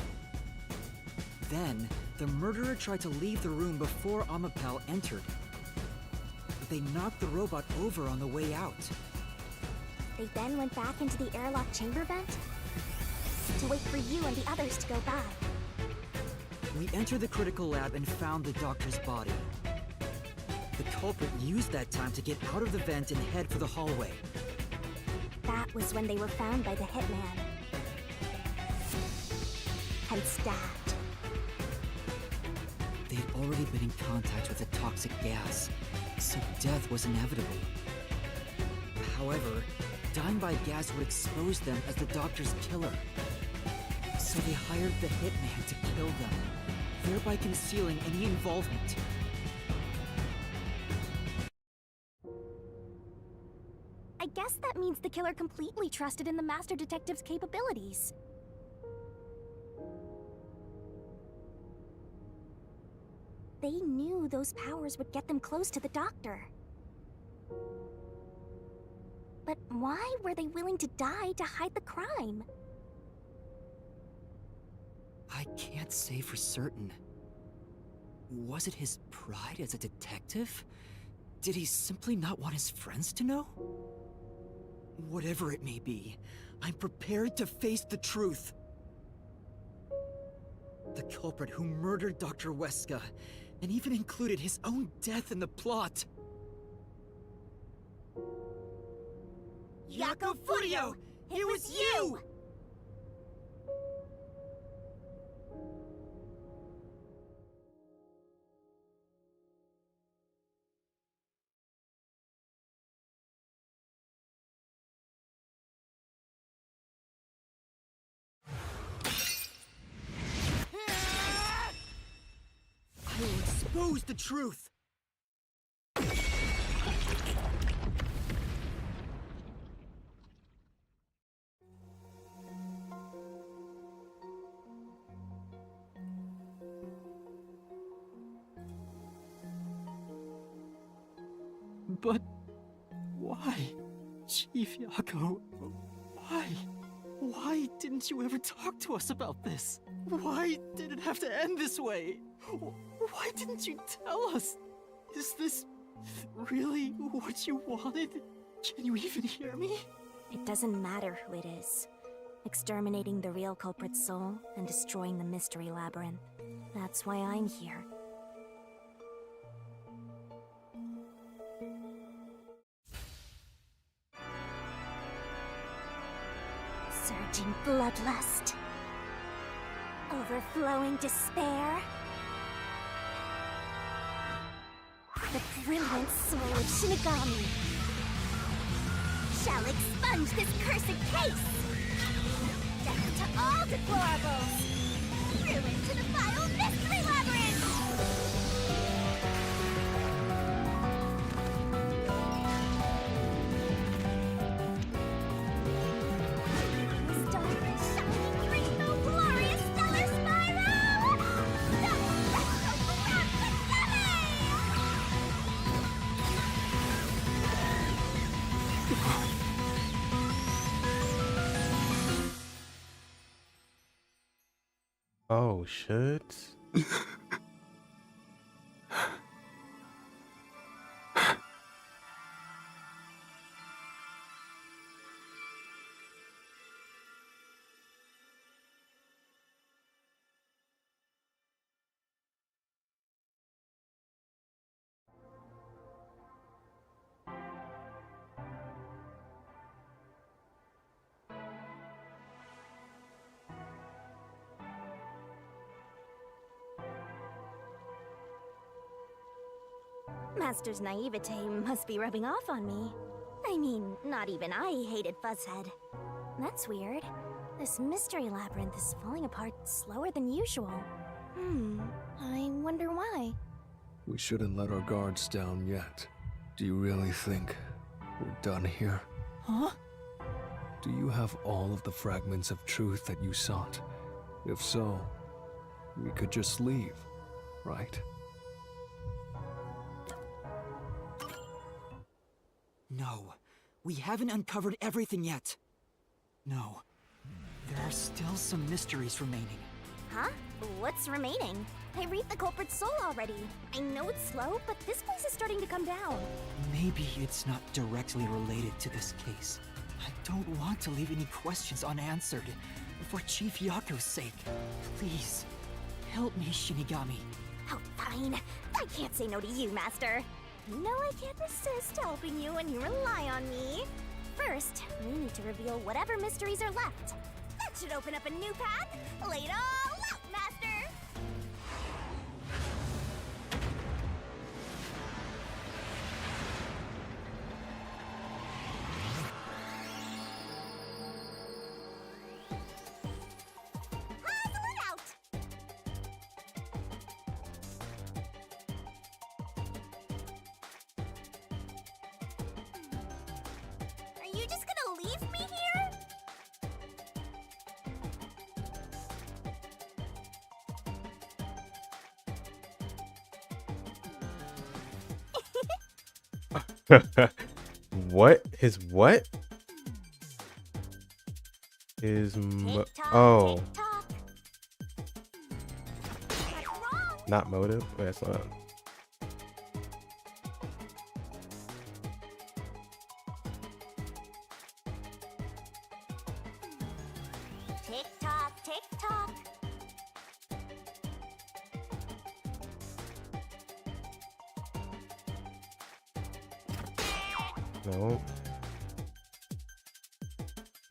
Then, the murderer tried to leave the room before Amapal entered. They knocked the robot over on the way out. They then went back into the airlock chamber vent to wait for you and the others to go by. We entered the critical lab and found the doctor's body. The culprit used that time to get out of the vent and head for the hallway. That was when they were found by the hitman. And stabbed. They had already been in contact with a toxic gas, so death was inevitable. However, dying by gas would expose them as the doctor's killer. So they hired the hitman to kill them, thereby concealing any involvement. I guess that means the killer completely trusted in the Master Detective's capabilities. They knew those powers would get them close to the Doctor. But why were they willing to die to hide the crime? I can't say for certain. Was it his pride as a detective? Did he simply not want his friends to know? Whatever it may be, I'm prepared to face the truth. The culprit who murdered Dr. Weska, and even included his own death in the plot. Yako Furio! It was you! I will expose the truth! But why, Chief Yako? Why? Why didn't you ever talk to us about this? Why did it have to end this way? Why didn't you tell us? Is this really what you wanted? Can you even hear me? It doesn't matter who it is. Exterminating the real culprit's soul and destroying the mystery labyrinth. That's why I'm here. Surging bloodlust. Overflowing despair. The brilliant soul of Shinigami shall expunge this cursed case! Death to all deplorables! Ruin to the vile mystery labyrinth! Restore shining rainbow glorious stellar spiral! Oh shit. Master's naivete must be rubbing off on me. I mean, not even I hated Fuzzhead. That's weird. This mystery labyrinth is falling apart slower than usual. I wonder why. We shouldn't let our guards down yet. Do you really think we're done here? Huh? Do you have all of the fragments of truth that you sought? If so, we could just leave, right? We haven't uncovered everything yet. No. There are still some mysteries remaining. Huh? What's remaining? I read the culprit's soul already. I know it's slow, but this place is starting to come down. Maybe it's not directly related to this case. I don't want to leave any questions unanswered. For Chief Yaku's sake. Please, help me, Shinigami. Oh, fine. I can't say no to you, Master. You know I can't resist helping you when you rely on me. First, we need to reveal whatever mysteries are left. That should open up a new path. Lay it all out, Master! Puzzle it out! Are you just gonna leave me here? What? His what? His oh. Not motive? Wait, that's not. Tick tock, tick tock. No.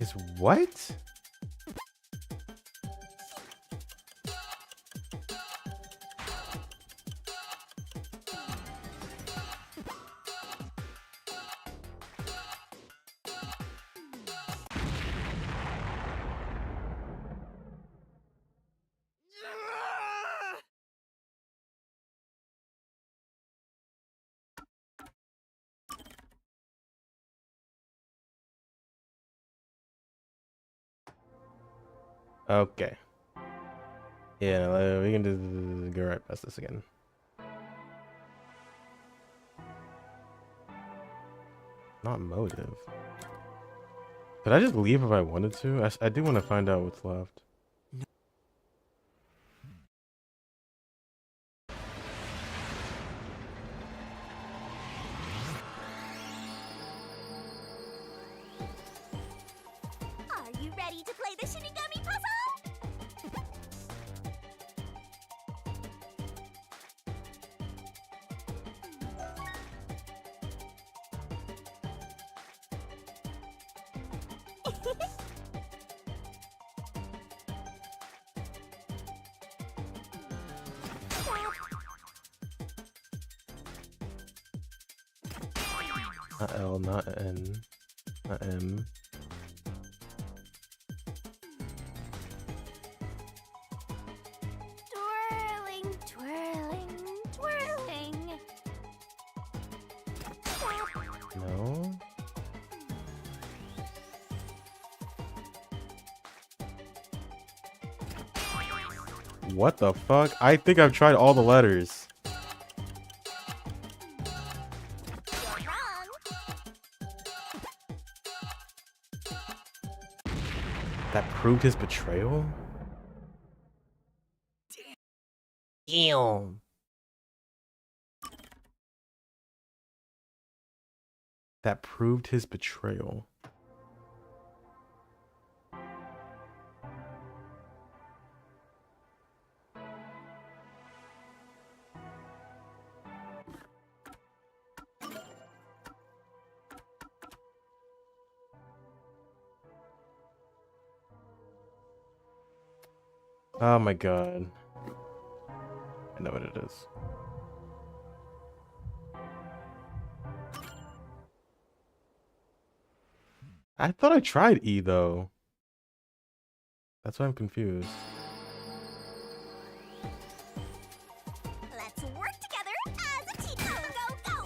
His what? Okay. Yeah, we can just go right past this again. Not motive. Could I just leave if I wanted to? I do want to find out what's left. Are you ready to play the Shinigami puzzle? Not L, not N, not M. Twirling, twirling, twirling. No. What the fuck? I think I've tried all the letters. That proved his betrayal? Damn. That proved his betrayal. Oh my god. I know what it is. I thought I tried E though. That's why I'm confused. Let's work together as a team. Go, go, go!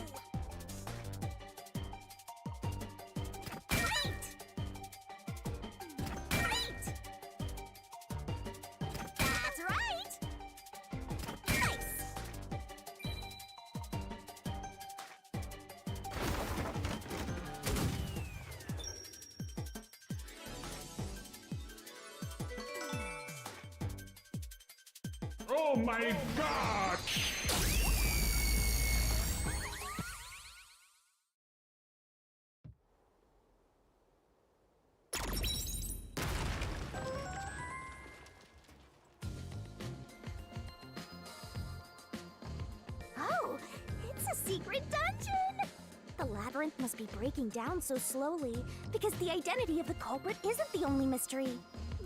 Great! Great! That's right! Nice! Oh my god! Oh, it's a secret dungeon! The labyrinth must be breaking down so slowly because the identity of the culprit isn't the only mystery.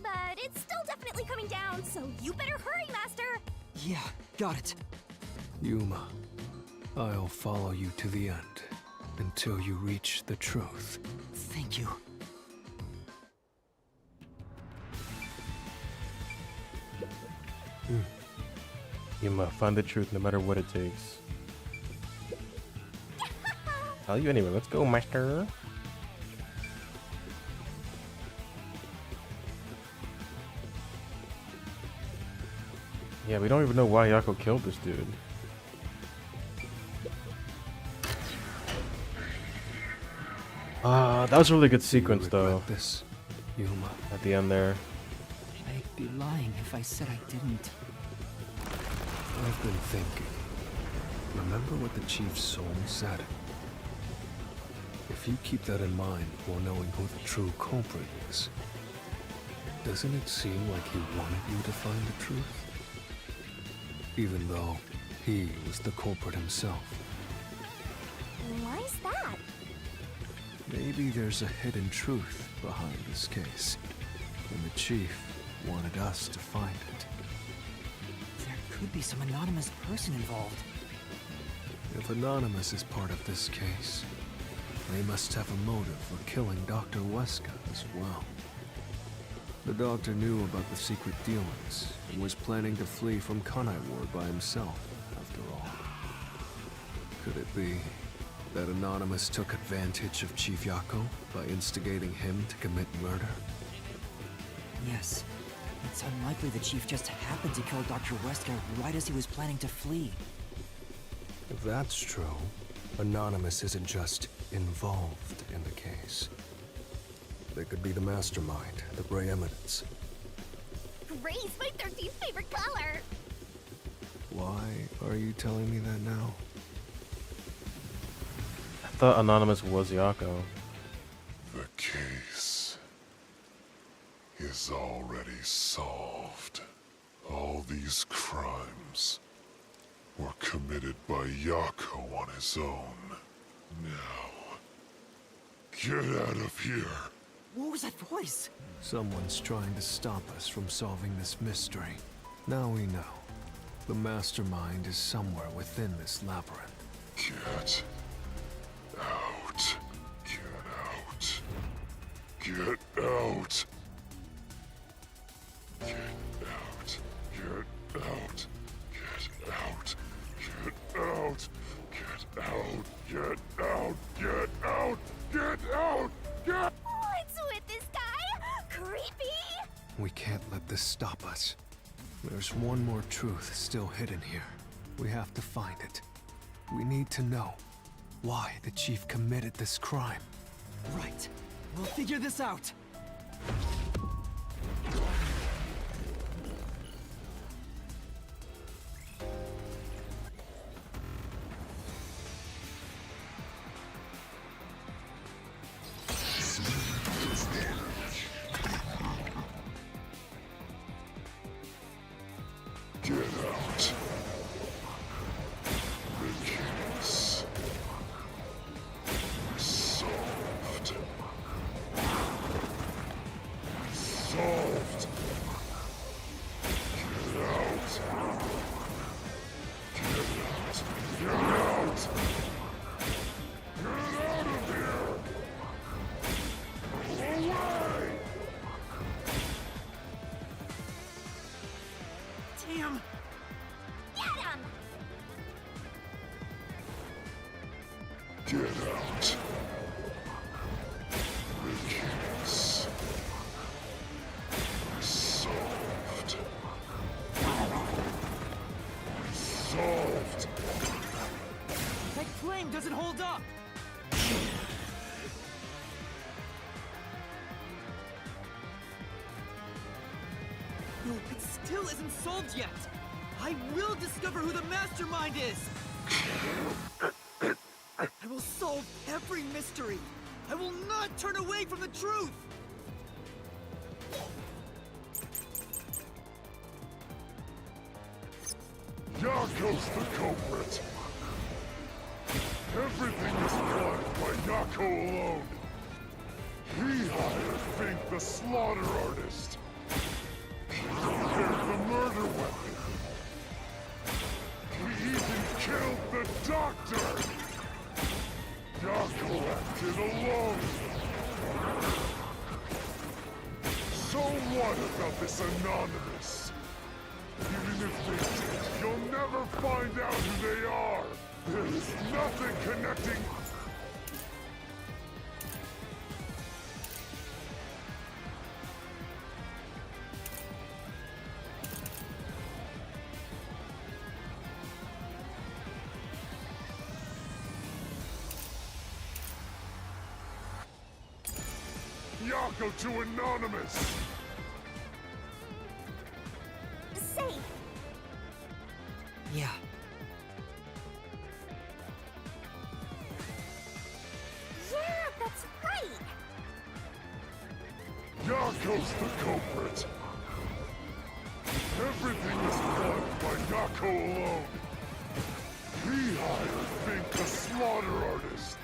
But it's still definitely coming down, so you better hurry, Master! Yeah, got it. Yuma, I'll follow you to the end until you reach the truth. Thank you. You must find the truth no matter what it takes. Tell you anyway, let's go, master. Yeah, we don't even know why Yako killed this dude. That was a really good sequence though. This, Yuma. At the end there. I'd be lying if I said I didn't. I've been thinking. Remember what the Chief's soul said? If you keep that in mind while knowing who the true culprit is, doesn't it seem like he wanted you to find the truth? Even though he was the culprit himself. Why's that? Maybe there's a hidden truth behind this case, and the Chief wanted us to find it. There could be some anonymous person involved. If Anonymous is part of this case, they must have a motive for killing Dr. Weska as well. The doctor knew about the secret dealings and was planning to flee from Kanai Ward by himself, after all. Could it be that Anonymous took advantage of Chief Yako by instigating him to commit murder? Yes. It's unlikely the Chief just happened to kill Dr. Weska right as he was planning to flee. If that's true, Anonymous isn't just involved in the case. They could be the mastermind, the Grey Eminence. Gray's my 13th favorite color! Why are you telling me that now? I thought Anonymous was Yako. The case is already solved. All these crimes were committed by Yako on his own. Now, get out of here. What was that voice? Someone's trying to stop us from solving this mystery. Now we know. The mastermind is somewhere within this labyrinth. Get out. Get out. Get out. Get out. Get out. Get out. Get out. Get out. Get out. Get out. Get out. Get. What's with this guy? Creepy! We can't let this stop us. There's one more truth still hidden here. We have to find it. We need to know why the Chief committed this crime. Right. We'll figure this out. Get out. The case is solved. Solved. Get out. Get out. Get out. Get out of here. Go away. Damn! Get him! Get out. The case is solved. Solved. That flame doesn't hold up! No, it still isn't solved yet! I will discover who the mastermind is! I will solve every mystery! I will not turn away from the truth! Yako's the culprit! Everything is planned by Yako alone! He hired Fink the slaughter artist! He prepared the murder weapon! He even killed the doctor! Yako acted alone! So what about this Anonymous? Even if they did, you'll never find out who they are! There is nothing connecting... Yako to Anonymous! Safe. Yeah. Yeah, that's right. Yako's the culprit! Everything is planned by Yako alone! He hired Fink the slaughter artist!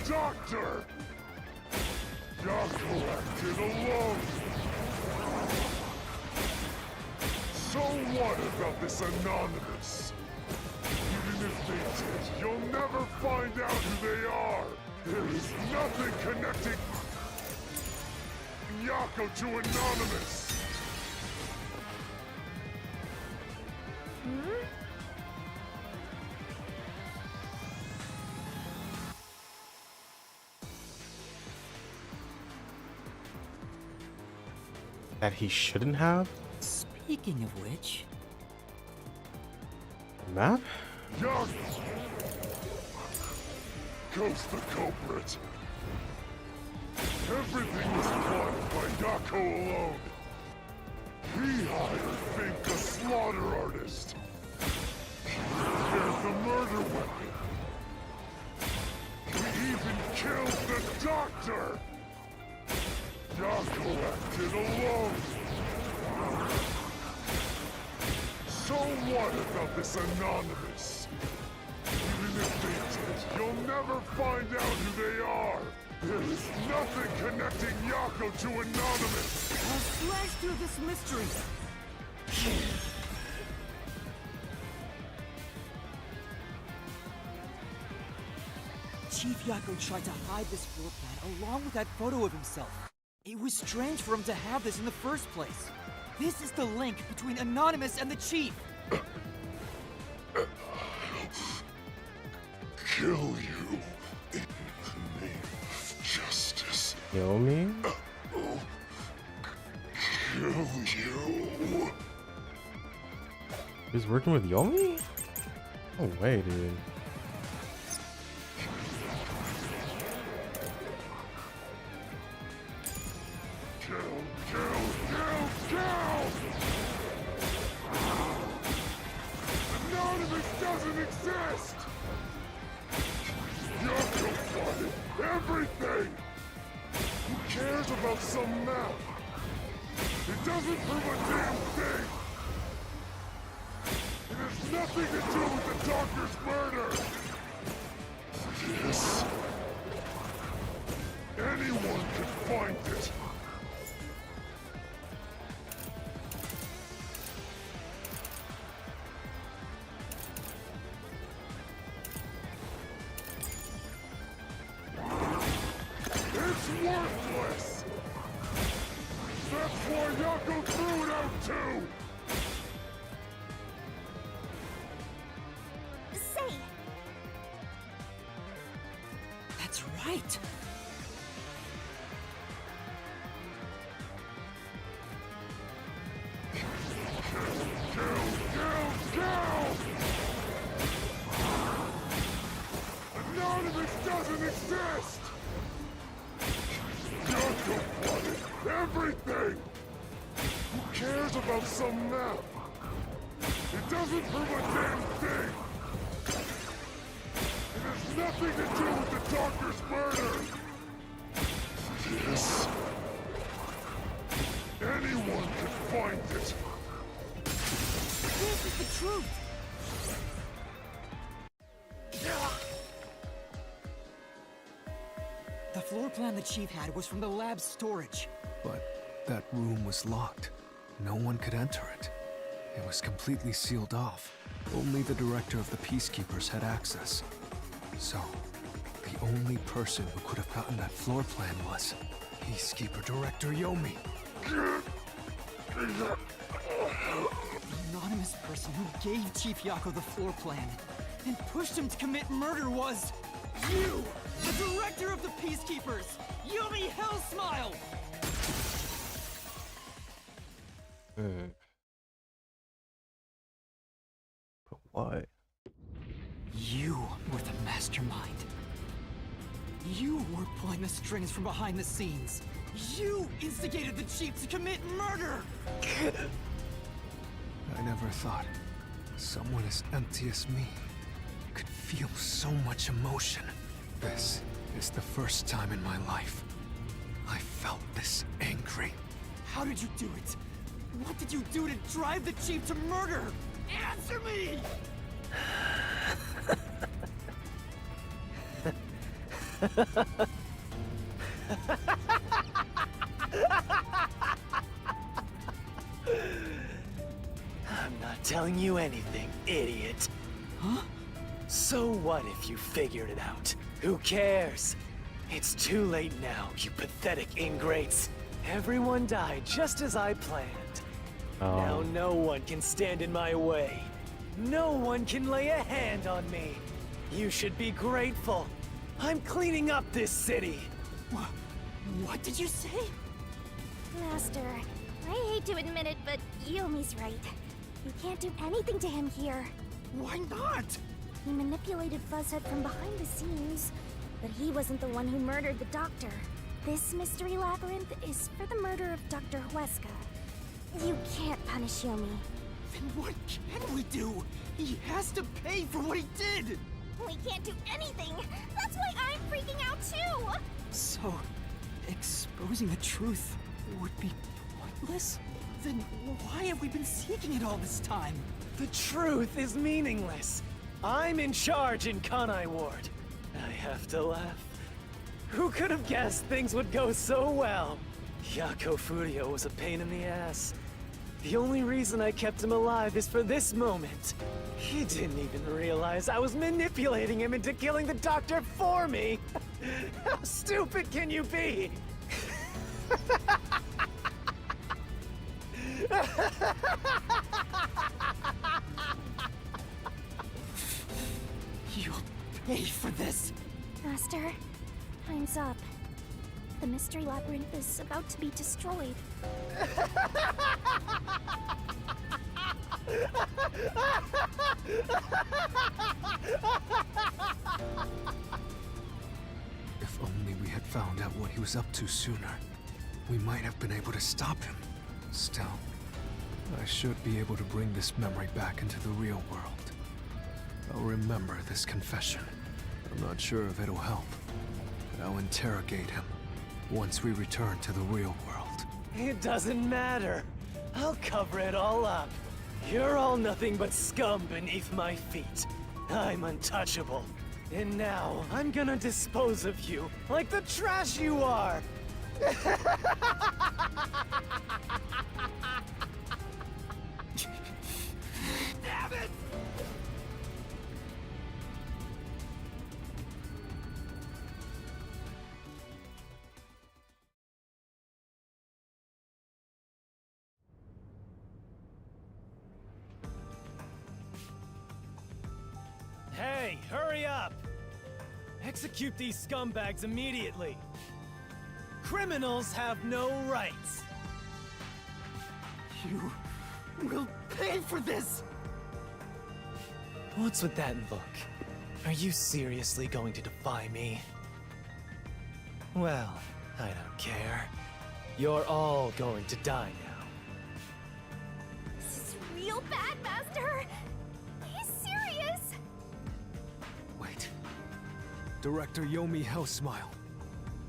Doctor! Yako acted alone! So what about this Anonymous? Even if they did, you'll never find out who they are! There is nothing connecting Yako to Anonymous! That he shouldn't have? Speaking of which... Map? Yako's the culprit. Everything was planned by Yako alone. He hired Fink the slaughter artist. He prepared the murder weapon. He even killed the doctor. Yako acted alone. So what about this Anonymous? Even if they did, you'll never find out who they are. There is nothing connecting Yako to Anonymous. I'll slash through this mystery. Chief Yako tried to hide this floor plan along with that photo of himself. It was strange for him to have this in the first place. This is the link between Anonymous and the Chief. Kill you in the name of justice. Kill me? Kill you. He's working with Yomi? No way, dude. Anonymous doesn't exist! Yako plotted everything! Who cares about some map? It doesn't prove a damn thing! It has nothing to do with the doctor's murder! This... anyone could find it! right. Anonymous doesn't exist! Yako wanted everything! Who cares about some map? It doesn't prove a damn thing! It has nothing to do with the doctor's murder! Yes. Anyone can find it! This is the truth! The floor plan the Chief had was from the lab's storage. But that room was locked. No one could enter it. It was completely sealed off. Only the director of the Peacekeepers had access. So, the only person who could have gotten that floor plan was Peacekeeper Director Yomi. The anonymous person who gave Chief Yako the floor plan and pushed him to commit murder was you! The director of the Peacekeepers! Yomi Hellsmile! But why? You were the mastermind. You were pulling the strings from behind the scenes. You instigated the Chief to commit murder! I never thought someone as empty as me could feel so much emotion. This is the first time in my life I felt this angry. How did you do it? What did you do to drive the Chief to murder? Answer me! I'm not telling you anything, idiot. Huh? So what if you figured it out? Who cares? It's too late now, you pathetic ingrates. Everyone died just as I planned. Now no one can stand in my way. No one can lay a hand on me. You should be grateful. I'm cleaning up this city. What did you say? Master, I hate to admit it, but Yomi's right. You can't do anything to him here. Why not? He manipulated Fuzzhead from behind the scenes, but he wasn't the one who murdered the doctor. This mystery labyrinth is for the murder of Dr. Huesca. You can't punish Yomi. Then what can we do? He has to pay for what he did! We can't do anything! That's why I'm freaking out too! So, exposing the truth would be pointless? Then why have we been seeking it all this time? The truth is meaningless. I'm in charge in Kanai Ward. I have to laugh. Who could have guessed things would go so well? Yako Furio was a pain in the ass. The only reason I kept him alive is for this moment. He didn't even realize I was manipulating him into killing the doctor for me. How stupid can you be? You'll pay for this. Master, time's up. The mystery labyrinth is about to be destroyed. If only we had found out what he was up to sooner, we might have been able to stop him. Still, I should be able to bring this memory back into the real world. I'll remember this confession. I'm not sure if it'll help, but I'll interrogate him once we return to the real world. It doesn't matter. I'll cover it all up. You're all nothing but scum beneath my feet. I'm untouchable. And now, I'm gonna dispose of you like the trash you are! Damn it! Hey, hurry up! Execute these scumbags immediately. Criminals have no rights. You will pay for this! What's with that look? Are you seriously going to defy me? Well, I don't care. You're all going to die now. This is real bad, Master! He's serious! Wait. Director Yomi Hellsmile.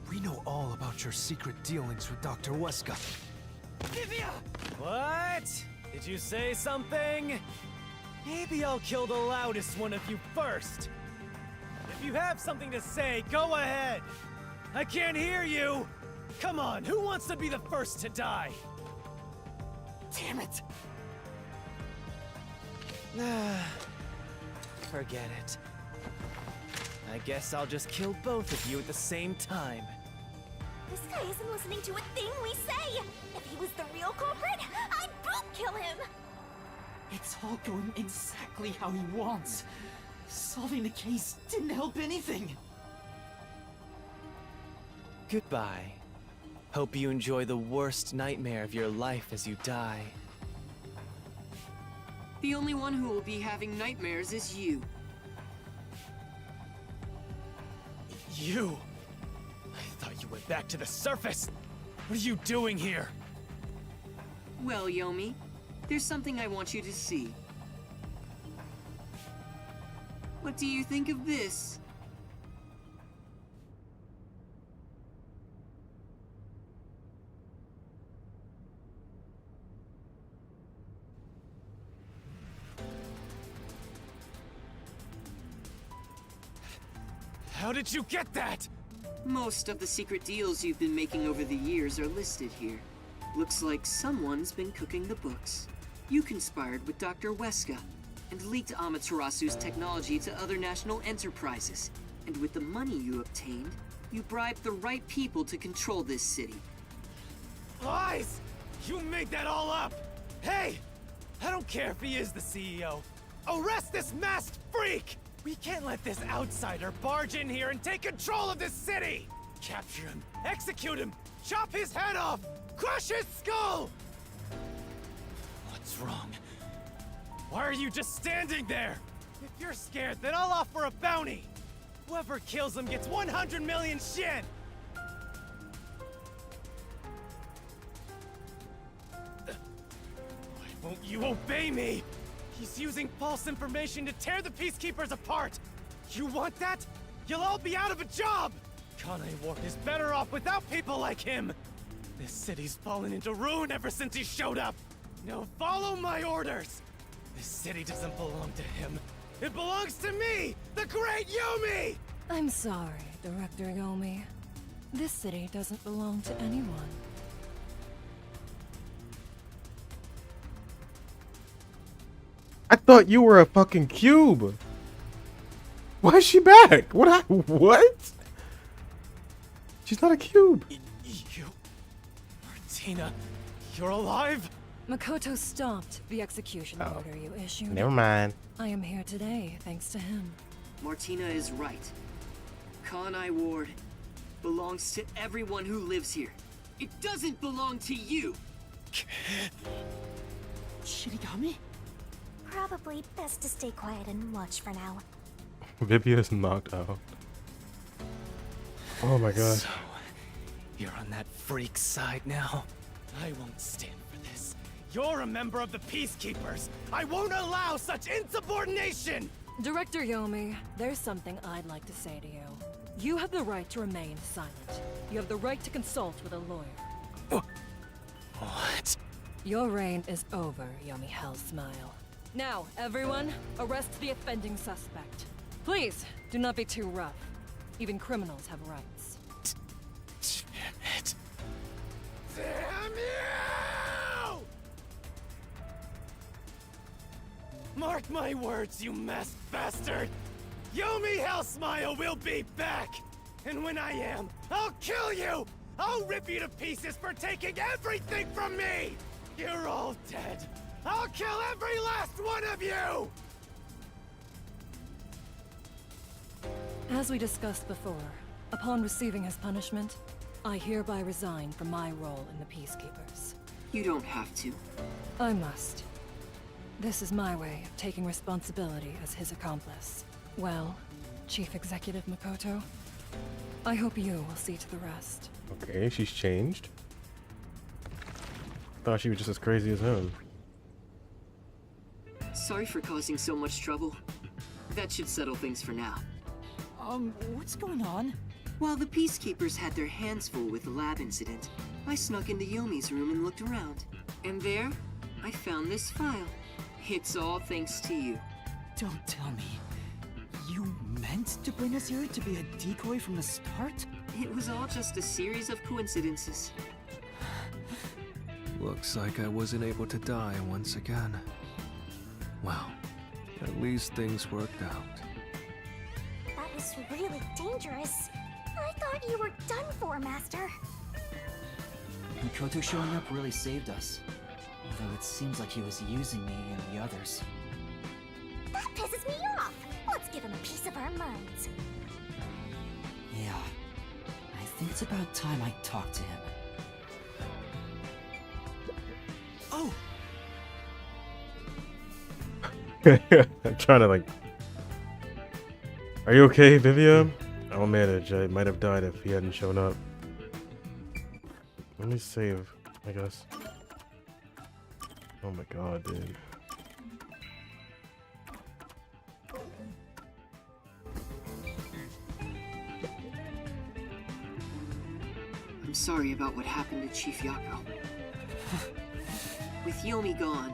We know all about your secret dealings with Dr. Weska. Vivia! What? Did you say something? Maybe I'll kill the loudest one of you first. If you have something to say, go ahead. I can't hear you. Come on, who wants to be the first to die? Damn it! Forget it. I guess I'll just kill both of you at the same time. This guy isn't listening to a thing we say! If he was the real culprit, I'd boot kill him! It's all going exactly how he wants. Solving the case didn't help anything. Goodbye. Hope you enjoy the worst nightmare of your life as you die. The only one who will be having nightmares is you. You? I thought you went back to the surface. What are you doing here? Well, Yomi, there's something I want you to see. What do you think of this? How did you get that? Most of the secret deals you've been making over the years are listed here. Looks like someone's been cooking the books. You conspired with Dr. Weska and leaked Amaterasu's technology to other national enterprises. And with the money you obtained, you bribed the right people to control this city. Lies! You made that all up! Hey! I don't care if he is the CEO. Arrest this masked freak! We can't let this outsider barge in here and take control of this city! Capture him, execute him, chop his head off, crush his skull! What's wrong? Why are you just standing there? If you're scared, then I'll offer a bounty! Whoever kills him gets 100 million shin! Why won't you obey me? He's using false information to tear the Peacekeepers apart! You want that? You'll all be out of a job! Kanai Ward is better off without people like him! This city's fallen into ruin ever since he showed up! Now follow my orders! This city doesn't belong to him. It belongs to me, the great Yomi! I'm sorry, Director Yomi. This city doesn't belong to anyone. I thought you were a fucking cube. Why is she back? What? She's not a cube. You... Martina, you're alive? Makoto stopped the execution order you issued. Never mind. I am here today thanks to him. Martina is right. Kanai Ward belongs to everyone who lives here. It doesn't belong to you! Shinigami? Probably best to stay quiet and watch for now. Vivia is knocked out. Oh my god. So, you're on that freak side now? I won't stand for this. You're a member of the Peacekeepers! I won't allow such insubordination! Director Yomi, there's something I'd like to say to you. You have the right to remain silent. You have the right to consult with a lawyer. What? Your reign is over, Yomi Hellsmile. Now, everyone, arrest the offending suspect. Please, do not be too rough. Even criminals have rights. Damn it. Damn you! Mark my words, you masked bastard! Yomi Hellsmile will be back! And when I am, I'll kill you! I'll rip you to pieces for taking everything from me! You're all dead! I'll kill every last one of you! As we discussed before, upon receiving his punishment, I hereby resign from my role in the Peacekeepers. You don't have to. I must. This is my way of taking responsibility as his accomplice. Well, Chief Executive Makoto, I hope you will see to the rest. Okay, she's changed. Thought she was just as crazy as him. Sorry for causing so much trouble. That should settle things for now. What's going on? While the Peacekeepers had their hands full with the lab incident, I snuck into Yomi's room and looked around. And there, I found this file. It's all thanks to you. Don't tell me. You meant to bring us here to be a decoy from the start? It was all just a series of coincidences. Looks like I wasn't able to die once again. Well, at least things worked out. That was really dangerous. I thought you were done for, Master. Makoto showing up really saved us. Although it seems like he was using me and the others. That pisses me off. Let's give him a piece of our minds. Yeah. I think it's about time I talk to him. Oh! I'm trying to like... Are you okay, Vivia? I'll manage. I might have died if he hadn't shown up. Let me save, I guess. Oh my god, dude. I'm sorry about what happened to Chief Yako. With Yomi gone,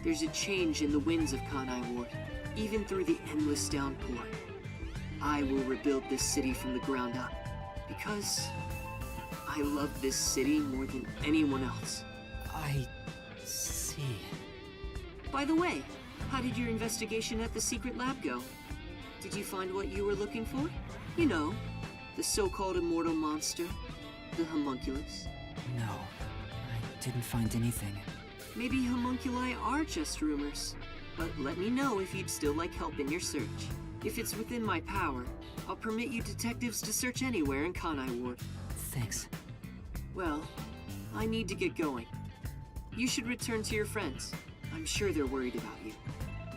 there's a change in the winds of Kanai Ward, even through the endless downpour. I will rebuild this city from the ground up, because I love this city more than anyone else. I see. By the way, how did your investigation at the secret lab go? Did you find what you were looking for? You know, the so-called immortal monster, the homunculus. No, I didn't find anything. Maybe homunculi are just rumors, but let me know if you'd still like help in your search. If it's within my power, I'll permit you detectives to search anywhere in Kanai Ward. Thanks. Well, I need to get going. You should return to your friends. I'm sure they're worried about you.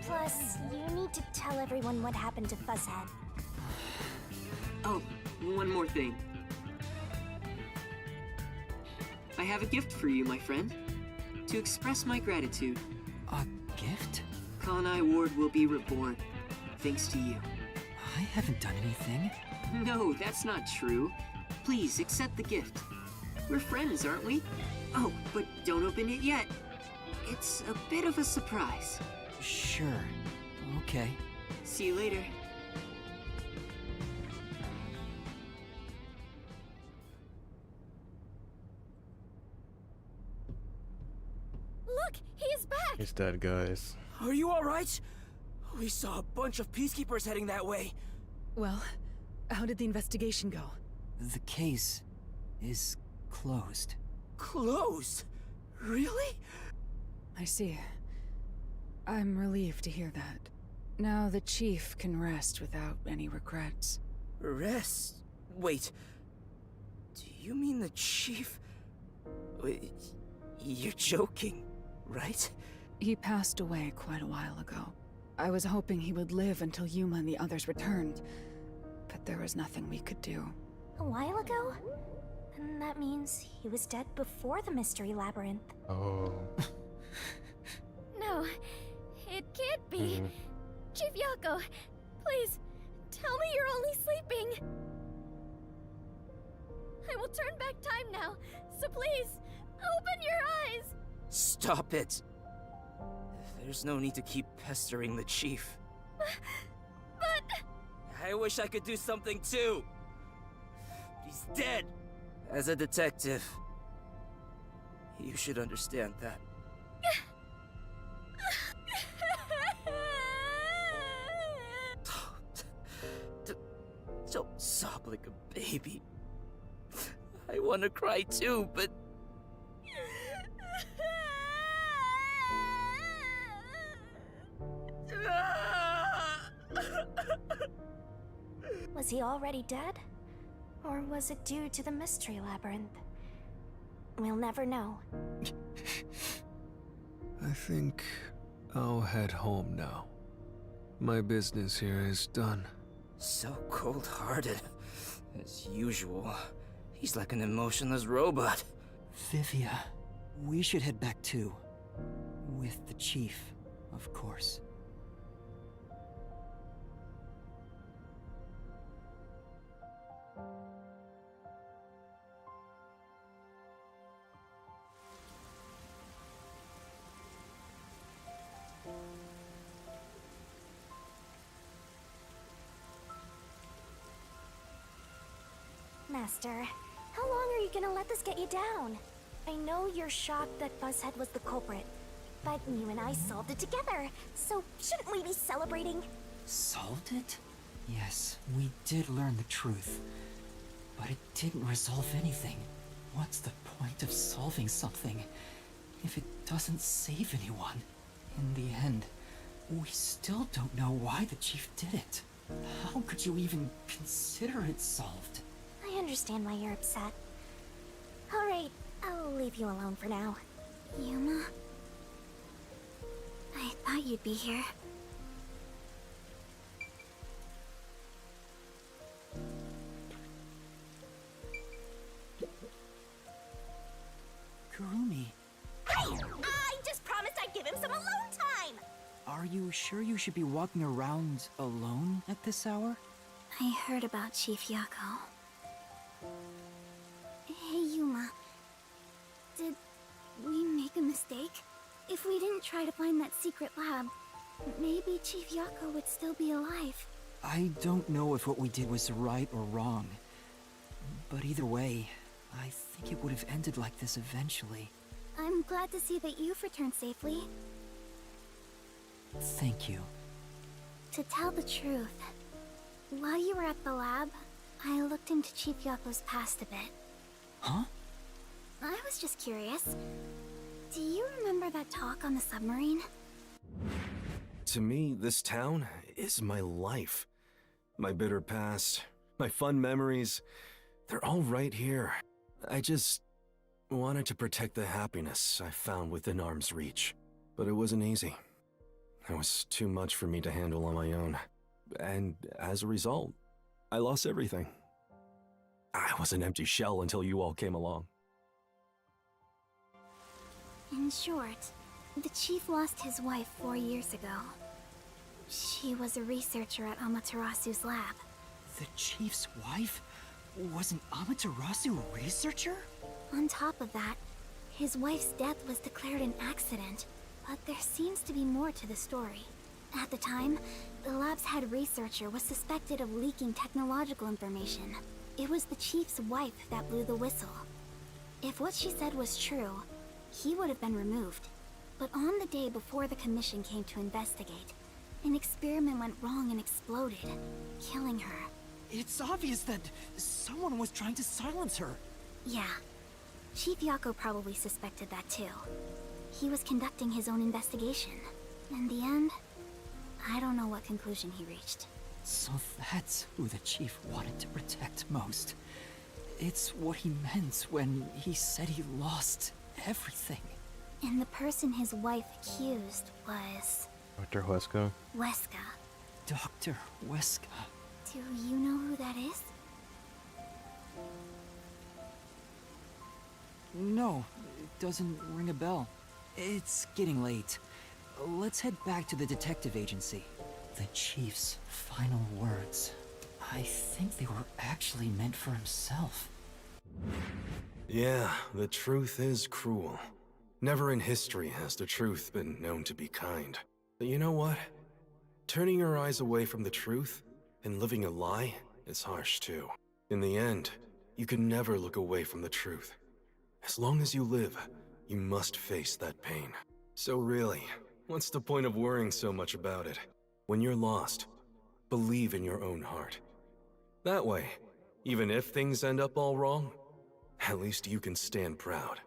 Plus, you need to tell everyone what happened to Fuzzhead. Oh, one more thing. I have a gift for you, my friend. To express my gratitude. A gift? Kanai Ward will be reborn, thanks to you. I haven't done anything. No, that's not true. Please, accept the gift. We're friends, aren't we? Oh, but don't open it yet. It's a bit of a surprise. Sure. Okay. See you later. Look, he is back! He's dead, guys. Are you alright? We saw a bunch of Peacekeepers heading that way. Well, how did the investigation go? The case is closed. Closed? Really? I see. I'm relieved to hear that. Now the Chief can rest without any regrets. Rest? Wait. Do you mean the Chief? Wait, you're joking, right? He passed away quite a while ago. I was hoping he would live until Yuma and the others returned, but there was nothing we could do. A while ago? And that means he was dead before the Mystery Labyrinth. Oh. No, it can't be. Chief Yako, please, tell me you're only sleeping. I will turn back time now, so please, open your eyes. Stop it. There's no need to keep pestering the Chief. But... I wish I could do something too. He's dead. As a detective, you should understand that. Don't sob like a baby. I want to cry too, but... Was Was he already dead? Or was it due to the mystery labyrinth? We'll never know. I think I'll head home now. My business here is done. So cold-hearted. As usual. He's like an emotionless robot. Vivia, we should head back too. With the chief, of course. Master, how long are you gonna let this get you down? I know you're shocked that Buzzhead was the culprit, but you and I solved it together, so shouldn't we be celebrating? Solved it? Yes, we did learn the truth. But it didn't resolve anything. What's the point of solving something if it doesn't save anyone? In the end, we still don't know why the chief did it. How could you even consider it solved? I understand why you're upset. Alright, I'll leave you alone for now. Yuma? I thought you'd be here. Kurumi, Hey! I just promised I'd give him some alone time! are you sure you should be walking around alone at this hour? I heard about Chief Yako. Hey, Yuma. Did we make a mistake? If we didn't try to find that secret lab, maybe Chief Yako would still be alive. I don't know if what we did was right or wrong. But either way, I think it would have ended like this eventually. I'm glad to see that you've returned safely. Thank you. To tell the truth, while you were at the lab, I looked into Chief Yako's past a bit. Huh? I was just curious. Do you remember that talk on the submarine? To me, this town is my life. My bitter past, my fun memories, they're all right here. I just wanted to protect the happiness I found within arm's reach. But it wasn't easy. It was too much for me to handle on my own. And as a result, I lost everything. I was an empty shell until you all came along. In short, the chief lost his wife 4 years ago. She was a researcher at Amaterasu's lab. The chief's wife? Was an Amaterasu a researcher? On top of that, his wife's death was declared an accident, but there seems to be more to the story. At the time, the lab's head researcher was suspected of leaking technological information. It was the chief's wife that blew the whistle. If what she said was true, he would have been removed. But on the day before the commission came to investigate, an experiment went wrong and exploded, killing her. It's obvious that someone was trying to silence her. Yeah. Chief Yako probably suspected that too. He was conducting his own investigation. In the end, I don't know what conclusion he reached. So that's who the chief wanted to protect most. It's what he meant when he said he lost everything. And the person his wife accused was... Dr. Huesca? Weska. Dr. Weska. Do you know who that is? No, it doesn't ring a bell. It's getting late. Let's head back to the detective agency. The chief's final words. I think they were actually meant for himself. Yeah, the truth is cruel. Never in history has the truth been known to be kind. But you know what? Turning your eyes away from the truth and living a lie is harsh too. In the end, you can never look away from the truth. As long as you live, you must face that pain. So really, what's the point of worrying so much about it? When you're lost, believe in your own heart. That way, even if things end up all wrong, at least you can stand proud.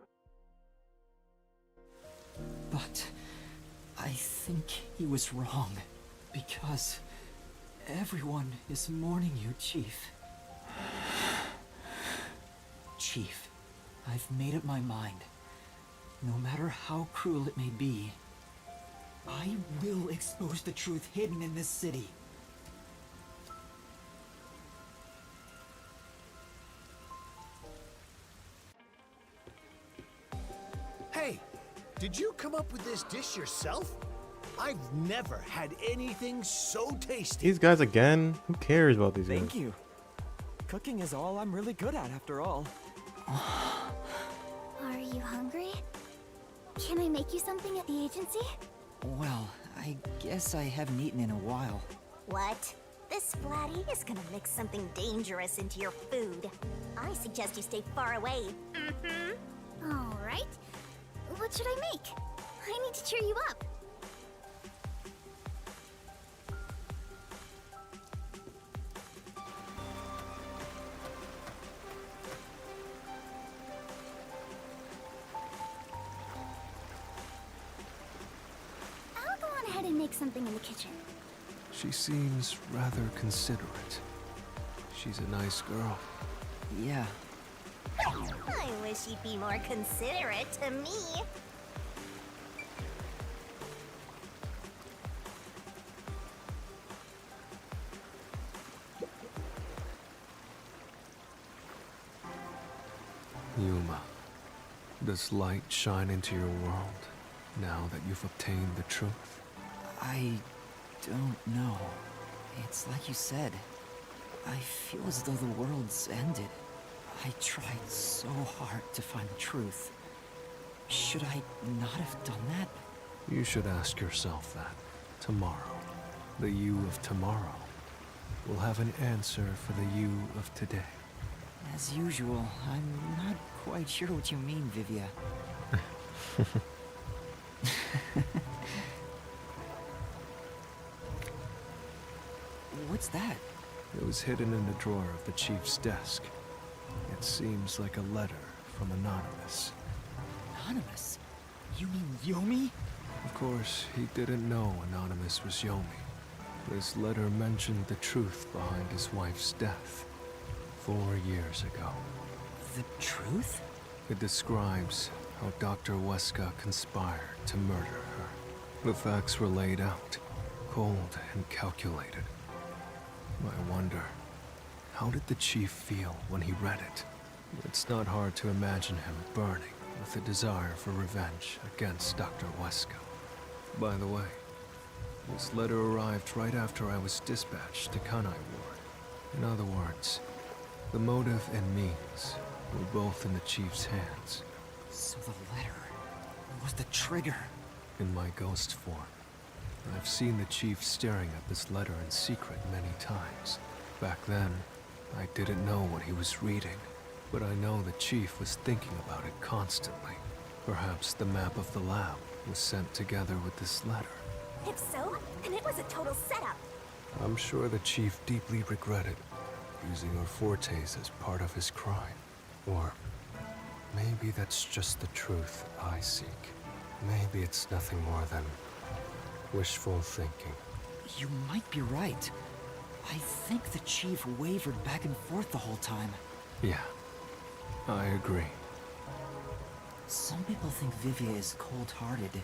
But I think he was wrong, because Everyone is mourning you, Chief. Chief, I've made up my mind. No matter how cruel it may be, I will expose the truth hidden in this city. Hey, did you come up with this dish yourself? I've never had anything so tasty. These guys again? Who cares about these guys? Thank you. Cooking is all I'm really good at, after all. Are you hungry? Can I make you something at the agency? Well, I guess I haven't eaten in a while. What? This Splatty is gonna mix something dangerous into your food. I suggest you stay far away. All right. What should I make? I need to cheer you up. I'll go on ahead and make something in the kitchen. She seems rather considerate. She's a nice girl. Yeah. I wish you'd be more considerate to me. Yuma, does light shine into your world now that you've obtained the truth? I don't know. It's like you said. I feel as though the world's ended. I tried so hard to find the truth. Should I not have done that? You should ask yourself that. Tomorrow, the you of tomorrow, will have an answer for the you of today. As usual, I'm not quite sure what you mean, Vivia. What's that? It was hidden in the drawer of the chief's desk. It seems like a letter from Anonymous. Anonymous? You mean Yomi? Of course, he didn't know Anonymous was Yomi. This letter mentioned the truth behind his wife's death 4 years ago. The truth? It describes how Dr. Weska conspired to murder her. The facts were laid out, cold and calculated. I wonder, how did the chief feel when he read it? It's not hard to imagine him burning with a desire for revenge against Dr. Weska. By the way, this letter arrived right after I was dispatched to Kanai Ward. In other words, the motive and means were both in the chief's hands. So the letter was the trigger. In my ghost form, I've seen the chief staring at this letter in secret many times. Back then, I didn't know what he was reading, but I know the chief was thinking about it constantly. Perhaps the map of the lab was sent together with this letter. If so, then it was a total setup. I'm sure the chief deeply regretted using our fortes as part of his crime. Or maybe that's just the truth I seek. Maybe it's nothing more than wishful thinking. You might be right. I think the chief wavered back and forth the whole time. Yeah, I agree. Some people think Vivia is cold-hearted,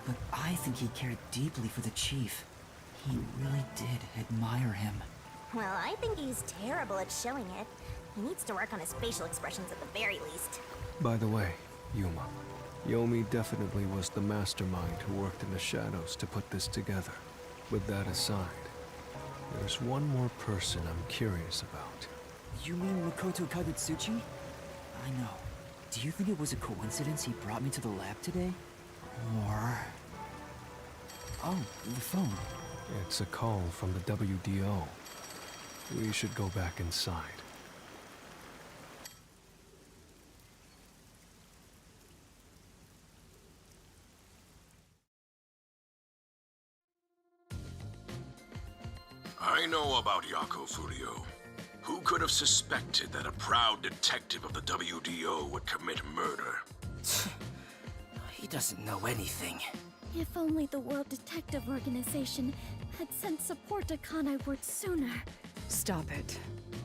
but I think he cared deeply for the chief. He really did admire him. Well, I think he's terrible at showing it. He needs to work on his facial expressions at the very least. By the way, Yuma, Yomi definitely was the mastermind who worked in the shadows to put this together. With that aside, there's one more person I'm curious about. You mean Makoto Kagutsuchi? I know. Do you think it was a coincidence he brought me to the lab today? Or... Oh, the phone. It's a call from the WDO. We should go back inside. I know about Yako Furio. Who could have suspected that a proud detective of the WDO would commit murder? He doesn't know anything. If only the World Detective Organization had sent support to Kanai Ward sooner. Stop it.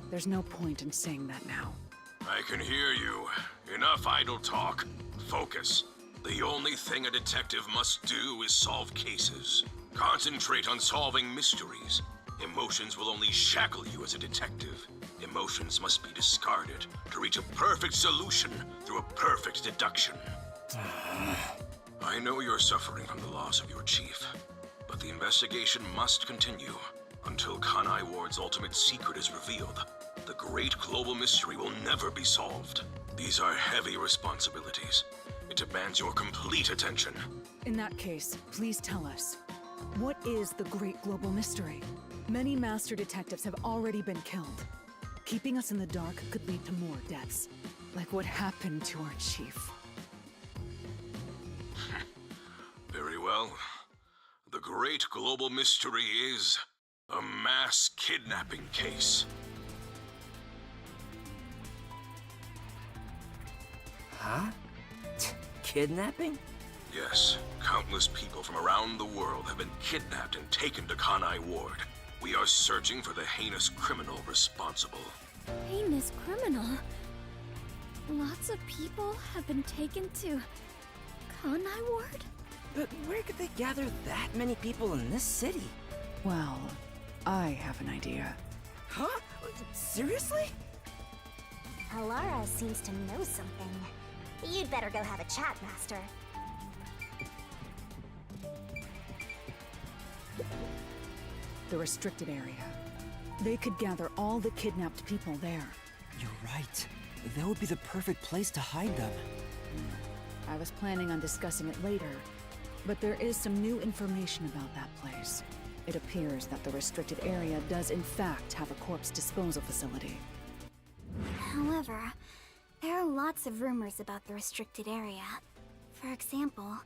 There's no point in saying that now. I can hear you. Enough idle talk. Focus. The only thing a detective must do is solve cases. Concentrate on solving mysteries. Emotions will only shackle you as a detective. Emotions must be discarded to reach a perfect solution through a perfect deduction. I know you're suffering from the loss of your chief, but the investigation must continue until Kanai Ward's ultimate secret is revealed. The great global mystery will never be solved. These are heavy responsibilities. It demands your complete attention. In that case, please tell us. What is the great global mystery? Many master detectives have already been killed. Keeping us in the dark could lead to more deaths, like what happened to our chief. Very well. The great global mystery is a mass kidnapping case. Huh? Kidnapping? Yes, countless people from around the world have been kidnapped and taken to Kanai Ward. We are searching for the heinous criminal responsible. Heinous criminal? Lots of people have been taken to Kanai Ward? But where could they gather that many people in this city? Well, I have an idea. Huh? Seriously? Alara seems to know something. You'd better go have a chat, Master. The restricted area. They could gather all the kidnapped people there. You're right. That would be the perfect place to hide them. I was planning on discussing it later, but there is some new information about that place. It appears that the restricted area does in fact have a corpse disposal facility. However, there are lots of rumors about the restricted area. For example,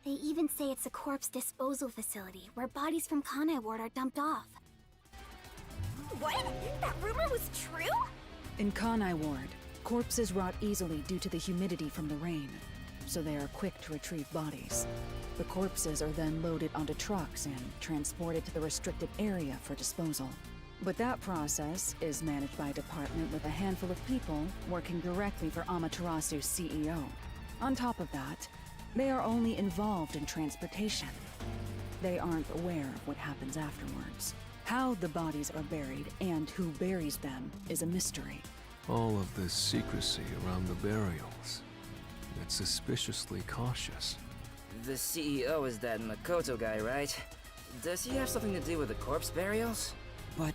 they even say it's a corpse disposal facility where bodies from Kanai Ward are dumped off. What? That rumor was true? In Kanai Ward, corpses rot easily due to the humidity from the rain, so they are quick to retrieve bodies. The corpses are then loaded onto trucks and transported to the restricted area for disposal. But that process is managed by a department with a handful of people working directly for Amaterasu's CEO. On top of that, they are only involved in transportation. They aren't aware of what happens afterwards. How the bodies are buried and who buries them is a mystery. All of this secrecy around the burials. It's suspiciously cautious. The CEO is that Makoto guy, right? Does he have something to do with the corpse burials? But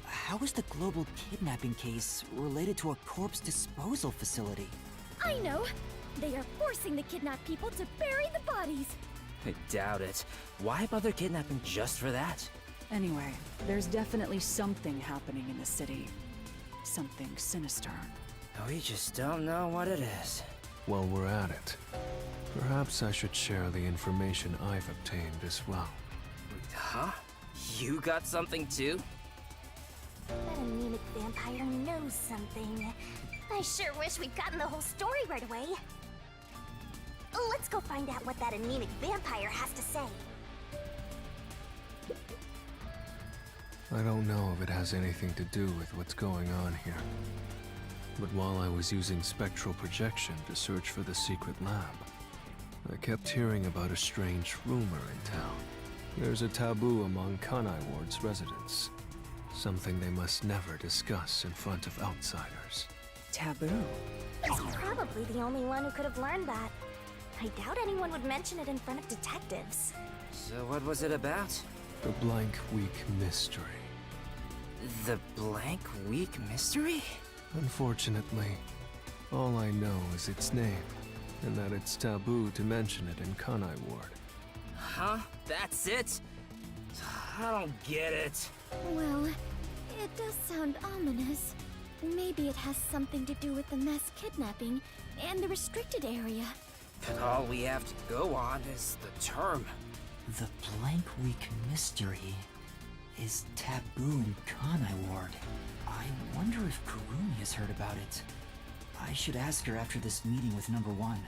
how is the global kidnapping case related to a corpse disposal facility? I know! They are forcing the kidnapped people to bury the bodies! I doubt it. Why bother kidnapping just for that? Anyway, there's definitely something happening in the city. Something sinister. We just don't know what it is. While we're at it, perhaps I should share the information I've obtained as well. Huh? You got something too? That anemic vampire knows something. I sure wish we'd gotten the whole story right away. Let's go find out what that anemic vampire has to say. I don't know if it has anything to do with what's going on here. But while I was using spectral projection to search for the secret lab, I kept hearing about a strange rumor in town. There's a taboo among Kanai Ward's residents. Something they must never discuss in front of outsiders. Taboo? He's probably the only one who could have learned that. I doubt anyone would mention it in front of detectives. So what was it about? The Blank Week Mystery. The Blank Week Mystery? Unfortunately, all I know is its name, and that it's taboo to mention it in Kanai Ward. Huh? That's it? I don't get it. Well, it does sound ominous. Maybe it has something to do with the mass kidnapping and the restricted area. But all we have to go on is the term. The Blank Week Mystery is taboo in Kanai Ward. I wonder if Kurumi has heard about it. I should ask her after this meeting with number 1.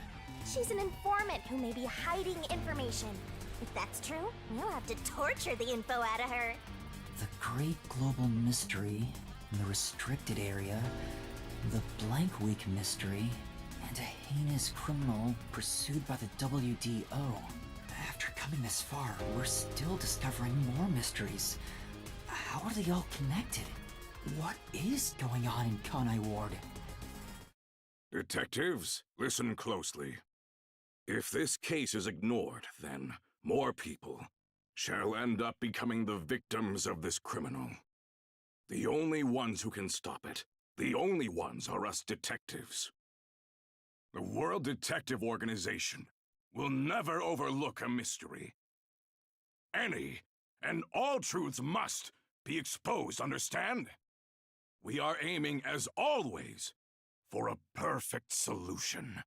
She's an informant who may be hiding information. If that's true, we'll have to torture the info out of her. The Great Global Mystery, the Restricted Area, the Blank Week Mystery, and a heinous criminal pursued by the WDO. After coming this far, we're still discovering more mysteries. How are they all connected? What is going on in Kanai Ward? Detectives, listen closely. If this case is ignored, then more people shall end up becoming the victims of this criminal. The only ones who can stop it, the only ones are us detectives. The World Detective Organization will never overlook a mystery. Any and all truths must be exposed, understand? We are aiming, as always, for a perfect solution.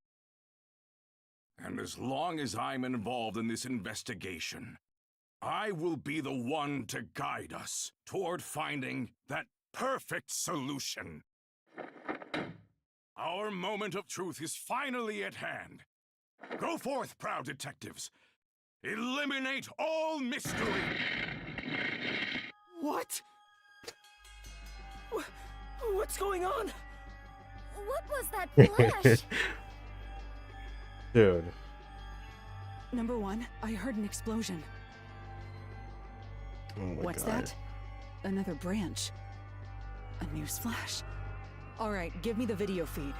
And as long as I'm involved in this investigation, I will be the one to guide us toward finding that perfect solution. Our moment of truth is finally at hand. Go forth, proud detectives. Eliminate all mystery. What? What's going on? What was that flash? Dude. Number one, I heard an explosion. Oh my What's God. that? Another branch. A news flash. All right, give me the video feed.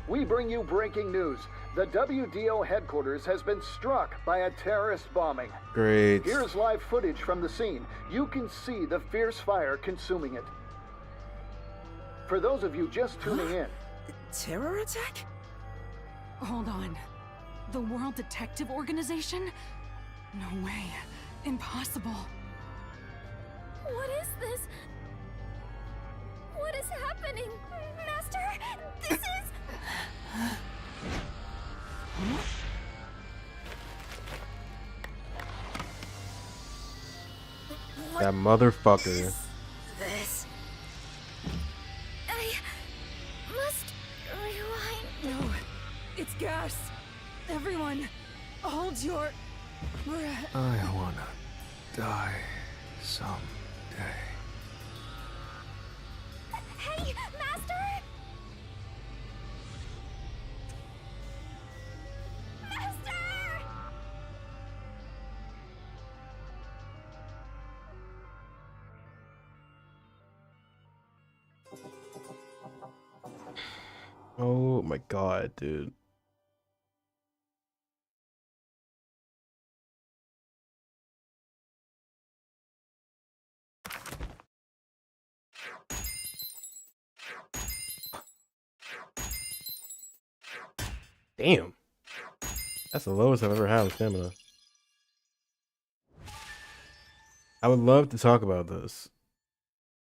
We bring you breaking news. The WDO headquarters has been struck by a terrorist bombing. Great. Here's live footage from the scene. You can see the fierce fire consuming it. For those of you just tuning in. Terror attack? Hold on. The World Detective Organization? No way. Impossible. What is this? What is happening? Master, this is... That motherfucker. This... I must rewind. No, it's gas. Everyone, hold your breath. I wanna die someday. Hey, Master! Master! Oh my God, dude. Damn. That's the lowest I've ever had with stamina. I would love to talk about this,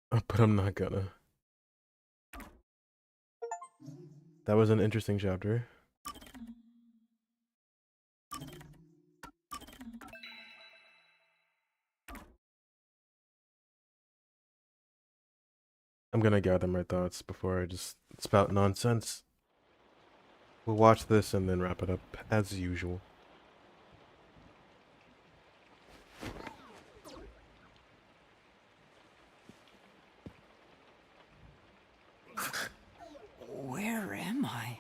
but I'm not gonna. That was an interesting chapter. I'm gonna gather my thoughts before I just spout nonsense. We'll watch this and then wrap it up as usual. Where am I?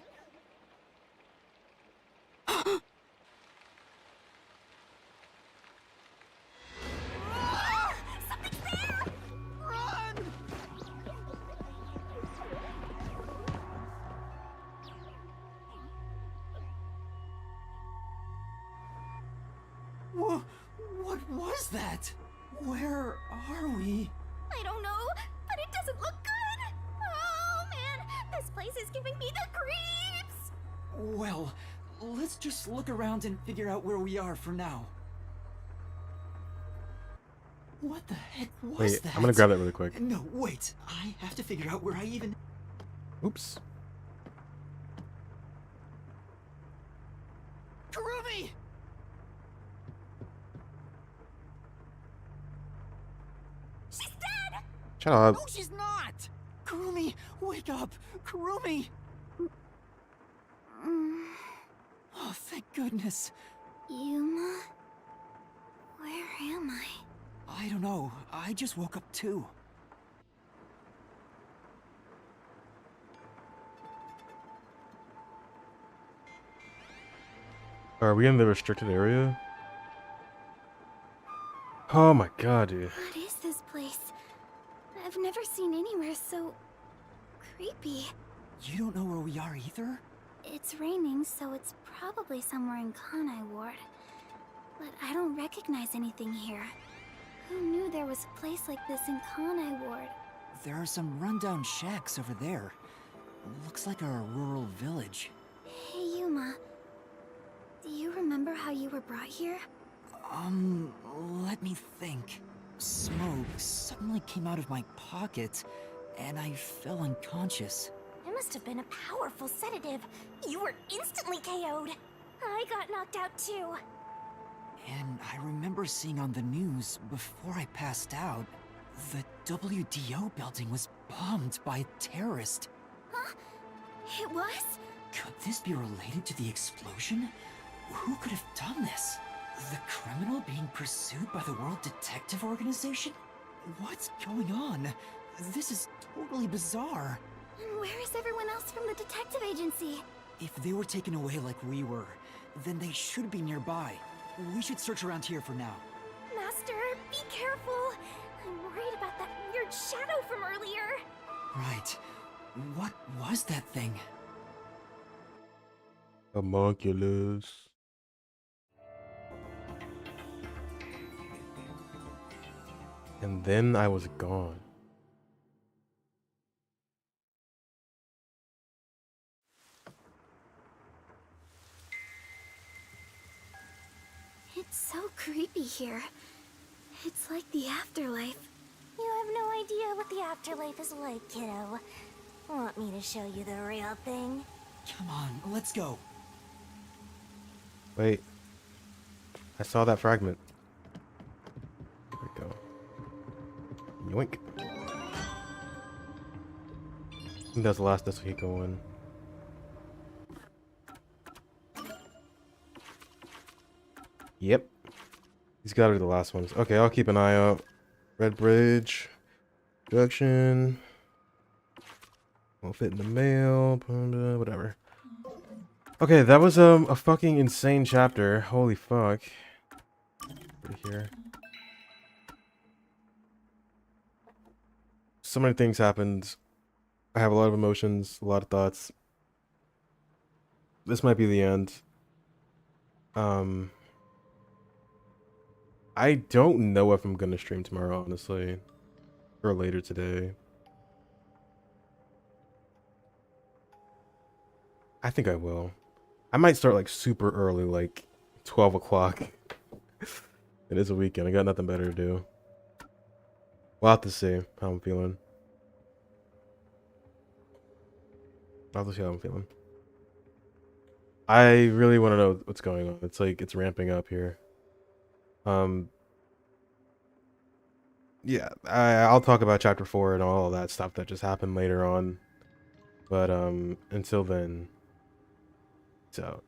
What was that? Where are we? I don't know, but it doesn't look good. Oh man, this place is giving me the creeps. Well, let's just look around and figure out where we are for now. What the heck was Wait, that? I'm gonna grab that really quick. No, wait. I have to figure out where I even... Oops. Kurumi! She's dead! Shut up. No, she's not! Kurumi, wake up! Kurumi! goodness. Yuma? Where am I? I don't know. I just woke up too. Are we in the restricted area? Oh my god, dude. What is this place? I've never seen anywhere so creepy. You don't know where we are either? It's raining, so it's probably somewhere in Kanai Ward. But I don't recognize anything here. Who knew there was a place like this in Kanai Ward? There are some rundown shacks over there. Looks like a rural village. Hey, Yuma. Do you remember how you were brought here? Let me think. Smoke suddenly came out of my pocket, and I fell unconscious. It must have been a powerful sedative. You were instantly KO'd. I got knocked out too. And I remember seeing on the news before I passed out, the WDO building was bombed by a terrorist. Huh? It was? Could this be related to the explosion? Who could have done this? The criminal being pursued by the World Detective Organization? What's going on? This is totally bizarre. And where is everyone else from the detective agency? If they were taken away like we were, then they should be nearby. We should search around here for now. Master, be careful. I'm worried about that weird shadow from earlier. Right. What was that thing? Homunculus. And then I was gone. It's so creepy here. It's like the afterlife. You have no idea what the afterlife is like, kiddo. Want me to show you the real thing? Come on, let's go. Wait. I saw that fragment. There we go. Yoink. I think that's the last Desuhiko one. Yep. These gotta be the last ones. Okay, I'll keep an eye out. Red Bridge. Production. Won't fit in the mail. Whatever. Okay, that was a fucking insane chapter. Holy fuck. Right here. So many things happened. I have a lot of emotions, a lot of thoughts. This might be the end. I don't know if I'm gonna stream tomorrow, honestly. Or later today. I think I will. I might start like super early, like 12 o'clock. It is a weekend. I got nothing better to do. We'll have to see how I'm feeling. I'll have to see how I'm feeling. I really want to know what's going on. It's like it's ramping up here. Yeah, I'll talk about chapter 4 and all of that stuff that just happened later on. But until then, so